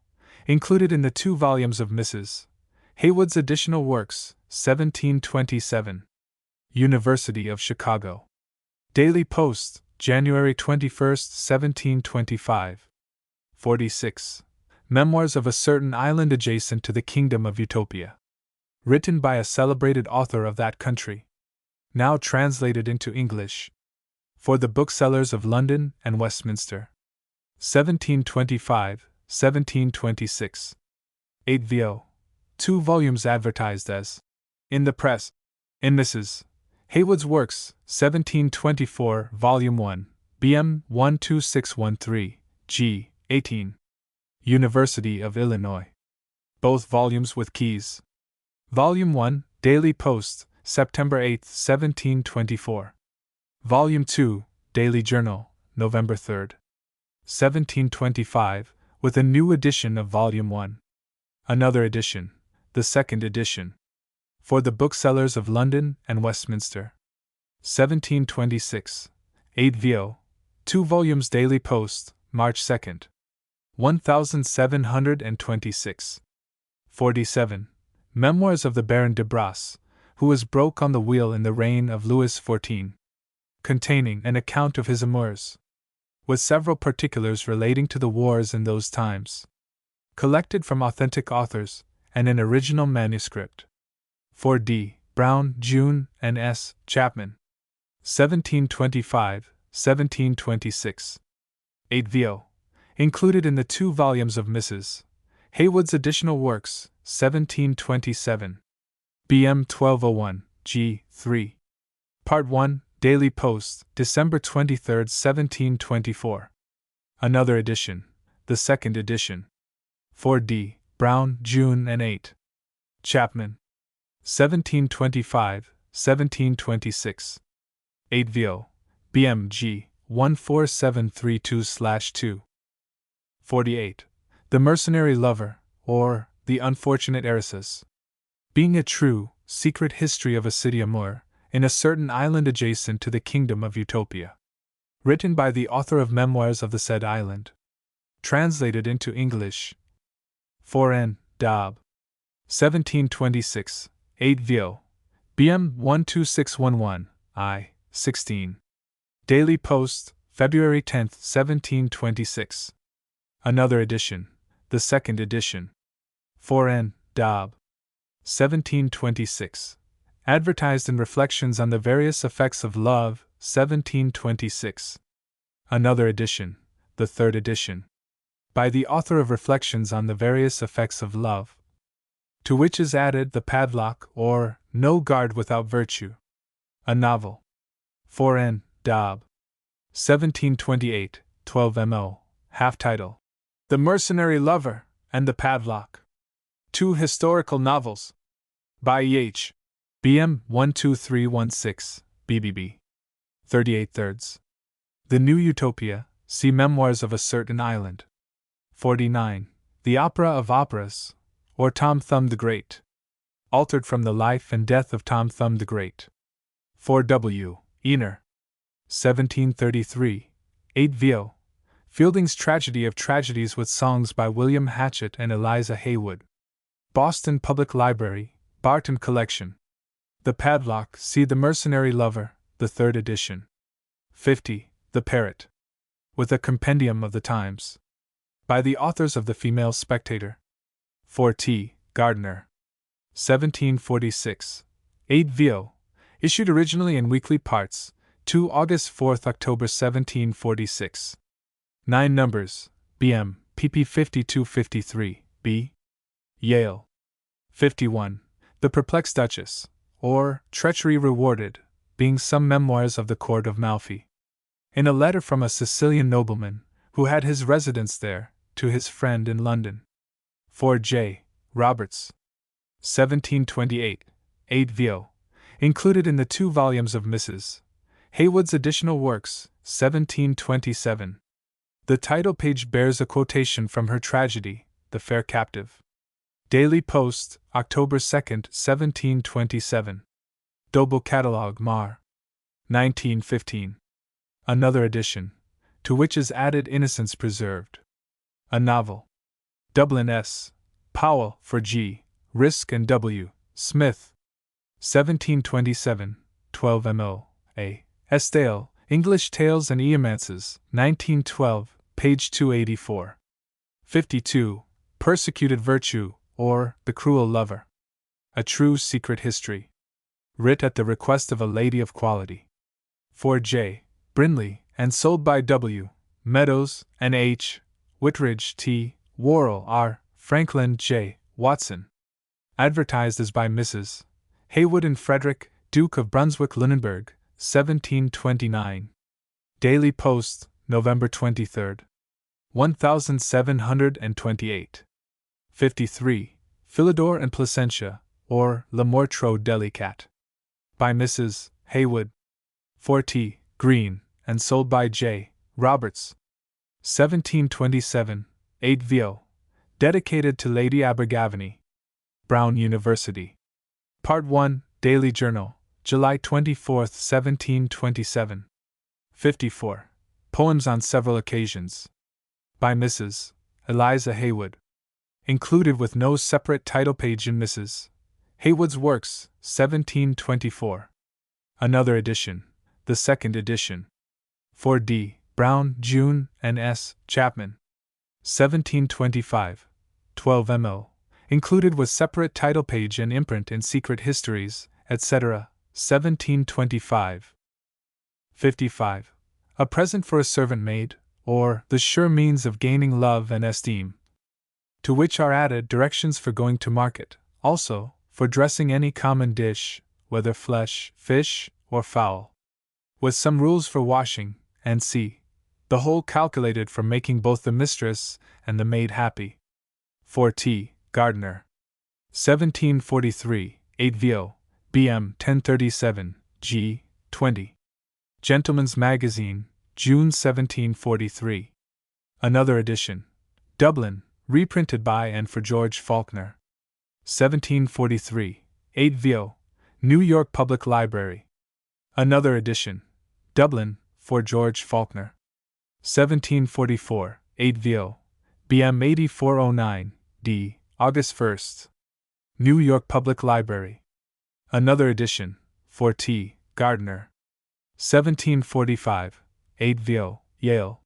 Included in the 2 volumes of Mrs. Haywood's additional works, 1727. University of Chicago. Daily Post, January 21, 1725. 46. Memoirs of a Certain Island Adjacent to the Kingdom of Utopia. Written by a celebrated author of that country. Now translated into English. For the booksellers of London and Westminster. 1725, 1726. 8 Vio. 2 volumes advertised as in the press. In Mrs. Haywood's Works, 1724, Volume 1, BM 12613, G. 18. University of Illinois. Both volumes with keys. Volume 1, Daily Post, September 8, 1724. Volume 2, Daily Journal, November 3, 1725, with a new edition of Volume 1. Another edition, the second edition. For the booksellers of London and Westminster. 1726. 8 Vio. 2 volumes Daily Post, March 2nd. 1726. 47. Memoirs of the Baron de Brasse, who was broke on the wheel in the reign of Louis XIV. Containing an account of his amours, with several particulars relating to the wars in those times. Collected from authentic authors, and in original manuscript. 4D. Brown, June, and S. Chapman. 1725, 1726. 8 Vio. Included in the 2 volumes of Mrs. Haywood's additional works, 1727. BM 1201, G. 3. Part 1, Daily Post, December 23, 1724. Another edition, the 2nd edition. 4D, Brown, June and 8. Chapman. 1725, 1726. 8 VO, BMG, 14732/2. 48. The Mercenary Lover, or The Unfortunate Heiresses. Being a true, secret history of a city amour, in a certain island adjacent to the kingdom of Utopia. Written by the author of Memoirs of the said island. Translated into English. 4N. Dobb. 1726, 8 VO, BM 12611, I, 16. Daily Post, February 10, 1726. Another edition, the 2nd edition. 4N. Dobb. 1726. Advertised in Reflections on the Various Effects of Love, 1726. Another edition, the 3rd edition. By the author of Reflections on the Various Effects of Love. To which is added The Padlock, or No Guard Without Virtue. A novel. 4N. Dobb. 1728, 12 MO, half-title. The Mercenary Lover and the Padlock. 2 historical novels. By E.H. BM 12316, BBB. 38 thirds. The New Utopia, see Memoirs of a Certain Island. 49. The Opera of Operas, or Tom Thumb the Great. Altered from the Life and Death of Tom Thumb the Great. 4W. Ener. 1733, 8 VO. Fielding's Tragedy of Tragedies with Songs by William Hatchett and Eliza Haywood. Boston Public Library, Barton Collection. The Padlock, see The Mercenary Lover, the 3rd edition. 50. The Parrot. With a Compendium of the Times. By the authors of The Female Spectator. 4T. Gardner. 1746, 8 VO. Issued originally in weekly parts, 2 August 4 October 1746. 9 numbers, BM, pp 52-53, B. Yale. 51. The Perplexed Duchess, or Treachery Rewarded, being some memoirs of the court of Malfi. In a letter from a Sicilian nobleman, who had his residence there, to his friend in London. 4J. Roberts. 1728, 8 VO. Included in the 2 volumes of Mrs. Haywood's additional works, 1727. The title page bears a quotation from her tragedy, The Fair Captive. Daily Post, October 2, 1727. Doble Catalogue, Mar. 1915. Another edition, to which is added Innocence Preserved. A novel. Dublin S. Powell, for G. Risk and W. Smith. 1727, 12 MO, A. Estale, English Tales and Eomances, 1912, page 284. 52. Persecuted Virtue, or The Cruel Lover. A True Secret History. Writ at the request of a lady of quality. 4J. Brindley, and sold by W. Meadows, and H. Whitridge T. Worrell R. Franklin J. Watson. Advertised as by Mrs. Haywood and Frederick, Duke of Brunswick-Lunenburg, 1729. Daily Post, November 23. 1728. 53. Philidor and Placentia, or Le Mortreau Delicat. By Mrs. Haywood. 4T. Green, and sold by J. Roberts. 1727, 8 VO. Dedicated to Lady Abergavenny. Brown University. Part 1, Daily Journal, July 24, 1727. 54. Poems on Several Occasions. By Mrs. Eliza Haywood. Included with no separate title page in Mrs. Haywood's Works, 1724. Another edition, the 2nd edition. 4D. Brown, June, and S. Chapman. 1725. 12 MO. Included with separate title page and imprint in Secret Histories, etc. 1725. 55. A Present for a Servant Maid, or the sure means of gaining love and esteem, to which are added directions for going to market, also, for dressing any common dish, whether flesh, fish, or fowl, with some rules for washing, and c. the whole calculated for making both the mistress and the maid happy. 4T. Gardner. 1743, 8 Vo. BM 1037, g. 20. Gentleman's Magazine, June 1743. Another edition. Dublin, reprinted by and for George Faulkner. 1743, 8 Vo. New York Public Library. Another edition. Dublin, for George Faulkner. 1744, 8 Vo. BM 8409, d. August 1st. New York Public Library. Another edition. 4T. Gardner. 1745, 8 Vo. Yale.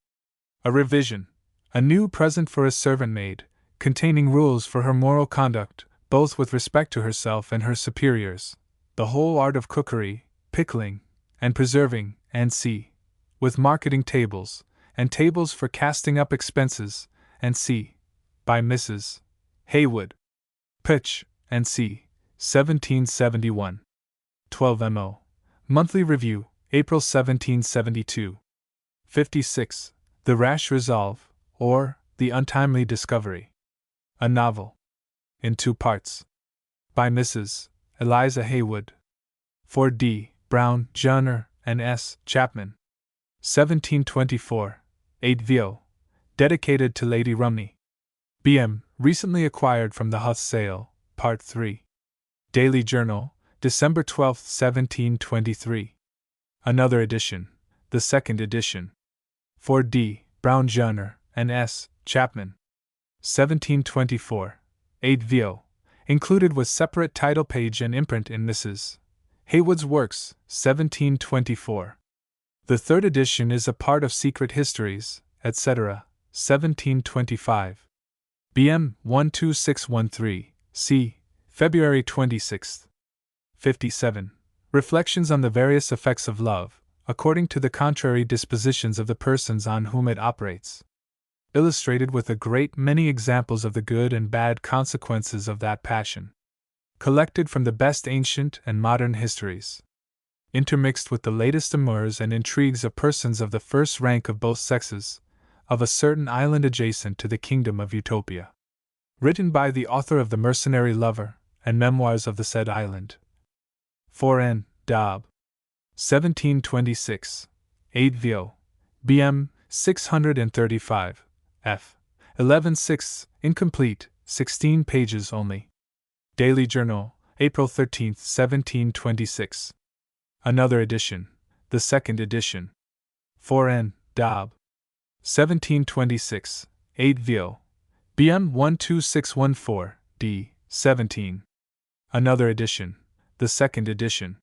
A revision. A new present for a servant maid, containing rules for her moral conduct, both with respect to herself and her superiors, the whole art of cookery, pickling, and preserving, and c. with marketing tables, and tables for casting up expenses, and c. by Mrs. Haywood. Pitch, and c. 1771. 12 Mo. Monthly Review, April 1772. 56. The Rash Resolve, or The Untimely Discovery. A novel. In 2 parts. By Mrs. Eliza Haywood. 4D. Brown, Jenner, and S. Chapman. 1724. 8 Vo. Dedicated to Lady Rumney. B.M. Recently acquired from the Huth sale. Part 3. Daily Journal, December 12, 1723. Another edition. The second edition. 4D. Brown, Jenner, and S. Chapman. 1724. 8 Vo. Included with separate title page and imprint in Mrs. Haywood's Works, 1724. The third edition is a part of Secret Histories, etc., 1725. BM 12613, c. February 26. 57. Reflections on the various effects of love, according to the contrary dispositions of the persons on whom it operates. Illustrated with a great many examples of the good and bad consequences of that passion. Collected from the best ancient and modern histories. Intermixed with the latest amours and intrigues of persons of the first rank of both sexes, of a certain island adjacent to the kingdom of Utopia. Written by the author of The Mercenary Lover, and Memoirs of the said island. 4N. Dobb. 1726. 8 Vo. BM 635. F. 11/6, incomplete, 16 pages only. Daily Journal, April 13, 1726. Another edition. The second edition. 4N. Dobb. 1726. 8 Vo. BM 12614, d. 17. Another edition. The second edition.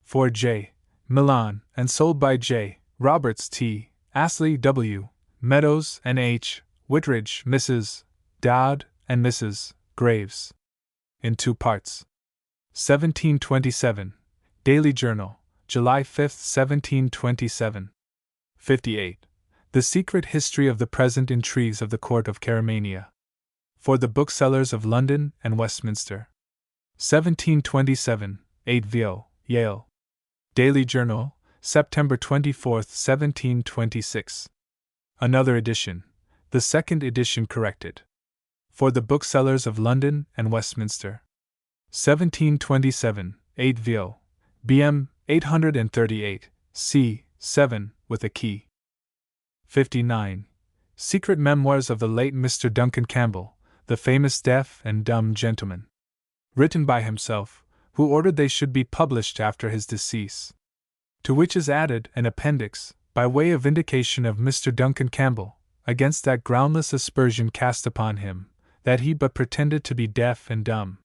4J. Milan, and sold by J. Roberts T. Astley W. Meadows and H. Whitridge, Mrs. Dodd, and Mrs. Graves. In 2 parts. 1727. Daily Journal, July 5, 1727. 58. The Secret History of the Present Intrigues of the Court of Caramania. For the Booksellers of London and Westminster. 1727, 8 Vo. Yale. Daily Journal, September 24, 1726. Another edition. The second edition corrected. For the Booksellers of London and Westminster. 1727, 8 Vo. BM 838, c. 7, with a key. 59. Secret Memoirs of the late Mr. Duncan Campbell, the famous deaf and dumb gentleman. Written by himself, who ordered they should be published after his decease. To which is added an appendix, by way of vindication of Mr. Duncan Campbell, against that groundless aspersion cast upon him, that he but pretended to be deaf and dumb.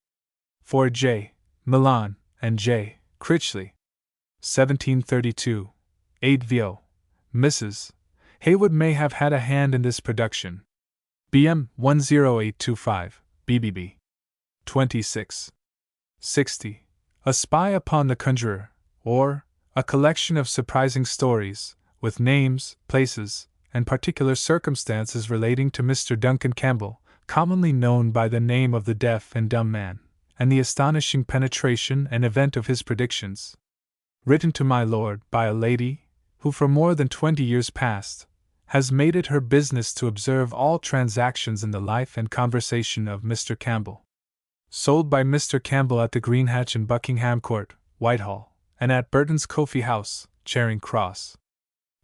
For J. Milan, and J. Critchley. 1732. 8 Vo. Mrs. Haywood may have had a hand in this production. BM 10825, BBB. 26. 60. A Spy Upon the Conjurer, or A Collection of Surprising Stories, with Names, Places, and particular circumstances relating to Mr. Duncan Campbell, commonly known by the name of the deaf and dumb man, and the astonishing penetration and event of his predictions. Written to my lord by a lady, who for more than 20 years past, has made it her business to observe all transactions in the life and conversation of Mr. Campbell. Sold by Mr. Campbell at the Green Hatch in Buckingham Court, Whitehall, and at Burton's Coffee House, Charing Cross.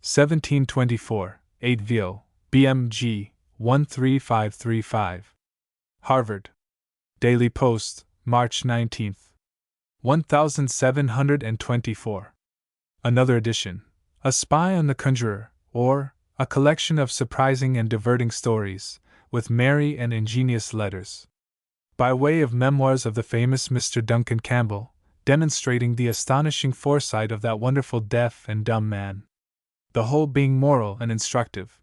1724, 8 Vio, BMG, 13535. Harvard. Daily Post, March 19. 1724. Another edition. A Spy on the Conjurer, or A Collection of Surprising and Diverting Stories, with Merry and Ingenious Letters. By way of memoirs of the famous Mr. Duncan Campbell, demonstrating the astonishing foresight of that wonderful deaf and dumb man. The whole being moral and instructive.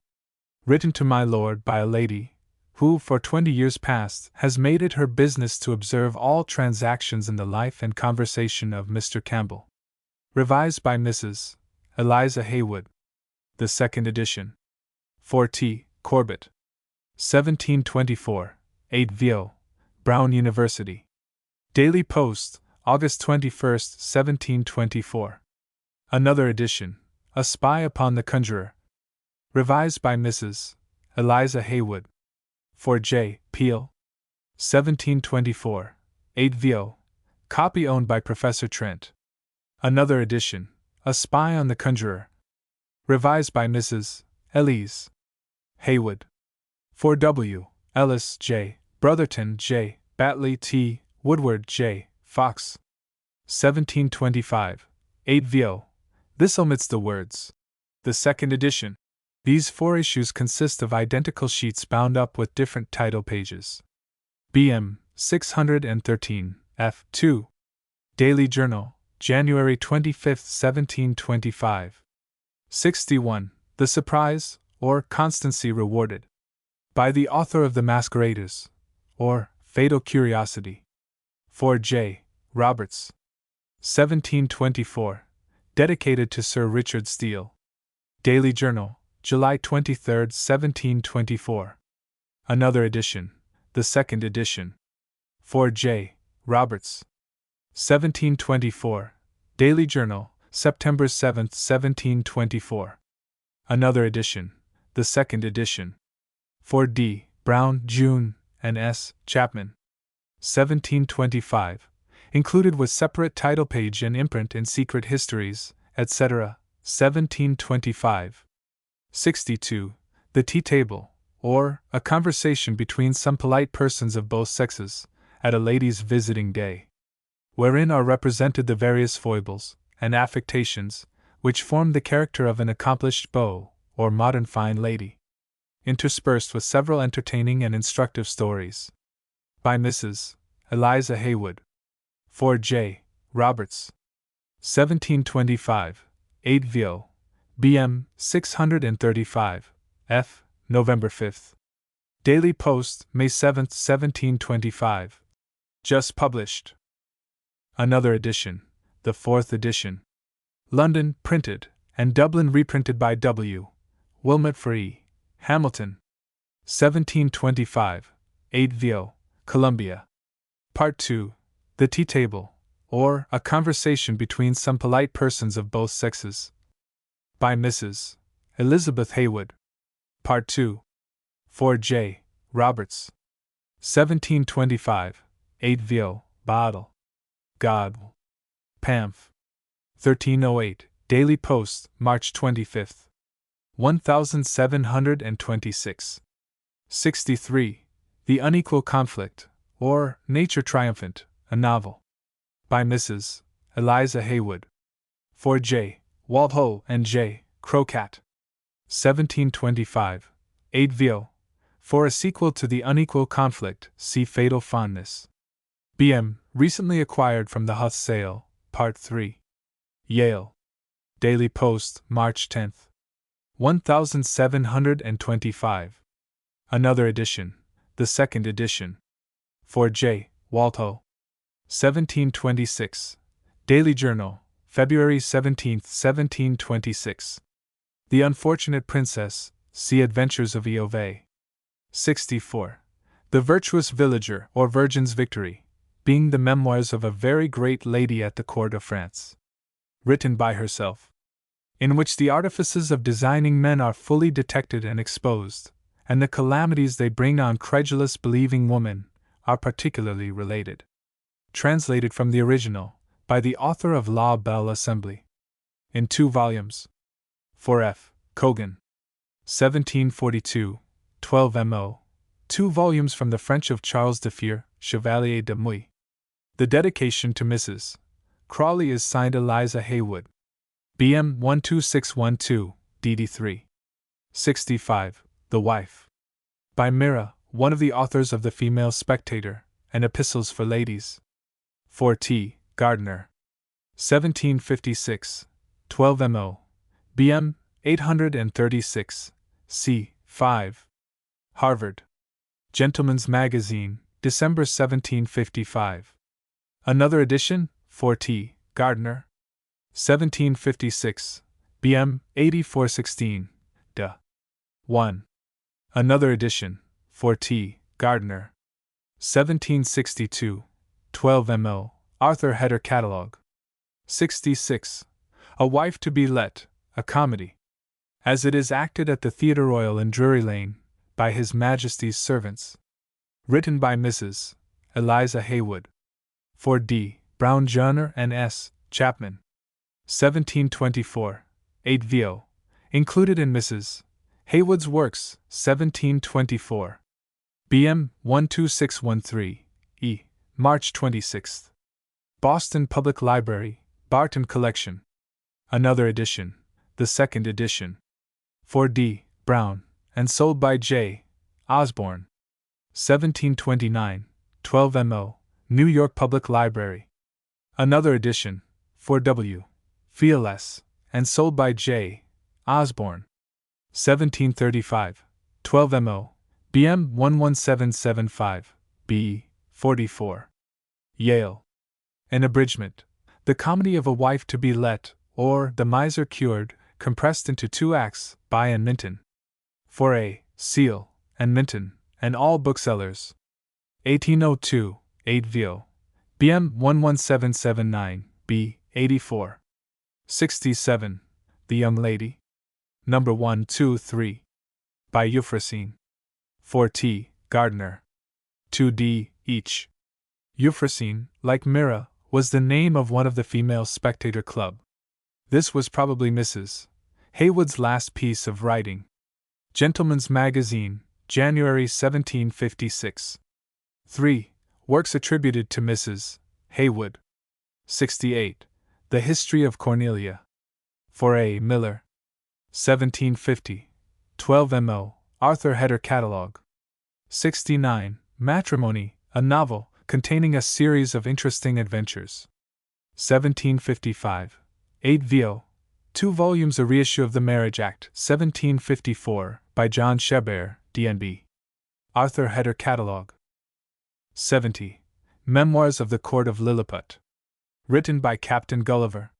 Written to my lord by a lady, who for 20 years past has made it her business to observe all transactions in the life and conversation of Mr. Campbell. Revised by Mrs. Eliza Haywood. The second edition. 4T. Corbett. 1724, 8 Vio, Brown University. Daily Post, August 21, 1724. Another edition. A Spy upon the Conjurer. Revised by Mrs. Eliza Haywood. 4J. Peel. 1724, 8 Vio. Copy owned by Professor Trent. Another edition. A Spy on the Conjurer. Revised by Mrs. Eliza Haywood. 4W. Ellis J. Brotherton J. Batley T. Woodward J. Fox. 1725, 8 Vio. This omits the words. The second edition. These 4 issues consist of identical sheets bound up with different title pages. BM 613, F2. Daily Journal, January 25, 1725. 61. The Surprise, or Constancy Rewarded. By the author of The Masqueraders, or Fatal Curiosity. 4J. Roberts. 1724. Dedicated to Sir Richard Steele. Daily Journal, July 23, 1724. Another edition. The second edition. 4J. Roberts. 1724. Daily Journal, September 7, 1724. Another edition. The second edition. 4D. Brown, June, and S. Chapman. 1725. Included with separate title page and imprint in Secret Histories, etc. 1725. 62. The Tea Table, or A Conversation Between Some Polite Persons of Both Sexes, at a Lady's Visiting Day. Wherein are represented the various foibles and affectations which form the character of an accomplished beau, or modern fine lady. Interspersed with several entertaining and instructive stories. By Mrs. Eliza Haywood. 4J. Roberts. 1725, 8 Vio. BM 635, F. November 5. Daily Post, May 7, 1725. Just published. Another edition, the fourth edition. London, printed, and Dublin reprinted by W. Wilmot for E. Hamilton. 1725, 8 Vio. Columbia. Part 2. The Tea Table, or A Conversation Between Some Polite Persons of Both Sexes. By Mrs. Elizabeth Haywood. Part 2. 4J. Roberts. 1725, 8 Vio. Bottle. God. Pamf. 1308, Daily Post, March 25. 1726. 63. The Unequal Conflict, or Nature Triumphant, a Novel. By Mrs. Eliza Haywood. 4J. Walpole and J. Crocat. 1725, 8 Vio. For a sequel to The Unequal Conflict, see Fatal Fondness. BM, recently acquired from the Huth sale, Part 3. Yale. Daily Post, March 10. 1725. Another edition, the second edition. 4J. Walpole. 1726. Daily Journal, February 17, 1726. The Unfortunate Princess, See Adventures of Eove. 64. The Virtuous Villager, or Virgin's Victory, being the memoirs of a very great lady at the court of France. Written by herself. In which the artifices of designing men are fully detected and exposed, and the calamities they bring on credulous believing women are particularly related. Translated from the original, by the author of La Belle Assembly. In 2 volumes. 4F. Cogan. 1742, 12 mo. 2 volumes from the French of Charles de Fier, Chevalier de Mouy. The dedication to Mrs. Crawley is signed Eliza Haywood. BM 12612, DD3. 65. The Wife. By Mira, one of the authors of The Female Spectator, and Epistles for Ladies. 4T. Gardner. 1756, 12 mo. BM 836, c. 5. Harvard. Gentleman's Magazine, December 1755. Another edition, 4T. Gardner. 1756, BM 8416, de. 1. Another edition, 4T. Gardner. 1762, 12 mo. Arthur Heder Catalogue. 66. A Wife to be Let, a Comedy. As it is acted at the Theatre Royal in Drury Lane, by His Majesty's servants. Written by Mrs. Eliza Haywood. 4D. Brown Junner and S. Chapman. 1724, 8 vo. Included in Mrs. Haywood's Works, 1724. BM 12613, E. March 26. Boston Public Library, Barton Collection. Another edition, the second edition. 4D. Brown, and sold by J. Osborne. 1729, 12 mo. New York Public Library. Another edition, 4W. Fearless, and sold by J. Osborne. 1735, 12 mo. BM 11775, B. 44. Yale. An abridgment. The Comedy of a Wife to be Let, or The Miser Cured, compressed into 2 acts, by and Minton. 4A. Seal, and Minton, and all booksellers. 1802, 8 vo. BM 11779, B. 84. 67. The Young Lady. No. 1, 2, 3. By Euphrosyne. 4T. Gardner. 2D. Each. Euphrosyne, like Mira, was the name of one of the Female Spectator Club. This was probably Mrs. Haywood's last piece of writing. Gentleman's Magazine, January 1756. 3. Works attributed to Mrs. Haywood. 68. The History of Cornelia. 4A. Miller. 1750. 12 mo. Arthur Heder Catalogue. 69. Matrimony, a novel, containing a series of interesting adventures. 1755. 8 vo. 2 volumes. A reissue of the Marriage Act, 1754, by John Shebbeare, D.N.B. Arthur Heder Catalogue. 70. Memoirs of the Court of Lilliput. Written by Captain Gulliver.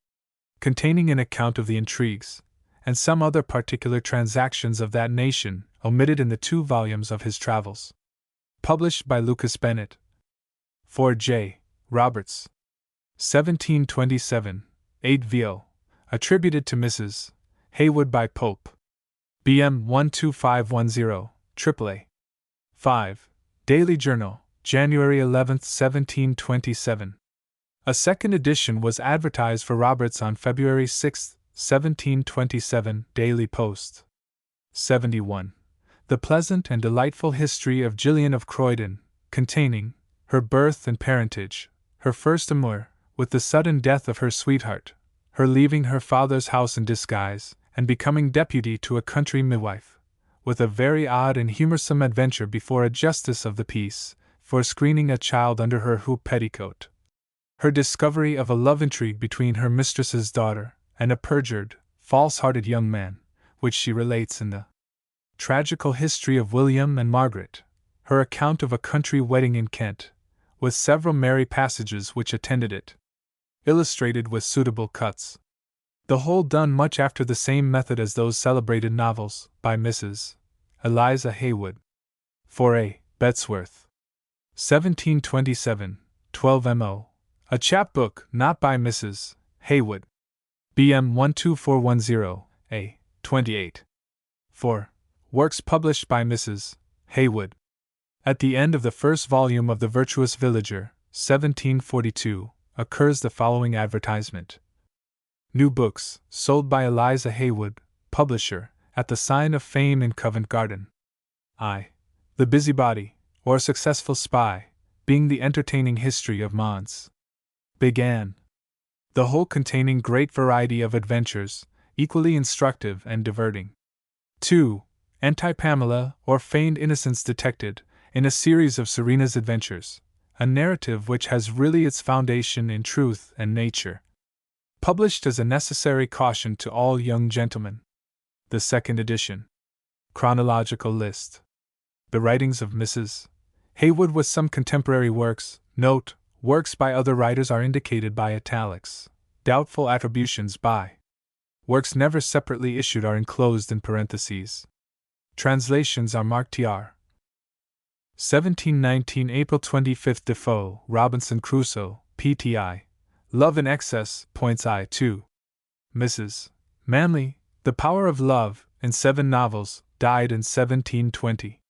Containing an account of the intrigues, and some other particular transactions of that nation, omitted in the 2 volumes of his travels. Published by Lucas Bennett. 4J. Roberts. 1727, 8 vo. Attributed to Mrs. Haywood by Pope. BM 12510, AAA. 5. Daily Journal, January 11, 1727. A second edition was advertised for Roberts on February 6, 1727, Daily Post. 71. The Pleasant and Delightful History of Gillian of Croydon, containing her birth and parentage, her first amour, with the sudden death of her sweetheart, her leaving her father's house in disguise, and becoming deputy to a country midwife, with a very odd and humorsome adventure before a justice of the peace, for screening a child under her hoop petticoat. Her discovery of a love intrigue between her mistress's daughter and a perjured, false-hearted young man, which she relates in the Tragical History of William and Margaret, her account of a country wedding in Kent, with several merry passages which attended it, illustrated with suitable cuts. The whole done much after the same method as those celebrated novels, by Mrs. Eliza Haywood. 4a. Bettesworth. 1727, 12mo. A chapbook, not by Mrs. Haywood. BM 12410, A. 28. 4. Works published by Mrs. Haywood. At the end of the first volume of The Virtuous Villager, 1742, occurs the following advertisement. New books, sold by Eliza Haywood, publisher, at the Sign of Fame in Covent Garden. I. The Busybody, or Successful Spy, being the entertaining history of Mons. Began. The whole containing great variety of adventures, equally instructive and diverting. 2. Anti-Pamela, or Feigned Innocence Detected, in a series of Serena's adventures, a narrative which has really its foundation in truth and nature. Published as a necessary caution to all young gentlemen. The second edition. Chronological list. The writings of Mrs. Haywood with some contemporary works. Note, works by other writers are indicated by italics. Doubtful attributions by works never separately issued are enclosed in parentheses. Translations are marked tr. 1719 April 25 Defoe, Robinson Crusoe, Pti. Love in Excess, points I2. Mrs. Manley, The Power of Love, in 7 novels, died in 1720.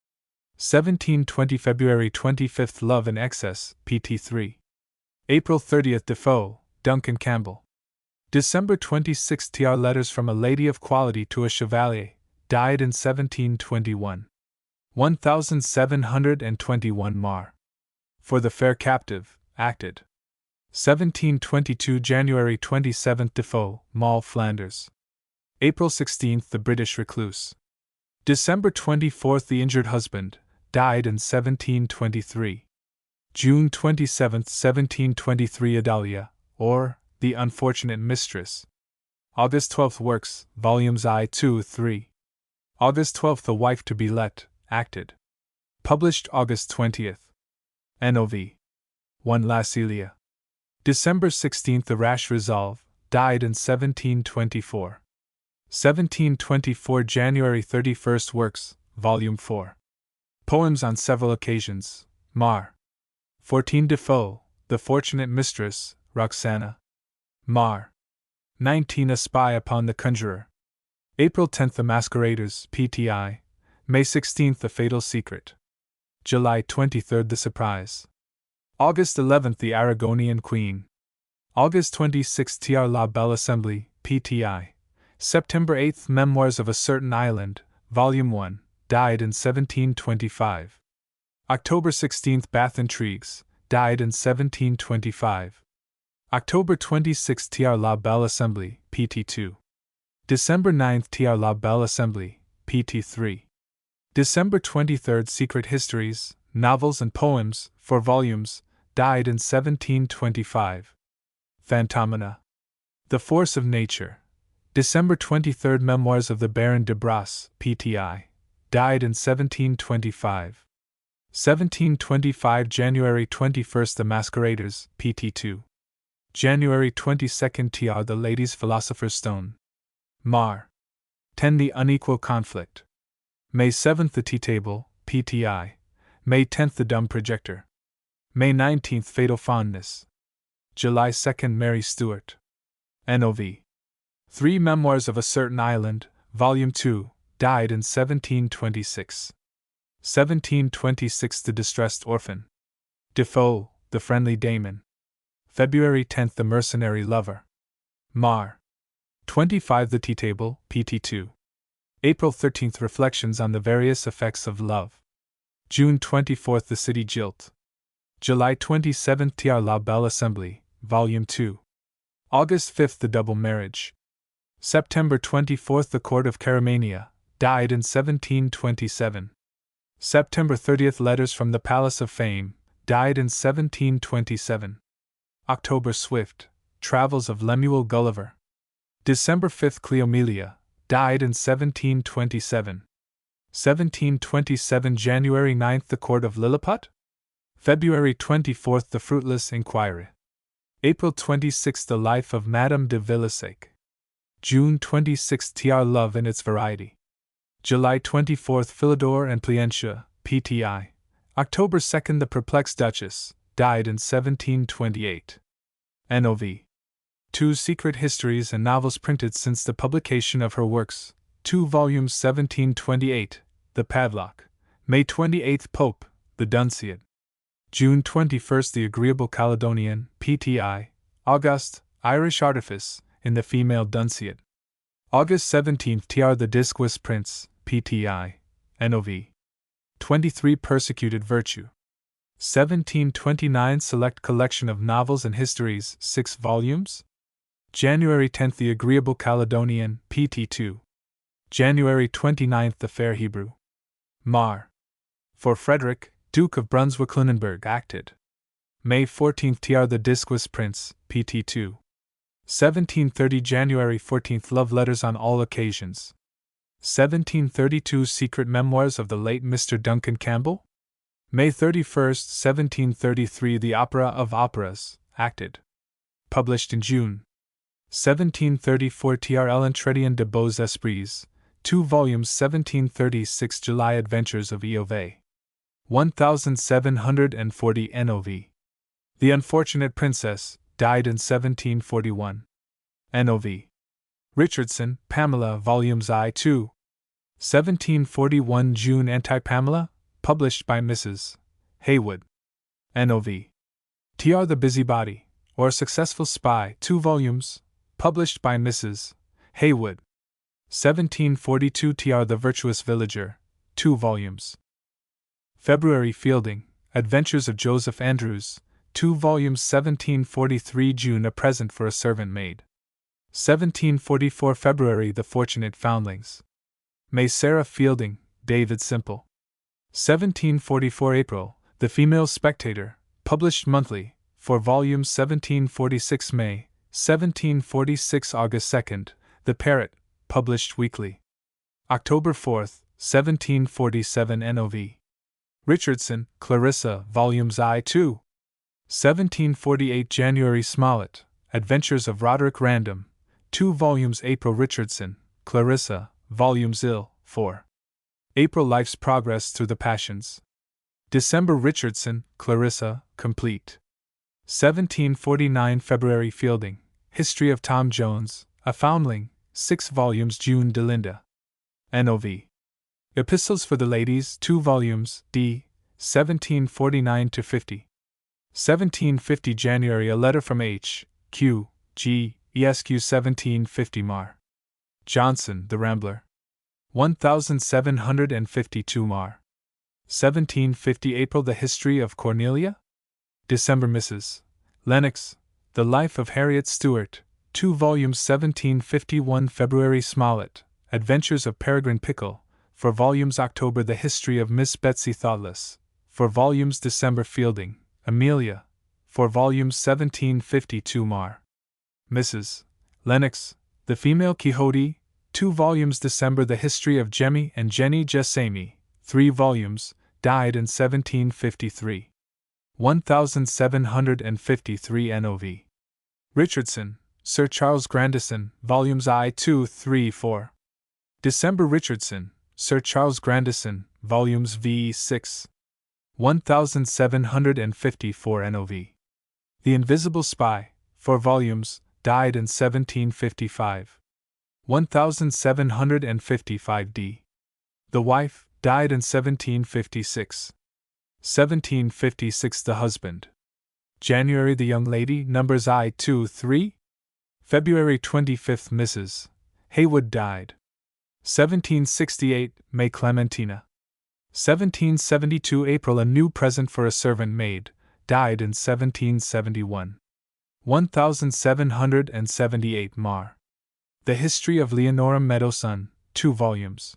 1720 February 25 Love in Excess, pt3. April 30 Defoe, Duncan Campbell. December 26 Tr. Letters from a Lady of Quality to a Chevalier, died in 1721. 1721 Mar. For the Fair Captive, acted. 1722 January 27 Defoe, Mall, Flanders. April 16 The British Recluse. December 24 The Injured Husband, died in 1723. June 27, 1723 Adalia, or The Unfortunate Mistress. August 12 Works, Volumes I-2-3. August 12 The Wife to be Let, acted. Published August 20th. Nov. 1 La Celia. December 16 The Rash Resolve, died in 1724. 1724 January 31 Works, Volume 4. Poems on Several Occasions, Mar. 14 Defoe, The Fortunate Mistress, Roxana. Mar. 19 A Spy Upon the Conjurer. April 10 The Masqueraders, Pti. May 16 The Fatal Secret. July 23 The Surprise. August 11 The Aragonian Queen. August 26 Tr. La Belle Assembly, Pti. September 8 Memoirs of a Certain Island, Volume 1, died in 1725. October 16 Bath Intrigues, died in 1725. October 26 Tr. La Belle Assembly, pt2. December 9 Tr. La Belle Assembly, pt3. December 23 Secret Histories, Novels and Poems, 4 volumes, died in 1725. Phantomena. The Force of Nature. December 23 Memoirs of the Baron de Brasse, Pti. Died in 1725. 1725 January 21 The Masqueraders, pt2. January 22 Tr. The Lady's Philosopher's Stone. Mar. 10 The Unequal Conflict. May 7 The Tea Table, Pti. May 10 The Dumb Projector. May 19 Fatal Fondness. July 2 Mary Stuart. Nov. 3 Memoirs of a Certain Island, Volume 2, died in 1726. 1726 The Distressed Orphan. Defoe, The Friendly Damon. February 10 The Mercenary Lover. Mar. 25 The Tea Table, pt2. April 13 Reflections on the Various Effects of Love. June 24 The City Jilt. July 27 Tr. La Belle Assembly, Volume 2. August 5 The Double Marriage. September 24 The Court of Caramania, died in 1727. September 30 Letters from the Palace of Fame, died in 1727. October Swift, Travels of Lemuel Gulliver. December 5 Cleomelia, died in 1727. 1727 January 9 The Court of Lilliput. February 24 The Fruitless Inquiry. April 26 The Life of Madame de Villasec. June 26 Tr. Love in its Variety. July 24 Philidor and Plientia, Pti. October 2 The Perplexed Duchess, died in 1728. Nov. 2 Secret Histories and Novels printed since the publication of her works, 2 volumes 1728, The Padlock. May 28 Pope, The Dunciad. June 21 The Agreeable Caledonian, Pti. August, Irish Artifice, in the Female Dunciad. August 17 Tr. The Disquis Prince, Pti. Nov. 23 Persecuted Virtue. 1729 Select Collection of Novels and Histories, 6 volumes. January 10 The Agreeable Caledonian, Pt2. January 29 The Fair Hebrew. Mar. For Frederick, Duke of Brunswick-Lunenburg, acted. May 14 Tr. The Disquis Prince, Pt2. 1730 January 14 Love Letters on All Occasions. 1732 Secret Memoirs of the late Mr. Duncan Campbell. May 31, 1733 The Opera of Operas, acted. Published in June. 1734 Tr. L'Entretien de Beaux Esprits, 2 volumes 1736 July Adventures of Eove. 1740 Nov. The Unfortunate Princess, died in 1741. Nov. Richardson, Pamela, Volumes I-2. 1741 June Anti-Pamela, published by Mrs. Haywood. Nov. Tr. The Busybody, or Successful Spy, 2 volumes, published by Mrs. Haywood. 1742 Tr. The Virtuous Villager, 2 volumes. February Fielding, Adventures of Joseph Andrews, 2 volumes 1743 June A Present for a Servant Maid. 1744 February The Fortunate Foundlings. May Sarah Fielding, David Simple. 1744 April, The Female Spectator, published monthly, 4 volumes 1746 May, 1746 August 2nd, The Parrot, published weekly. October 4th, 1747 Nov. Richardson, Clarissa, Volumes I-2. 1748 January Smollett, Adventures of Roderick Random, 2 volumes April Richardson, Clarissa, Volumes IV. April Life's Progress Through the Passions. December Richardson, Clarissa, complete. 1749 February Fielding, History of Tom Jones, a Foundling, 6 volumes June Delinda. Nov. Epistles for the Ladies, 2 volumes, D. 1749-50. 1750 January A Letter from H. Q. G. Esq. 1750 Mar. Johnson, The Rambler. 1752 Mar. 1750 April The History of Cornelia. December Mrs. Lennox, The Life of Harriet Stewart, 2 volumes 1751 February Smollett, Adventures of Peregrine Pickle, 4 volumes October The History of Miss Betsy Thoughtless, 4 volumes December Fielding, Amelia, 4 volumes 1752 Mar. Mrs. Lennox, The Female Quixote, 2 volumes December The History of Jemmy and Jenny Jessamy, 3 volumes, died in 1753. 1753 Nov. Richardson, Sir Charles Grandison, Volumes I-2, 3, 4. December Richardson, Sir Charles Grandison, Volumes V6. 1754 Nov. The Invisible Spy, 4 volumes, died in 1755. 1755 D. The Wife, died in 1756. 1756 The Husband. January The Young Lady, numbers I-2, 3. February 25 Mrs. Haywood died. 1768 May Clementina. 1772 April A New Present for a Servant Maid, died in 1771. 1778 Mar. The History of Leonora Meadowson, 2 volumes.